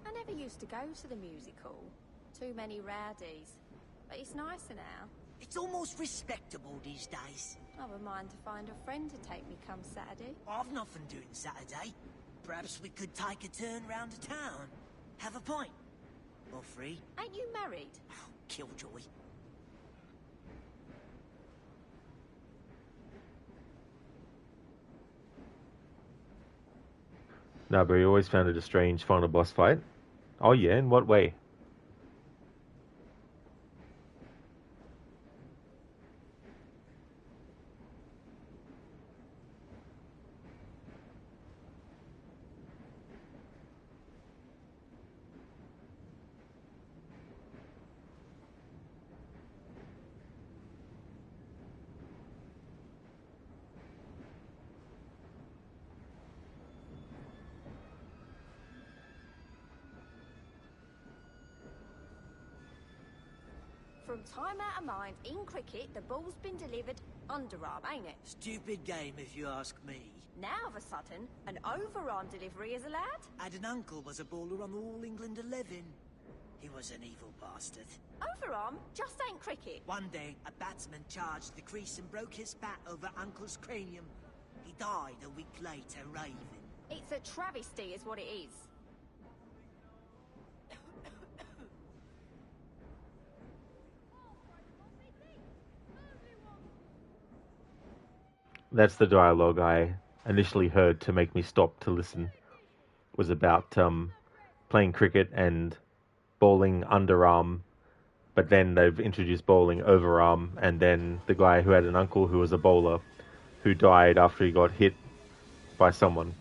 Speaker 9: I never used to go to the musical. Too many rowdies. But it's nicer now.
Speaker 5: It's almost respectable these days.
Speaker 9: I would mind to find a friend to take me come Saturday.
Speaker 5: I've nothing doing Saturday. Perhaps we could take a turn round the town. Have a pint. Or free.
Speaker 9: Ain't you married?
Speaker 5: Killjoy.
Speaker 1: No, but he always found it a strange final boss fight. Oh yeah, in what way?
Speaker 9: From time out of mind, in cricket, the ball's been delivered underarm, ain't it?
Speaker 5: Stupid game, if you ask me.
Speaker 9: Now, of a sudden, an overarm delivery is allowed?
Speaker 5: Had an uncle was a bowler on All England 11. He was an evil bastard.
Speaker 9: Overarm just ain't cricket.
Speaker 5: One day, a batsman charged the crease and broke his bat over Uncle's cranium. He died a week later, raving.
Speaker 9: It's a travesty is what it is.
Speaker 1: That's the dialogue I initially heard to make me stop to listen. Was about playing cricket and bowling underarm, but then they've introduced bowling overarm, and then the guy who had an uncle who was a bowler who died after he got hit by someone.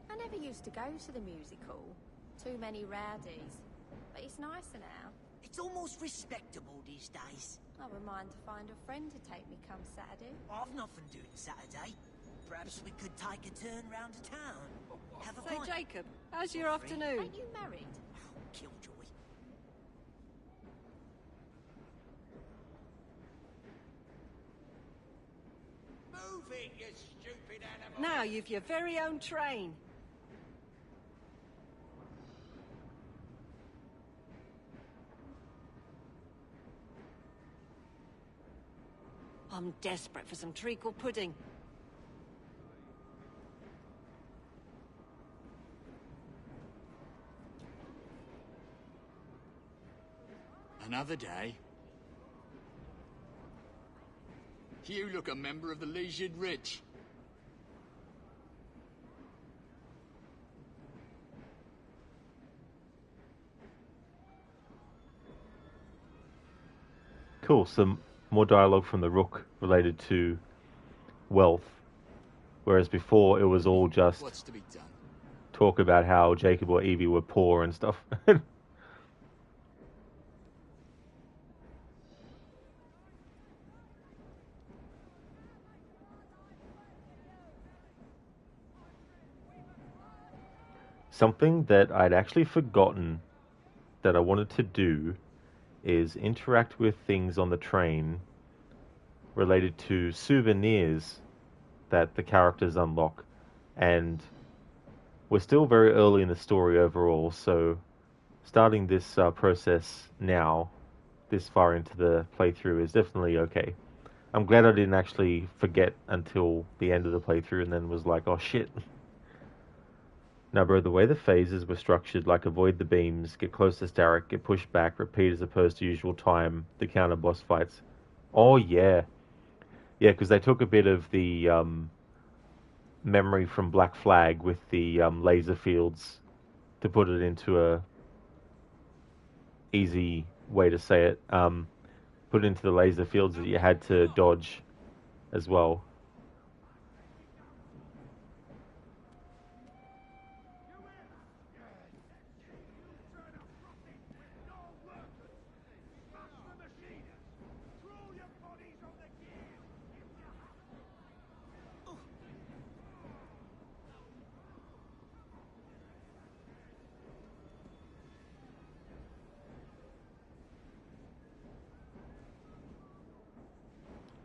Speaker 9: I never used to go to the musical. Too many rowdies. But it's nicer now.
Speaker 5: It's almost respectable these days.
Speaker 9: I would mind to find a friend to take me come Saturday.
Speaker 5: I've nothing doing Saturday. Perhaps we could take a turn round the town. Have a
Speaker 6: So,
Speaker 5: pint.
Speaker 6: Jacob, how's your afternoon?
Speaker 9: Ain't you married?
Speaker 5: Killjoy.
Speaker 18: Move it, you stupid animal!
Speaker 6: Now you've your very own train.
Speaker 13: I'm desperate for some treacle pudding.
Speaker 11: Another day. You look a member of the leisured rich.
Speaker 1: Cool, some more dialogue from the Rook related to wealth, whereas before it was all just
Speaker 11: What's to be done?
Speaker 1: talk about how Jacob or Evie were poor and stuff. Something that I'd actually forgotten that I wanted to do is interact with things on the train related to souvenirs that the characters unlock. And we're still very early in the story overall, so starting this process now, this far into the playthrough, is definitely okay. I'm glad I didn't actually forget until the end of the playthrough and then was like, oh shit. Now, bro, the way the phases were structured, like avoid the beams, get close to Starrick, get pushed back, repeat as opposed to usual time, the counter boss fights. Oh, yeah. Yeah, because they took a bit of the memory from Black Flag with the laser fields to put it into a easy way to say it. Put it into the laser fields that you had to dodge as well.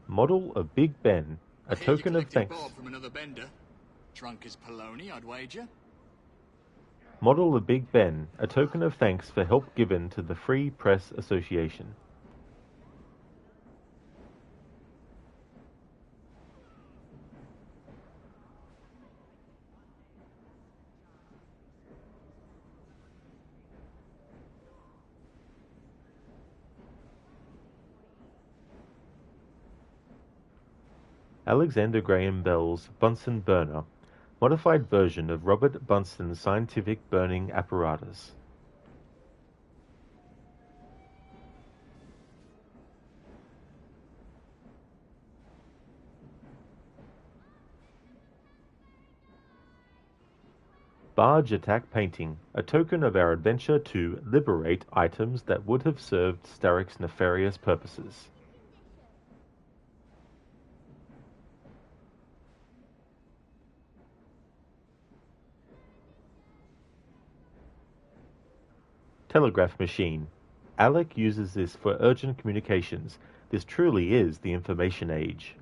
Speaker 1: Model of Big Ben, a token of thanks.
Speaker 11: Bob from another bender. Drunk as Polony, I'd wager.
Speaker 1: Model of Big Ben, a token of thanks for help given to the Free Press Association. Alexander Graham Bell's Bunsen burner, modified version of Robert Bunsen's scientific burning apparatus. Barge attack painting, a token of our adventure to liberate items that would have served Starrick's nefarious purposes. Telegraph machine. Alec uses this for urgent communications. This truly is the information age.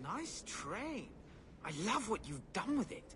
Speaker 16: Nice train. I love what you've done with it.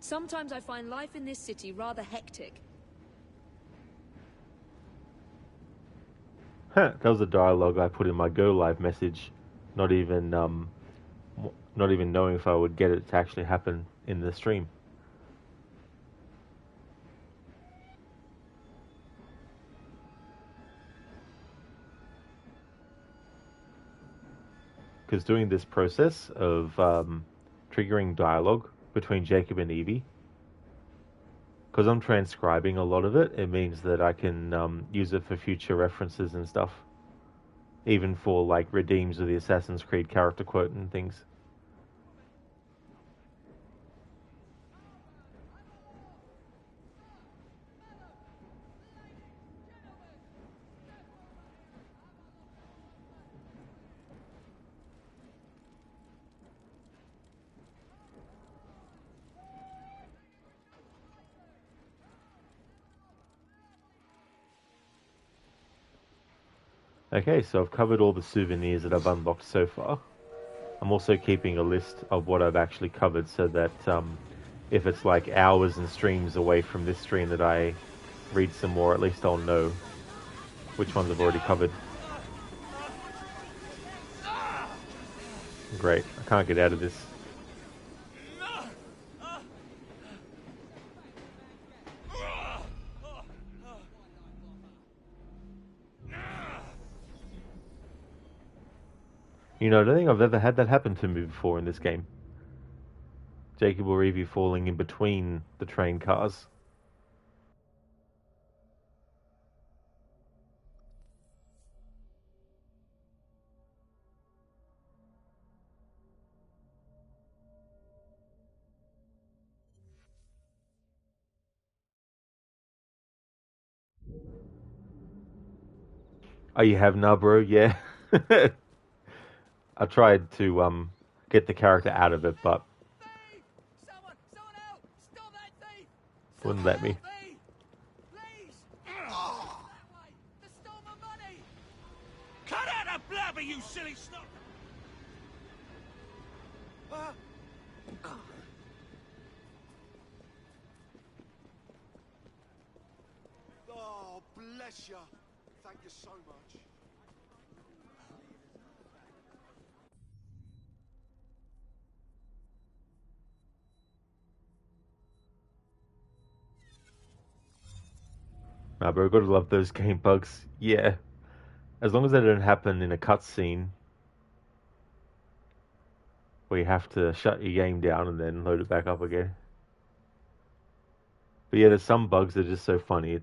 Speaker 19: Sometimes I find life in this city rather hectic.
Speaker 1: Huh, that was the dialogue I put in my Go Live message, not even knowing if I would get it to actually happen in the stream. Because doing this process of triggering dialogue between Jacob and Evie, because I'm transcribing a lot of it, it means that I can use it for future references and stuff. Even for like redeems of the Assassin's Creed character quote and things. Okay, so I've covered all the souvenirs that I've unlocked so far. I'm also keeping a list of what I've actually covered so that if it's like hours and streams away from this stream that I read some more, at least I'll know which ones I've already covered. Great, I can't get out of this. You know, I don't think I've ever had that happen to me before in this game. Jacob or Evie falling in between the train cars. Oh, you have now, bro? Yeah. I tried to get the character out of it, but wouldn't let me.
Speaker 2: Cut out the blabber, you silly snot!
Speaker 10: Oh, bless you. Thank you so much.
Speaker 1: Nah, bro, gotta love those game bugs. Yeah. As long as they don't happen in a cutscene where you have to shut your game down and then load it back up again. But yeah, there's some bugs that are just so funny.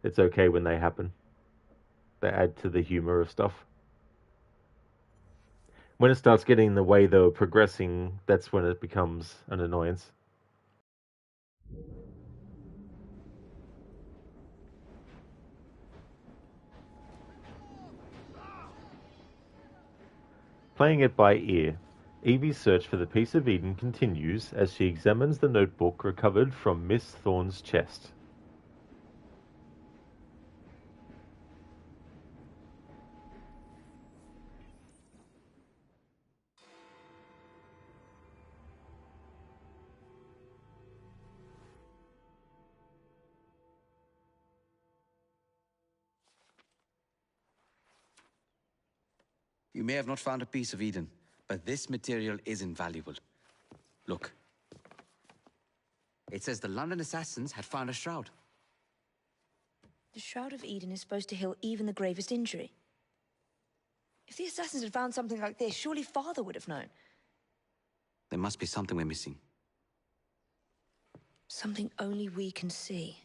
Speaker 1: It's okay when they happen. They add to the humor of stuff. When it starts getting in the way, though, of progressing, that's when it becomes an annoyance. Playing it by ear, Evie's search for the piece of Eden continues as she examines the notebook recovered from Miss Thorne's chest.
Speaker 20: You may have not found a piece of Eden, but this material is invaluable. Look. It says the London assassins had found a shroud.
Speaker 22: The Shroud of Eden is supposed to heal even the gravest injury. If the assassins had found something like this, surely Father would have known.
Speaker 20: There must be something we're missing.
Speaker 22: Something only we can see.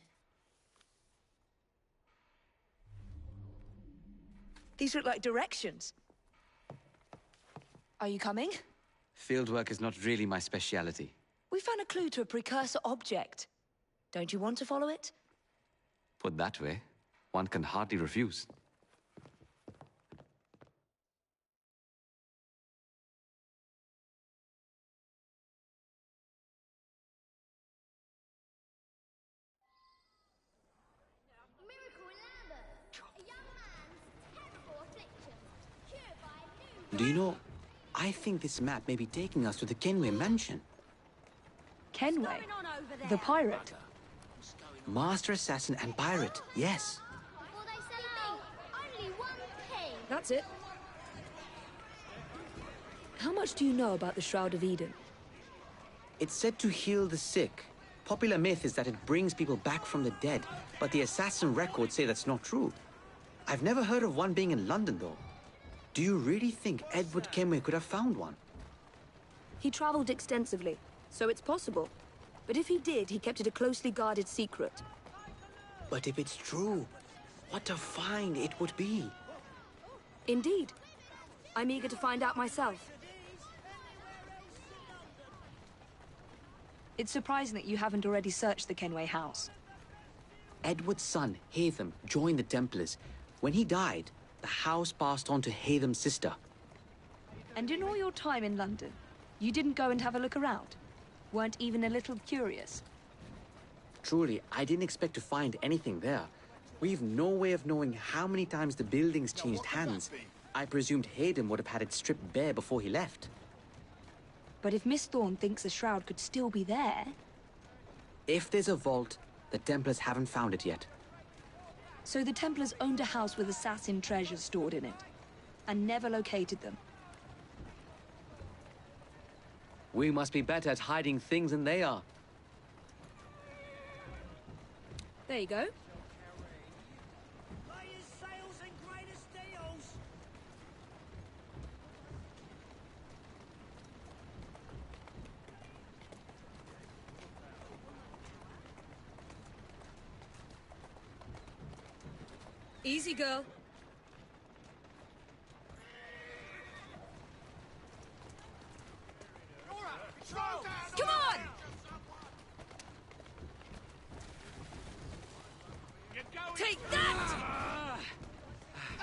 Speaker 22: These look like directions. Are you coming?
Speaker 20: Fieldwork is not really my speciality.
Speaker 22: We found a clue to a precursor object. Don't you want to follow it?
Speaker 20: Put that way, one can hardly refuse. Do you know, I think this map may be taking us to the Kenway mansion.
Speaker 22: Kenway, the pirate.
Speaker 20: Master assassin and pirate, yes.
Speaker 4: Well, they say only one thing.
Speaker 22: That's it. How much do you know about the Shroud of Eden?
Speaker 20: It's said to heal the sick. Popular myth is that it brings people back from the dead, but the assassin records say that's not true. I've never heard of one being in London, though. Do you really think Edward Kenway could have found one?
Speaker 22: He traveled extensively, so it's possible. But if he did, he kept it a closely guarded secret.
Speaker 20: But if it's true, what a find it would be.
Speaker 22: Indeed. I'm eager to find out myself. It's surprising that you haven't already searched the Kenway house.
Speaker 20: Edward's son, Haytham, joined the Templars. When he died, the house passed on to Haytham's sister.
Speaker 22: And in all your time in London, you didn't go and have a look around? Weren't even a little curious?
Speaker 20: Truly, I didn't expect to find anything there. We've no way of knowing how many times the building's changed hands. I presumed Haytham would have had it stripped bare before he left.
Speaker 22: But if Miss Thorne thinks the shroud could still be there...
Speaker 20: If there's a vault, the Templars haven't found it yet.
Speaker 22: So the Templars owned a house with assassin treasures stored in it, and never located them.
Speaker 20: We must be better at hiding things than they are.
Speaker 22: There you go.
Speaker 5: Latest sales and greatest deals.
Speaker 22: Easy, girl. Come on! Take that!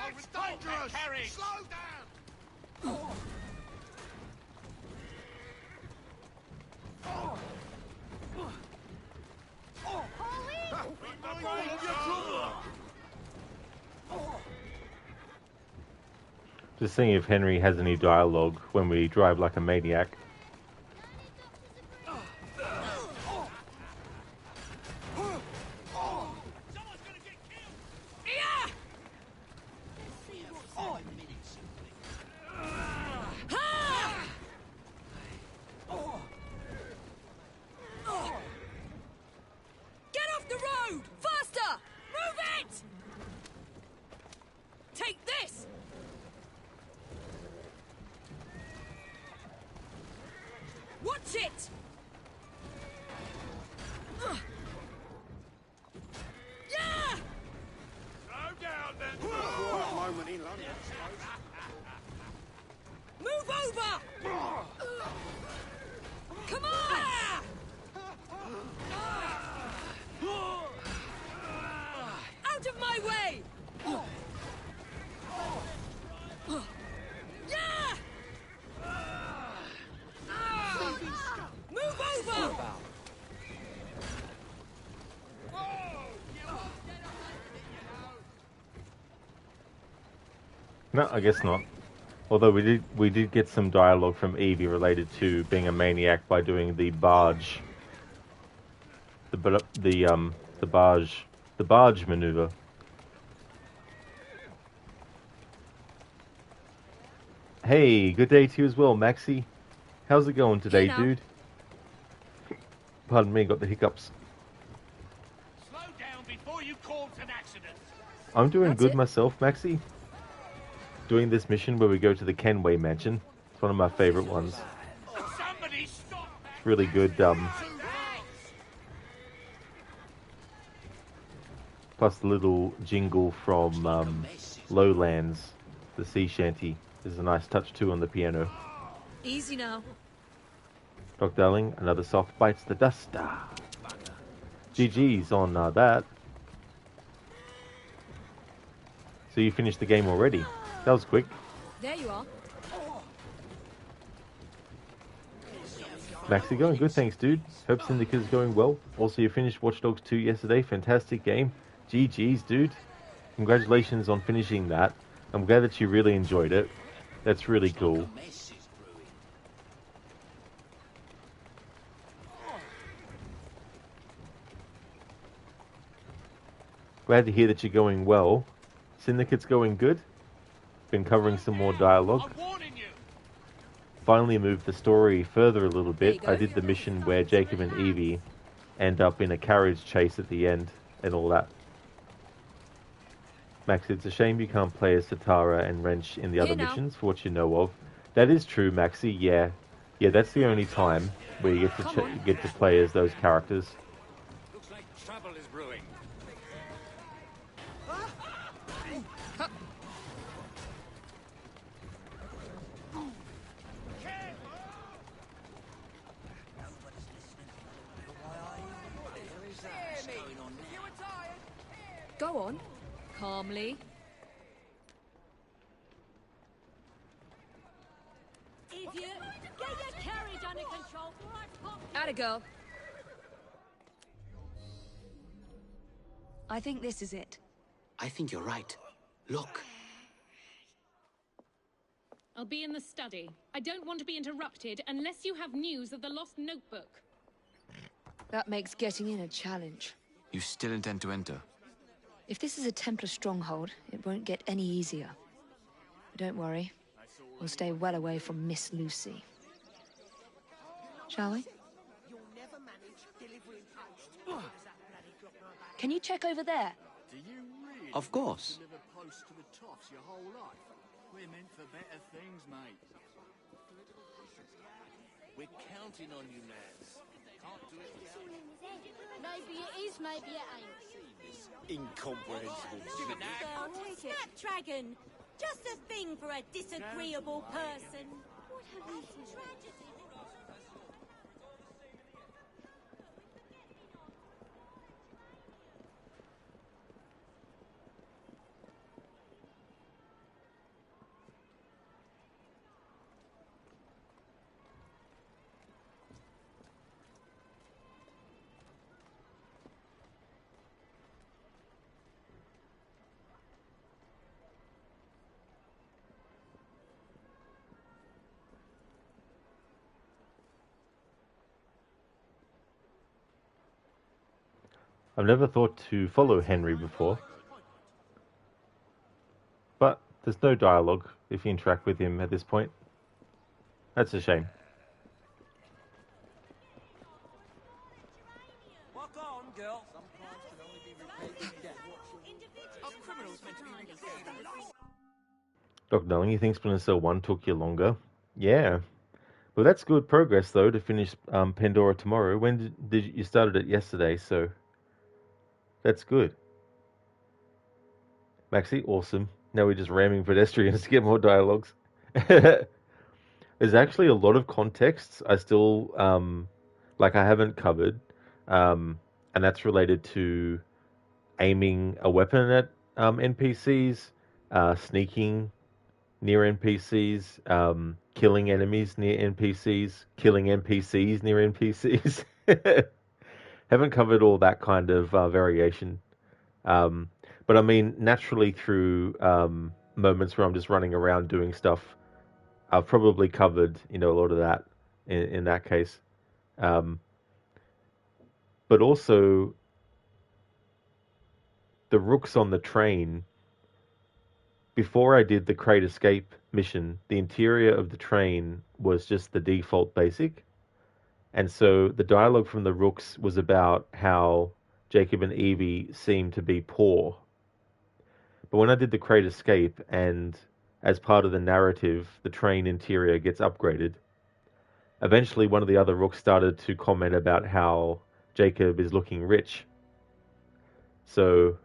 Speaker 10: It's dangerous! Slow down!
Speaker 1: Just seeing if Henry has any dialogue when we drive like a maniac.
Speaker 22: Get off the road! Faster! Move it! Take this! Watch it! Yeah!
Speaker 10: Slow down then! Quiet moment in London,
Speaker 22: Move over! Come on! Out of my way! Yeah! Move over!
Speaker 1: No, I guess not. Although we did get some dialogue from Evie related to being a maniac by doing the barge, the barge maneuver. Hey, good day to you as well, Maxie. How's it going today, dude? Pardon me, got the hiccups.
Speaker 10: Slow down before you cause an accident.
Speaker 1: I'm doing good myself, Maxie. Doing this mission where we go to the Kenway mansion. It's one of my favorite ones.
Speaker 10: Somebody stop!
Speaker 1: It's really good. Plus the little jingle from Lowlands, the sea shanty. There's a nice touch too on the piano.
Speaker 22: Easy now.
Speaker 1: Doc Darling, another soft bites the dust. GG's on that. So you finished the game already. That was quick.
Speaker 22: There you are.
Speaker 1: Maxie, going good, thanks, dude. Hope Syndicate is going well. Also, you finished Watch Dogs 2 yesterday. Fantastic game. GG's, dude. Congratulations on finishing that. I'm glad that you really enjoyed it. That's really cool. Glad to hear that you're going well. Syndicate's going good. Been covering some more dialogue. Finally moved the story further a little bit. I did the mission where Jacob and Evie end up in a carriage chase at the end and all that. Max, it's a shame you can't play as Satara and Wrench in the other missions for what you know of. That is true, Maxie, yeah. Yeah, that's the only time where you get to play as those characters.
Speaker 2: Looks like trouble is brewing.
Speaker 19: Go on. Calmly.
Speaker 4: Idiot! Get your carriage under control before I pop you!
Speaker 19: Atta girl. I think this is it.
Speaker 20: I think you're right. Look.
Speaker 3: I'll be in the study. I don't want to be interrupted unless you have news of the lost notebook.
Speaker 22: That makes getting in a challenge.
Speaker 8: You still intend to enter?
Speaker 22: If this is a Templar stronghold, it won't get any easier. But don't worry. We'll stay well away from Miss Lucy. Shall we? Can you check over there?
Speaker 14: Do you really
Speaker 20: Of course.
Speaker 14: deliver posts to the toffs your whole life? We're meant for better things, mate.
Speaker 2: We're counting on you, Mads. Can't do it without you.
Speaker 4: Maybe it is, maybe it ain't.
Speaker 5: Incomprehensible.
Speaker 4: I'll take it. Snapdragon! Just a thing for a disagreeable person. What have you tragedy?
Speaker 1: I've never thought to follow Henry before. But there's no dialogue if you interact with him at this point. That's a shame.
Speaker 13: Walk on, girl. Some crimes can only be repaid with death. Are criminals meant to be repaid?
Speaker 1: Dr. Darling, you think Splinter Cell 1 took you longer? Yeah. Well, that's good progress, though, to finish Pandora tomorrow. When did you started it yesterday, so that's good. Maxie, awesome. Now we're just ramming pedestrians to get more dialogues. There's actually a lot of contexts I still, I haven't covered, and that's related to aiming a weapon at NPCs, sneaking near NPCs, killing enemies near NPCs, killing NPCs near NPCs. Haven't covered all that kind of variation. But I mean, naturally through moments where I'm just running around doing stuff, I've probably covered, a lot of that in that case. But also, the rooks on the train, before I did the Crate Escape mission, the interior of the train was just the default basic. And so the dialogue from the rooks was about how Jacob and Evie seemed to be poor. But when I did the Crate Escape, and as part of the narrative, the train interior gets upgraded, eventually one of the other rooks started to comment about how Jacob is looking rich. So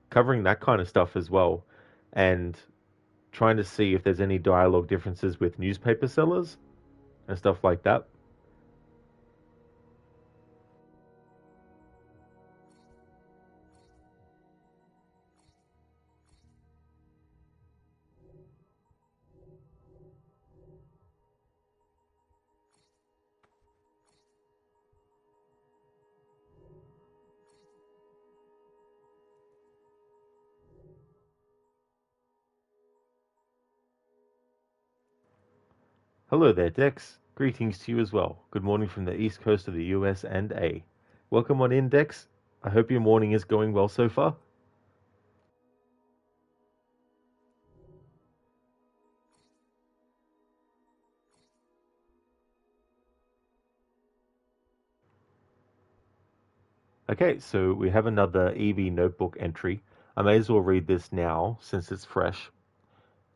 Speaker 1: covering that kind of stuff as well, and trying to see if there's any dialogue differences with newspaper sellers and stuff like that. Hello there, Dex. Greetings to you as well. Good morning from the east coast of the US and A. Welcome on in, Dex. I hope your morning is going well so far. Okay, so we have another Evie notebook entry. I may as well read this now since it's fresh.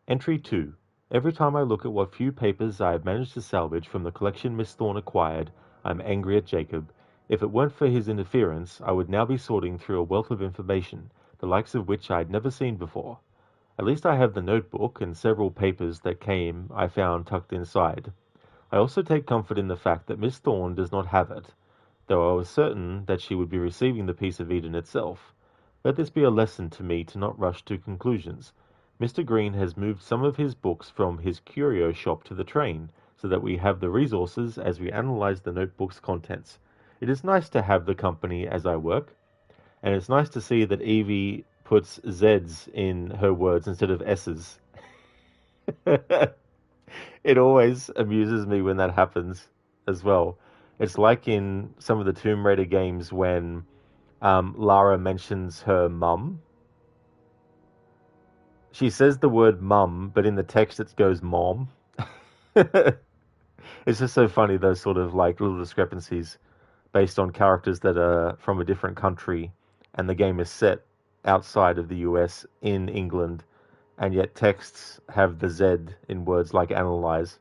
Speaker 1: Entry 2. Every time I look at what few papers I have managed to salvage from the collection Miss Thorne acquired, I'm angry at Jacob. If it weren't for his interference, I would now be sorting through a wealth of information, the likes of which I had never seen before. At least I have the notebook and several papers that I found tucked inside. I also take comfort in the fact that Miss Thorne does not have it, though I was certain that she would be receiving the piece of Eden itself. Let this be a lesson to me to not rush to conclusions. Mr. Green has moved some of his books from his curio shop to the train, so that we have the resources as we analyze the notebook's contents. It is nice to have the company as I work, and it's nice to see that Evie puts Z's in her words instead of S's. It always amuses me when that happens as well. It's like in some of the Tomb Raider games when Lara mentions her mum. She says the word mum, but in the text it goes mom. It's just so funny, those sort of like little discrepancies based on characters that are from a different country and the game is set outside of the US in England, and yet texts have the Z in words like analyze.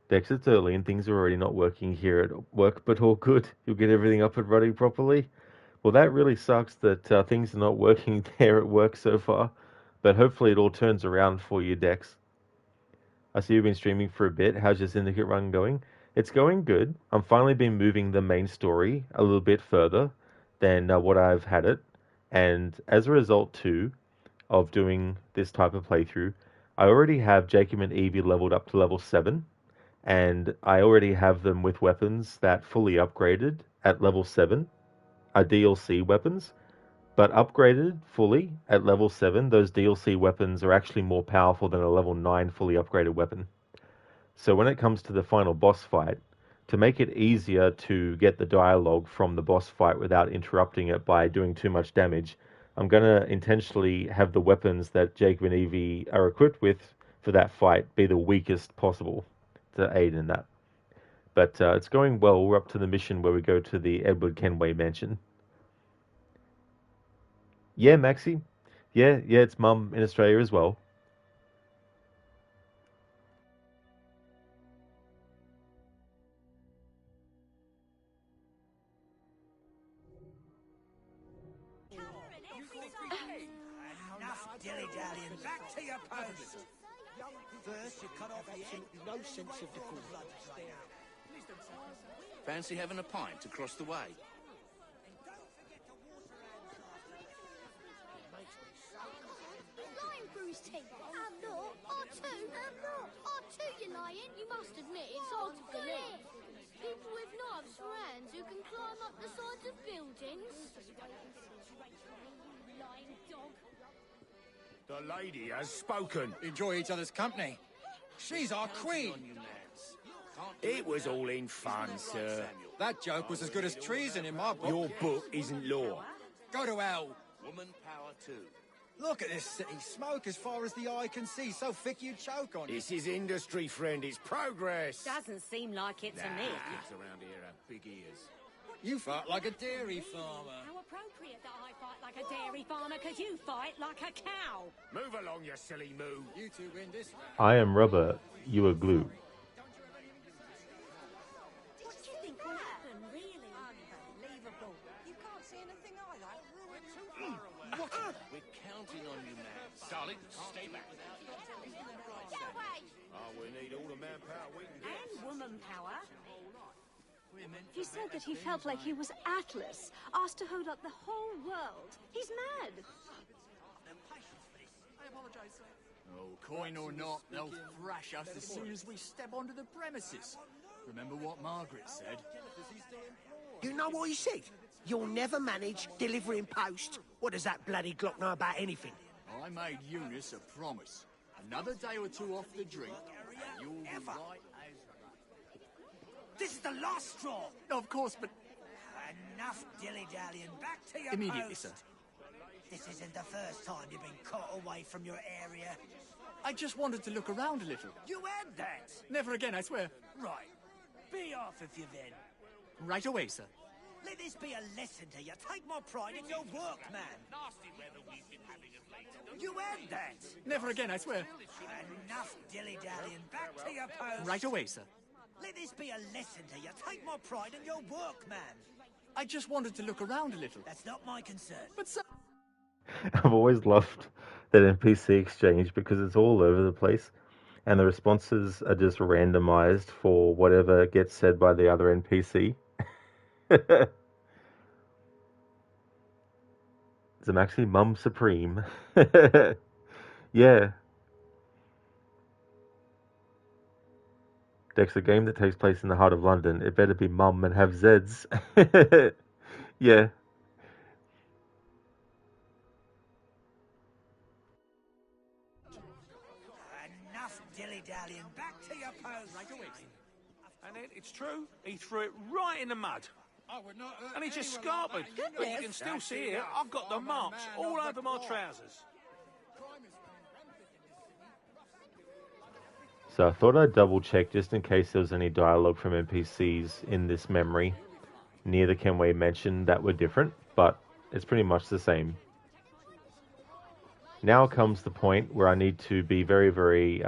Speaker 1: Dex, it's early and things are already not working here at work, but all good. You'll get everything up and running properly. Well, that really sucks that things are not working there at work so far, but hopefully it all turns around for you, Dex. I see you've been streaming for a bit. How's your Syndicate run going? It's going good. I'm finally been moving the main story a little bit further than what I've had it, and as a result too of doing this type of playthrough, I already have Jacob and Evie leveled up to level 7. And I already have them with weapons that fully upgraded at level 7 are DLC weapons, but upgraded fully at level 7, those DLC weapons are actually more powerful than a level 9 fully upgraded weapon. So when it comes to the final boss fight, to make it easier to get the dialogue from the boss fight without interrupting it by doing too much damage, I'm going to intentionally have the weapons that Jacob and Evie are equipped with for that fight be the weakest possible to aid in that. But it's going well. We're up to the mission where we go to the Edward Kenway mansion. Yeah, Maxie. Yeah, it's Mum in Australia as well.
Speaker 5: Enough dilly-dallying. Back to your post. First, you cut off the head. No sense of decorum.
Speaker 2: Fancy having a pint across the way?
Speaker 4: He's lying through his teeth. I'm not. R2. I'm not. R2, you're lying. You must admit it's hard to believe. People with knives for hands who can climb up the sides of buildings. Lying dog.
Speaker 14: The lady has spoken. Enjoy each other's company. She's our queen. It was all in fun, sir. That joke was as good as treason in my book. Your book isn't law. Go to hell.
Speaker 2: Woman power too.
Speaker 7: Look at this city. Smoke as far as the eye can see. So thick you'd choke on it.
Speaker 14: This is industry, friend. It's progress.
Speaker 12: Doesn't seem like it to me.
Speaker 14: Kids around here have big ears. You fight like a dairy farmer.
Speaker 12: How appropriate that I fight like a dairy farmer, because you fight like a cow.
Speaker 14: Move along, you silly moo. You two win this round.
Speaker 1: I am rubber, you are glue.
Speaker 12: What do you think will happen, really? Unbelievable. You can't see anything either.
Speaker 2: What? We're counting on you, man. Darling, stay back.
Speaker 14: Oh, we need all the manpower we can get.
Speaker 12: And woman power.
Speaker 19: He said that he felt like he was Atlas, asked to hold up the whole world. He's mad.
Speaker 14: Oh, coin or not, they'll thrash us as soon as we step onto the premises. Remember what Margaret said?
Speaker 5: You know what he said? You'll never manage delivering post. What does that bloody Glock know about anything?
Speaker 14: I made Eunice a promise. Another day or two off the drink, and you'll be right as...
Speaker 5: This is the last straw.
Speaker 14: Of course, but...
Speaker 5: Enough dilly-dallying. Back to your
Speaker 14: Immediately,
Speaker 5: post.
Speaker 14: sir.
Speaker 5: This isn't the first time you've been caught away from your area.
Speaker 14: I just wanted to look around a little.
Speaker 5: You had that.
Speaker 14: Never again, I swear.
Speaker 5: Right. Be off if you then.
Speaker 14: Right away, sir.
Speaker 5: Let this be a lesson to you. Take my pride in your work, man.
Speaker 2: Nasty weather we've been having of late.
Speaker 5: You had that.
Speaker 14: Never again, I swear.
Speaker 5: Enough dilly-dallying. Back to your post.
Speaker 14: Right away, sir.
Speaker 5: Let this be a lesson to you. Take my pride in your work, man.
Speaker 14: I just wanted to look around a little.
Speaker 5: That's not my concern.
Speaker 14: But sir...
Speaker 1: I've always loved that NPC exchange because it's all over the place and the responses are just randomized for whatever gets said by the other NPC. I'm actually Mum Supreme. Yeah. Dex, a game that takes place in the heart of London. It better be Mum and have Zeds. Yeah.
Speaker 5: Enough dilly-dallying. Back to your post.
Speaker 14: Right away.
Speaker 2: And it's true. He threw it right in the mud. And he just scarpered. But you can still see it. I've got the marks all over my trousers.
Speaker 1: So I thought I'd double check just in case there was any dialogue from NPCs in this memory. Neither can we mention that were different, but it's pretty much the same. Now comes the point where I need to be very, very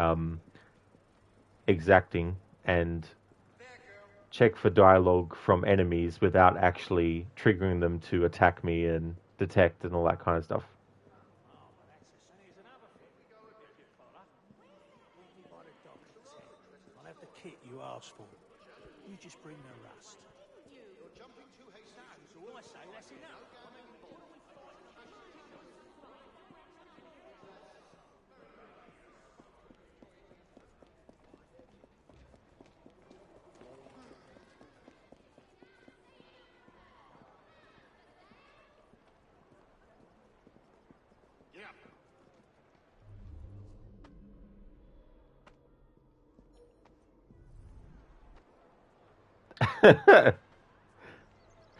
Speaker 1: exacting and check for dialogue from enemies without actually triggering them to attack me and detect and all that kind of stuff.
Speaker 2: I'll have the kit you asked for. You just bring the rust. You're jumping too hasty. So all I say, that's enough.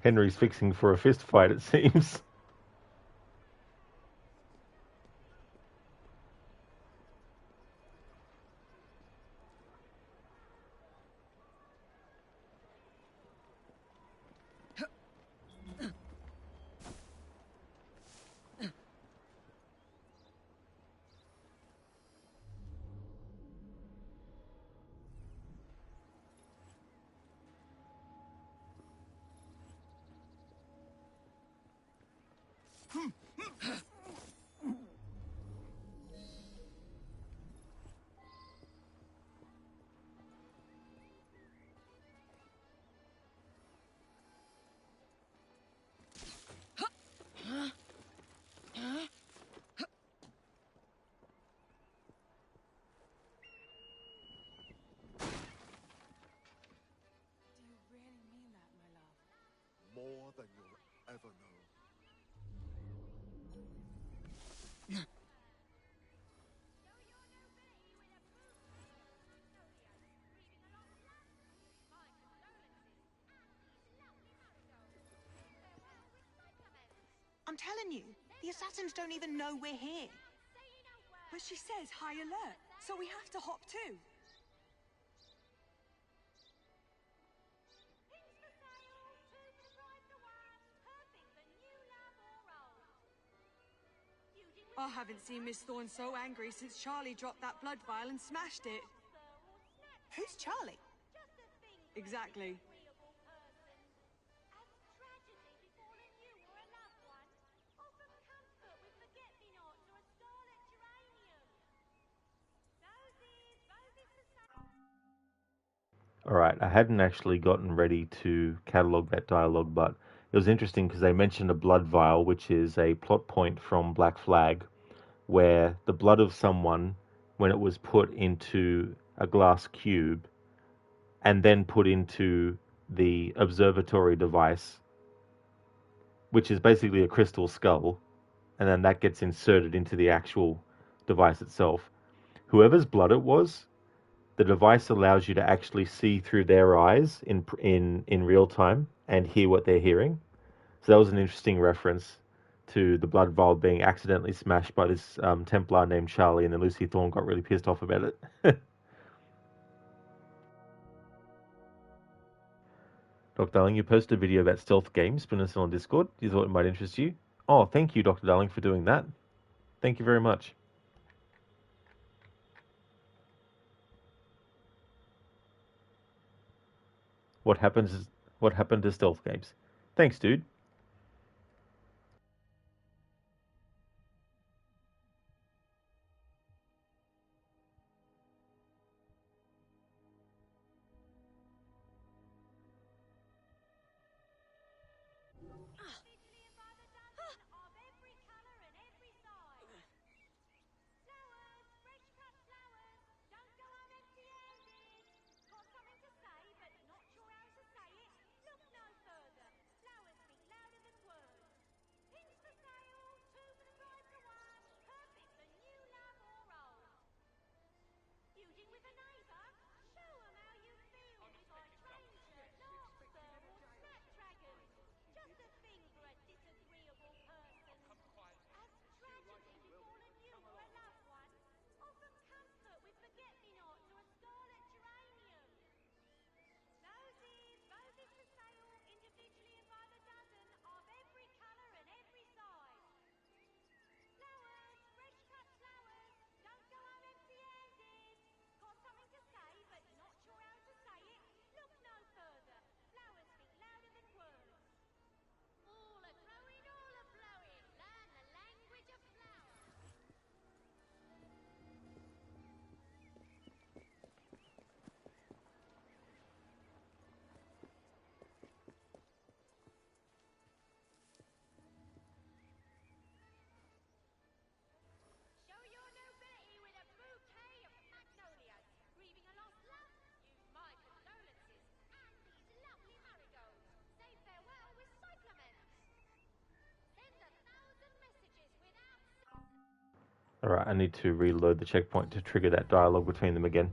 Speaker 1: Henry's fixing for a fist fight, it seems.
Speaker 15: More than you'll ever know.
Speaker 12: I'm telling you, the assassins don't even know we're here. But she says high alert, so we have to hop too. I haven't seen Miss Thorne so angry since Charlie dropped that blood vial and smashed it. Who's Charlie? Exactly.
Speaker 1: Alright, I hadn't actually gotten ready to catalogue that dialogue, but it was interesting because they mentioned a blood vial, which is a plot point from Black Flag, where the blood of someone, when it was put into a glass cube and then put into the observatory device, which is basically a crystal skull, and then that gets inserted into the actual device itself. Whoever's blood it was, the device allows you to actually see through their eyes in real time and hear what they're hearing. So that was an interesting reference to the blood vial being accidentally smashed by this Templar named Charlie, and then Lucy Thorne got really pissed off about it. Dr. Darling, you posted a video about stealth games, Splinter on Discord. You thought it might interest you. Oh, thank you, Dr. Darling, for doing that. Thank you very much. What happened to stealth games? Thanks, dude. Alright, I need to reload the checkpoint to trigger that dialogue between them again.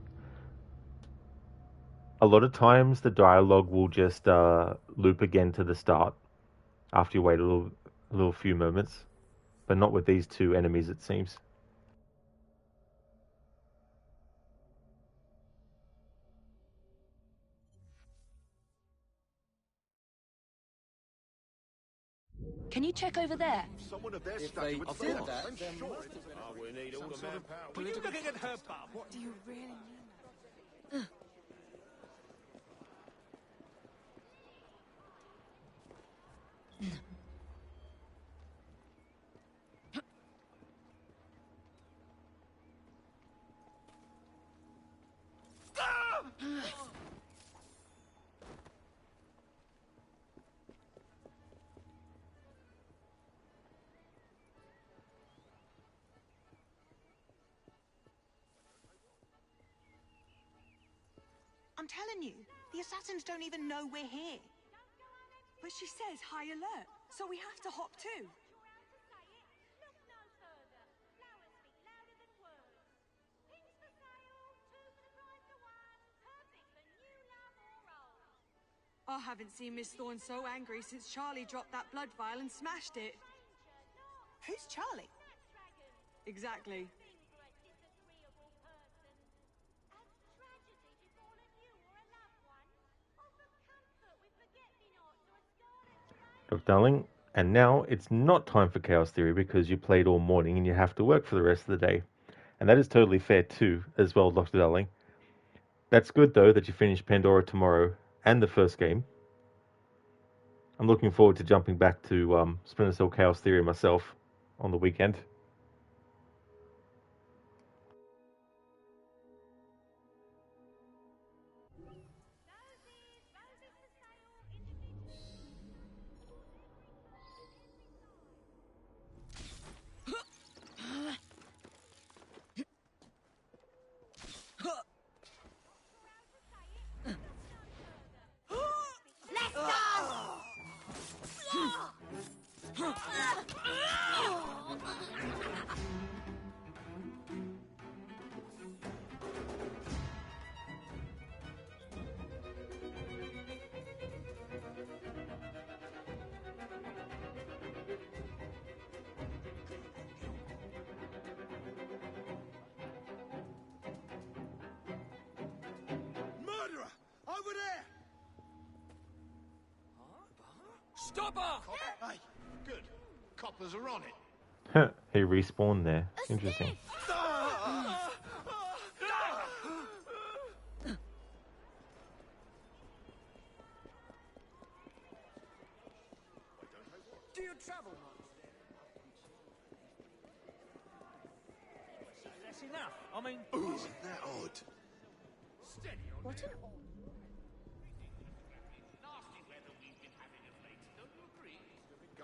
Speaker 1: A lot of times the dialogue will just loop again to the start after you wait a little few moments, but not with these two enemies, it seems.
Speaker 22: Can you check over there?
Speaker 15: Someone of their
Speaker 16: If
Speaker 15: stature
Speaker 16: they
Speaker 15: would
Speaker 16: did
Speaker 15: force.
Speaker 16: that,
Speaker 15: I'm
Speaker 16: then
Speaker 15: sure
Speaker 16: must
Speaker 15: it-
Speaker 16: have been
Speaker 2: Oh, we need all
Speaker 16: some
Speaker 2: the
Speaker 16: sort of
Speaker 2: manpower. Were you
Speaker 16: political
Speaker 2: looking at her bum?
Speaker 12: What do you really mean? I'm telling you, the assassins don't even know we're here. But she says high alert, so we have to hop too. I haven't seen Miss Thorne so angry since Charlie dropped that blood vial and smashed it. Who's Charlie? Exactly.
Speaker 1: Dr. Darling, and now it's not time for Chaos Theory because you played all morning and you have to work for the rest of the day. And that is totally fair too, as well, Dr. Darling. That's good though that you finish Pandora tomorrow and the first game. I'm looking forward to jumping back to Splinter Cell Chaos Theory myself on the weekend.
Speaker 4: Let's go!
Speaker 18: Stop her!
Speaker 10: Hey, good. Coppers are on it.
Speaker 1: He respawned there. Interesting.
Speaker 13: Do you travel much?
Speaker 2: That's enough. I mean,
Speaker 10: Isn't that odd?
Speaker 19: What an...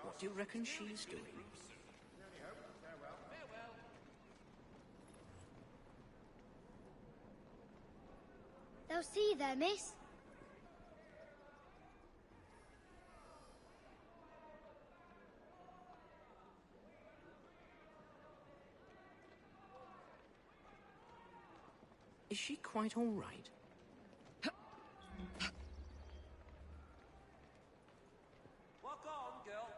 Speaker 13: What do you reckon she's doing?
Speaker 4: They'll see you there, miss.
Speaker 13: Is she quite all right?
Speaker 18: Walk on, girl.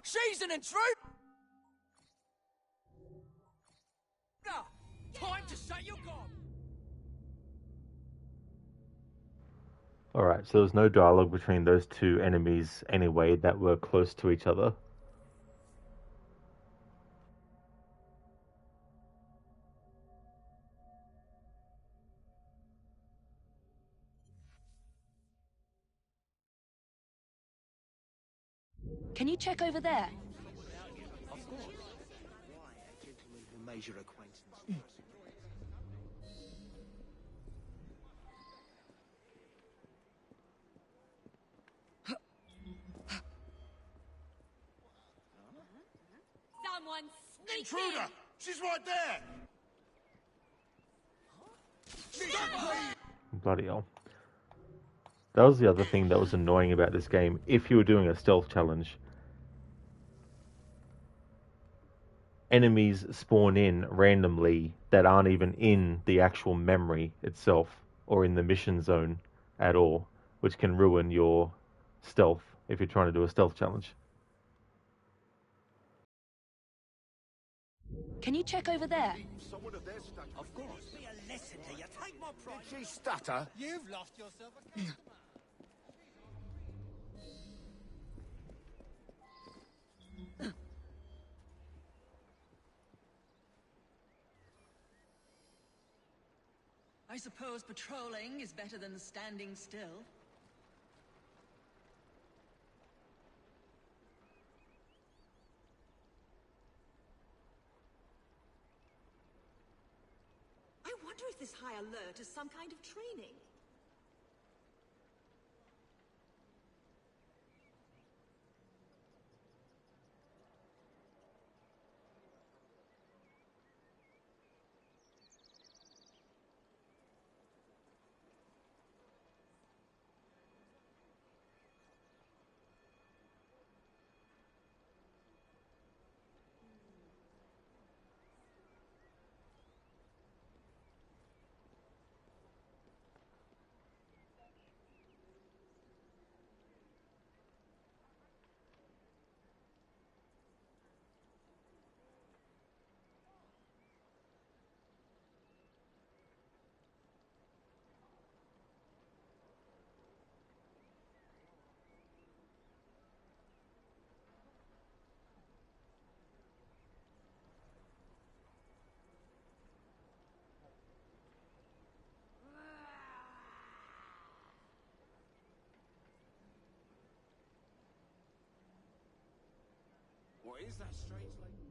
Speaker 18: She's an intruder! Time to shut your gob!
Speaker 1: Alright, so there's no dialogue between those two enemies anyway that were close to each other.
Speaker 22: Can you check over there?
Speaker 13: Of course. Why, a gentleman who made your acquaintance.
Speaker 4: Someone sneak
Speaker 10: Intruder! She's right there!
Speaker 1: Bloody hell. That was the other thing that was annoying about this game. If you were doing a stealth challenge, enemies spawn in randomly that aren't even in the actual memory itself or in the mission zone at all, which can ruin your stealth if you're trying to do a stealth challenge.
Speaker 22: Can you check over there?
Speaker 10: Someone of their stuff.
Speaker 13: Of course.
Speaker 5: Be a lesson to you. Take my prize.
Speaker 10: Did she stutter?
Speaker 7: You've lost yourself a customer.
Speaker 17: I suppose patrolling is better than standing still.
Speaker 12: I wonder if this high alert is some kind of training.
Speaker 10: What is that strange lady?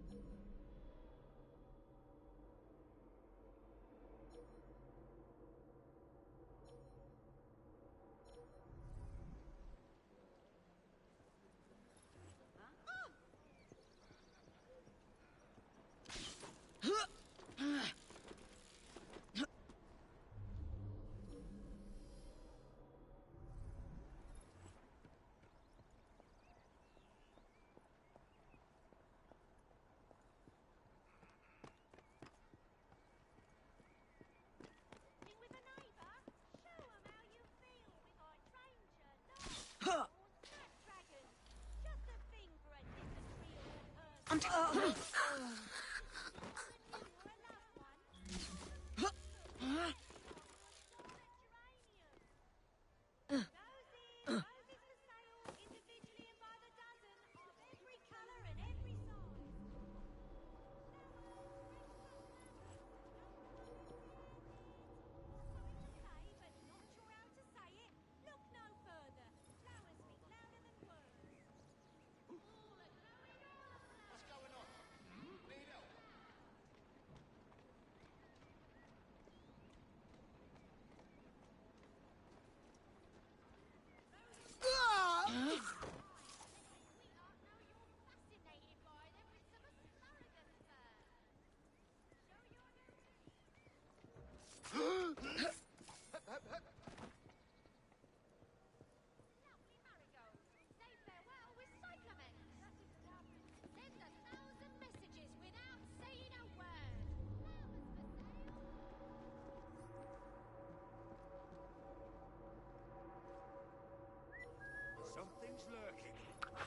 Speaker 19: around.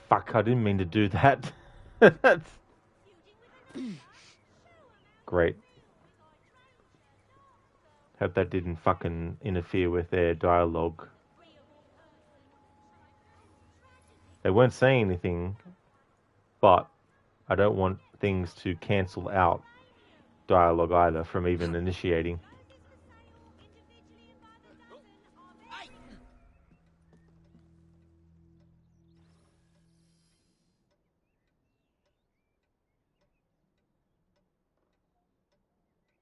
Speaker 1: Fuck, I didn't mean to do that. That's great. Hope that didn't fucking interfere with their dialogue. They weren't saying anything, but I don't want things to cancel out dialogue either from even initiating.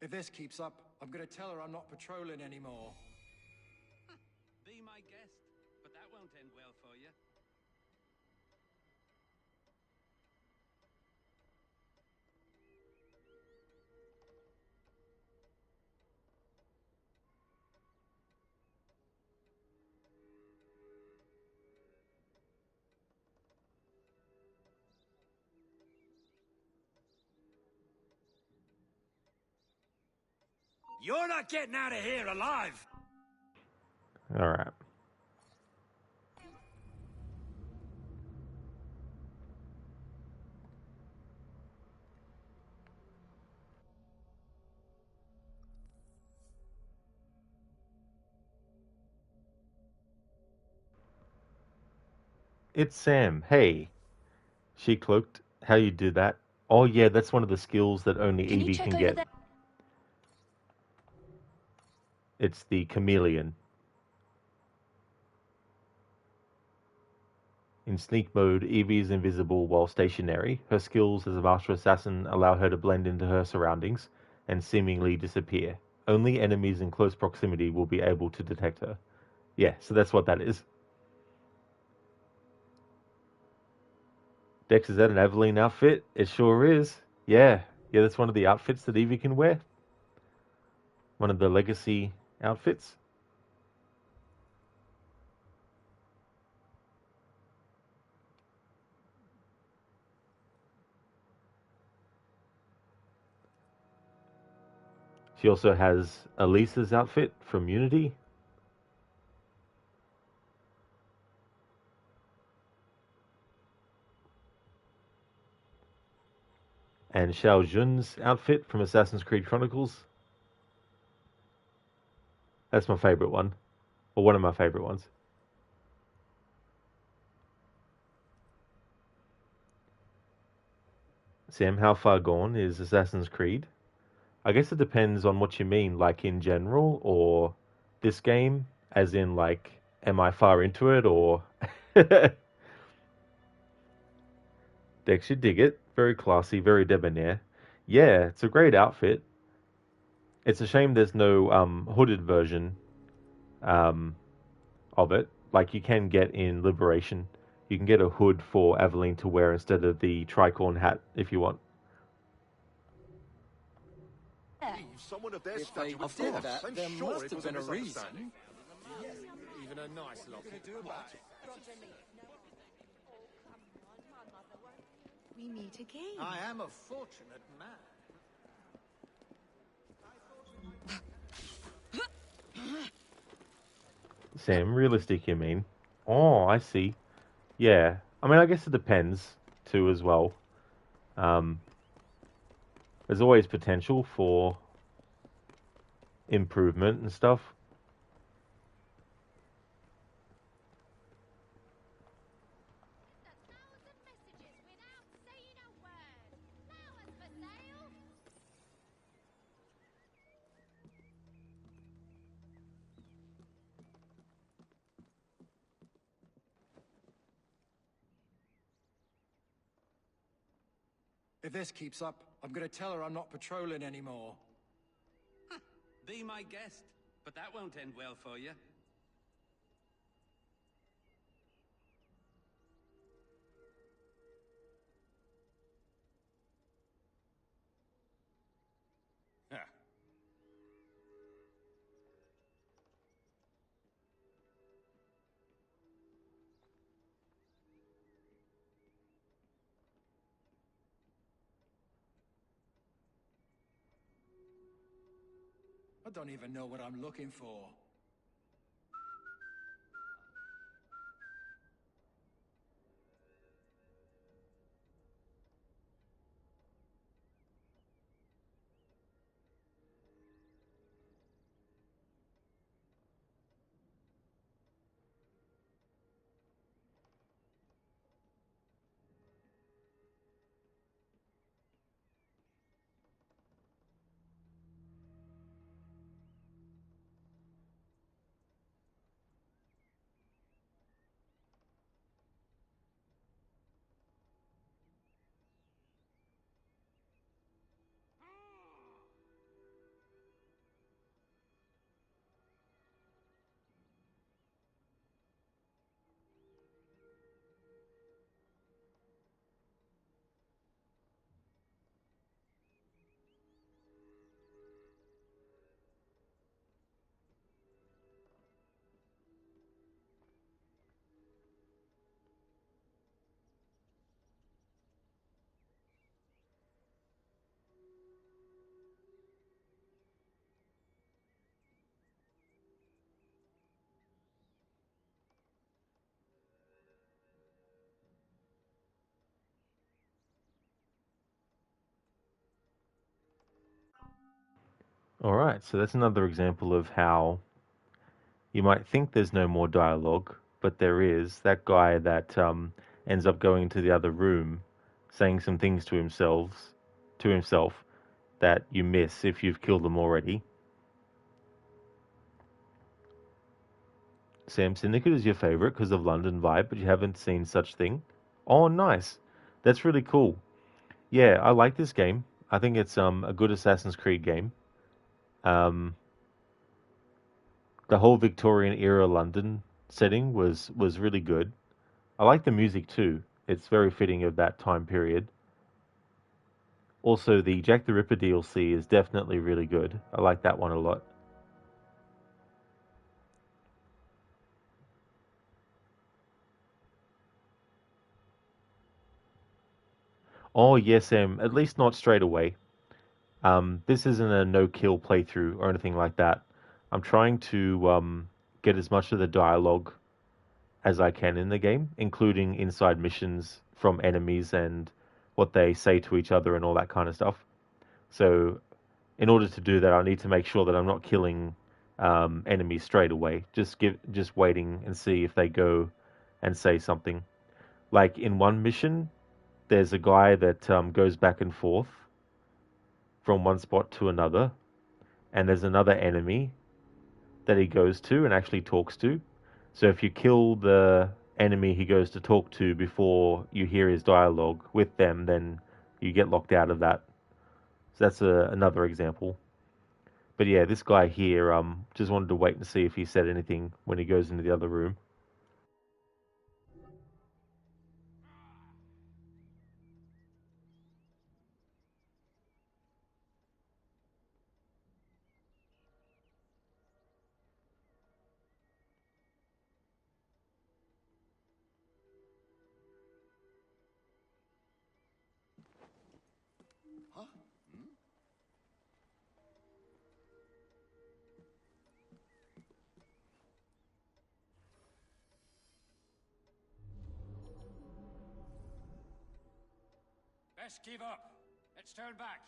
Speaker 7: If this keeps up, I'm gonna tell her I'm not patrolling anymore.
Speaker 13: Be my guest, but that won't end well for you.
Speaker 5: You're not getting out of here alive!
Speaker 1: Alright. It's Sam. Hey. She cloaked. How you do that? Oh yeah, that's one of the skills that only Evie can get. It's the chameleon. In sneak mode, Evie is invisible while stationary. Her skills as a master assassin allow her to blend into her surroundings and seemingly disappear. Only enemies in close proximity will be able to detect her. Yeah, so that's what that is. Dex, is that an Aveline outfit? It sure is. Yeah, that's one of the outfits that Evie can wear. One of the legacy outfits. She also has Elisa's outfit from Unity. And Xiao Jun's outfit from Assassin's Creed Chronicles. That's my favorite one. Or one of my favorite ones. Sam, how far gone is Assassin's Creed? I guess it depends on what you mean, like in general, or this game, as in like, am I far into it, or... Dex, you dig it. Very classy, very debonair. Yeah, it's a great outfit. It's a shame there's no hooded version of it. Like you can get in Liberation. You can get a hood for Aveline to wear instead of the tricorn hat if you want.
Speaker 15: Someone of their
Speaker 7: If they
Speaker 15: stature
Speaker 7: did
Speaker 15: would
Speaker 7: that,
Speaker 15: I'm
Speaker 7: there
Speaker 15: sure
Speaker 7: must
Speaker 15: it
Speaker 7: have
Speaker 15: was a
Speaker 7: been a reason.
Speaker 15: misunderstanding.
Speaker 7: Even a nice lot could do about it.
Speaker 19: We meet again.
Speaker 7: I am a fortunate man.
Speaker 1: Sam, realistic you mean? Oh, I see. Yeah. I mean, I guess it depends, too, as well. Um, there's always potential for improvement and stuff.
Speaker 7: If this keeps up, I'm gonna tell her I'm not patrolling anymore.
Speaker 9: Be my guest, but that won't end well for you.
Speaker 7: I don't even know what I'm looking for.
Speaker 1: Alright, so that's another example of how you might think there's no more dialogue, but there is. That guy that ends up going to the other room, saying some things to himself that you miss if you've killed them already. Sam, Syndicate is your favorite because of London vibe, but you haven't seen such thing. Oh, nice. That's really cool. Yeah, I like this game. I think it's a good Assassin's Creed game. Um, the whole Victorian era London setting was really good. I like the music too. It's very fitting of that time period. Also, the Jack the Ripper DLC is definitely really good. I like that one a lot. Oh yes, at least not straight away. This isn't a no-kill playthrough or anything like that. I'm trying to get as much of the dialogue as I can in the game, including inside missions from enemies and what they say to each other and all that kind of stuff. So, in order to do that, I need to make sure that I'm not killing enemies straight away. Just waiting and see if they go and say something. Like in one mission, there's a guy that goes back and forth from one spot to another, and there's another enemy that he goes to and actually talks to. So if you kill the enemy he goes to talk to before you hear his dialogue with them, then you get locked out of that. So that's another example. But yeah, this guy here, just wanted to wait and see if he said anything when he goes into the other room.
Speaker 15: Huh? Hmm?
Speaker 6: Let's give up. Let's turn back.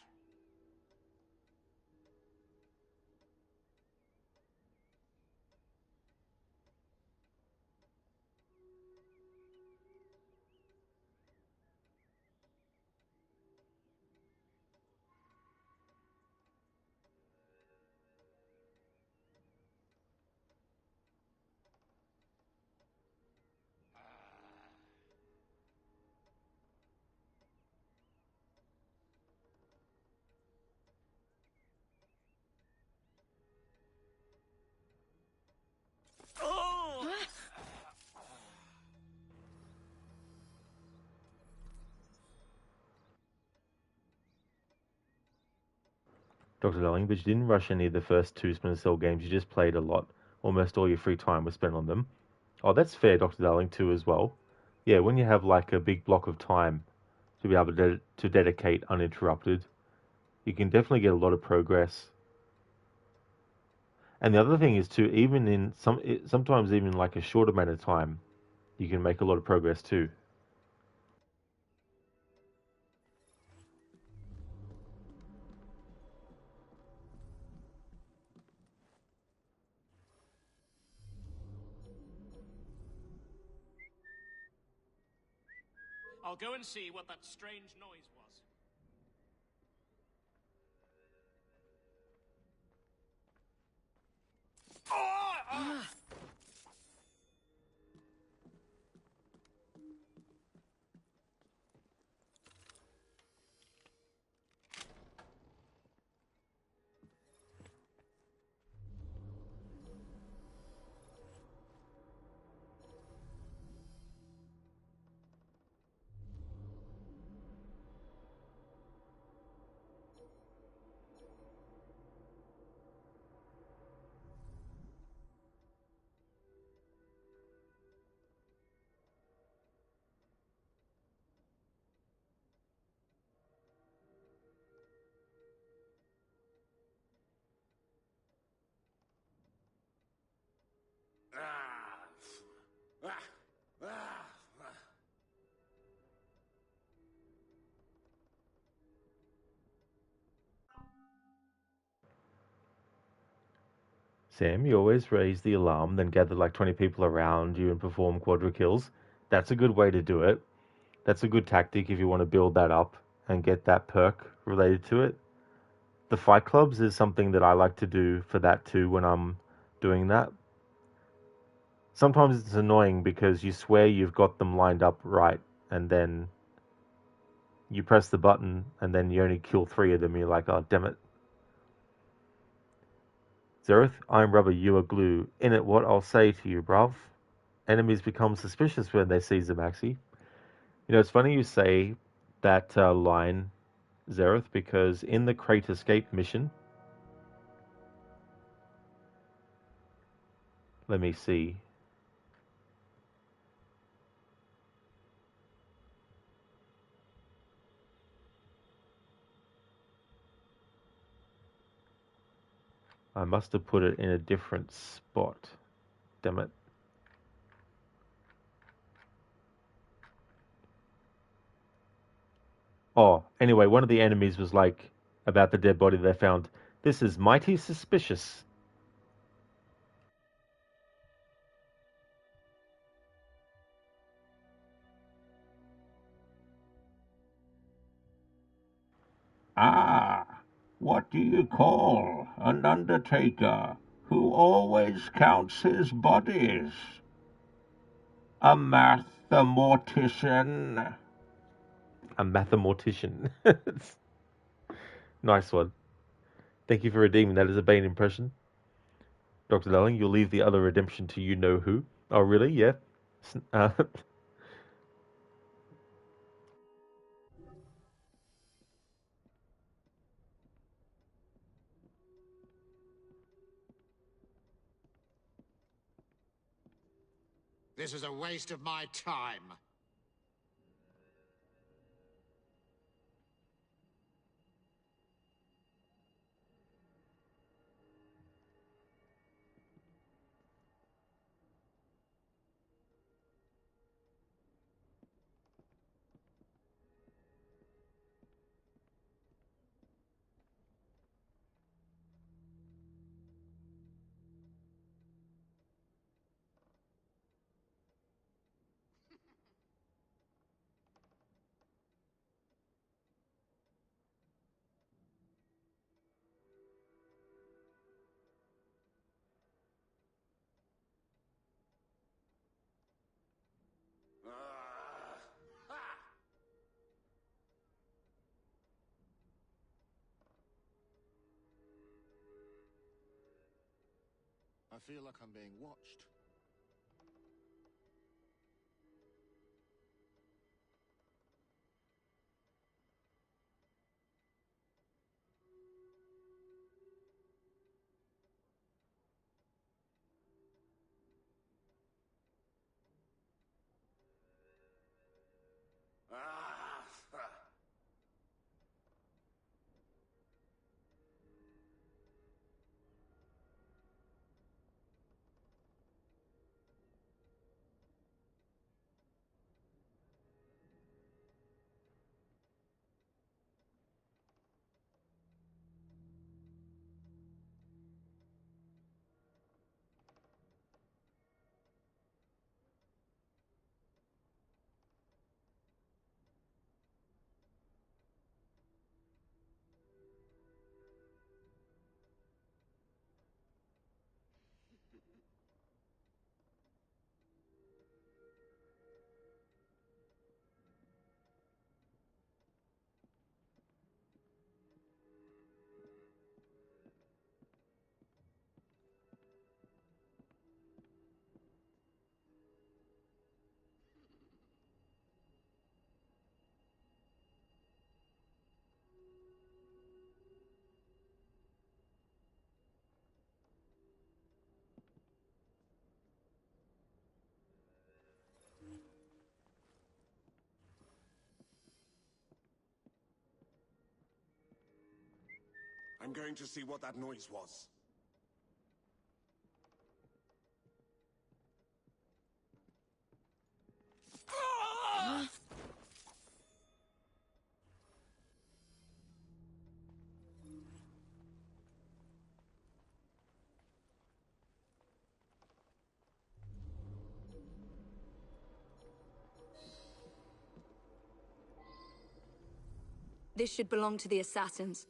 Speaker 1: Dr. Darling, but you didn't rush any of the first two Splinter Cell games. You just played a lot. Almost all your free time was spent on them. Oh, that's fair, Dr. Darling, too, as well. Yeah, when you have like a big block of time to be able to dedicate uninterrupted, you can definitely get a lot of progress. And the other thing is too, even in sometimes even like a short amount of time, you can make a lot of progress too.
Speaker 2: I'll go and see what that strange noise was.
Speaker 1: Sam, you always raise the alarm, then gather like 20 people around you and perform quadra kills. That's a good way to do it. That's a good tactic if you want to build that up and get that perk related to it. The fight clubs is something that I like to do for that too when I'm doing that. Sometimes it's annoying because you swear you've got them lined up right, and then you press the button and then you only kill 3 of them. You're like, oh, damn it. Zereth, I'm rubber, you are glue. In it, what I'll say to you, bruv. Enemies become suspicious when they see Zamaxi. You know, it's funny you say that line, Zereth, because in the Crate Escape mission, let me see. I must have put it in a different spot. Damn it. Oh, anyway, one of the enemies was like, about the dead body they found. This is mighty suspicious.
Speaker 21: Ah, what do you call an undertaker who always counts his bodies? A mathematician.
Speaker 1: A mathematician. Nice one. Thank you for redeeming that as a Bane impression. Dr. Darling, you'll leave the other redemption to you know who. Oh, really? Yeah.
Speaker 23: This is a waste of my time. I feel like I'm being watched.
Speaker 3: I'm going to see what that noise was.
Speaker 12: This should belong to the assassins.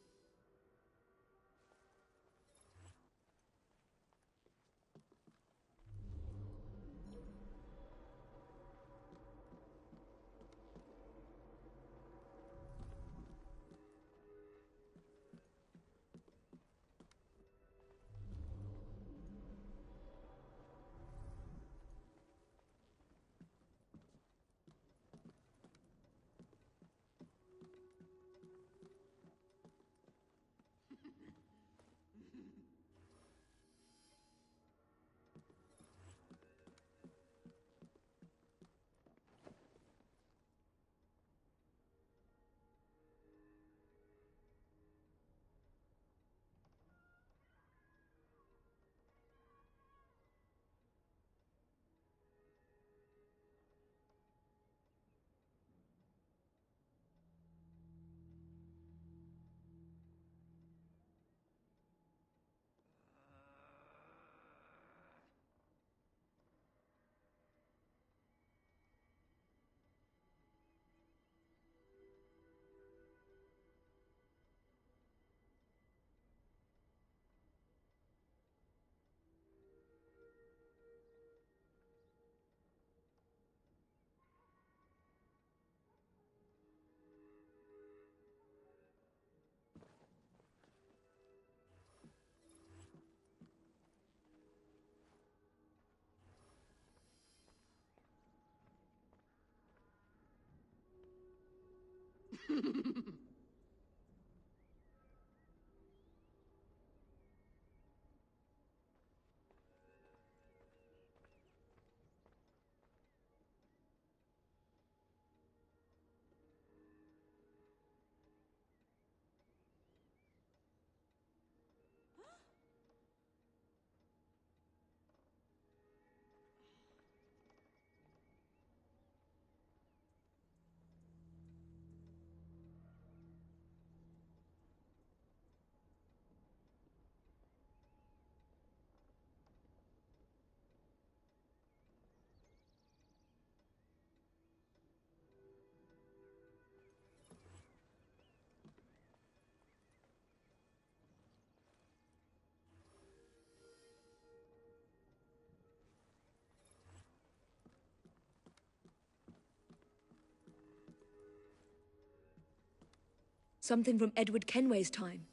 Speaker 12: Something from Edward Kenway's time.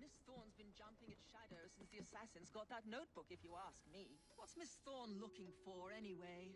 Speaker 17: Miss Thorne's that notebook, if you ask me. What's Miss Thorne looking for, anyway?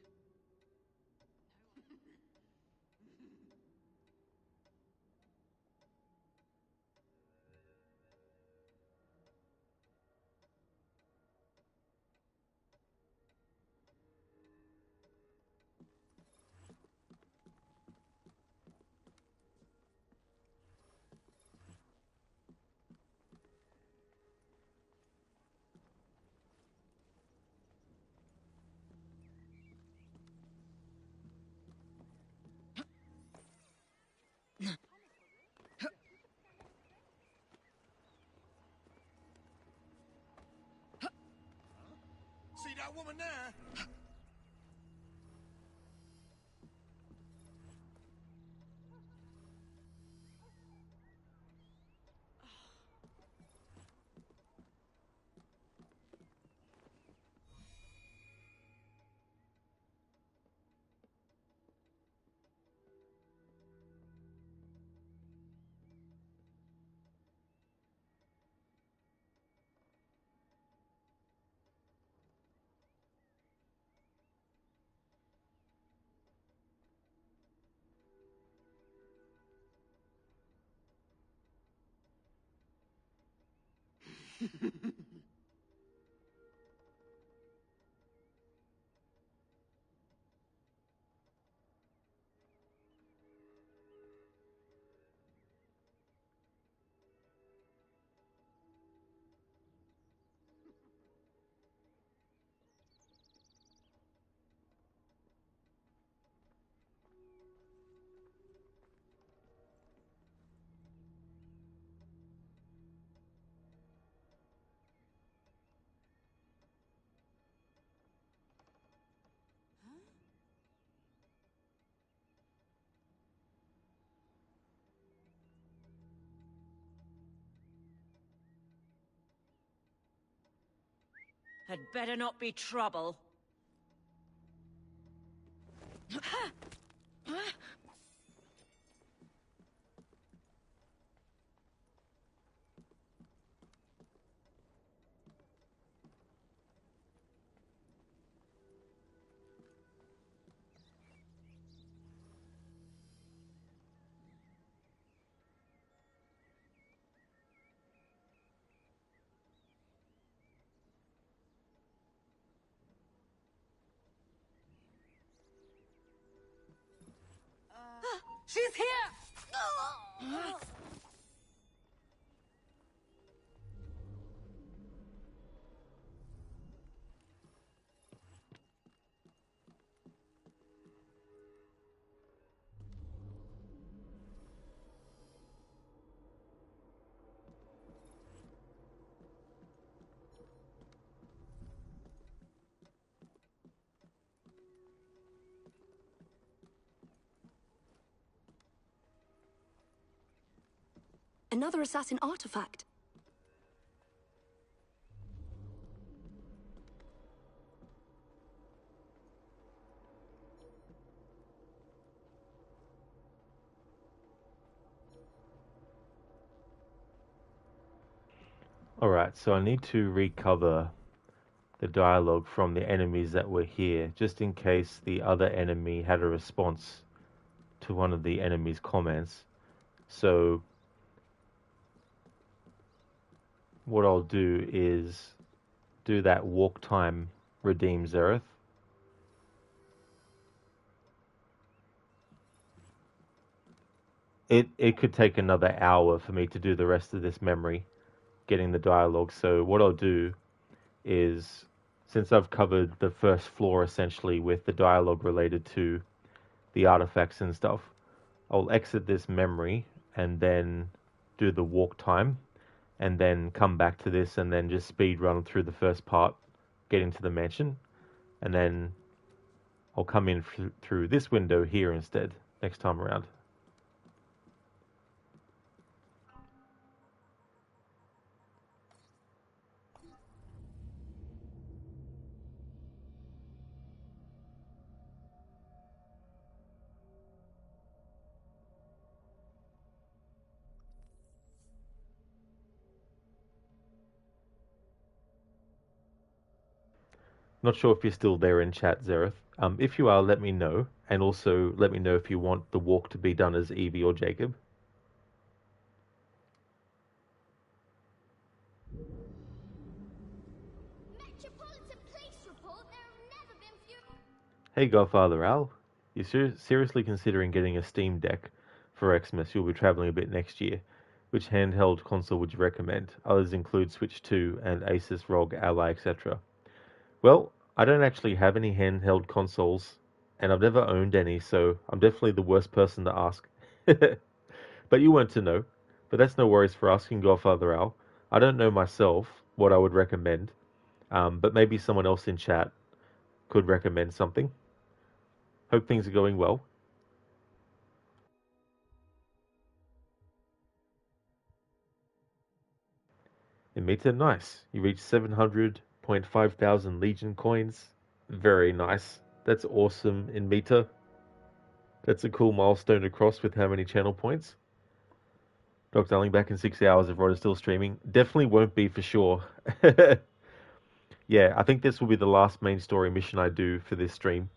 Speaker 3: See that woman there?
Speaker 8: Had better not be trouble.
Speaker 12: She's here!
Speaker 19: Another assassin artifact.
Speaker 1: Alright, so I need to recover the dialogue from the enemies that were here, just in case the other enemy had a response to one of the enemy's comments. So what I'll do is do that walk time redeem Zereth. It could take another hour for me to do the rest of this memory, getting the dialogue. So what I'll do is, since I've covered the first floor essentially with the dialogue related to the artifacts and stuff, I'll exit this memory and then do the walk time and then come back to this and then just speed run through the first part, getting to the mansion, and then I'll come in through this window here instead next time around. Not sure if you're still there in chat, Zereth. If you are, let me know. And also let me know if you want the walk to be done as Evie or Jacob.
Speaker 4: Metropolitan Police report there have never been fewer...
Speaker 1: Hey Godfather Al, you're seriously considering getting a Steam Deck for Xmas? You'll be traveling a bit next year. Which handheld console would you recommend? Others include Switch 2 and Asus ROG Ally, etc. Well, I don't actually have any handheld consoles, and I've never owned any, so I'm definitely the worst person to ask. But you weren't to know. But that's no worries for asking Godfather Al. I don't know myself what I would recommend, but maybe someone else in chat could recommend something. Hope things are going well. Imita, nice. You reached 700.5 thousand Legion coins. Very nice. That's awesome, Imita. That's a cool milestone to cross with how many channel points? Dr. Darling back in 6 hours if Rod is still streaming. Definitely won't be for sure. Yeah, I think this will be the last main story mission I do for this stream.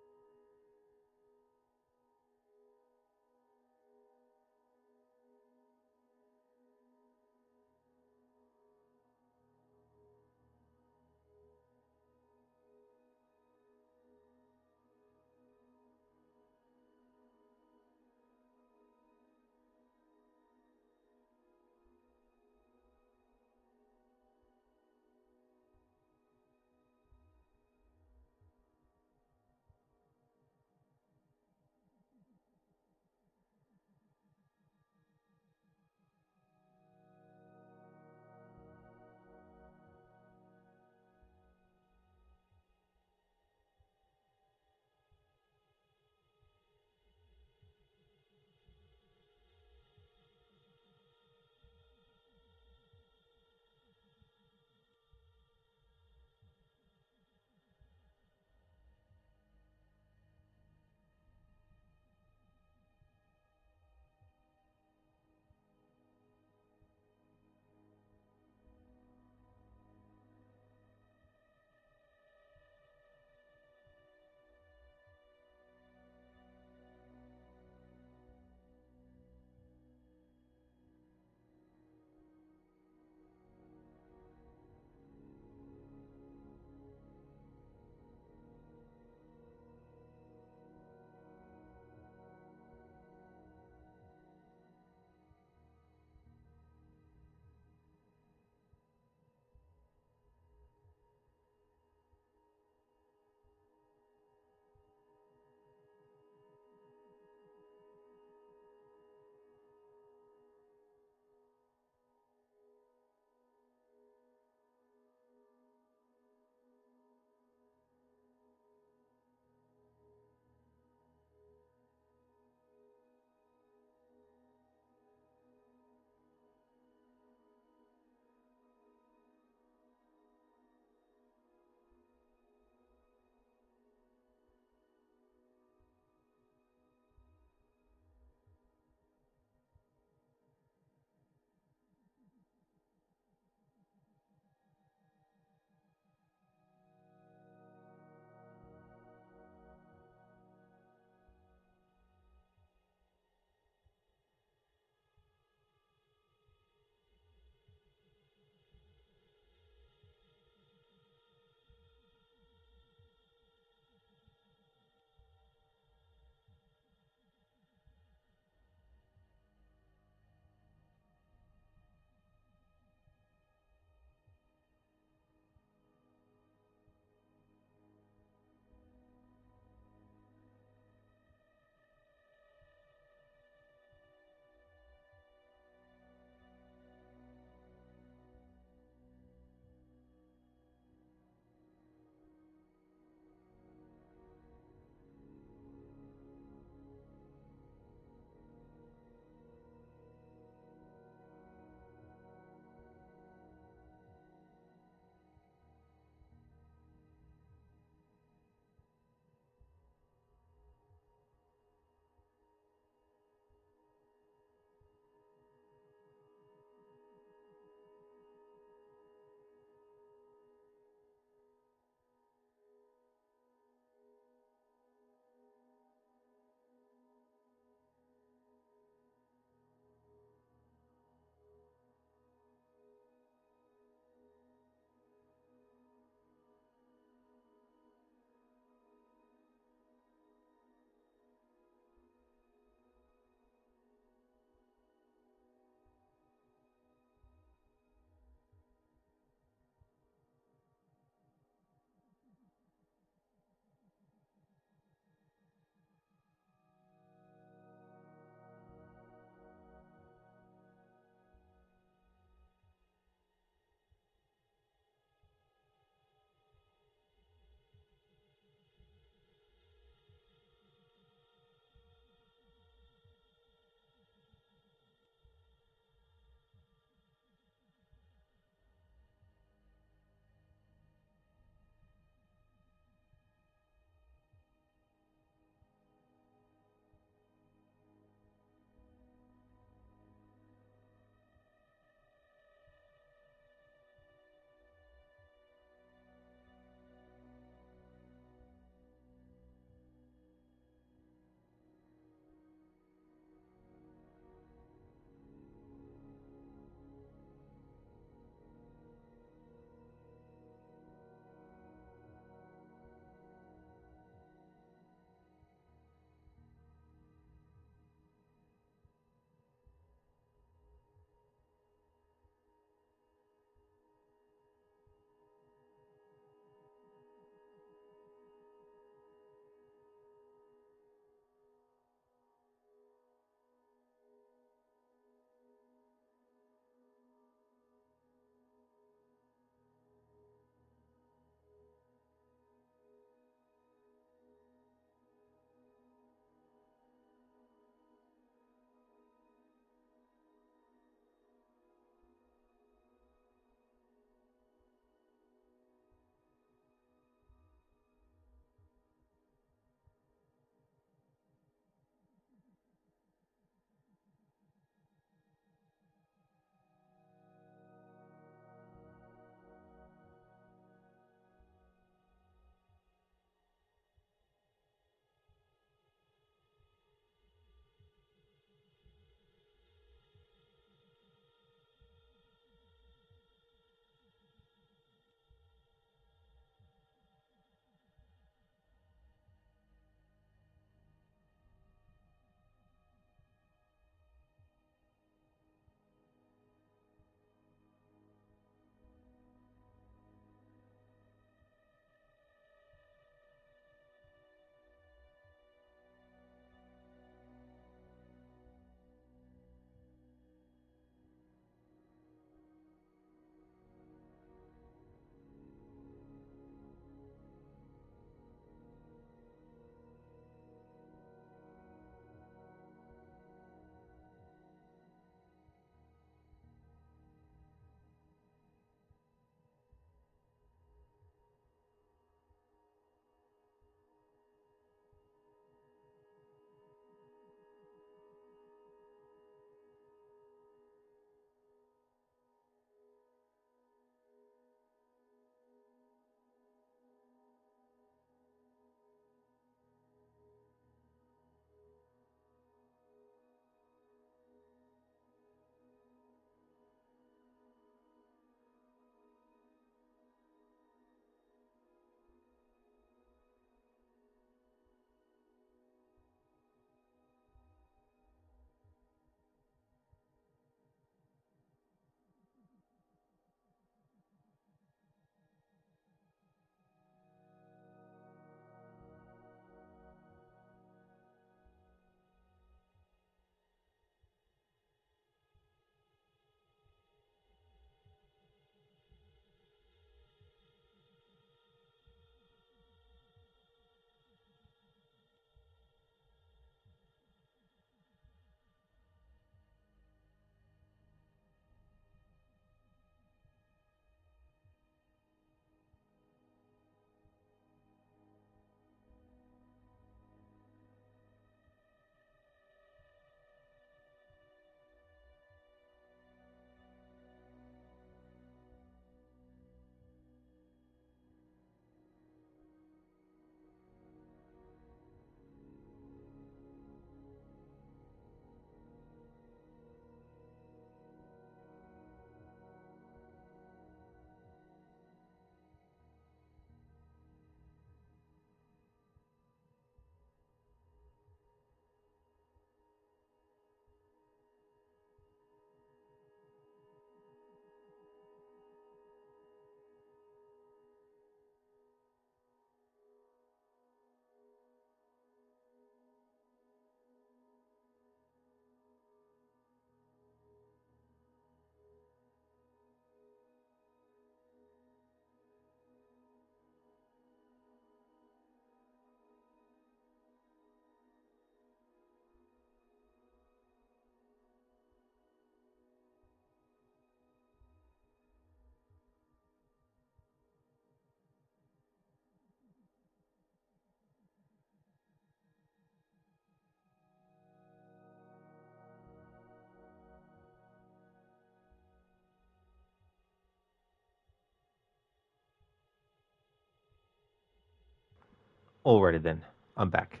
Speaker 1: Alrighty then, I'm back.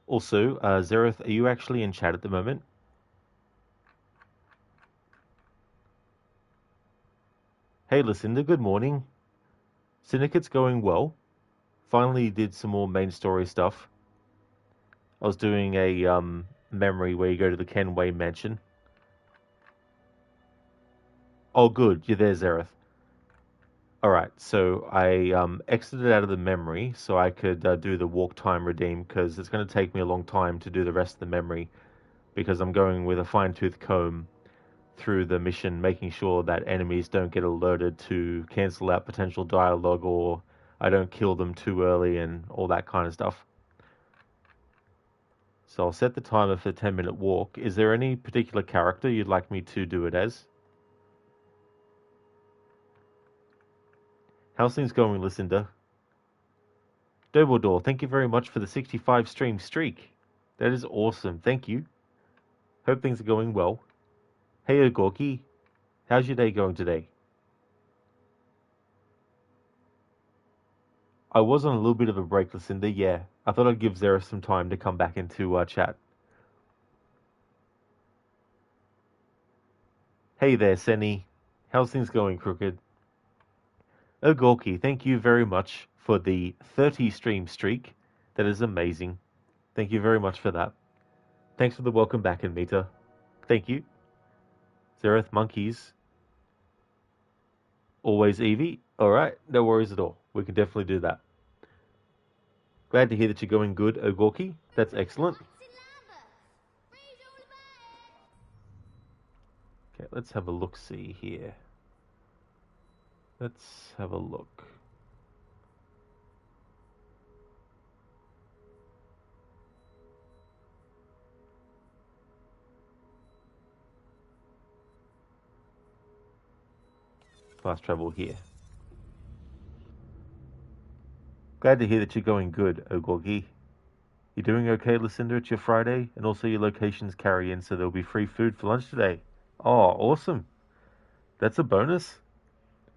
Speaker 1: Also, Zereth, are you actually in chat at the moment? Hey Lucinda, good morning. Syndicate's going well. Finally did some more main story stuff. I was doing a memory where you go to the Kenway mansion. Oh good, you're there, Zereth. Alright, so I exited out of the memory so I could do the walk time redeem, because it's going to take me a long time to do the rest of the memory, because I'm going with a fine-tooth comb through the mission, making sure that enemies don't get alerted to cancel out potential dialogue, or I don't kill them too early and all that kind of stuff. So I'll set the timer for a 10-minute walk. Is there any particular character you'd like me to do it as? How's things going, Lucinda? Dumbledore, thank you very much for the 65 stream streak. That is awesome, thank you. Hope things are going well. Hey Ogorki, how's your day going today? I was on a little bit of a break, Lucinda, yeah. I thought I'd give Zereth some time to come back into chat. Hey there, Senny. How's things going, Crooked? Ogorki, thank you very much for the 30 stream streak. That is amazing. Thank you very much for that. Thanks for the welcome back, Anmita. Thank you. Zereth Monkeys. Always Evie? Alright, no worries at all. We can definitely do that. Glad to hear that you're going good, Ogorki. That's excellent. Okay, let's have a look-see here. Let's have a look. Fast travel here. Glad to hear that you're going good, Ogorgi. You doing okay, Lucinda? It's your Friday, and also your locations carry in, so there'll be free food for lunch today. Oh, awesome. That's a bonus.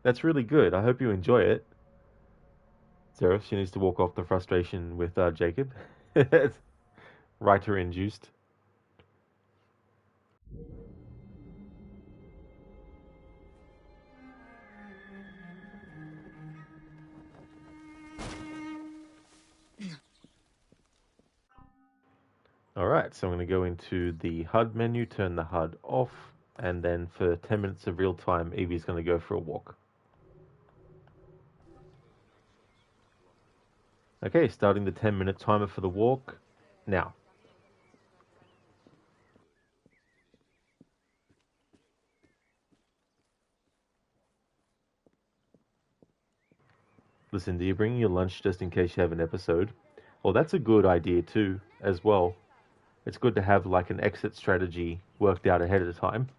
Speaker 1: That's really good. I hope you enjoy it. Zereth, she needs to walk off the frustration with Jacob. Writer-induced. Alright, so I'm going to go into the HUD menu, turn the HUD off, and then for 10 minutes of real time, Evie's going to go for a walk. Okay, starting the 10-minute timer for the walk now. Listen, do you bring your lunch just in case you have an episode? Well, that's a good idea too, as well. It's good to have like an exit strategy worked out ahead of time.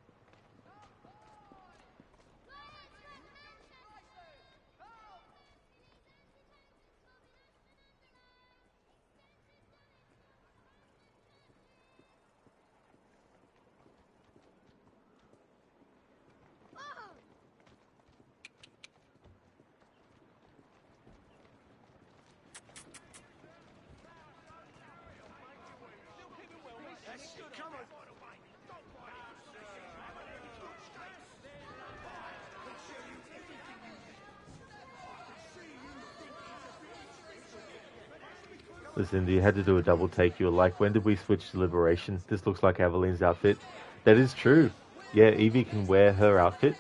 Speaker 1: Listen, you had to do a double take. You were like, when did we switch to Liberation? This looks like Aveline's outfit. That is true. Yeah, Evie can wear her outfit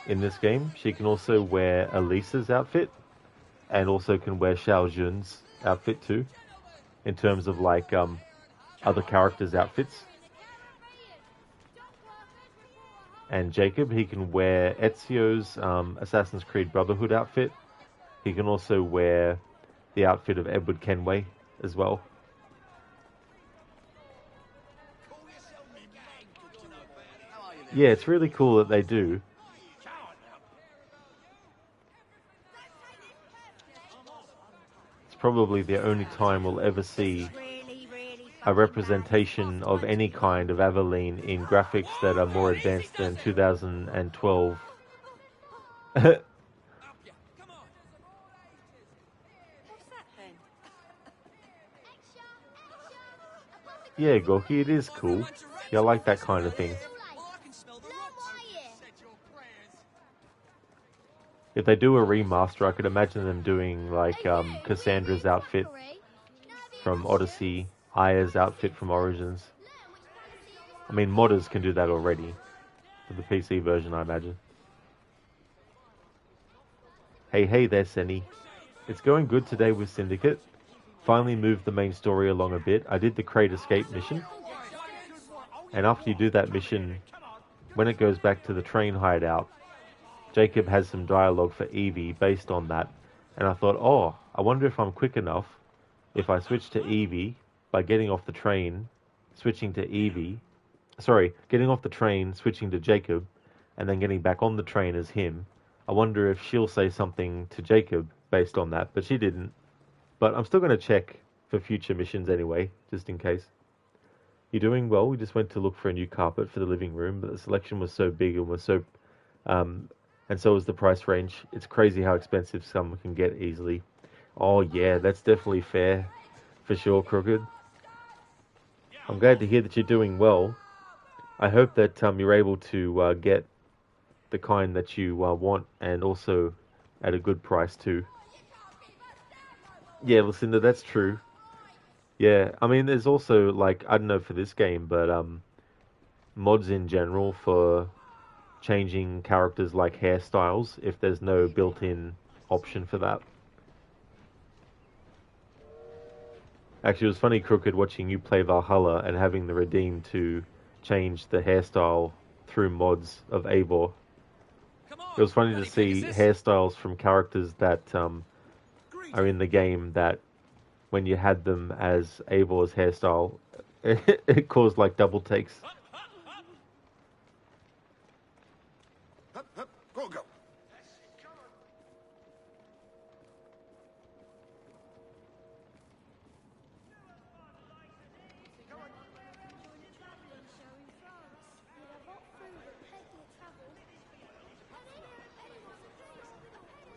Speaker 1: in this game. She can also wear Elisa's outfit, and also can wear Xiao Jun's outfit too, in terms of like other characters' outfits. And Jacob, he can wear Ezio's Assassin's Creed Brotherhood outfit. He can also wear the outfit of Edward Kenway as well. Yeah, it's really cool that they do. It's probably the only time we'll ever see a representation of any kind of Aveline in graphics that are more advanced than 2012
Speaker 12: What's that then?
Speaker 1: Yeah, Gorky, it is cool. Yeah, I like that kind of thing. If they do a remaster, I could imagine them doing like Cassandra's outfit from Odyssey, Aya's outfit from Origins. I mean, modders can do that already for the PC version, I imagine. Hey there, Senny. It's going good today with Syndicate. Finally moved the main story along a bit. I did the crate escape mission. And after you do that mission, when it goes back to the train hideout, Jacob has some dialogue for Evie based on that. And I thought, oh, I wonder if I'm quick enough if I switch to Evie by getting off the train, switching to Evie. Sorry, getting off the train, switching to Jacob, and then getting back on the train as him. I wonder if she'll say something to Jacob based on that, but she didn't. But I'm still going to check for future missions anyway, just in case. You're doing well. We just went to look for a new carpet for the living room, but the selection was so big and was so, and so was the price range. It's crazy how expensive some can get easily. Oh yeah, that's definitely fair, for sure, Crooked. I'm glad to hear that you're doing well. I hope that you're able to get the kind that you want, and also at a good price too. Yeah, Lucinda, that's true. Yeah, I mean, there's also, like, I don't know for this game, but mods in general for changing characters like hairstyles if there's no built-in option for that. Actually, it was funny, Crooked, watching you play Valhalla and having the redeem to change the hairstyle through mods of Eivor. It was funny to see hairstyles from characters that are in the game that when you had them as Eivor's hairstyle, it caused like double takes.
Speaker 3: Go, go.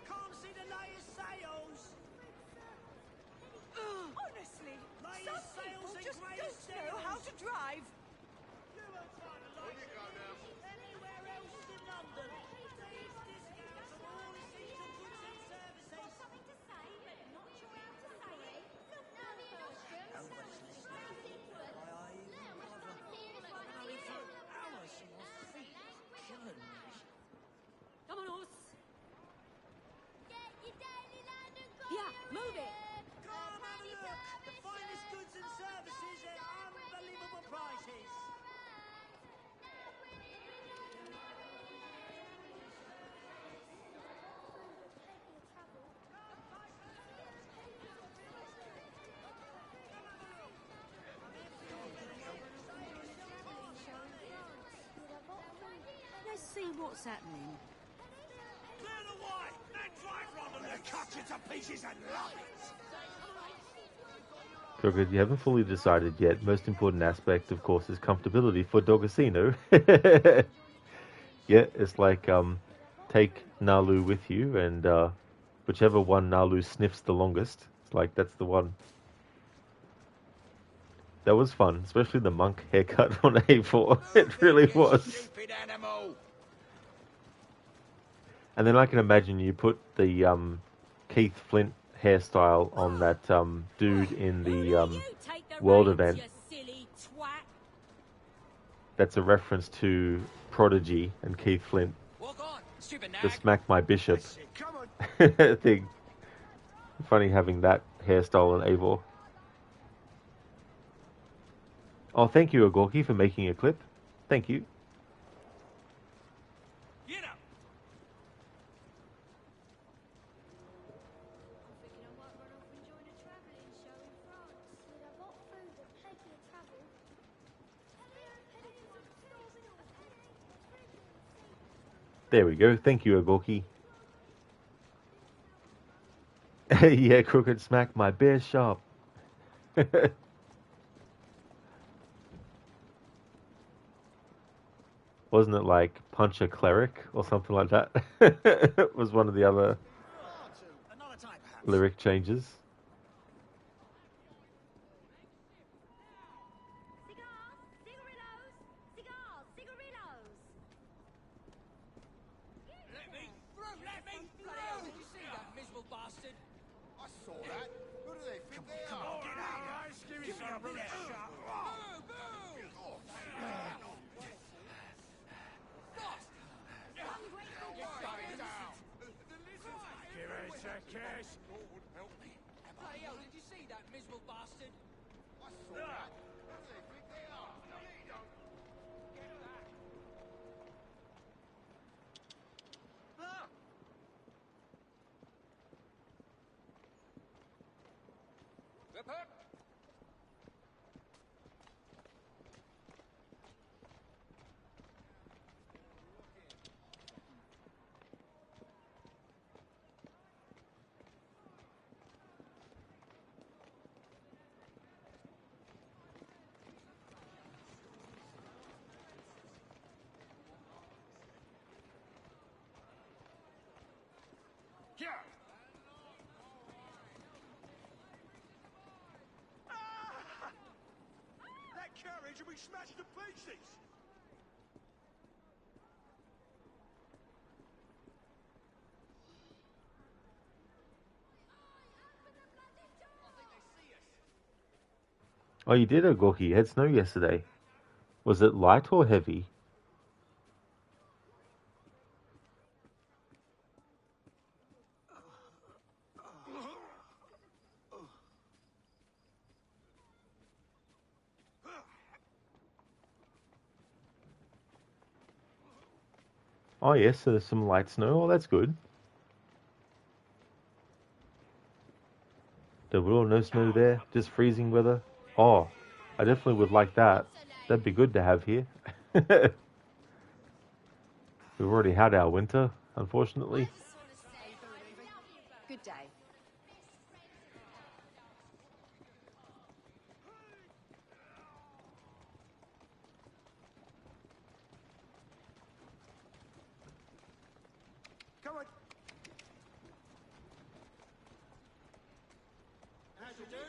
Speaker 5: Can't see the latest sales.
Speaker 12: Honestly,
Speaker 5: Latest
Speaker 12: some
Speaker 5: sales
Speaker 12: people
Speaker 5: and
Speaker 12: just
Speaker 5: greatest
Speaker 12: don't know how to drive.
Speaker 5: Anywhere else in London. These discounts on all essential goods and services.
Speaker 4: Something to say, but not sure how to say it.
Speaker 5: Nobody's listening. Why are you hours and my feet are killing me.
Speaker 12: Come on, horse.
Speaker 4: Get your daily London
Speaker 12: Yeah, move it.
Speaker 5: Come have a look. The finest goods and services at unbelievable prices.
Speaker 12: Let's see what's happening.
Speaker 5: Clear the way. Then drive round and cut you to pieces and love it.
Speaker 1: Crooked, you haven't fully decided yet. Most important aspect, of course, is comfortability for Dogosino. Yeah, it's like take Nalu with you, and whichever one Nalu sniffs the longest, it's like that's the one. That was fun, especially the monk haircut on A4. It really was.
Speaker 3: Stupid animal.
Speaker 1: And then I can imagine you put the Keith Flint hairstyle on that dude in the world event. That's a reference to Prodigy and Keith Flint. The Smack My Bishop thing. Funny having that hairstyle on Eivor. Oh, thank you, Agorki, for making a clip. Thank you. There we go. Thank you, Agorki. Yeah, Crooked, smack my bear sharp. Wasn't it like punch a cleric or something like that? It was one of the other lyric changes.
Speaker 18: Let me through! Did you see that miserable bastard?
Speaker 3: I saw that. Who do they think they
Speaker 18: Come
Speaker 3: are?
Speaker 18: on, get out! Guys, give me some room to shut. Boo!
Speaker 10: Give it a kiss.
Speaker 18: Lord, help me. Bloody hell, did you see that miserable bastard?
Speaker 3: I saw that. Who do they think they are? You don't.
Speaker 18: Get that. Whip up.
Speaker 10: Here. That carriage will be smashed to pieces.
Speaker 1: Oh, you did, Gorky. You had snow yesterday. Was it light or heavy? Oh, yes, so there's some light snow. Oh, that's good. There will no snow there, just freezing weather. Oh, I definitely would like that. That'd be good to have here. We've already had our winter, unfortunately.
Speaker 11: Good day.
Speaker 10: Come on. How's it doing?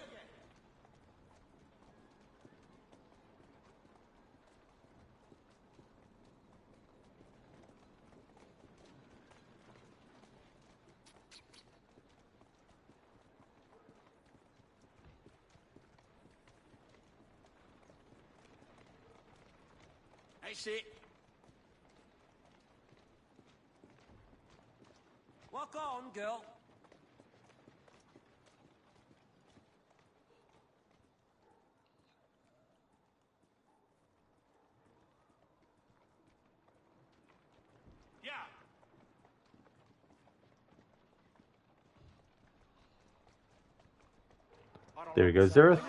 Speaker 18: That's it. Walk on, girl.
Speaker 10: Yeah.
Speaker 1: There you go, Zereth.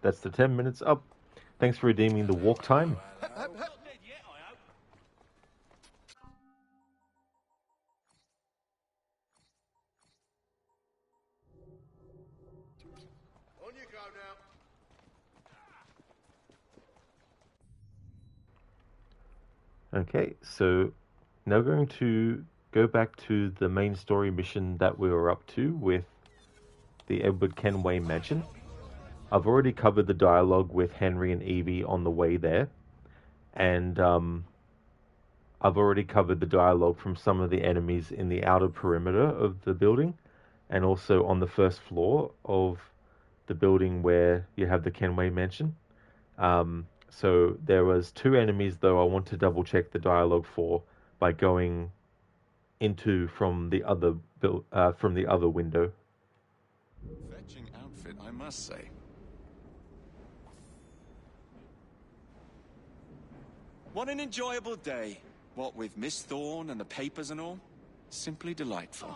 Speaker 1: That's the 10 minutes up. Thanks for redeeming the walk time.
Speaker 3: On you go now.
Speaker 1: Okay, so now going to go back to the main story mission that we were up to with the Edward Kenway Mansion. I've already covered the dialogue with Henry and Evie on the way there, and I've already covered the dialogue from some of the enemies in the outer perimeter of the building, and also on the first floor of the building where you have the Kenway Mansion. So there was 2 enemies though I want to double check the dialogue for by going into from the other window.
Speaker 14: Fetching outfit, I must say. What an enjoyable day. What with Miss Thorne and the papers and all. Simply delightful.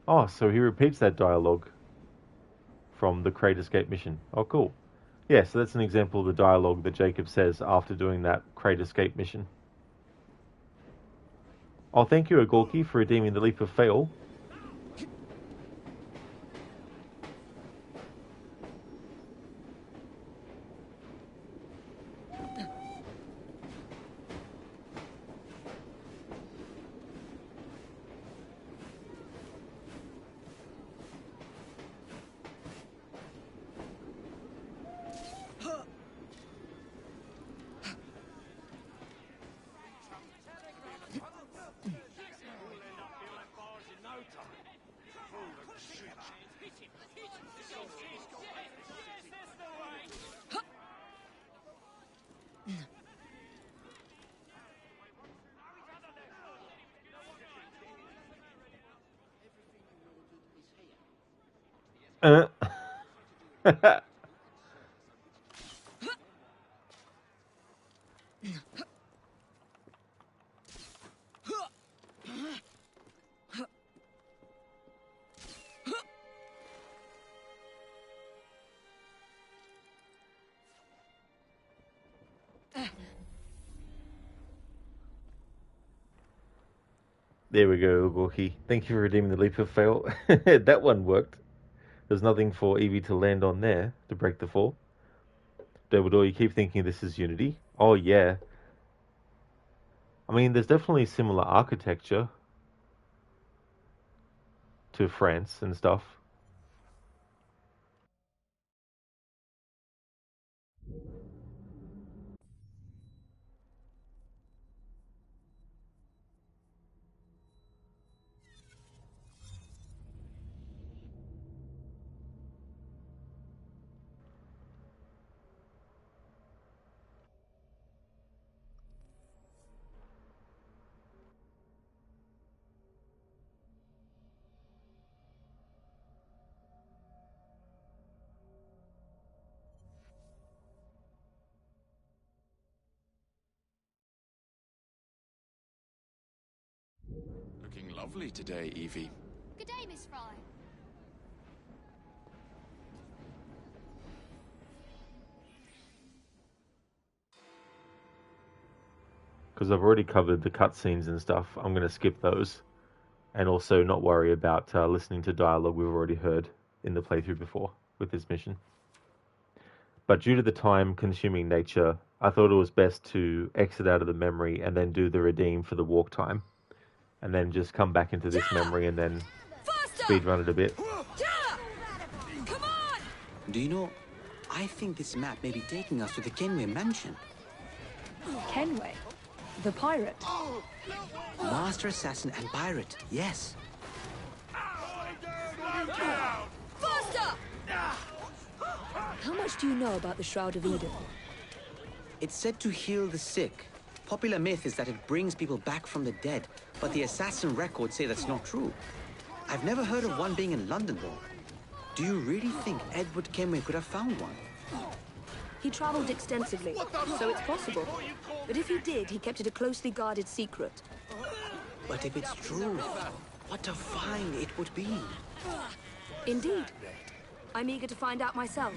Speaker 1: Oh, so he repeats that dialogue from the Crate Escape mission. Oh, cool. Yeah, so that's an example of the dialogue that Jacob says after doing that Crate Escape mission. Oh, thank you, Agorki, for redeeming the Leap of Fail. There we go, Gorky. Thank you for redeeming the leap of fail. That one worked. There's nothing for Evie to land on there to break the fall. Dumbledore, you keep thinking this is Unity. Oh, yeah. I mean, there's definitely similar architecture to France and stuff.
Speaker 14: Looking lovely today, Evie.
Speaker 4: Good day, Miss Fry.
Speaker 1: Because I've already covered the cutscenes and stuff, I'm going to skip those. And also not worry about listening to dialogue we've already heard in the playthrough before with this mission. But due to the time-consuming nature, I thought it was best to exit out of the memory and then do the redeem for the walk time. And then just come back into this memory and then speedrun it a bit.
Speaker 13: Come on! Do you know, I think this map may be taking us to the Kenway mansion.
Speaker 22: Kenway? The pirate?
Speaker 13: Master assassin and pirate, yes.
Speaker 12: Faster!
Speaker 22: How much do you know about the Shroud of Eden?
Speaker 13: It's said to heal the sick. Popular myth is that it brings people back from the dead, but the assassin records say that's not true. I've never heard of one being in London, though. Do you really think Edward Kenway could have found one?
Speaker 22: He travelled extensively, so it's possible. But if he did, he kept it a closely guarded secret.
Speaker 13: But if it's true, what a find it would be.
Speaker 22: Indeed. I'm eager to find out myself.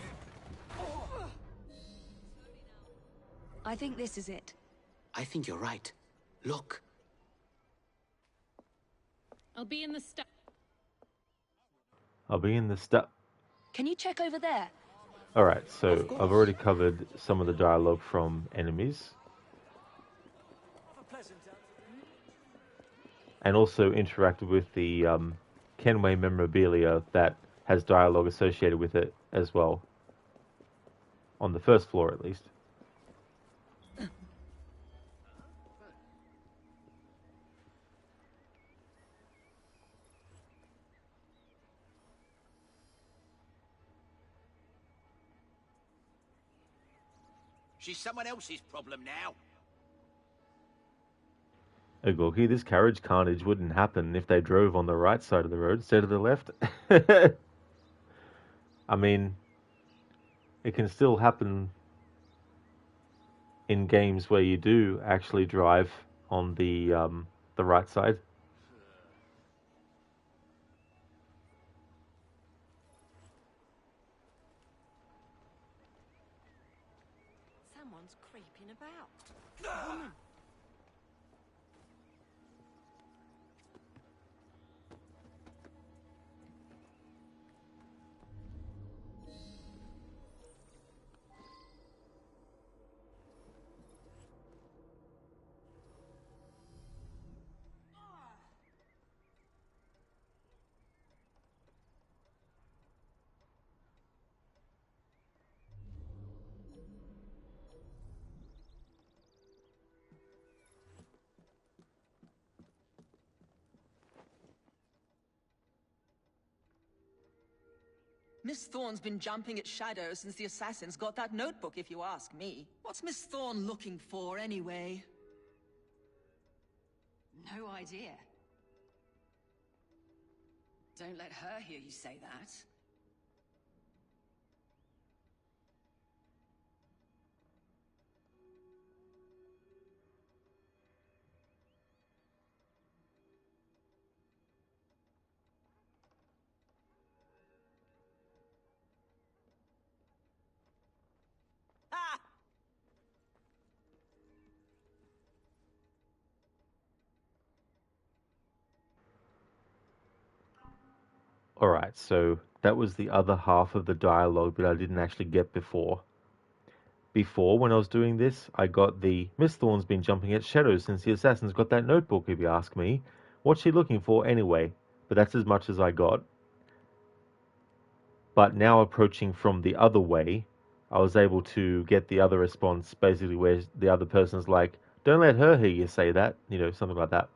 Speaker 22: I think this is it.
Speaker 13: I think you're right. Look.
Speaker 11: I'll be in the stuff.
Speaker 1: I'll be in the stuff.
Speaker 22: Can you check over there?
Speaker 1: Alright, so I've already covered some of the dialogue from enemies. And also interacted with the Kenway memorabilia that has dialogue associated with it as well. On the first floor, at least.
Speaker 3: She's someone else's problem now.
Speaker 1: Hey Gorky, this carriage carnage wouldn't happen if they drove on the right side of the road instead of the left. I mean, it can still happen in games where you do actually drive on the right side.
Speaker 11: Someone's creeping about. Woman.
Speaker 17: Miss Thorne's been jumping at shadows since the assassins got that notebook, if you ask me. What's Miss Thorne looking for, anyway?
Speaker 11: No idea. Don't let her hear you say that.
Speaker 1: Alright, so that was the other half of the dialogue that I didn't actually get before. Before, when I was doing this, I got the Miss Thorne's been jumping at shadows since the assassin's got that notebook, if you ask me. What's she looking for anyway? But that's as much as I got. But now approaching from the other way, I was able to get the other response, basically where the other person's like, don't let her hear you say that, something like that.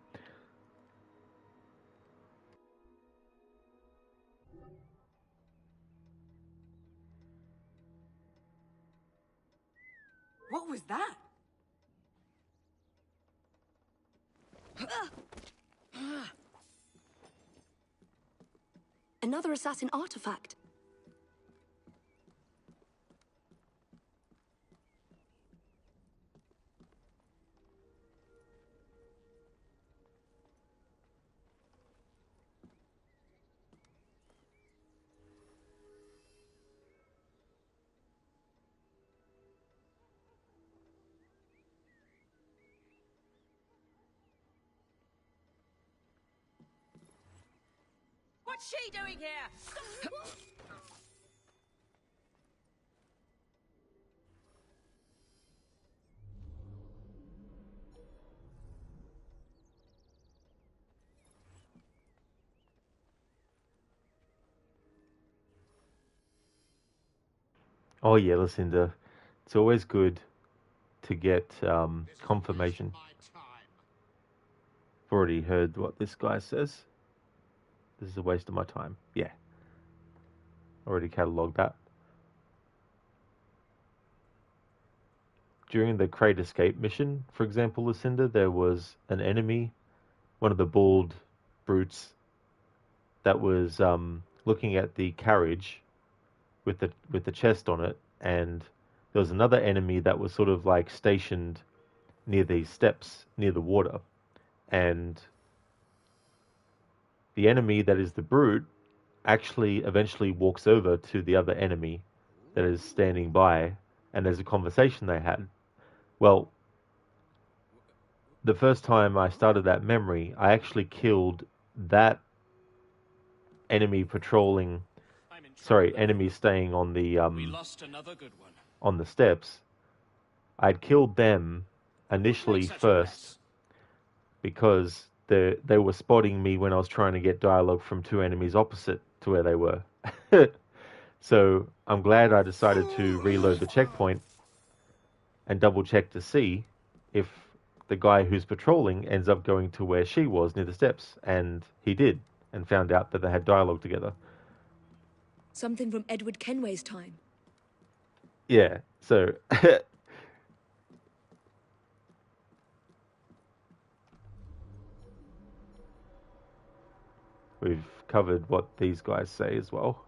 Speaker 12: What was that?
Speaker 19: Another assassin artifact.
Speaker 8: What's she doing here?
Speaker 1: Oh yeah, Lucinda, it's always good to get confirmation. I've already heard what this guy says. This is a waste of my time. Yeah. Already catalogued that. During the crate escape mission, for example, Lucinda, there was an enemy, one of the bald brutes, that was looking at the carriage with the chest on it, and there was another enemy that was sort of like stationed near these steps, near the water, and the enemy that is the brute actually eventually walks over to the other enemy that is standing by, and there's a conversation they had. Well, the first time I started that memory, I actually killed that enemy enemy staying on the
Speaker 2: We lost another good one.
Speaker 1: on the steps. I'd killed them initially first because they were spotting me when I was trying to get dialogue from two enemies opposite to where they were. So I'm glad I decided to reload the checkpoint and double check to see if the guy who's patrolling ends up going to where she was near the steps, and he did, and found out that they had dialogue together.
Speaker 19: Something from Edward Kenway's time.
Speaker 1: Yeah, so we've covered what these guys say as well.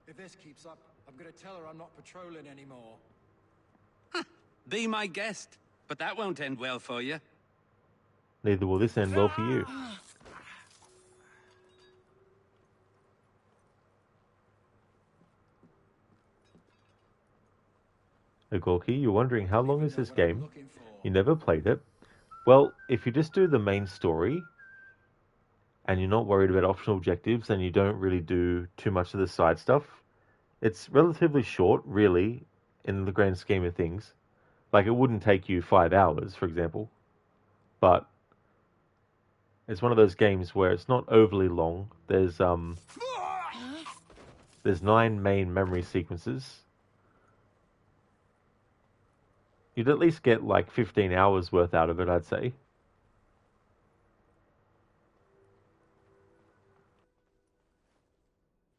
Speaker 7: If this keeps up, I'm gonna tell her I'm not patrolling anymore.
Speaker 2: Be my guest, but that won't end well for you.
Speaker 1: Neither will this end well for you. Gorky, you're wondering how long is this game? You never played it. Well, if you just do the main story and you're not worried about optional objectives and you don't really do too much of the side stuff, it's relatively short, really, in the grand scheme of things. Like, it wouldn't take you 5 hours, for example. But it's one of those games where it's not overly long. There's 9 main memory sequences. You'd at least get like 15 hours worth out of it, I'd say.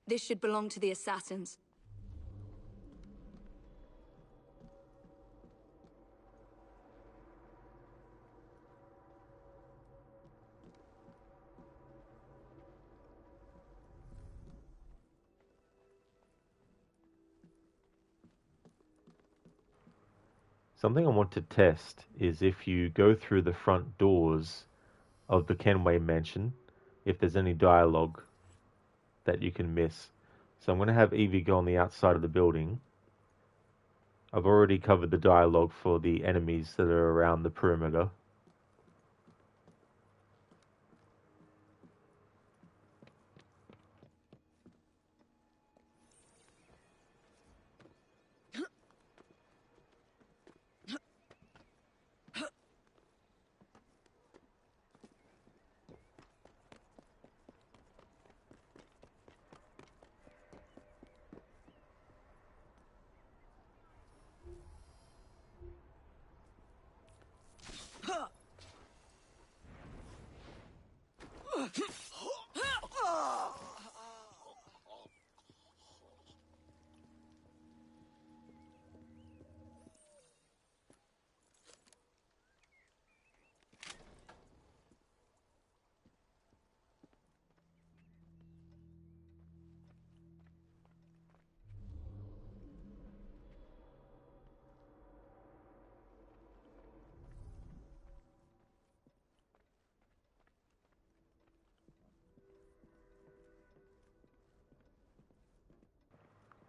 Speaker 19: This should belong to the assassins.
Speaker 1: Something I want to test is if you go through the front doors of the Kenway mansion, if there's any dialogue that you can miss. So I'm going to have Evie go on the outside of the building. I've already covered the dialogue for the enemies that are around the perimeter.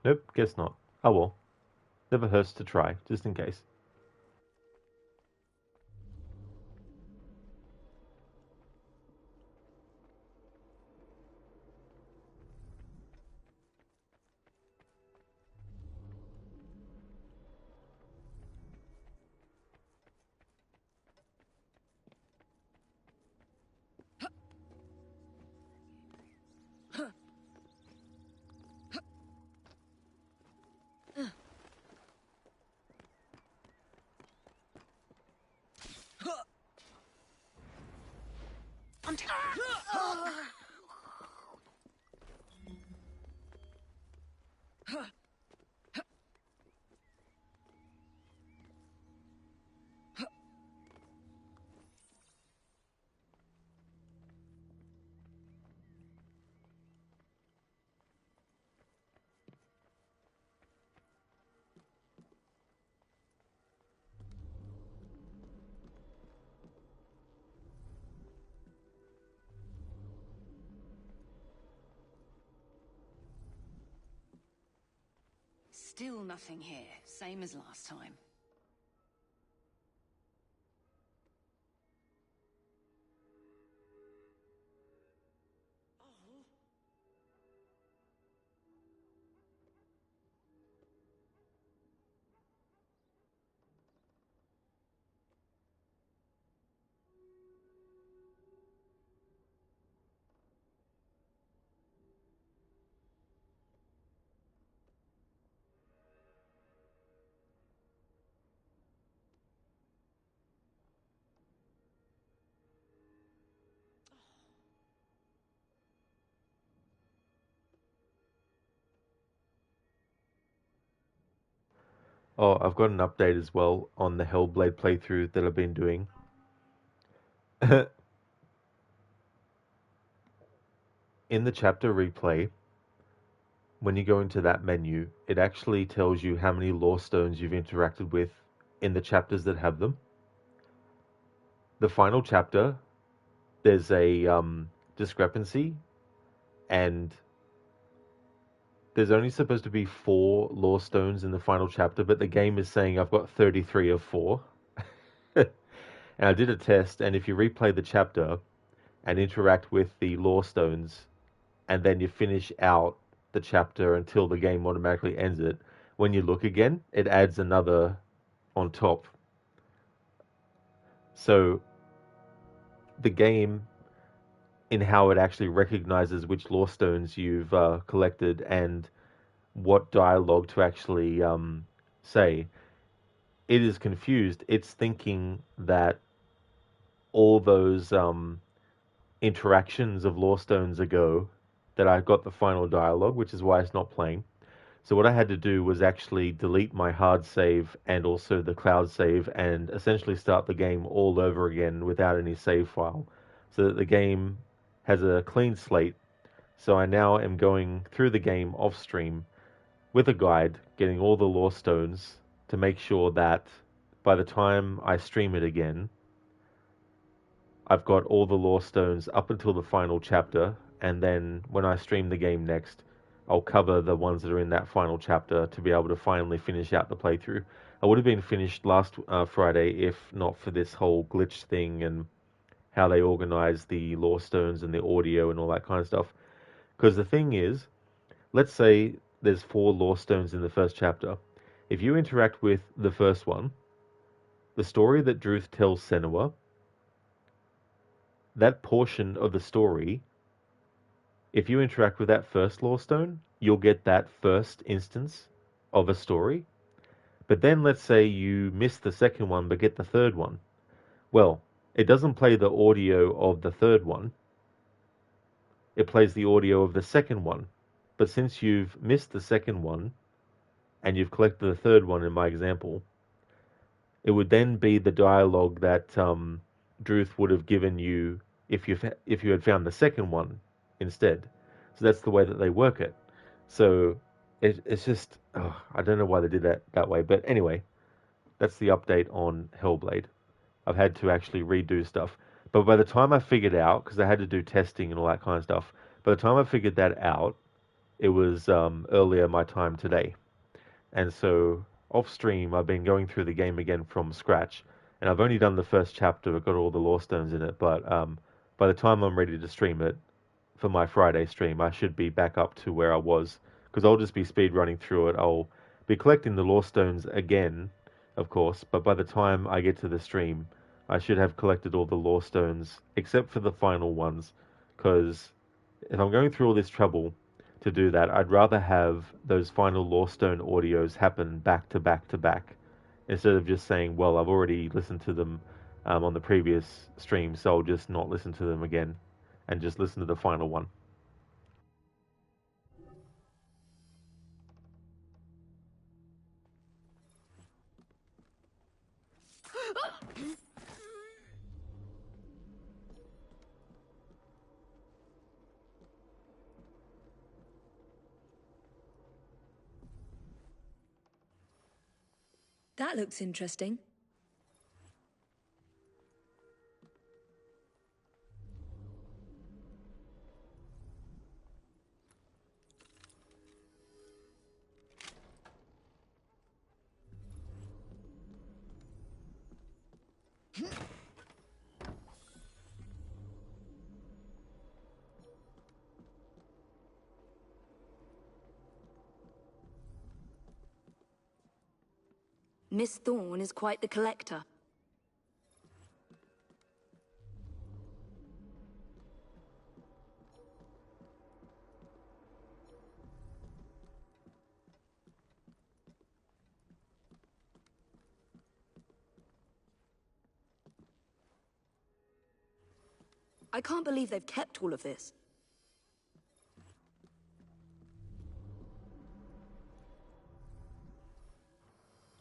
Speaker 1: Nope, guess not. Oh well. Never hurts to try, just in case.
Speaker 11: Still nothing here, same as last time.
Speaker 1: Oh, I've got an update as well on the Hellblade playthrough that I've been doing. In the chapter replay, when you go into that menu, it actually tells you how many lore stones you've interacted with in the chapters that have them. The final chapter, there's a discrepancy, and there's only supposed to be 4 lore stones in the final chapter, but the game is saying I've got 33 of 4. And I did a test, and if you replay the chapter and interact with the lore stones, and then you finish out the chapter until the game automatically ends it, when you look again, it adds another on top. So the game, in how it actually recognizes which lore stones you've collected and what dialogue to actually say, it is confused. It's thinking that all those interactions of lore stones ago that I got the final dialogue, which is why it's not playing. So what I had to do was actually delete my hard save and also the cloud save and essentially start the game all over again without any save file, so that the game has a clean slate. So I now am going through the game off stream with a guide, getting all the lore stones to make sure that by the time I stream it again, I've got all the lore stones up until the final chapter, and then when I stream the game next, I'll cover the ones that are in that final chapter to be able to finally finish out the playthrough. I would have been finished last Friday if not for this whole glitch thing and how they organize the lore stones and the audio and all that kind of stuff. Because the thing is, let's say there's 4 lore stones in the first chapter. If you interact with the first one, the story that Druth tells Senua, that portion of the story, if you interact with that first lore stone, you'll get that first instance of a story. But then let's say you miss the second one but get the third one. Well, it doesn't play the audio of the third one. It plays the audio of the second one. But since you've missed the second one and you've collected the third one in my example, it would then be the dialogue that Druth would have given you if you had found the second one instead. So that's the way that they work it. So it's just, I don't know why they did that way. But anyway, that's the update on Hellblade. I've had to actually redo stuff. But by the time I figured out, because I had to do testing and all that kind of stuff, by the time I figured that out, it was earlier my time today. And so off stream, I've been going through the game again from scratch. And I've only done the first chapter. I've got all the lore stones in it. But by the time I'm ready to stream it for my Friday stream, I should be back up to where I was. Because I'll just be speed running through it. I'll be collecting the lore stones again, of course. But by the time I get to the stream, I should have collected all the lore stones, except for the final ones. Because if I'm going through all this trouble to do that, I'd rather have those final lore stone audios happen back to back to back, instead of just saying, well, I've already listened to them on the previous stream, so I'll just not listen to them again and just listen to the final one.
Speaker 22: That looks interesting. Miss Thorne is quite the collector. I can't believe they've kept all of this.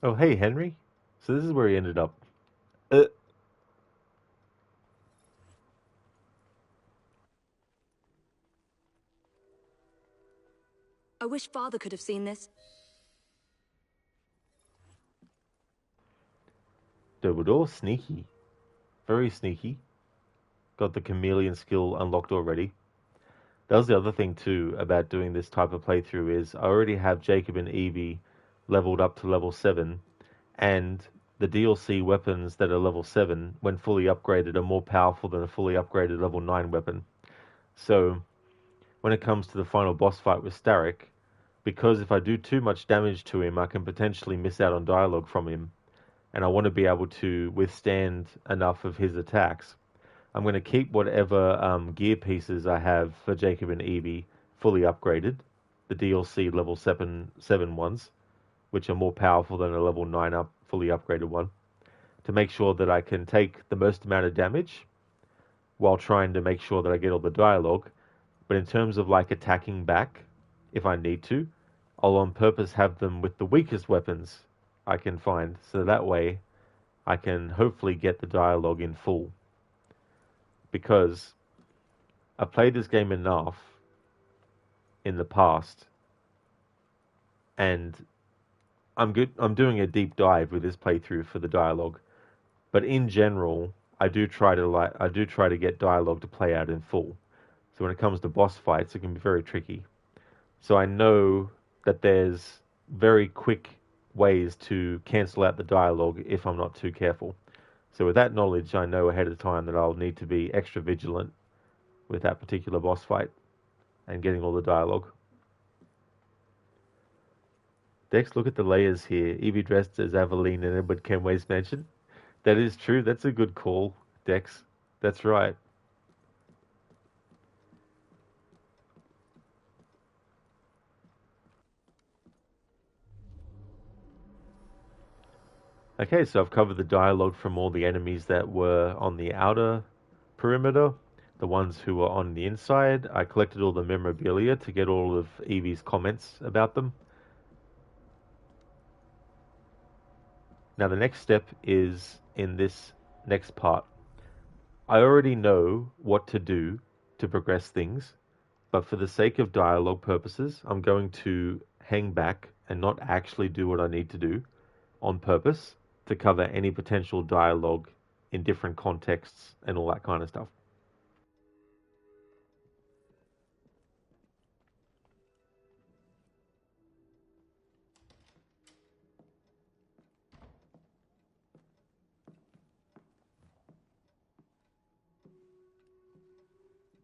Speaker 1: Oh, hey, Henry. So this is where he ended up.
Speaker 22: I wish Father could have seen this.
Speaker 1: Dumbledore, sneaky. Very sneaky. Got the chameleon skill unlocked already. That was the other thing too about doing this type of playthrough is I already have Jacob and Evie leveled up to level 7, and the DLC weapons that are level 7, when fully upgraded, are more powerful than a fully upgraded level 9 weapon. So when it comes to the final boss fight with Starrick, because if I do too much damage to him, I can potentially miss out on dialogue from him, and I want to be able to withstand enough of his attacks. I'm going to keep whatever gear pieces I have for Jacob and Evie fully upgraded, the DLC level 7 ones, which are more powerful than a level 9 fully upgraded one, to make sure that I can take the most amount of damage while trying to make sure that I get all the dialogue. But in terms of like attacking back, if I need to, I'll on purpose have them with the weakest weapons I can find, so that way I can hopefully get the dialogue in full. Because I've played this game enough in the past, and I'm doing a deep dive with this playthrough for the dialogue, but in general, I do try to get dialogue to play out in full. So when it comes to boss fights, it can be very tricky. So I know that there's very quick ways to cancel out the dialogue if I'm not too careful. So with that knowledge, I know ahead of time that I'll need to be extra vigilant with that particular boss fight and getting all the dialogue. Dex, look at the layers here. Evie dressed as Aveline in Edward Kenway's mansion. That is true. That's a good call, Dex. That's right. Okay, so I've covered the dialogue from all the enemies that were on the outer perimeter, the ones who were on the inside. I collected all the memorabilia to get all of Evie's comments about them. Now the next step is in this next part. I already know what to do to progress things, but for the sake of dialogue purposes, I'm going to hang back and not actually do what I need to do on purpose to cover any potential dialogue in different contexts and all that kind of stuff.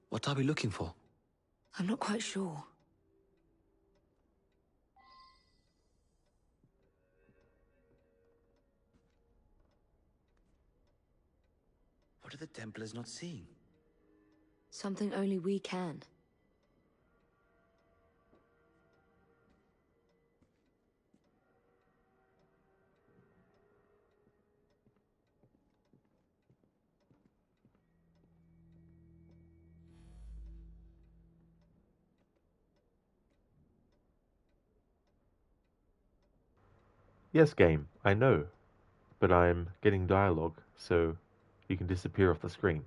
Speaker 13: What are we looking for?
Speaker 22: I'm not quite sure.
Speaker 13: What are the Templars not seeing?
Speaker 22: Something only we can.
Speaker 1: Yes, game, I know, but I'm getting dialogue, so you can disappear off the screen.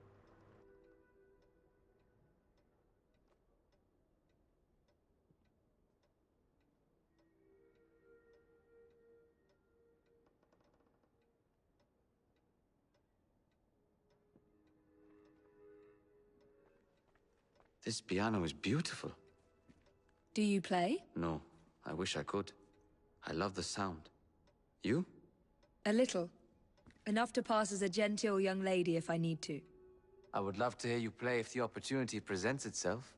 Speaker 13: This piano is beautiful.
Speaker 22: Do you play?
Speaker 13: No, I wish I could. I love the sound. You?
Speaker 22: A little. Enough to pass as a genteel young lady if I need to.
Speaker 13: I would love to hear you play if the opportunity presents itself.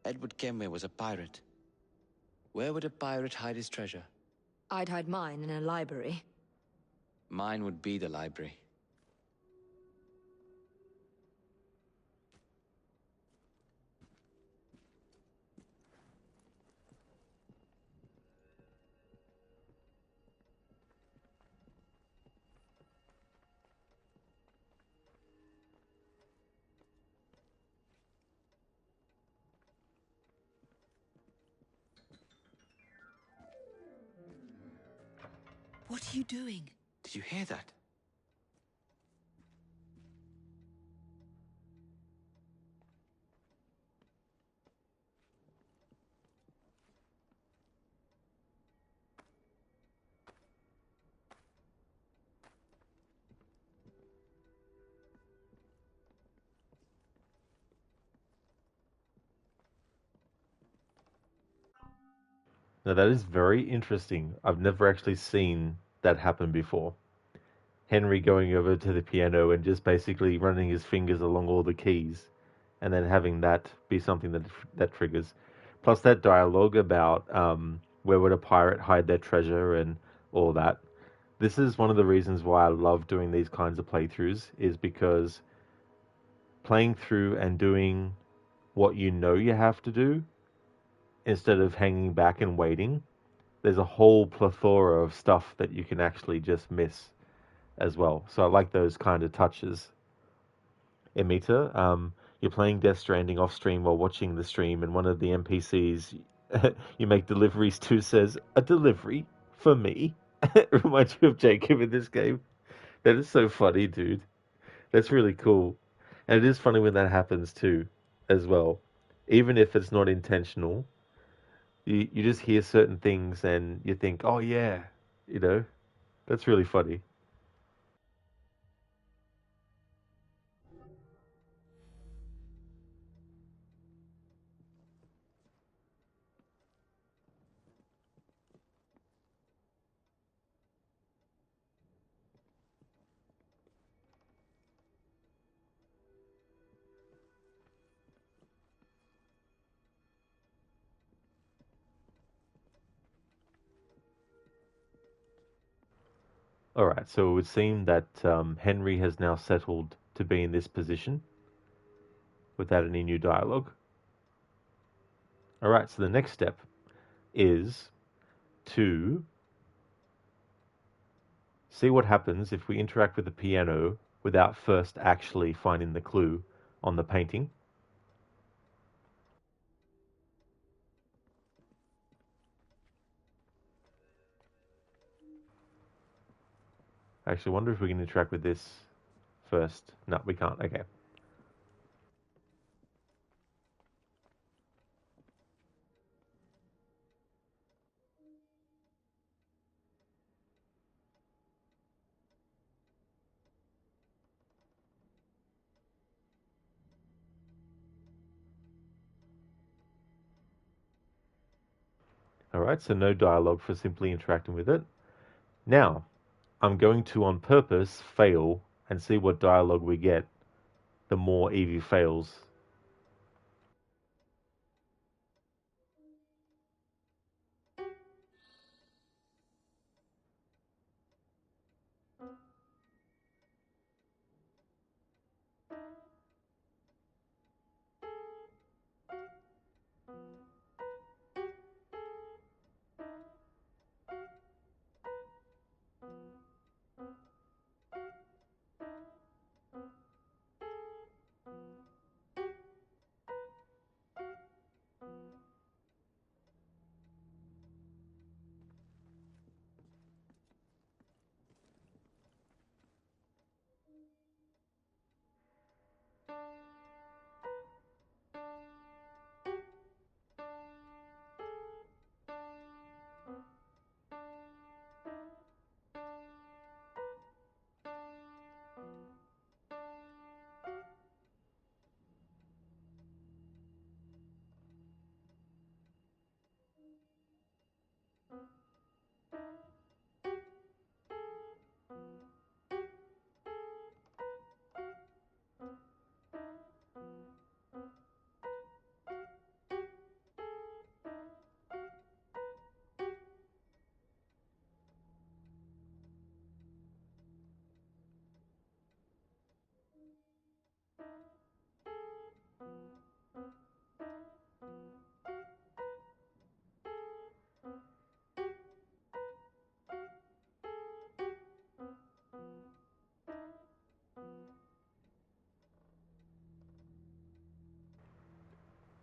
Speaker 13: Edward Kenway was a pirate. Where would a pirate hide his treasure?
Speaker 22: I'd hide mine in a library.
Speaker 13: Mine would be the library.
Speaker 22: What are you doing?
Speaker 13: Did you hear that?
Speaker 1: Now that is very interesting. I've never actually seen that happen before. Henry going over to the piano and just basically running his fingers along all the keys, and then having that be something that triggers. Plus that dialogue about where would a pirate hide their treasure and all that. This is one of the reasons why I love doing these kinds of playthroughs, is because playing through and doing what you know you have to do instead of hanging back and waiting, there's a whole plethora of stuff that you can actually just miss as well. So I like those kind of touches. Emita, you're playing Death Stranding off stream while watching the stream, and one of the NPCs you make deliveries to says, "A delivery for me." It reminds you of Jacob in this game. That is so funny, dude. That's really cool. And it is funny when that happens too, as well. Even if it's not intentional, you just hear certain things and you think, oh yeah, you know, that's really funny. Alright, so it would seem that Henry has now settled to be in this position without any new dialogue. Alright, so the next step is to see what happens if we interact with the piano without first actually finding the clue on the painting. I actually wonder if we can interact with this first. No, we can't. Okay. Alright, so no dialogue for simply interacting with it. Now, I'm going to on purpose fail and see what dialogue we get the more Evie fails.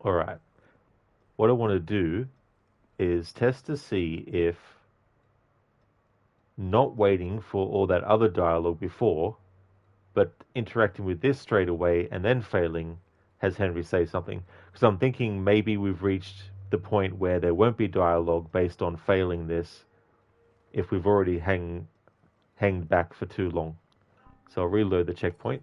Speaker 1: Alright, what I want to do is test to see if not waiting for all that other dialogue before, but interacting with this straight away and then failing, has Henry say something. Because I'm thinking maybe we've reached the point where there won't be dialogue based on failing this if we've already hanged back for too long. So I'll reload the checkpoint.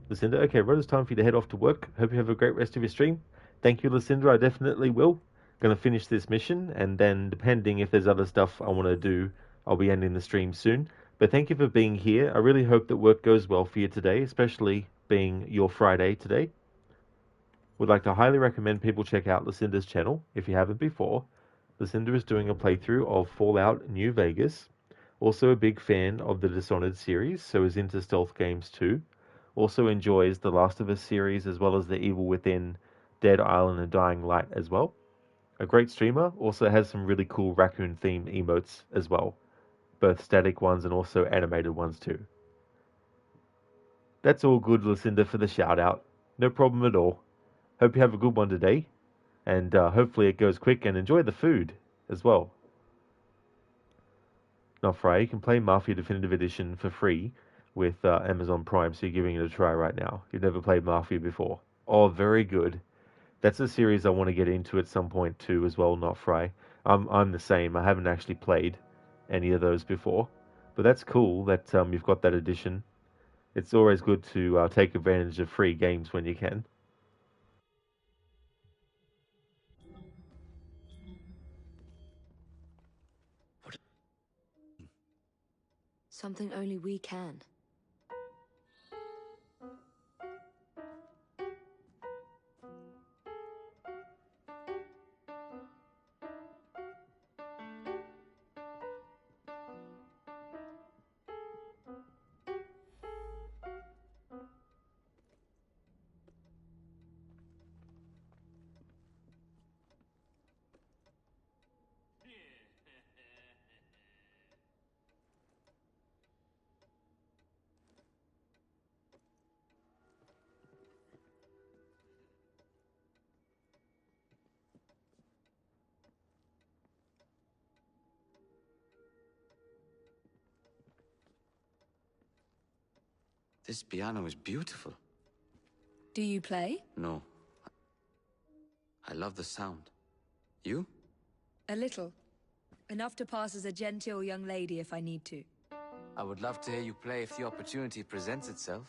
Speaker 1: Lucinda, okay, Rod, it's time for you to head off to work. Hope you have a great rest of your stream. Thank you, Lucinda, I definitely will. Going to finish this mission, and then depending if there's other stuff I want to do, I'll be ending the stream soon. But thank you for being here. I really hope that work goes well for you today, especially being your Friday today. Would like to highly recommend people check out Lucinda's channel if you haven't before. Lucinda is doing a playthrough of Fallout New Vegas. Also a big fan of the Dishonored series, so is into stealth games too. Also enjoys the Last of Us series as well as the Evil Within, Dead Island and Dying Light as well. A great streamer, also has some really cool raccoon themed emotes as well. Both static ones and also animated ones too. That's all good, Lucinda, for the shout out. No problem at all. Hope you have a good one today, and hopefully it goes quick, and enjoy the food as well. Not Fry, you can play Mafia Definitive Edition for free with Amazon Prime, so you're giving it a try right now. You've never played Mafia before. Oh, very good. That's a series I want to get into at some point too as well, Not Fry. I'm the same. I haven't actually played any of those before, but that's cool that you've got that edition. It's always good to take advantage of free games when you can.
Speaker 22: Something only we can.
Speaker 13: This piano is beautiful.
Speaker 22: Do you play?
Speaker 13: No. I love the sound. You?
Speaker 22: A little. Enough to pass as a genteel young lady if I need to.
Speaker 13: I would love to hear you play if the opportunity presents itself.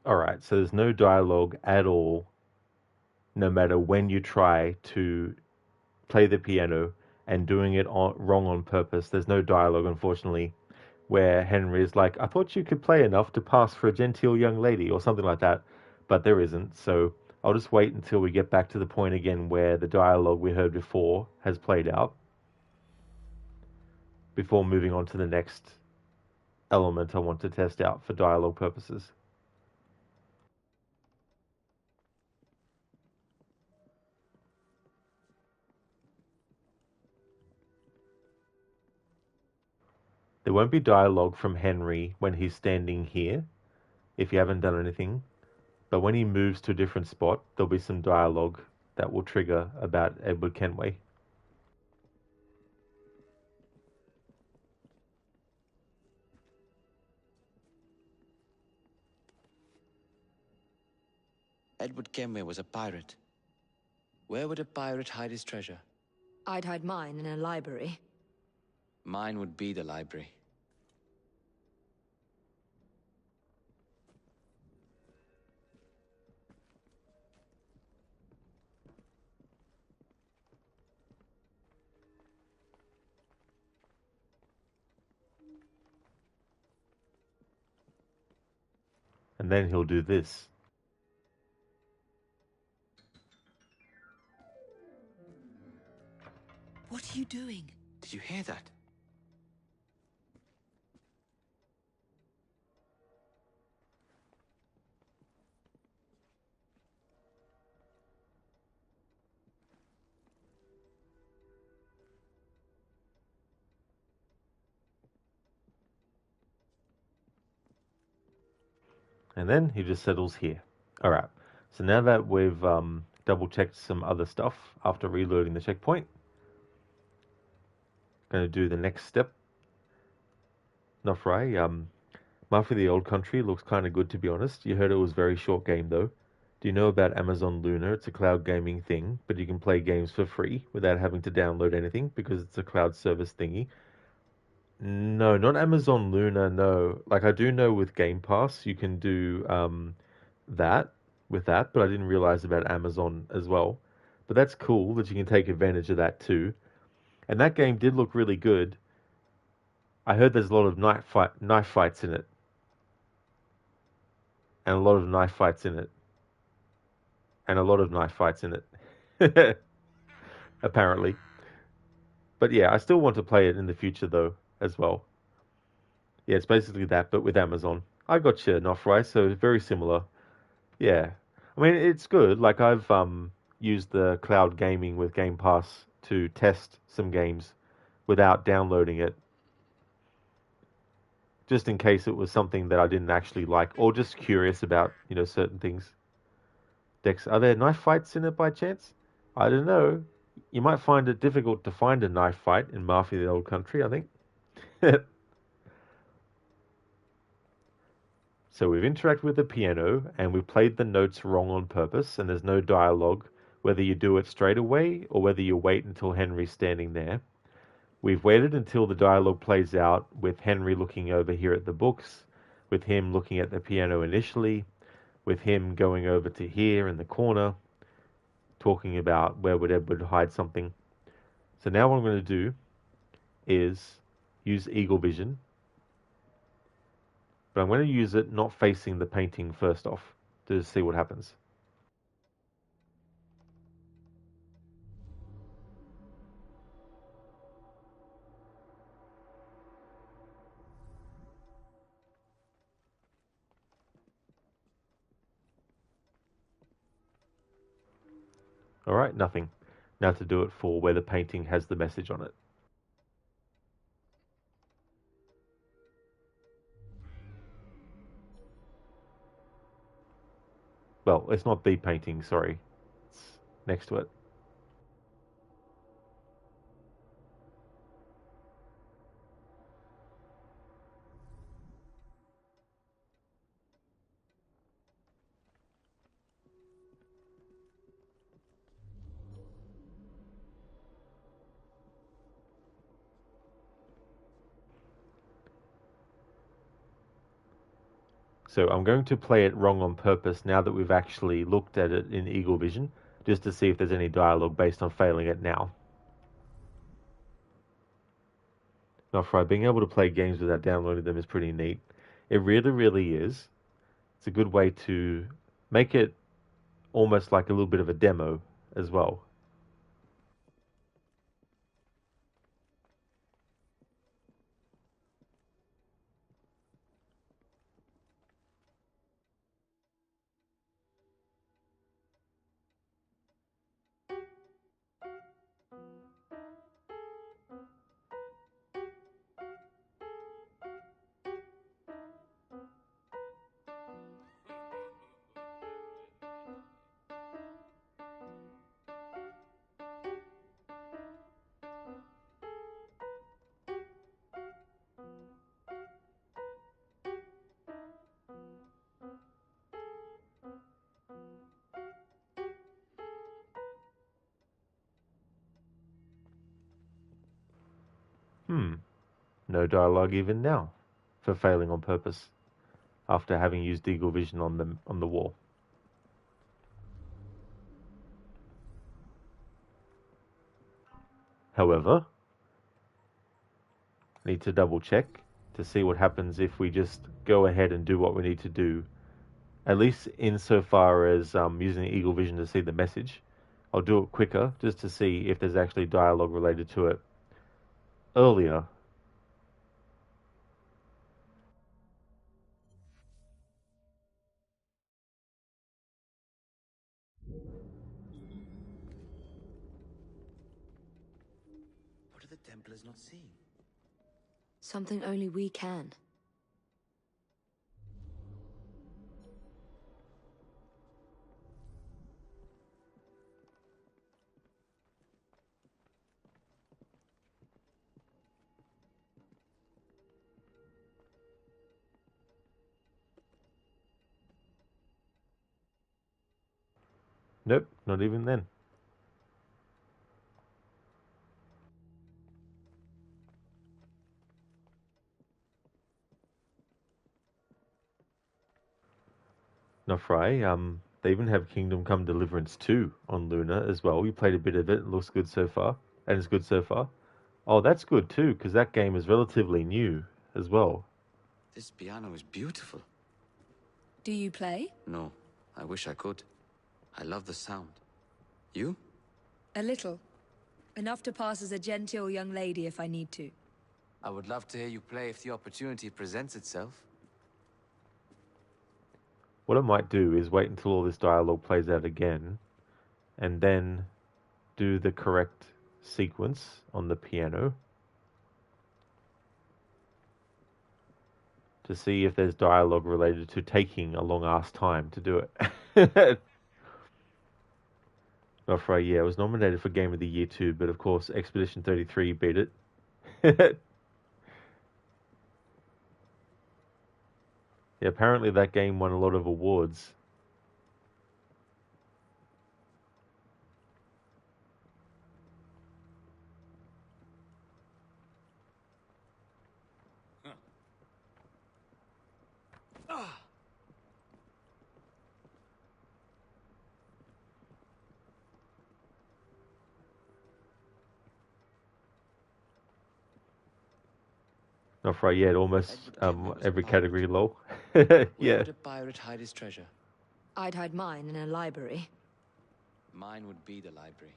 Speaker 1: Alright, so there's no dialogue at all, no matter when you try to play the piano and doing it wrong on purpose. There's no dialogue, unfortunately, where Henry is like, I thought you could play enough to pass for a genteel young lady, or something like that, but there isn't, so I'll just wait until we get back to the point again where the dialogue we heard before has played out, before moving on to the next element I want to test out for dialogue purposes. There won't be dialogue from Henry when he's standing here, if you haven't done anything, but when he moves to a different spot, there'll be some dialogue that will trigger about Edward Kenway.
Speaker 13: Edward Kenway was a pirate. Where would a pirate hide his treasure?
Speaker 22: I'd hide mine in a library.
Speaker 13: Mine would be the library.
Speaker 1: And then he'll do this.
Speaker 22: What are you doing?
Speaker 13: Did you hear that?
Speaker 1: And then he just settles here. Alright, so now that we've double checked some other stuff after reloading the checkpoint, going to do the next step. Nofray, Mafia the Old Country looks kind of good, to be honest. You heard it was a very short game though. Do you know about Amazon Luna? It's a cloud gaming thing, but you can play games for free without having to download anything because it's a cloud service thingy. No, not Amazon Luna, no. Like I do know with Game Pass you can do that with that, but I didn't realize about Amazon as well. But that's cool that you can take advantage of that too. And that game did look really good. I heard there's a lot of knife fights in it, and a lot of knife fights in it, and a lot of knife fights in it, apparently. But yeah, I still want to play it in the future though, as well. Yeah, it's basically that, but with Amazon. I got you, Nofri, so very similar. Yeah. I mean, it's good. Like I've used the cloud gaming with Game Pass to test some games without downloading it, just in case it was something that I didn't actually like or just curious about, certain things. Dex, are there knife fights in it by chance? I don't know. You might find it difficult to find a knife fight in Mafia the Old Country, I think. So we've interacted with the piano and we've played the notes wrong on purpose, and there's no dialogue, whether you do it straight away or whether you wait until Henry's standing there. We've waited until the dialogue plays out with Henry looking over here at the books, with him looking at the piano initially, with him going over to here in the corner, talking about where would Edward hide something. So now what I'm going to do is use Eagle Vision, but I'm going to use it not facing the painting first off to see what happens. Alright, nothing. Now to do it for where the painting has the message on it. Well, it's not the painting, sorry. It's next to it. So I'm going to play it wrong on purpose now that we've actually looked at it in Eagle Vision, just to see if there's any dialogue based on failing it now. Now, for being able to play games without downloading them is pretty neat. It really, really is. It's a good way to make it almost like a little bit of a demo as well. No dialogue even now for failing on purpose after having used Eagle Vision on the wall. However, need to double check to see what happens if we just go ahead and do what we need to do, at least insofar as using Eagle Vision to see the message. I'll do it quicker just to see if there's actually dialogue related to it earlier.
Speaker 13: What are the Templars not seeing?
Speaker 22: Something only we can.
Speaker 1: Nope, not even then. Nofrai. They even have Kingdom Come Deliverance 2 on Luna as well. We played a bit of it. It looks good so far. And it's good so far. Oh, that's good too, because that game is relatively new as well.
Speaker 13: This piano is beautiful.
Speaker 11: Do you play?
Speaker 13: No, I wish I could. I love the sound. You?
Speaker 11: A little. Enough to pass as a genteel young lady if I need to.
Speaker 13: I would love to hear you play if the opportunity presents itself.
Speaker 1: What I might do is wait until all this dialogue plays out again, and then do the correct sequence on the piano to see if there's dialogue related to taking a long-ass time to do it. Nofrai, yeah, it was nominated for Game of the Year too, but of course Expedition 33 beat it. Yeah, apparently that game won a lot of awards. Nofrai, yeah, almost every category low.
Speaker 13: Where
Speaker 1: Yeah.
Speaker 13: would a pirate hide his treasure?
Speaker 22: I'd hide mine in a library.
Speaker 13: Mine would be the library.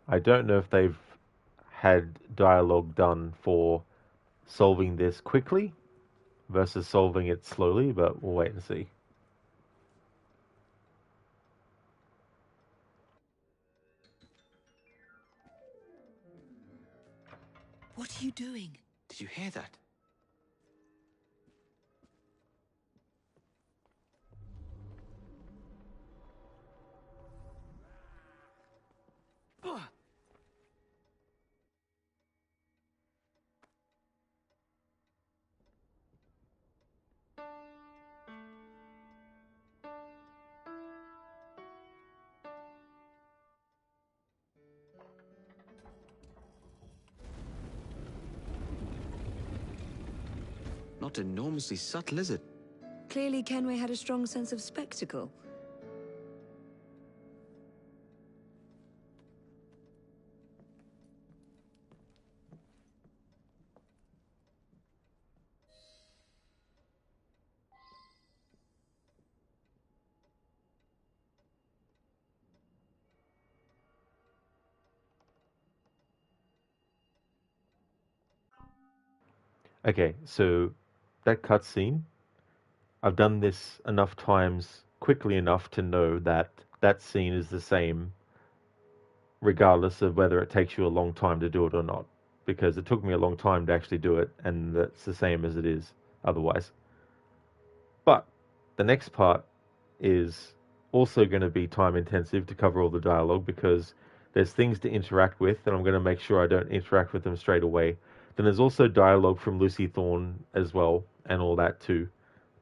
Speaker 1: I don't know if they've had dialogue done for solving this quickly versus solving it slowly, but we'll wait and see.
Speaker 11: What are you doing?
Speaker 13: Did you hear that? Not enormously subtle, is it?
Speaker 22: Clearly Kenway had a strong sense of spectacle.
Speaker 1: Okay, so that cutscene, I've done this enough times quickly enough to know that that scene is the same regardless of whether it takes you a long time to do it or not. Because it took me a long time to actually do it, and that's the same as it is otherwise. But the next part is also going to be time intensive to cover all the dialogue because there's things to interact with, and I'm going to make sure I don't interact with them straight away. Then there's also dialogue from Lucy Thorne as well, and all that too,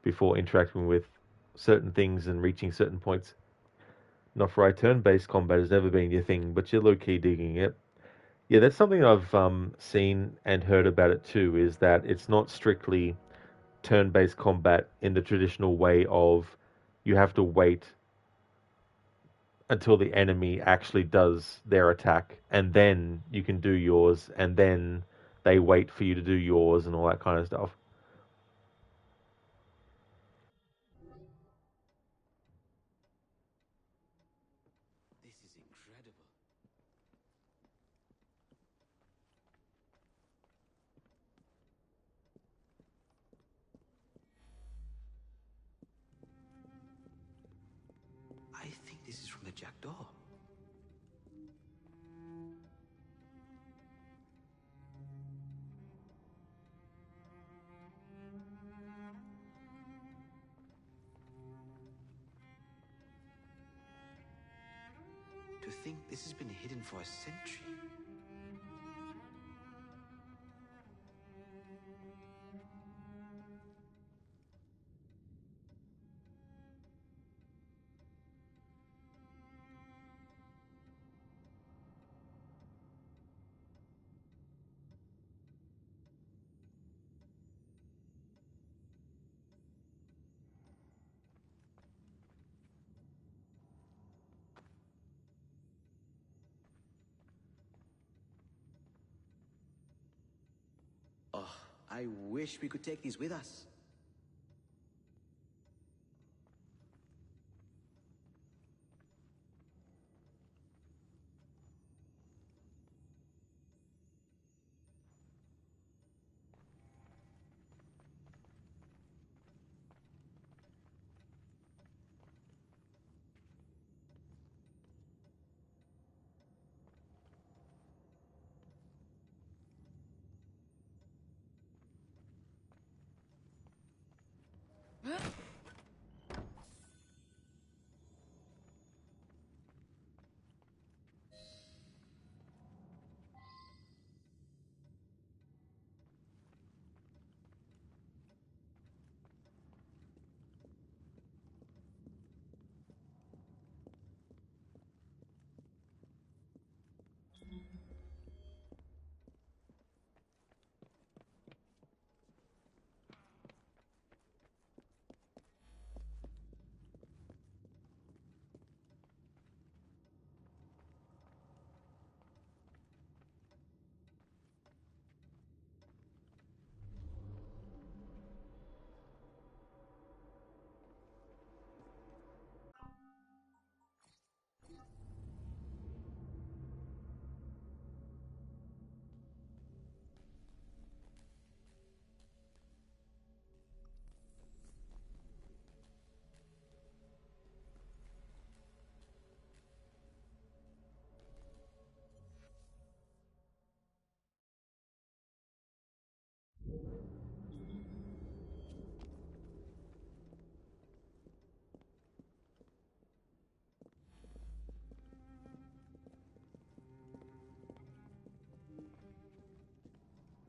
Speaker 1: before interacting with certain things and reaching certain points. Not for turn-based combat has never been your thing, but you're low-key digging it. Yeah, that's something I've seen and heard about it too, is that it's not strictly turn-based combat in the traditional way of you have to wait until the enemy actually does their attack, and then you can do yours, and then they wait for you to do yours, and all that kind of stuff.
Speaker 13: This is incredible. I think this is from the Jackdaw. To think this has been hidden for a century. I wish we could take these with us.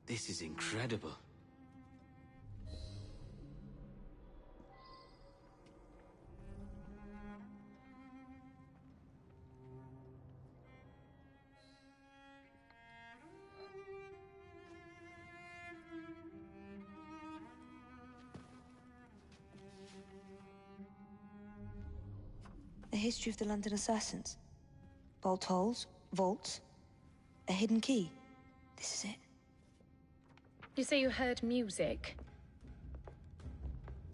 Speaker 13: This is incredible.
Speaker 22: The history of the London assassins. Bolt holes, vaults, a hidden key. This is it.
Speaker 9: You say you heard music?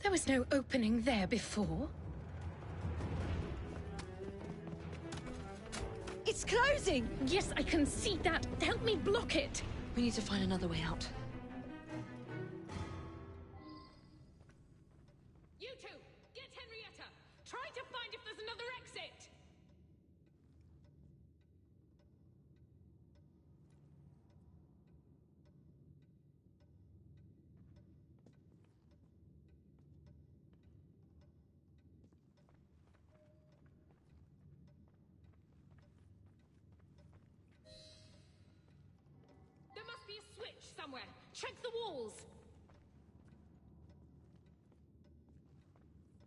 Speaker 9: There was no opening there before.
Speaker 22: It's closing!
Speaker 9: Yes, I can see that. Help me block it.
Speaker 22: We need to find another way out.
Speaker 9: You two, get Henrietta. Try to find if there's another exit. There must be a switch somewhere. Check the walls.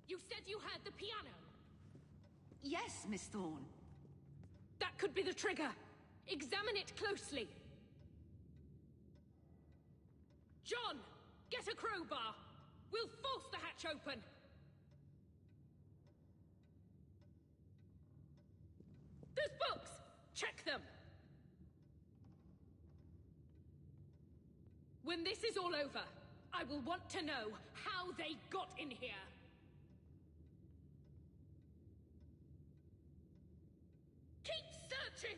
Speaker 9: You said you heard the piano.
Speaker 12: Yes, Miss Thorne.
Speaker 9: That could be the trigger. Examine it closely. John, get a crowbar. We'll force the hatch open. There's books. Check them. When this is all over, I will want to know how they got in here. Keep searching!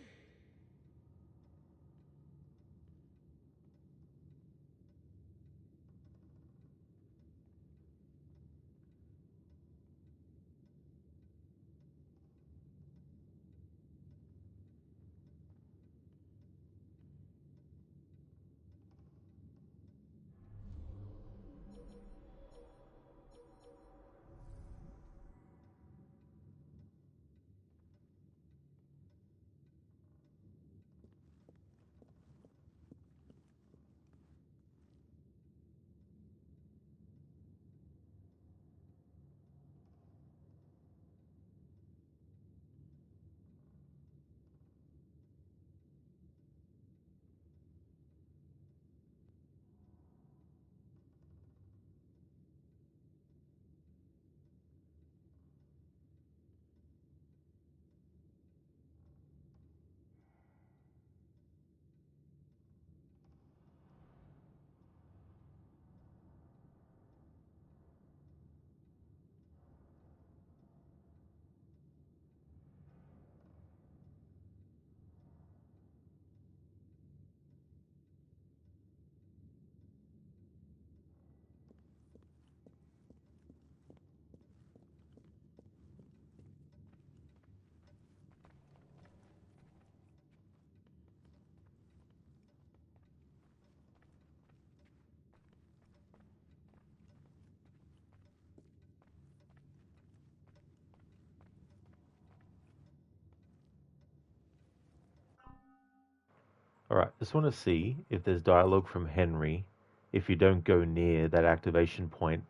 Speaker 1: Alright, just want to see if there's dialogue from Henry if you don't go near that activation point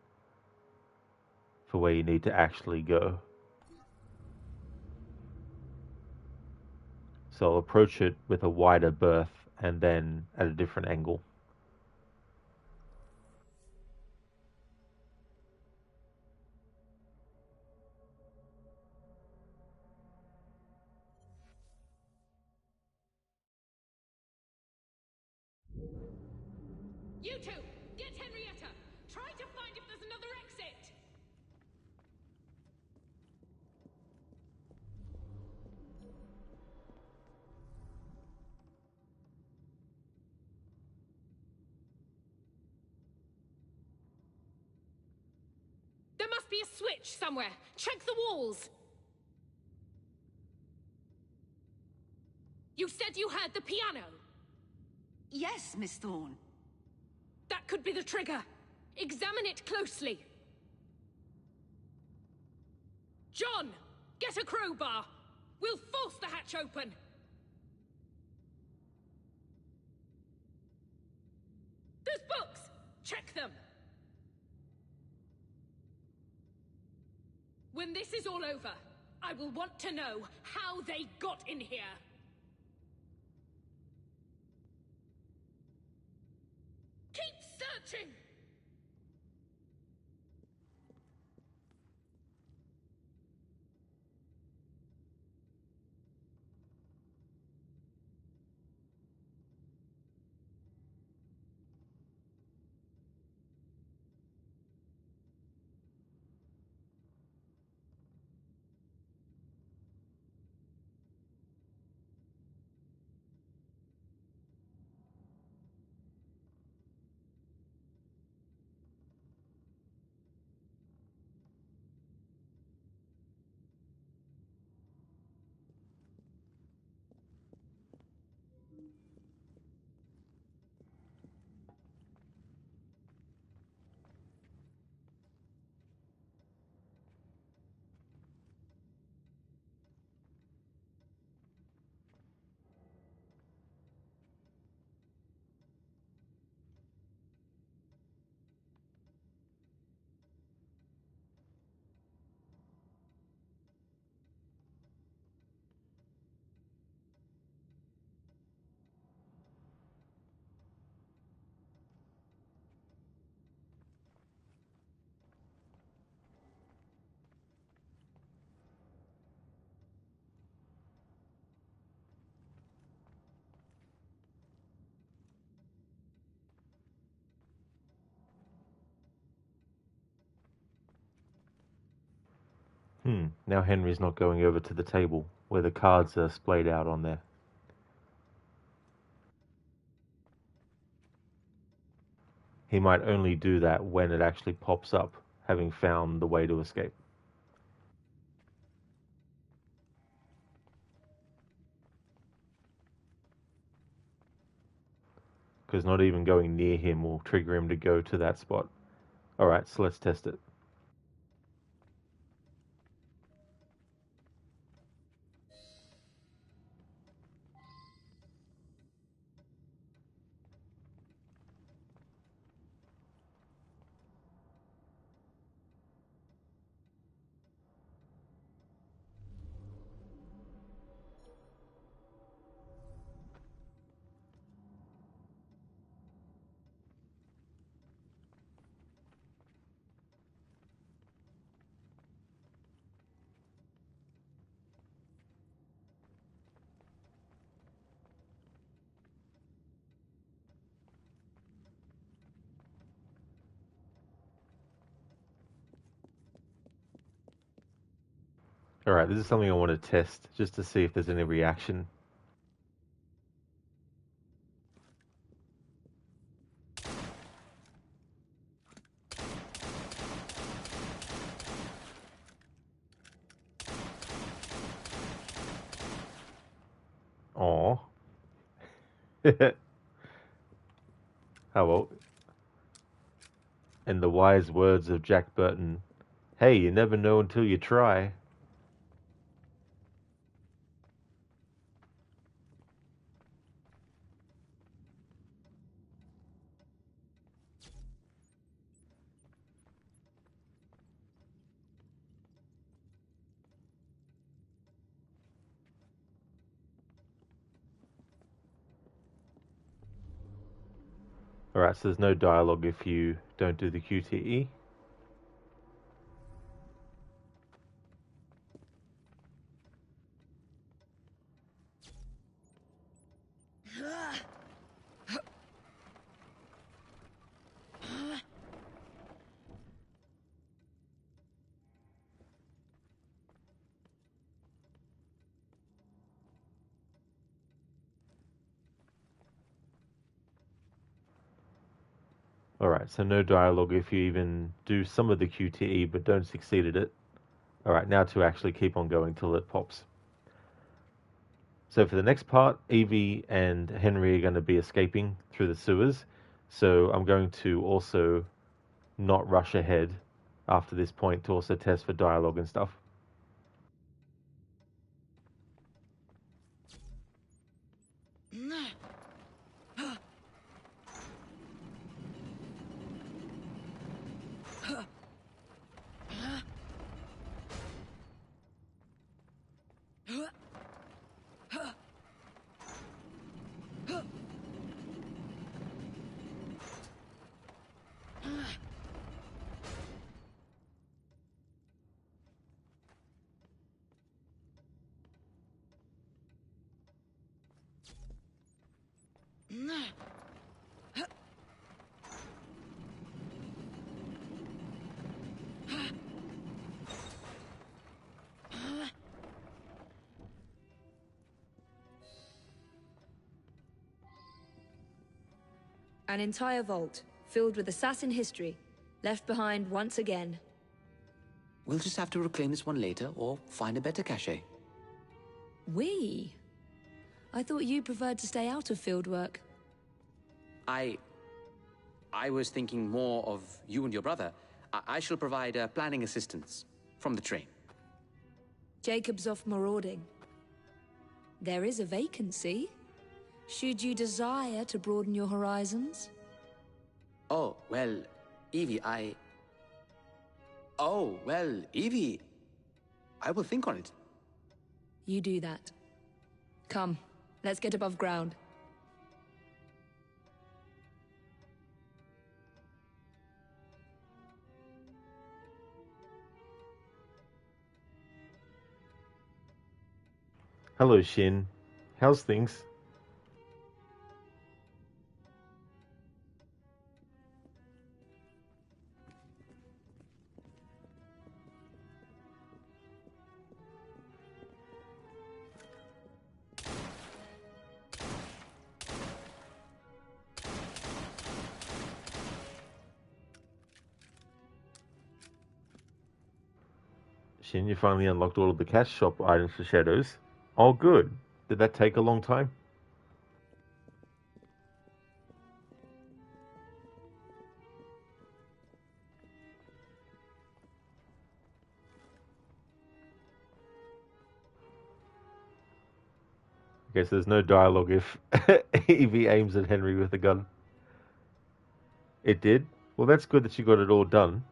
Speaker 1: for where you need to actually go. So I'll approach it with a wider berth and then at a different angle.
Speaker 9: You two, get Henrietta. Try to find if there's another exit. There must be a switch somewhere. Check the walls. You said you heard the piano.
Speaker 17: Yes, Miss Thorne.
Speaker 9: That could be the trigger. Examine it closely. John, get a crowbar. We'll force the hatch open. There's books. Check them. When this is all over, I will want to know how they got in here. Keep searching!
Speaker 1: Now Henry's not going over to the table where the cards are splayed out on there. He might only do that when it actually pops up, having found the way to escape. Because not even going near him will trigger him to go to that spot. Alright, so let's test it. Alright, this is something I want to test, just to see if there's any reaction. Aww. How well? In the wise words of Jack Burton, hey, you never know until you try. Alright, so there's no dialogue if you don't do the QTE. Alright, so no dialogue if you even do some of the QTE but don't succeed at it. Alright, now to actually keep on going till it pops. So for the next part, Evie and Henry are going to be escaping through the sewers. So I'm going to also not rush ahead after this point to also test for dialogue and stuff.
Speaker 11: An entire vault, filled with assassin history, left behind once again.
Speaker 13: We'll just have to reclaim this one later, or find a better cache.
Speaker 11: We? I thought you preferred to stay out of fieldwork.
Speaker 13: I was thinking more of you and your brother. I shall provide planning assistance from the train.
Speaker 11: Jacob's off marauding. There is a vacancy. Should you desire to broaden your horizons?
Speaker 13: Oh, well, Evie, I will think on it.
Speaker 11: You do that. Come, let's get above ground.
Speaker 1: Hello, Shin. How's things? Shin, you finally unlocked all of the cash shop items for Shadows. Oh, good. Did that take a long time? Okay, so there's no dialogue if Evie aims at Henry with a gun. It did? Well, that's good that you got it all done.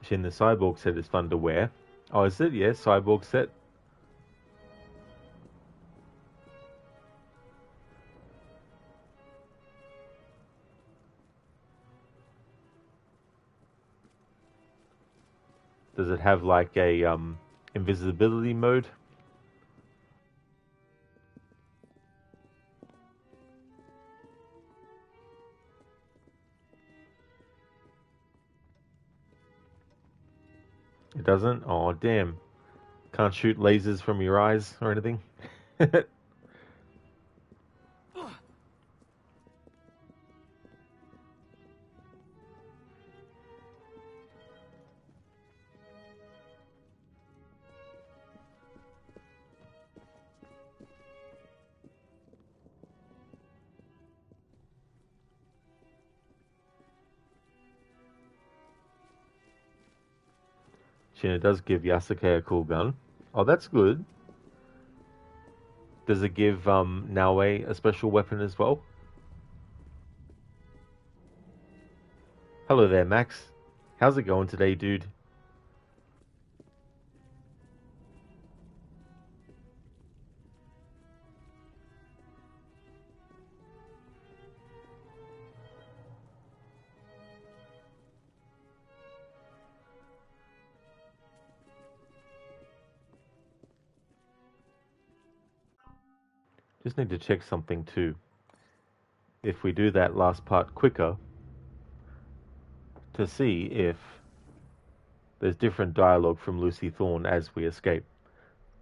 Speaker 1: Shin, the cyborg set is fun to wear. Oh, is it? Yeah, cyborg set. Does it have like a invisibility mode? It doesn't? Oh, damn. Can't shoot lasers from your eyes or anything? It does give Yasuke a cool gun. Oh, that's good. Does it give Naoe a special weapon as well? Hello there, Max. How's it going today, dude? Just need to check something too. If we do that last part quicker, to see if there's different dialogue from Lucy Thorne as we escape.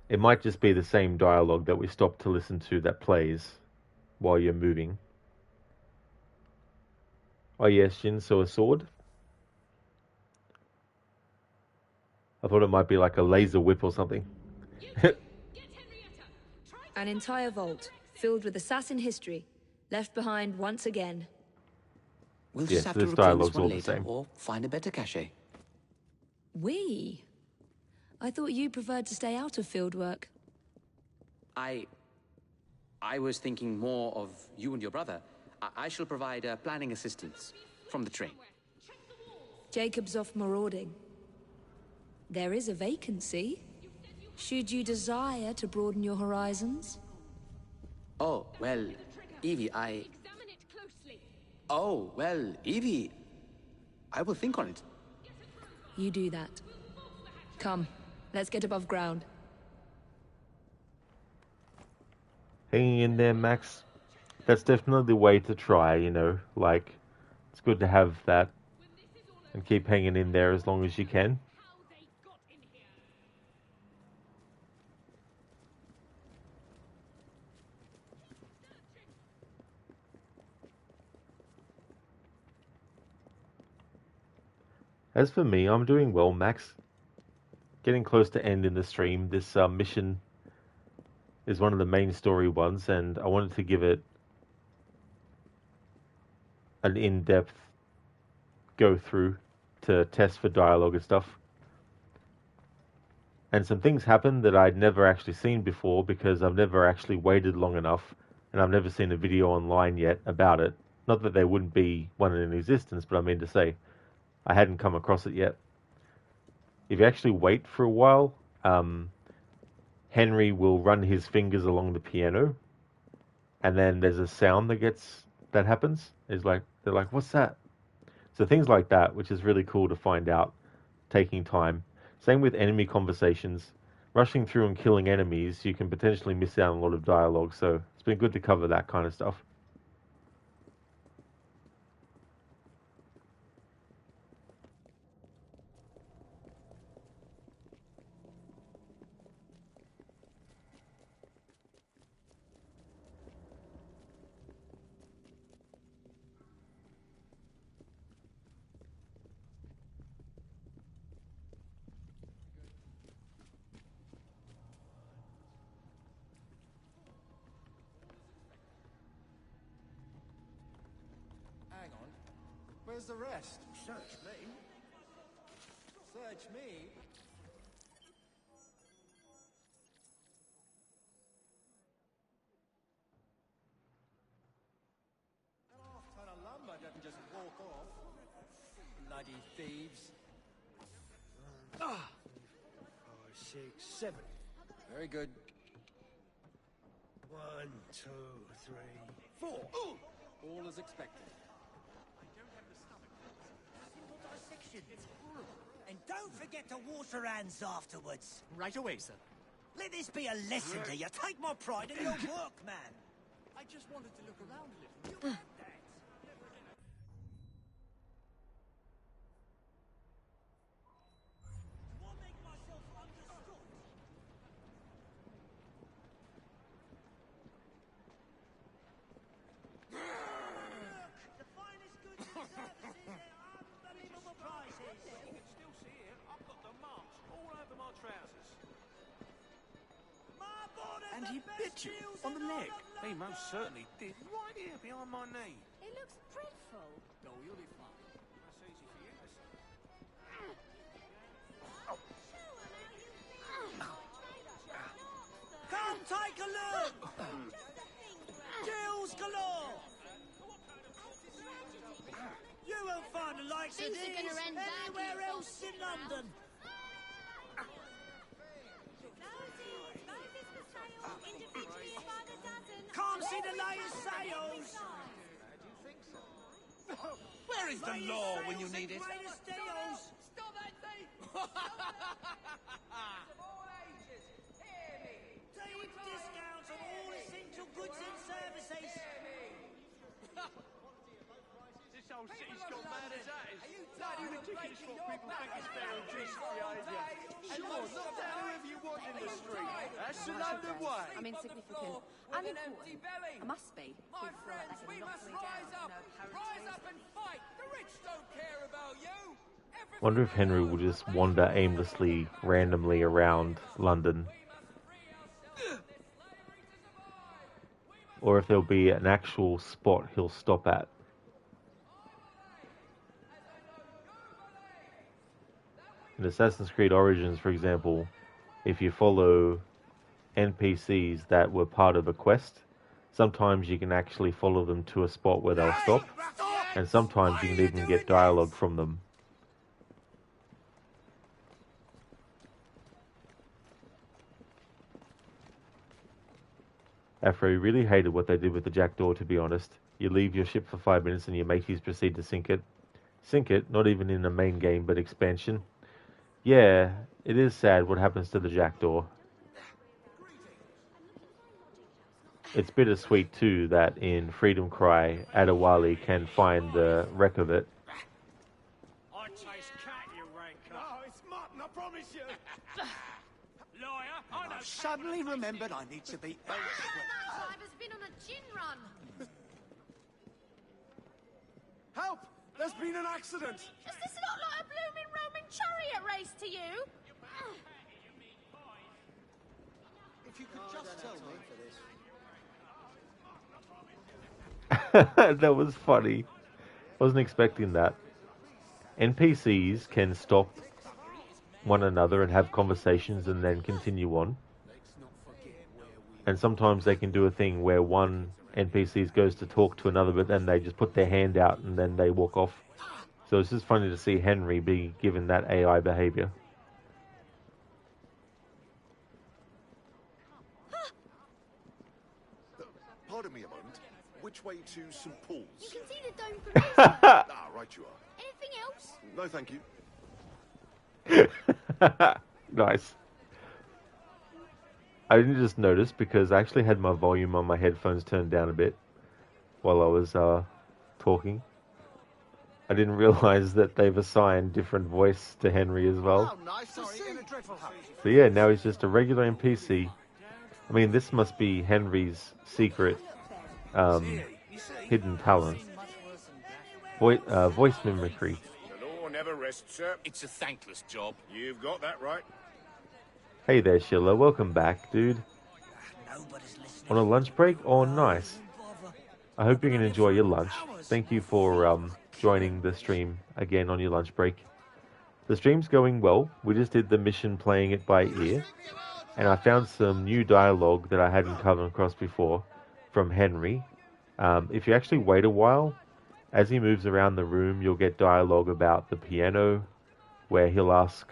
Speaker 1: It might just be the same dialogue that we stop to listen to that plays while you're moving. Oh yes, Jin, so a sword? I thought it might be like a laser whip or something.
Speaker 11: An entire vault, filled with assassin history, left behind once again.
Speaker 13: We'll
Speaker 1: Yes,
Speaker 13: just have to
Speaker 1: this
Speaker 13: reclaim
Speaker 1: dialogue's
Speaker 13: this one
Speaker 1: all the
Speaker 13: later,
Speaker 1: same.
Speaker 13: or find a better cache.
Speaker 11: We? I thought you preferred to stay out of field work.
Speaker 13: I was thinking more of you and your brother. I shall provide planning assistance from the train.
Speaker 11: Jacob's off marauding. There is a vacancy. Should you desire to broaden your horizons?
Speaker 13: Oh, well, Evie, Oh, well, Evie, I will think on it.
Speaker 11: You do that. Come, let's get above ground.
Speaker 1: Hanging in there, Max. That's definitely the way to try, you know. Like, it's good to have that and keep hanging in there as long as you can. As for me, I'm doing well, Max. Getting close to end in the stream. This mission is one of the main story ones, and I wanted to give it an in-depth go through to test for dialogue and stuff. And some things happened that I'd never actually seen before because I've never actually waited long enough, and I've never seen a video online yet about it. Not that there wouldn't be one in existence, but I mean to say, I hadn't come across it yet. If you actually wait for a while, Henry will run his fingers along the piano, and then there's a sound that happens. They're like, what's that? So things like that, which is really cool to find out, taking time. Same with enemy conversations. Rushing through and killing enemies, you can potentially miss out on a lot of dialogue, so it's been good to cover that kind of stuff.
Speaker 7: Hang on. Where's the rest? Search me. Search me? An half-ton of lumber doesn't just walk off. Bloody thieves. 5, 6, 7. Very good. 1, 2, 3, 4. All as expected.
Speaker 5: And don't forget to wash your hands afterwards.
Speaker 7: Right away, sir.
Speaker 5: Let this be a lesson to you. Take my pride in your work, man.
Speaker 7: I just wanted to look around a little. You had that.
Speaker 5: The finest goods and services at unbelievable prices.
Speaker 2: You can still see it. I've got the marks all over my trousers.
Speaker 5: And
Speaker 2: he bit you on the leg. He most certainly did. Right here behind my knee.
Speaker 4: It looks dreadful.
Speaker 7: No, you'll be fine.
Speaker 2: That's easy for you to say.
Speaker 5: take a look! Gills galore! You won't find the likes of
Speaker 4: Things are
Speaker 5: these
Speaker 4: gonna end badly,
Speaker 5: anywhere else in London. Can't see the latest sales.
Speaker 2: Where is the law when you need it?
Speaker 5: Greatest deals.
Speaker 18: Stop that thief!
Speaker 5: Deep discounts on all essential goods and services.
Speaker 2: This whole city's gone mad as that is. Bloody ridiculous what people think is fair and decent behaviour. Sure, knock down whoever you want in the street. That's the London way.
Speaker 8: I'm insignificant. I'm important. I must be.
Speaker 18: My friends, we must rise up! Rise up and fight! The rich don't care about you!
Speaker 1: Wonder if Henry will just wander aimlessly, randomly around London. Or if there'll be an actual spot he'll stop at. In Assassin's Creed Origins, for example, if you follow NPCs that were part of a quest, sometimes you can actually follow them to a spot where they'll stop, and sometimes you can even get dialogue from them. Afro really hated what they did with the jackdaw, to be honest. You leave your ship for 5 minutes and your mateys proceed to sink it. Sink it, not even in the main game, but expansion. Yeah, it is sad what happens to the jackdaw. It's bittersweet too that in Freedom Cry, Adewale can find the wreck of it.
Speaker 2: I taste cat, you ranker.
Speaker 10: No, it's mutton, I promise you.
Speaker 2: Liar, I know.
Speaker 5: I've suddenly remembered I need to be elsewhere.
Speaker 4: Driver's been on a gin run.
Speaker 10: Help! There's been an accident.
Speaker 4: Does this look like a blooming Roman chariot race to you?
Speaker 5: If you could just tell me for this.
Speaker 1: That was funny. Wasn't expecting that. NPCs can stop one another and have conversations and then continue on. And sometimes they can do a thing where one NPC goes to talk to another, but then they just put their hand out and then they walk off. So it's just funny to see Henry be given that AI behavior.
Speaker 3: Pardon me a moment. Which way to St. Paul's?
Speaker 4: You can see the dome from here.
Speaker 3: Ah, right you are.
Speaker 4: Anything else?
Speaker 3: No, thank you.
Speaker 1: Nice. I didn't just notice because I actually had my volume on my headphones turned down a bit while I was talking. I didn't realize that they've assigned different voice to Henry as well.
Speaker 5: Oh, nice to see. In a dreadful hurry.
Speaker 1: So yeah, now he's just a regular NPC. I mean, this must be Henry's secret hidden talent. Voice mimicry.
Speaker 3: The law never rests, sir.
Speaker 2: It's a thankless job.
Speaker 3: You've got that right.
Speaker 1: Hey there, Schiller. Welcome back, dude. On a lunch break? Oh, nice. I hope you can enjoy your lunch. Thank you for joining the stream again on your lunch break. The stream's going well. We just did the mission playing it by ear. And I found some new dialogue that I hadn't come across before from Henry. If you actually wait a while, as he moves around the room, you'll get dialogue about the piano, where he'll ask...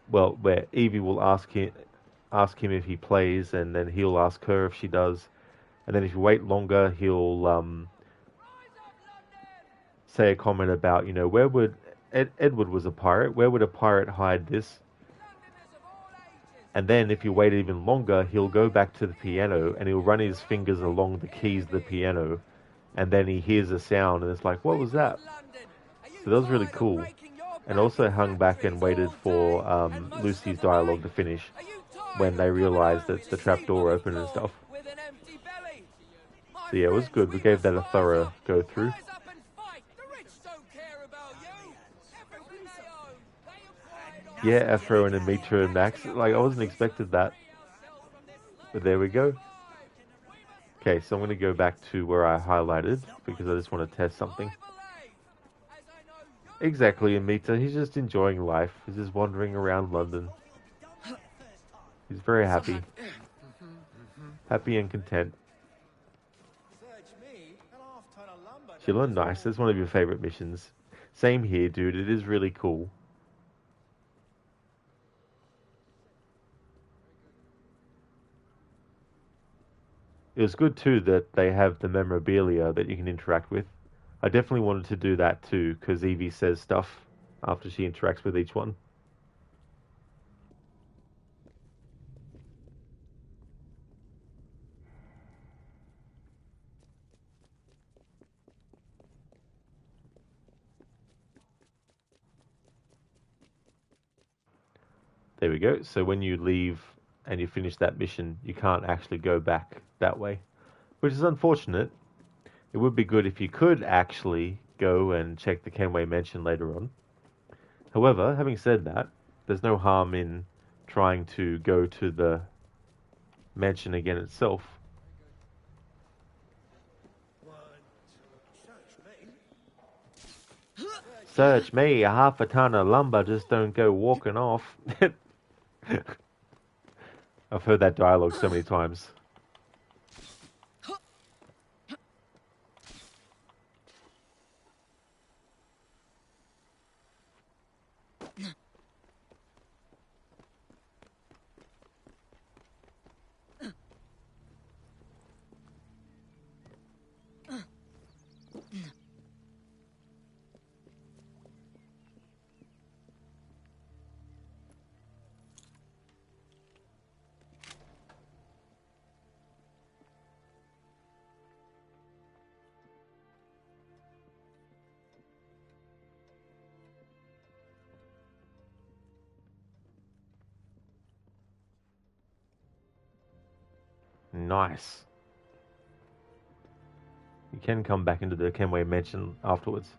Speaker 1: where Evie will ask him if he plays, and then he'll ask her if she does. And then if you wait longer, he'll say a comment about, where would... Edward was a pirate. Where would a pirate hide this? And then if you wait even longer, he'll go back to the piano, and he'll run his fingers along the keys of the piano. And then he hears a sound, and it's like, what was that? So that was really cool. And also hung back and waited for Lucy's dialogue to finish when they realized that the trapdoor opened and stuff. So yeah, it was good. We gave that a thorough go through. Yeah, Afro and Amitra and Max. Like, I wasn't expected that. But there we go. Okay, so I'm going to go back to where I highlighted because I just want to test something. Exactly, Amita. He's just enjoying life. He's just wandering around London. He's very happy. happy and content.
Speaker 2: Search me, an half ton of lumber.
Speaker 1: She learned nice. That's one of your favorite missions. Same here, dude. It is really cool. It was good too that they have the memorabilia that you can interact with. I definitely wanted to do that too, because Evie says stuff after she interacts with each one. There we go. So when you leave and you finish that mission, you can't actually go back that way, which is unfortunate. It would be good if you could actually go and check the Kenway Mansion later on. However, having said that, there's no harm in trying to go to the mansion again itself. Search me, a half a ton of lumber, just don't go walking off. I've heard that dialogue so many times. Nice. You can come back into the Kenway Mansion afterwards.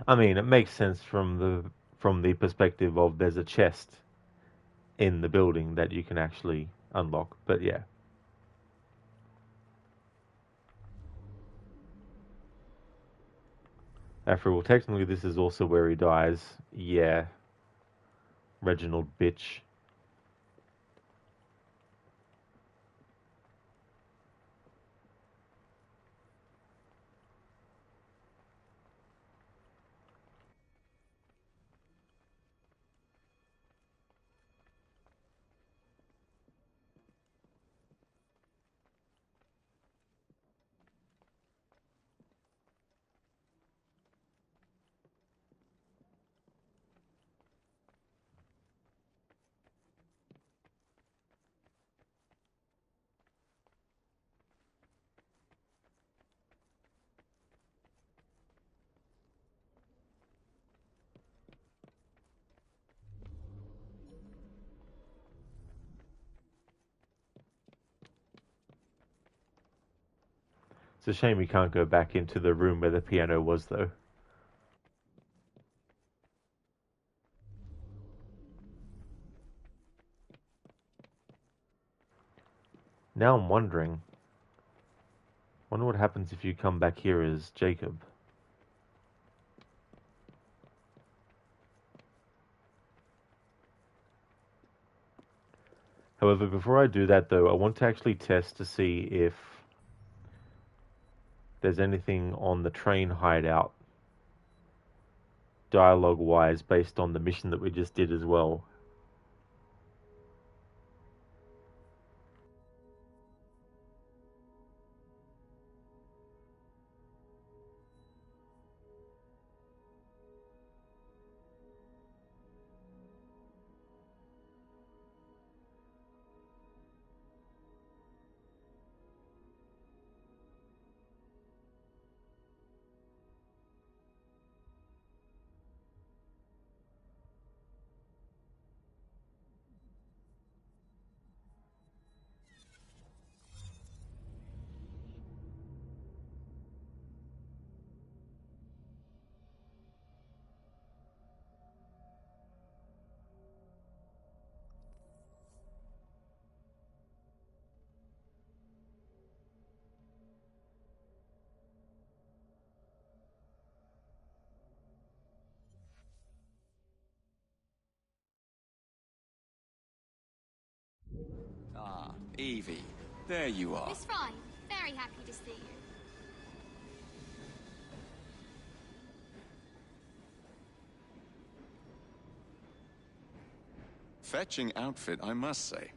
Speaker 1: I mean, it makes sense from the perspective of there's a chest in the building that you can actually unlock. But yeah. After all, technically this is also where he dies. Yeah. Reginald bitch. It's a shame we can't go back into the room where the piano was, though. Now I'm wondering what happens if you come back here as Jacob. However, before I do that, though, I want to actually test to see if there's anything on the Train Hideout dialogue-wise based on the mission that we just did as well.
Speaker 14: Ah, Evie. There you are.
Speaker 4: Miss Fry, very happy to see you.
Speaker 14: Fetching outfit, I must say.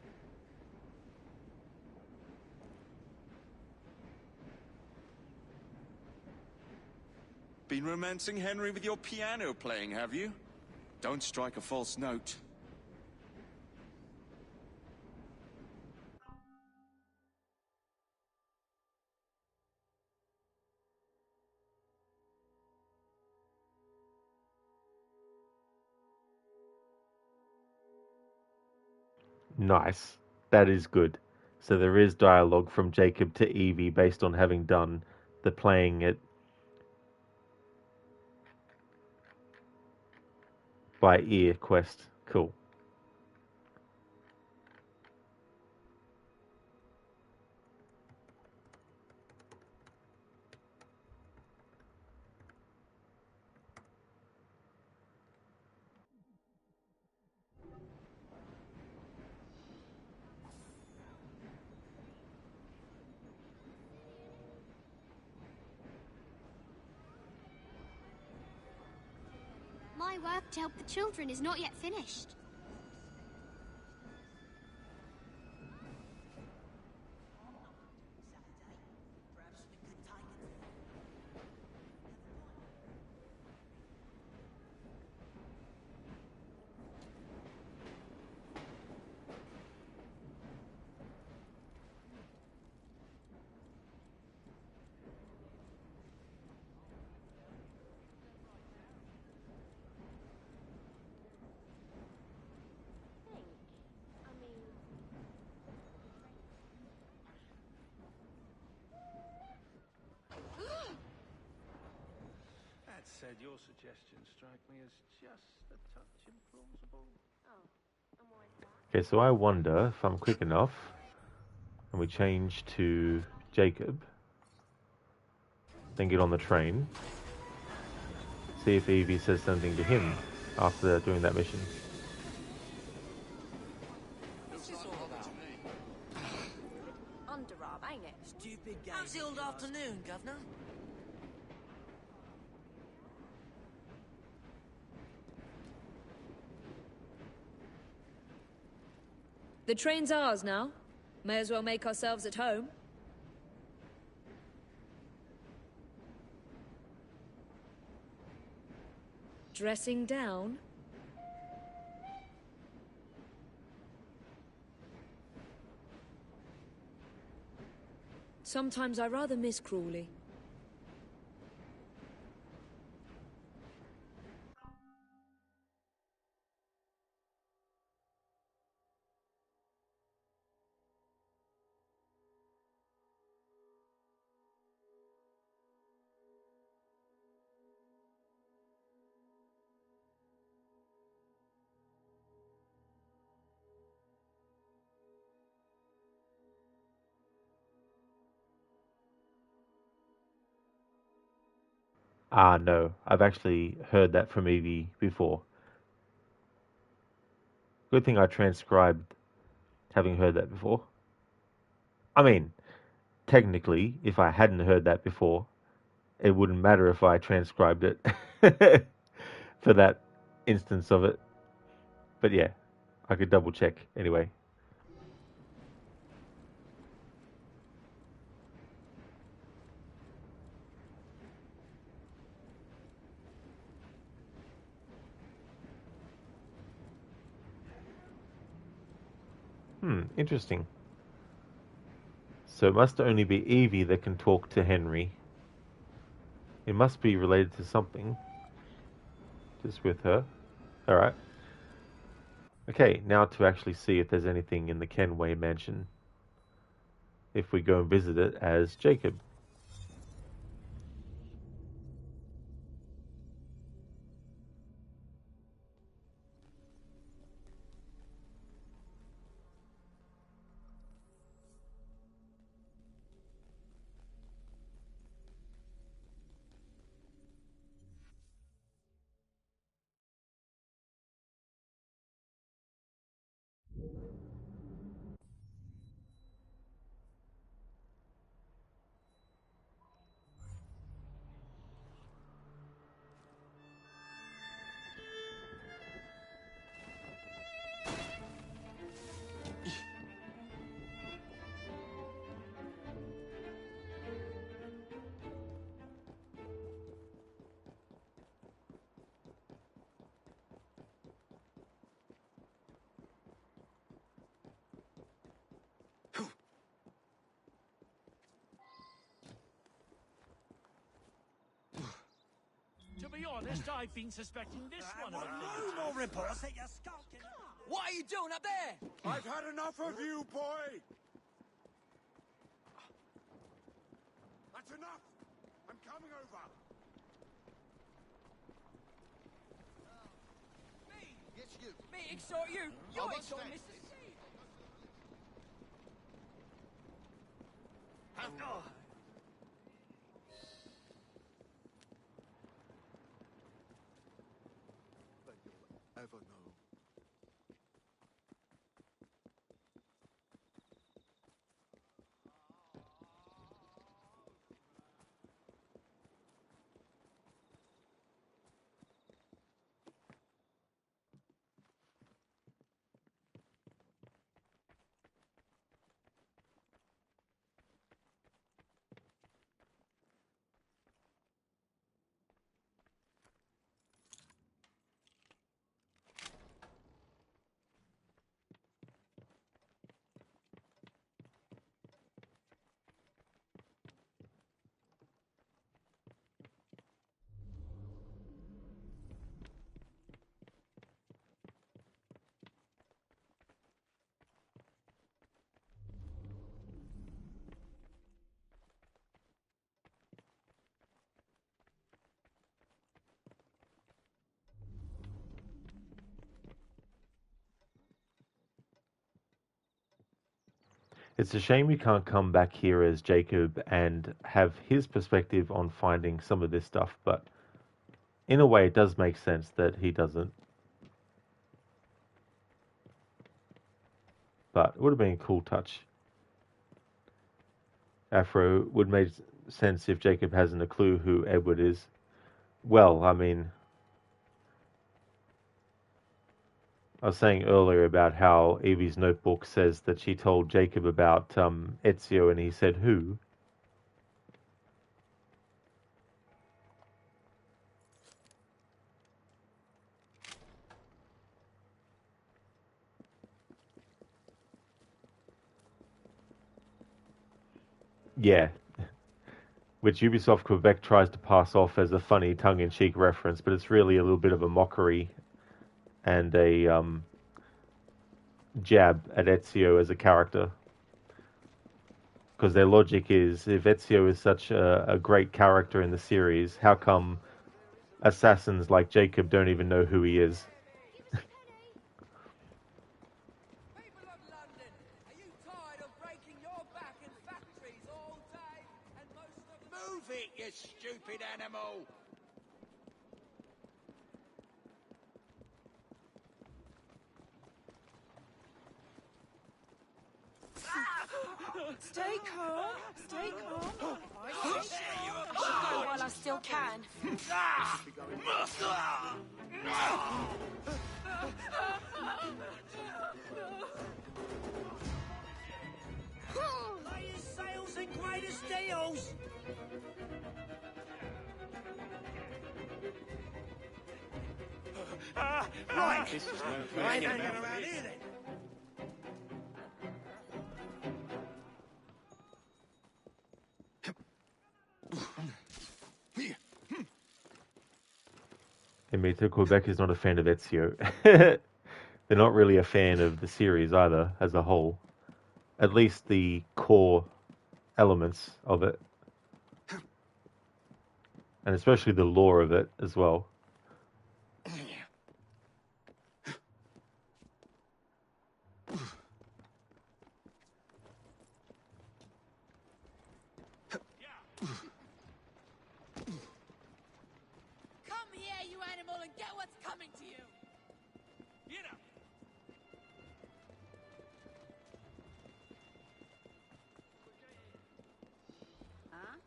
Speaker 14: Been romancing Henry with your piano playing, have you? Don't strike a false note.
Speaker 1: Nice. That is good. So there is dialogue from Jacob to Evie based on having done the playing it by ear quest. Cool.
Speaker 4: My work to help the children is not yet finished.
Speaker 2: That said, your suggestions strike me as just a touch implausible.
Speaker 1: Okay, so I wonder if I'm quick enough and we change to Jacob, then get on the train, see if Evie says something to him after doing that mission.
Speaker 17: Underarm, ain't it? Stupid game. How's the old afternoon, Governor?
Speaker 11: The train's ours now. May as well make ourselves at home. Dressing down? Sometimes I rather miss Crawley.
Speaker 1: Ah, no. I've actually heard that from Evie before. Good thing I transcribed having heard that before. I mean, technically, if I hadn't heard that before, it wouldn't matter if I transcribed it for that instance of it. But yeah, I could double check anyway. Interesting. So it must only be Evie that can talk to Henry. It must be related to something. Just with her. Alright. Okay, now to actually see if there's anything in the Kenway mansion. If we go and visit it as Jacob.
Speaker 2: honest, I've been suspecting this one of
Speaker 5: No more reports that you're skulking.
Speaker 18: What are you doing up there?
Speaker 3: I've had enough of you, boy! That's enough! I'm coming over!
Speaker 18: Me?
Speaker 3: Yes, you.
Speaker 18: Me exhort you? You
Speaker 3: I
Speaker 18: exhort
Speaker 3: must
Speaker 18: Mr. C.
Speaker 3: Oh. That you'll ever know.
Speaker 1: It's a shame you can't come back here as Jacob and have his perspective on finding some of this stuff, but in a way it does make sense that he doesn't. But it would have been a cool touch. Afro would make sense if Jacob hasn't a clue who Edward is. Well, I mean, I was saying earlier about how Evie's notebook says that she told Jacob about Ezio and he said who. Yeah. Which Ubisoft Quebec tries to pass off as a funny tongue-in-cheek reference, but it's really a little bit of a mockery and a jab at Ezio as a character. Because their logic is, if Ezio is such a great character in the series, how come assassins like Jacob don't even know who he is?
Speaker 18: People of London, are you tired of breaking your back in factories all day and most of the...
Speaker 3: Move it, you stupid animal!
Speaker 12: Stay calm. Stay calm. I should go while I still can.
Speaker 5: Latest sales and greatest deals! Right,
Speaker 3: This is no
Speaker 5: I ain't
Speaker 3: place.
Speaker 5: hanging around here then.
Speaker 1: Admito Quebec is not a fan of Ezio. They're not really a fan of the series either, as a whole. At least the core elements of it. And especially the lore of it as well.
Speaker 18: Come here, you animal, and get what's coming to you!
Speaker 2: Get up!
Speaker 18: Huh?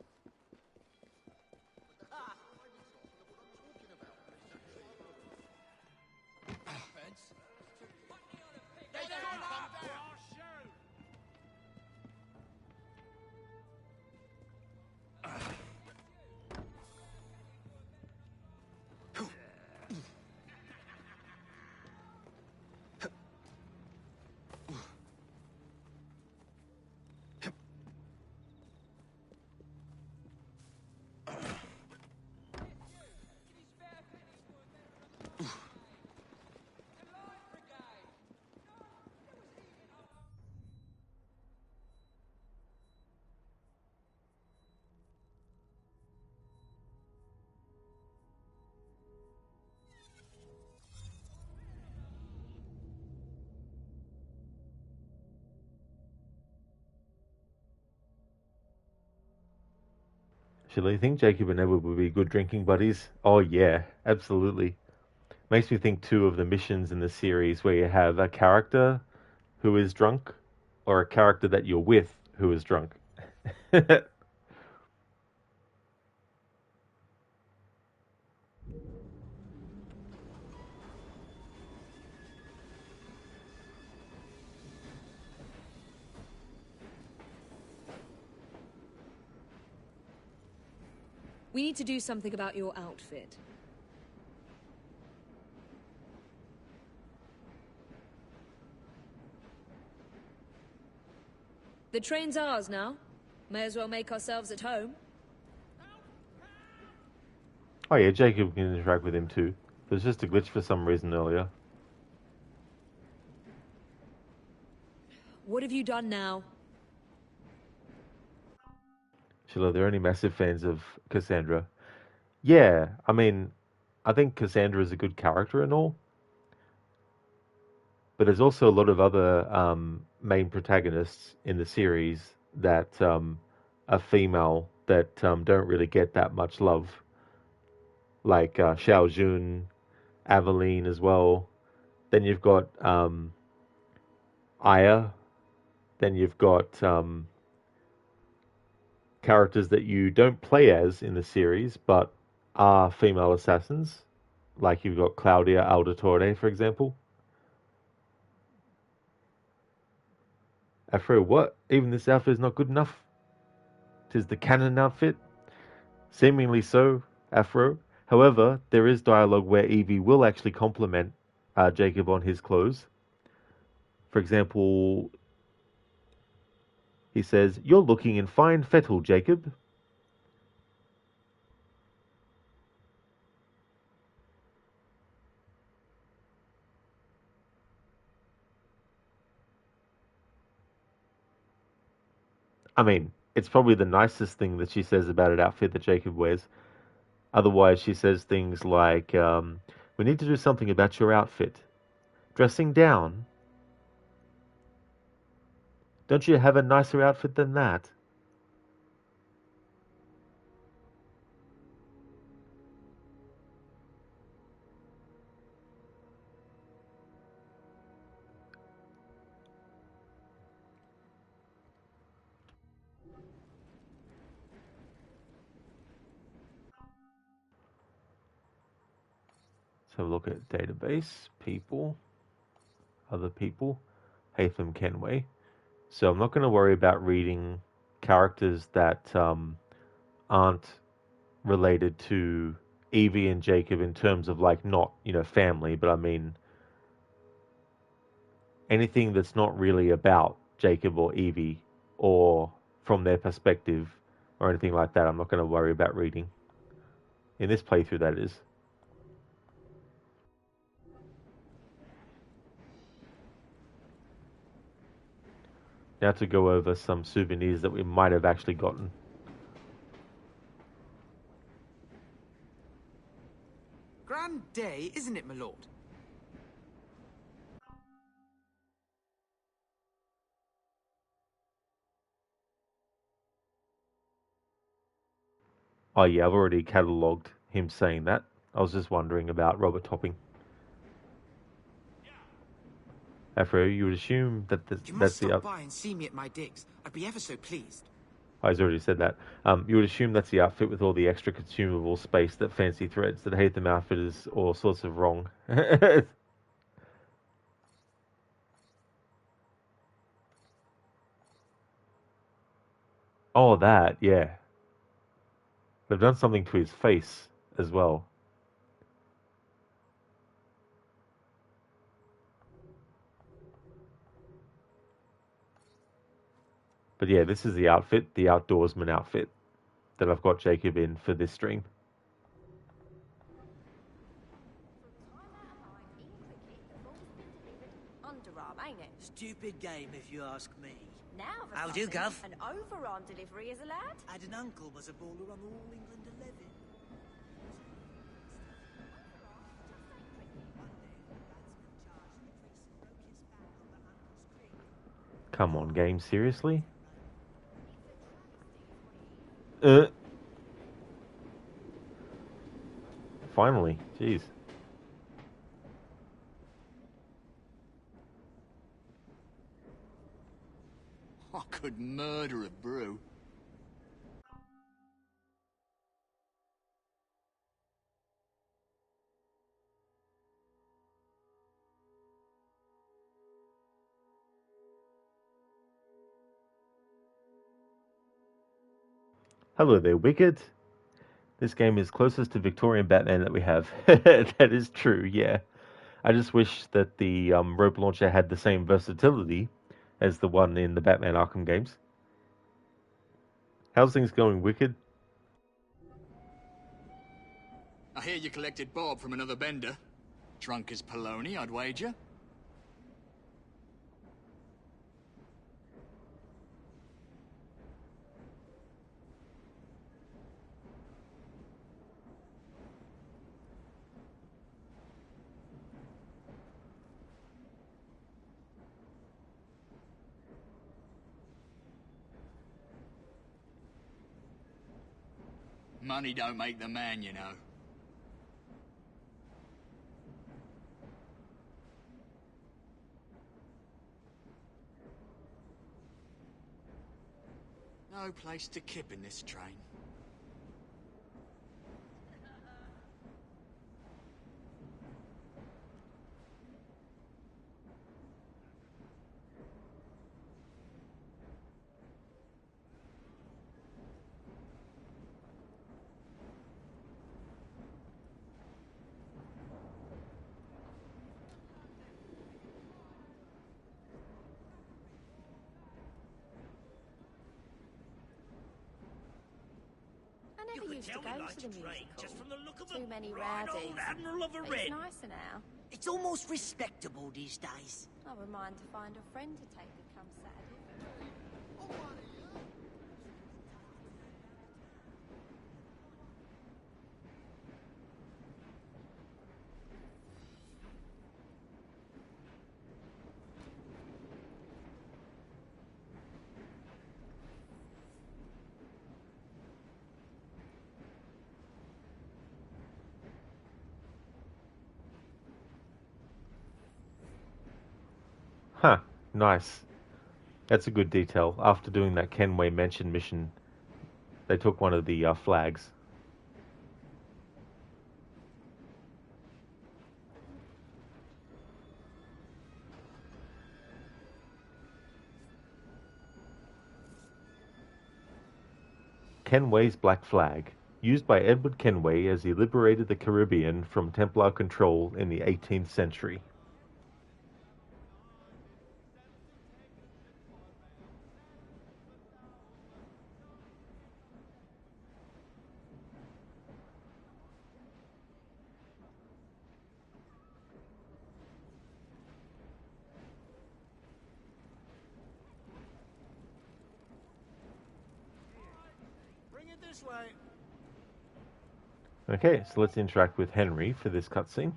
Speaker 18: Fence? They don't come down!
Speaker 1: Sheila, you think Jacob and Edward would be good drinking buddies? Oh yeah, absolutely. Makes me think too of the missions in the series where you have a character who is drunk or a character that you're with who is drunk.
Speaker 11: We need to do something about your outfit. The train's ours now. May as well make ourselves at home.
Speaker 1: Oh yeah, Jacob can interact with him too. There's just a glitch for some reason earlier.
Speaker 11: What have you done now?
Speaker 1: Sheila, they're only massive fans of Cassandra. Yeah, I mean, I think Cassandra is a good character and all, but there's also a lot of other main protagonists in the series that are female that don't really get that much love, like Xiao Jun, Aveline as well. Then you've got Aya. Then you've got characters that you don't play as in the series, but are female assassins. Like you've got Claudia Aldatore, for example. Afro, what? Even this outfit is not good enough? 'Tis the canon outfit? Seemingly so, Afro. However, there is dialogue where Evie will actually compliment Jacob on his clothes. For example, he says, "You're looking in fine fettle, Jacob." I mean, it's probably the nicest thing that she says about an outfit that Jacob wears. Otherwise, she says things like, "We need to do something about your outfit. Dressing down? Don't you have a nicer outfit than that?" Let's have a look at database, people, other people, Hatham Kenway. So I'm not going to worry about reading characters that aren't related to Evie and Jacob in terms of like not, family, but I mean anything that's not really about Jacob or Evie or from their perspective or anything like that. I'm not going to worry about reading. In this playthrough, that is. Now to go over some souvenirs that we might have actually gotten.
Speaker 15: Grand day, isn't it, my lord?
Speaker 1: Oh yeah, I've already catalogued him saying that. I was just wondering about Robert Topping. Afro, you would assume that
Speaker 15: You
Speaker 1: that's
Speaker 15: must
Speaker 1: the
Speaker 15: stop by and see me at my digs. I'd be ever so pleased.
Speaker 1: Oh, he's already said that. You would assume that's the outfit with all the extra consumable space that Fancy threads that Hatham outfit is all sorts of wrong. Oh, that, yeah. They've done something to his face as well. But yeah, this is the outfit, the outdoorsman outfit that I've got Jacob in for this stream.
Speaker 8: Underarm, ain't it?
Speaker 5: Stupid game, if you ask me.
Speaker 8: Now, for
Speaker 5: How do you,
Speaker 8: something,
Speaker 5: Gov?
Speaker 8: An overarm delivery is allowed?
Speaker 5: I had an uncle was a baller on All England 11.
Speaker 1: Come on, game, seriously? Uh. finally. Jeez.
Speaker 6: I could murder a brew.
Speaker 1: Hello there, Wicked. This game is closest to Victorian Batman that we have. That is true, yeah. I just wish that the rope launcher had the same versatility as the one in the Batman Arkham games. How's things going, Wicked?
Speaker 6: I hear you collected Bob from another bender. Drunk as Polony, I'd wager. Money don't make the man, you know. No place to kip in this train.
Speaker 8: I never used to go to the musical.
Speaker 5: Just from the look of
Speaker 8: Too
Speaker 5: them.
Speaker 8: many
Speaker 5: Right
Speaker 8: rowdies.
Speaker 5: old Admiral of a
Speaker 8: But
Speaker 5: Red.
Speaker 8: it's nicer now.
Speaker 5: It's almost respectable these days.
Speaker 8: I would mind to find a friend to take me come Saturday.
Speaker 1: Huh, nice. That's a good detail. After doing that Kenway Mansion mission, they took one of the flags. Kenway's Black Flag, used by Edward Kenway as he liberated the Caribbean from Templar control in the 18th century.
Speaker 5: Bring it this way.
Speaker 1: Okay, so let's interact with Henry for this cutscene.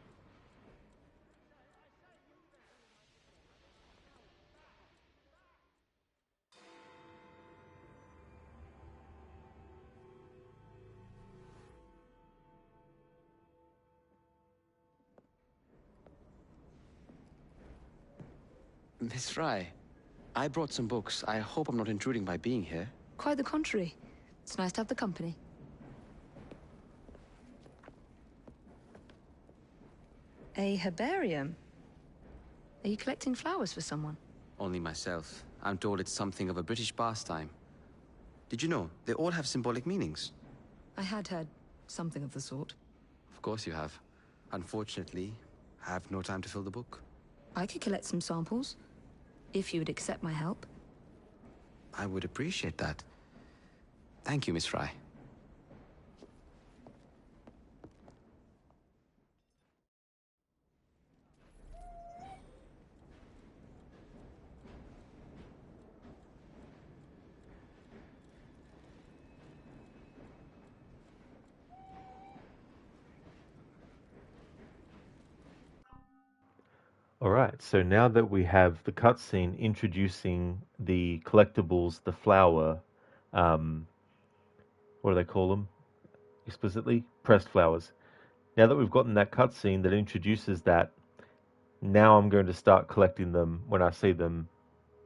Speaker 13: Miss Fry, I brought some books. I hope I'm not intruding by being here.
Speaker 11: Quite the contrary. It's nice to have the company. A herbarium? Are you collecting flowers for someone?
Speaker 13: Only myself. I'm told it's something of a British pastime. Did you know, they all have symbolic meanings?
Speaker 11: I had heard something of the sort.
Speaker 13: Of course you have. Unfortunately, I have no time to fill the book.
Speaker 11: I could collect some samples, if you would accept my help.
Speaker 13: I would appreciate that. Thank you, Miss Fry.
Speaker 1: Alright, so now that we have the cutscene introducing the collectibles, the flower, what do they call them explicitly? Pressed flowers. now that we've gotten that cutscene that introduces that, now I'm going to start collecting them when I see them,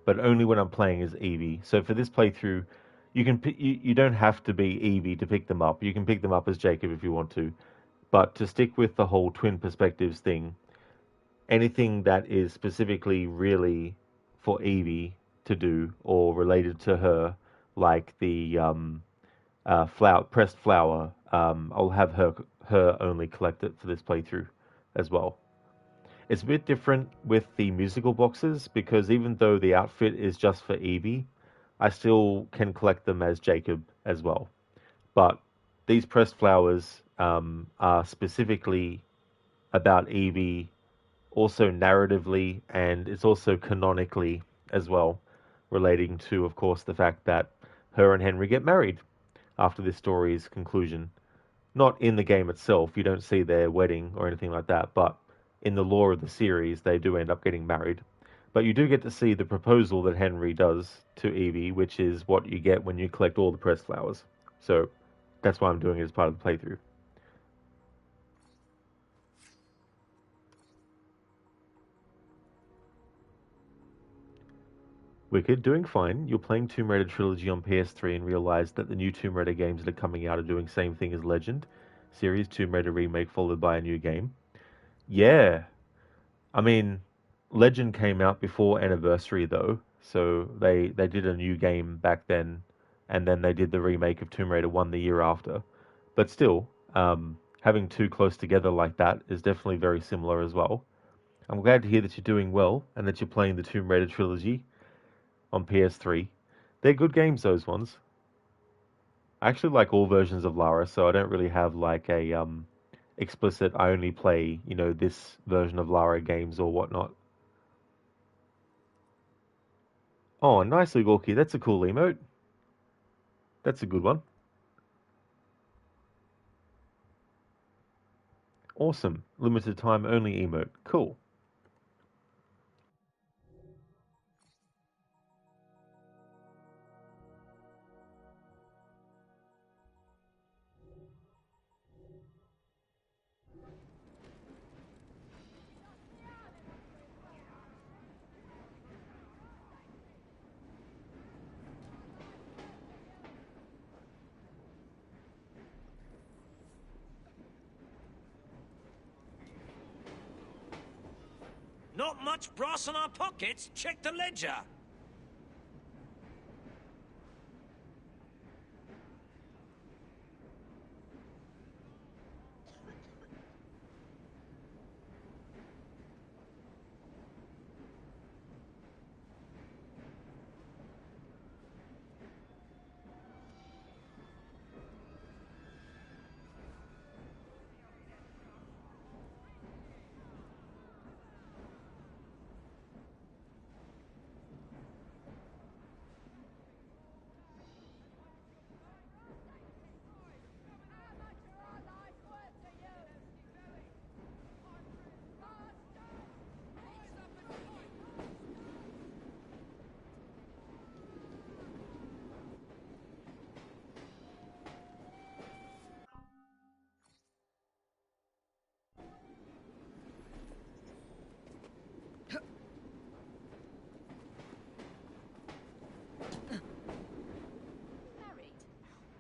Speaker 1: but only when I'm playing as Evie. So for this playthrough, you don't have to be Evie to pick them up. You can pick them up as Jacob if you want to. But to stick with the whole twin perspectives thing, anything that is specifically really for Evie to do or related to her, like the pressed flower, I'll have her only collect it for this playthrough as well. It's a bit different with the musical boxes because even though the outfit is just for Evie, I still can collect them as Jacob as well. But these pressed flowers are specifically about Evie, also narratively, and it's also canonically as well, relating to, of course, the fact that her and Henry get married after this story's conclusion. Not in the game itself, you don't see their wedding or anything like that, but in the lore of the series, they do end up getting married. But you do get to see the proposal that Henry does to Evie, which is what you get when you collect all the pressed flowers. So that's why I'm doing it as part of the playthrough. Wicked, doing fine. You're playing Tomb Raider Trilogy on PS3 and realize that the new Tomb Raider games that are coming out are doing same thing as Legend series, Tomb Raider remake followed by a new game. Yeah, I mean, Legend came out before Anniversary though, so they did a new game back then, and then they did the remake of Tomb Raider 1 the year after. But still, having two close together like that is definitely very similar as well. I'm glad to hear that you're doing well and that you're playing the Tomb Raider trilogy on PS3. They're good games, those ones. I actually like all versions of Lara, so I don't really have like a explicit I only play, this version of Lara games or whatnot. Oh, nicely, Gorky. That's a cool emote. That's a good one. Awesome. Limited time only emote. Cool.
Speaker 5: Not much brass in our pockets. Check the ledger.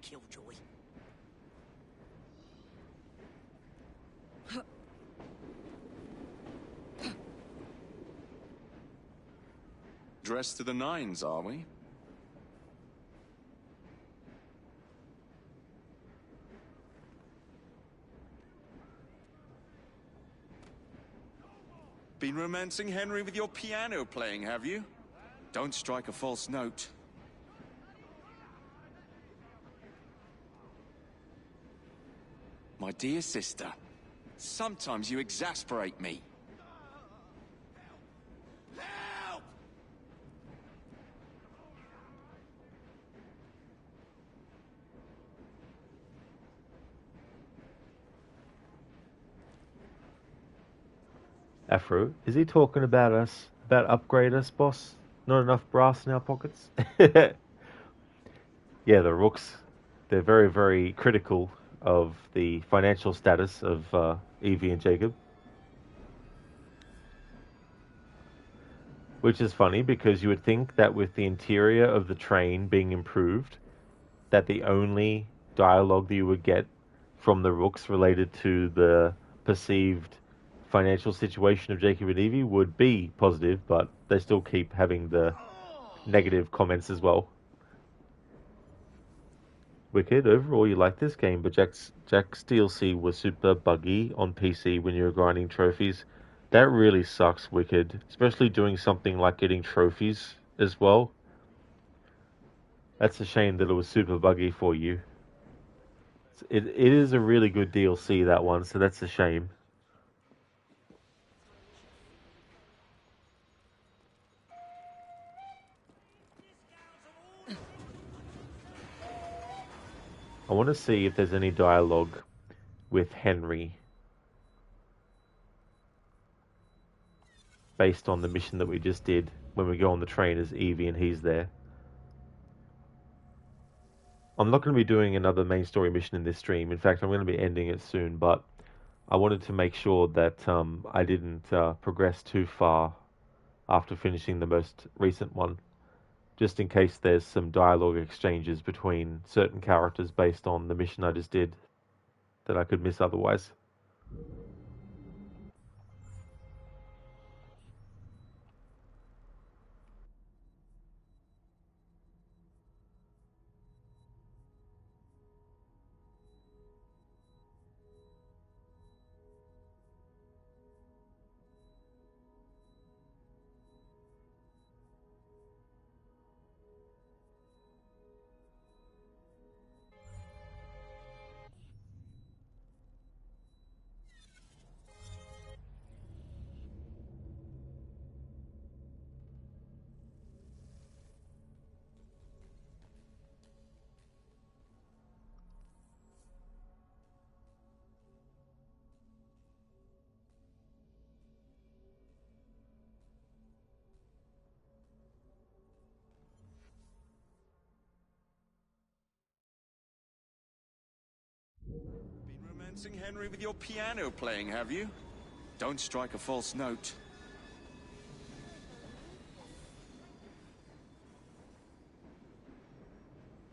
Speaker 5: Killjoy.
Speaker 14: Dressed to the nines, are we? Been romancing Henry with your piano playing, have you? Don't strike a false note. My dear sister, sometimes you exasperate me.
Speaker 5: Help!
Speaker 1: Afro, is he talking about us? About upgrade us, boss? Not enough brass in our pockets? Yeah, the rooks. They're very, very critical of the financial status of Evie and Jacob. Which is funny because you would think that with the interior of the train being improved, that the only dialogue that you would get from the Rooks related to the perceived financial situation of Jacob and Evie would be positive, but they still keep having the negative comments as well. Wicked, overall you like this game, but Jack's DLC was super buggy on PC when you were grinding trophies. That really sucks, Wicked, especially doing something like getting trophies as well. That's a shame that it was super buggy for you. It is a really good DLC, that one, so that's a shame. I want to see if there's any dialogue with Henry based on the mission that we just did when we go on the train as Evie and he's there. I'm not going to be doing another main story mission in this stream. In fact, I'm going to be ending it soon, but I wanted to make sure that I didn't progress too far after finishing the most recent one, just in case there's some dialogue exchanges between certain characters based on the mission I just did that I could miss otherwise.
Speaker 14: Been romancing Henry with your piano playing, have you? Don't strike a false note.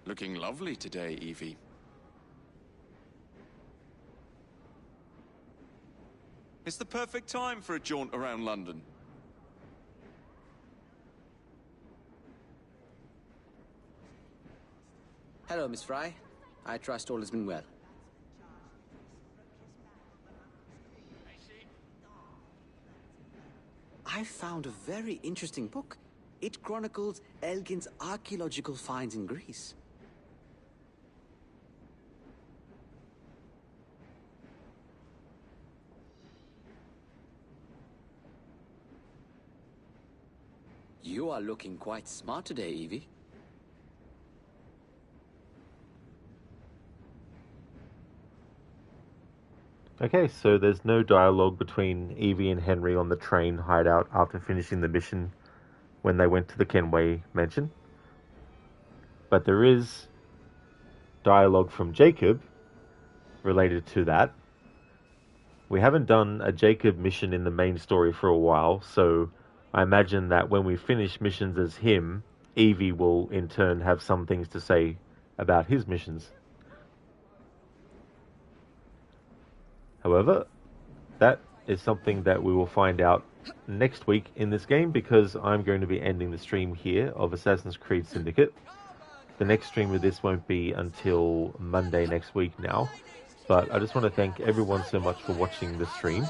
Speaker 14: Looking lovely today, Evie. It's the perfect time for a jaunt around London.
Speaker 13: Hello, Miss Fry. I trust all has been well. I found a very interesting book. It chronicles Elgin's archaeological finds in Greece. You are looking quite smart today, Evie.
Speaker 1: Okay, so there's no dialogue between Evie and Henry on the train hideout after finishing the mission when they went to the Kenway mansion. But there is dialogue from Jacob related to that. We haven't done a Jacob mission in the main story for a while, so I imagine that when we finish missions as him, Evie will in turn have some things to say about his missions. However, that is something that we will find out next week in this game, because I'm going to be ending the stream here of Assassin's Creed Syndicate. The next stream of this won't be until Monday next week now, but I just want to thank everyone so much for watching the stream.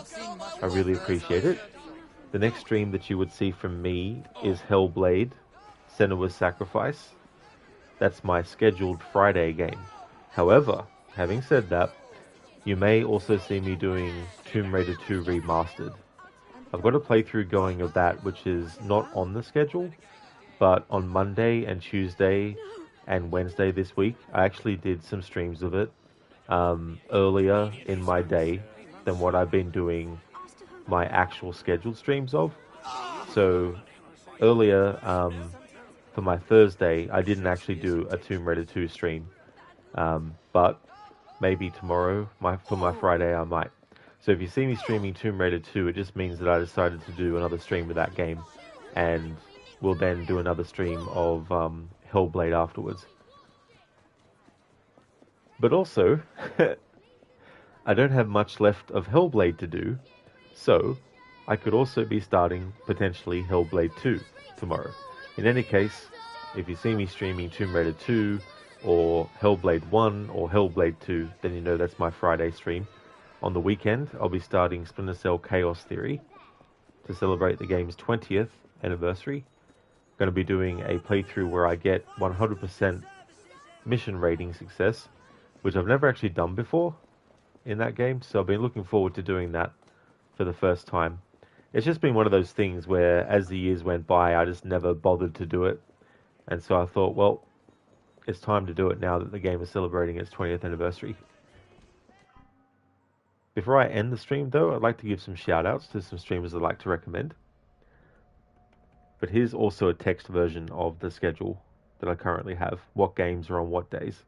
Speaker 1: I really appreciate it. The next stream that you would see from me is Hellblade: Senua's Sacrifice. That's my scheduled Friday game. However, having said that, you may also see me doing Tomb Raider 2 Remastered. I've got a playthrough going of that, which is not on the schedule, but on Monday and Tuesday and Wednesday this week, I actually did some streams of it earlier in my day than what I've been doing my actual scheduled streams of. So earlier, for my Thursday, I didn't actually do a Tomb Raider 2 stream, but maybe tomorrow. For my Friday, I might. So if you see me streaming Tomb Raider 2, it just means that I decided to do another stream of that game, and we'll then do another stream of Hellblade afterwards. But also, I don't have much left of Hellblade to do, so I could also be starting, potentially, Hellblade 2 tomorrow. In any case, if you see me streaming Tomb Raider 2, or Hellblade 1, or Hellblade 2, then you know that's my Friday stream. On the weekend, I'll be starting Splinter Cell Chaos Theory to celebrate the game's 20th anniversary. I'm going to be doing a playthrough where I get 100% mission rating success, which I've never actually done before in that game, so I've been looking forward to doing that for the first time. It's just been one of those things where, as the years went by, I just never bothered to do it, and so I thought, well, it's time to do it now that the game is celebrating its 20th anniversary. Before I end the stream, though, I'd like to give some shout-outs to some streamers I'd like to recommend. But here's also a text version of the schedule that I currently have, what games are on what days.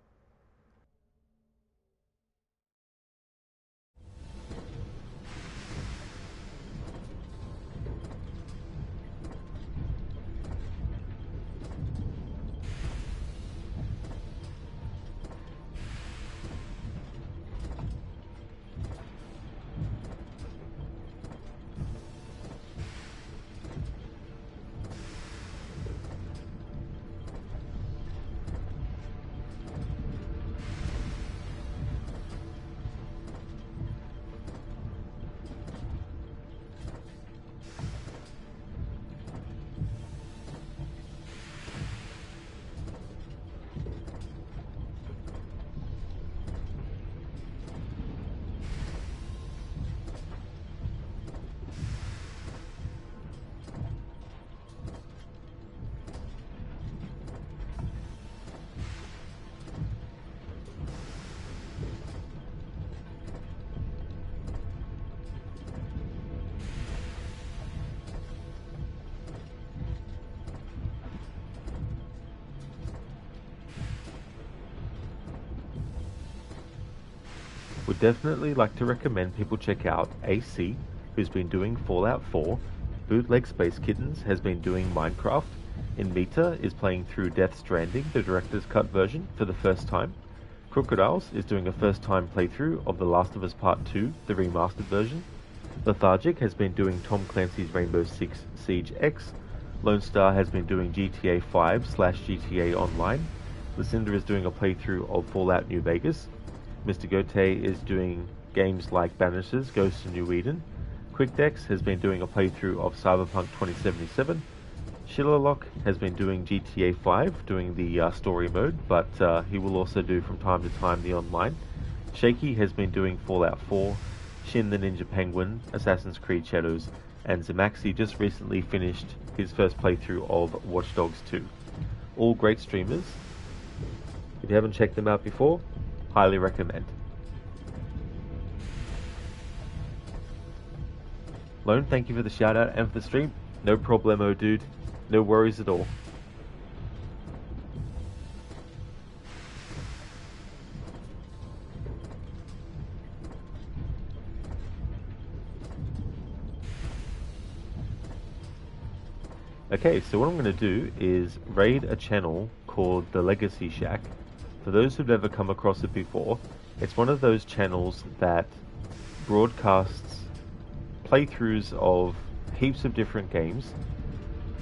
Speaker 1: Would definitely like to recommend people check out AC, who's been doing Fallout 4, Bootleg Space Kittens has been doing Minecraft, Inmita is playing through Death Stranding, the director's cut version, for the first time, Crocodiles is doing a first time playthrough of The Last of Us Part 2, the remastered version, Lethargic has been doing Tom Clancy's Rainbow Six Siege X, Lone Star has been doing GTA 5/GTA Online, Lucinda is doing a playthrough of Fallout New Vegas, Mr. Gote is doing games like Banishers, Ghosts of New Eden. QuickDex has been doing a playthrough of Cyberpunk 2077. Shillerlock has been doing GTA 5, doing the story mode, but he will also do from time to time the online. Shaky has been doing Fallout 4, Shin the Ninja Penguin, Assassin's Creed Shadows, and Zamaxi just recently finished his first playthrough of Watch Dogs 2. All great streamers. If you haven't checked them out before, highly recommend. Lone, thank you for the shout out and for the stream. No problemo, dude. No worries at all. Okay, so what I'm going to do is raid a channel called The Legacy Shack. For those who've never come across it before, it's one of those channels that broadcasts playthroughs of heaps of different games,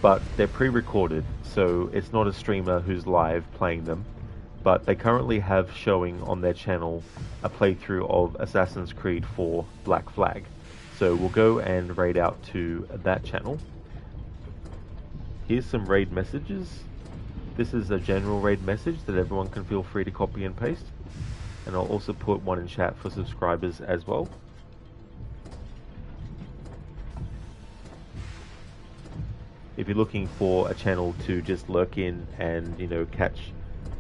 Speaker 1: but they're pre-recorded, so it's not a streamer who's live playing them, but they currently have showing on their channel a playthrough of Assassin's Creed 4 Black Flag. So we'll go and raid out to that channel. Here's some raid messages. This is a general raid message that everyone can feel free to copy and paste. And I'll also put one in chat for subscribers as well. If you're looking for a channel to just lurk in and, you know, catch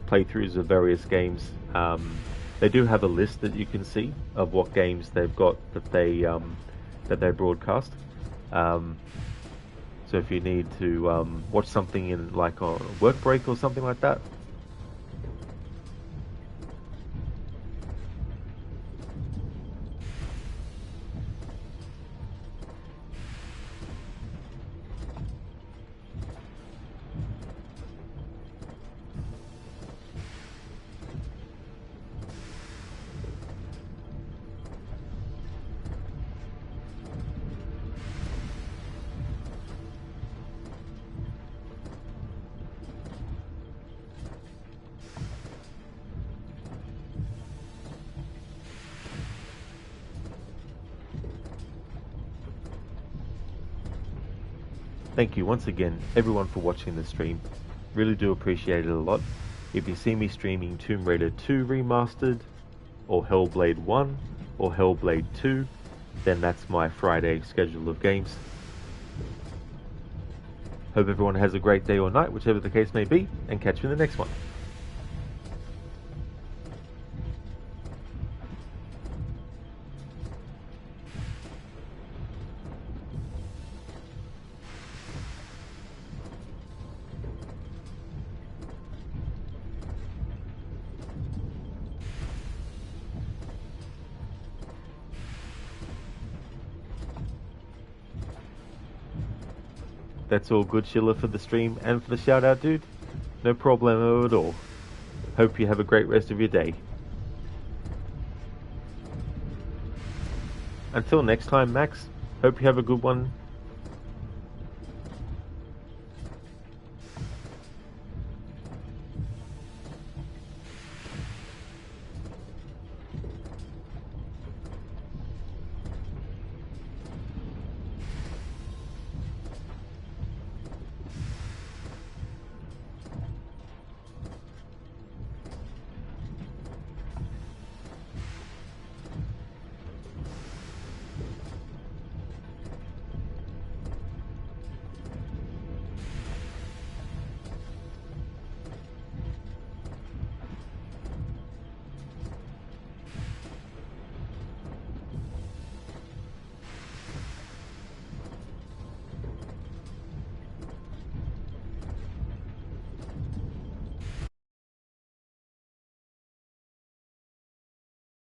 Speaker 1: playthroughs of various games, they do have a list that you can see of what games they've got that they broadcast. So if you need to watch something in like a work break or something like that, Thank you once again, everyone, for watching the stream. Really do appreciate it a lot. If you see me streaming Tomb Raider 2 Remastered, or Hellblade 1, or Hellblade 2, then that's my Friday schedule of games. Hope everyone has a great day or night, whichever the case may be, and catch you in the next one. That's all good, Sheila, for the stream and for the shout out, dude. No problemo at all. Hope you have a great rest of your day. Until next time, Max, hope you have a good one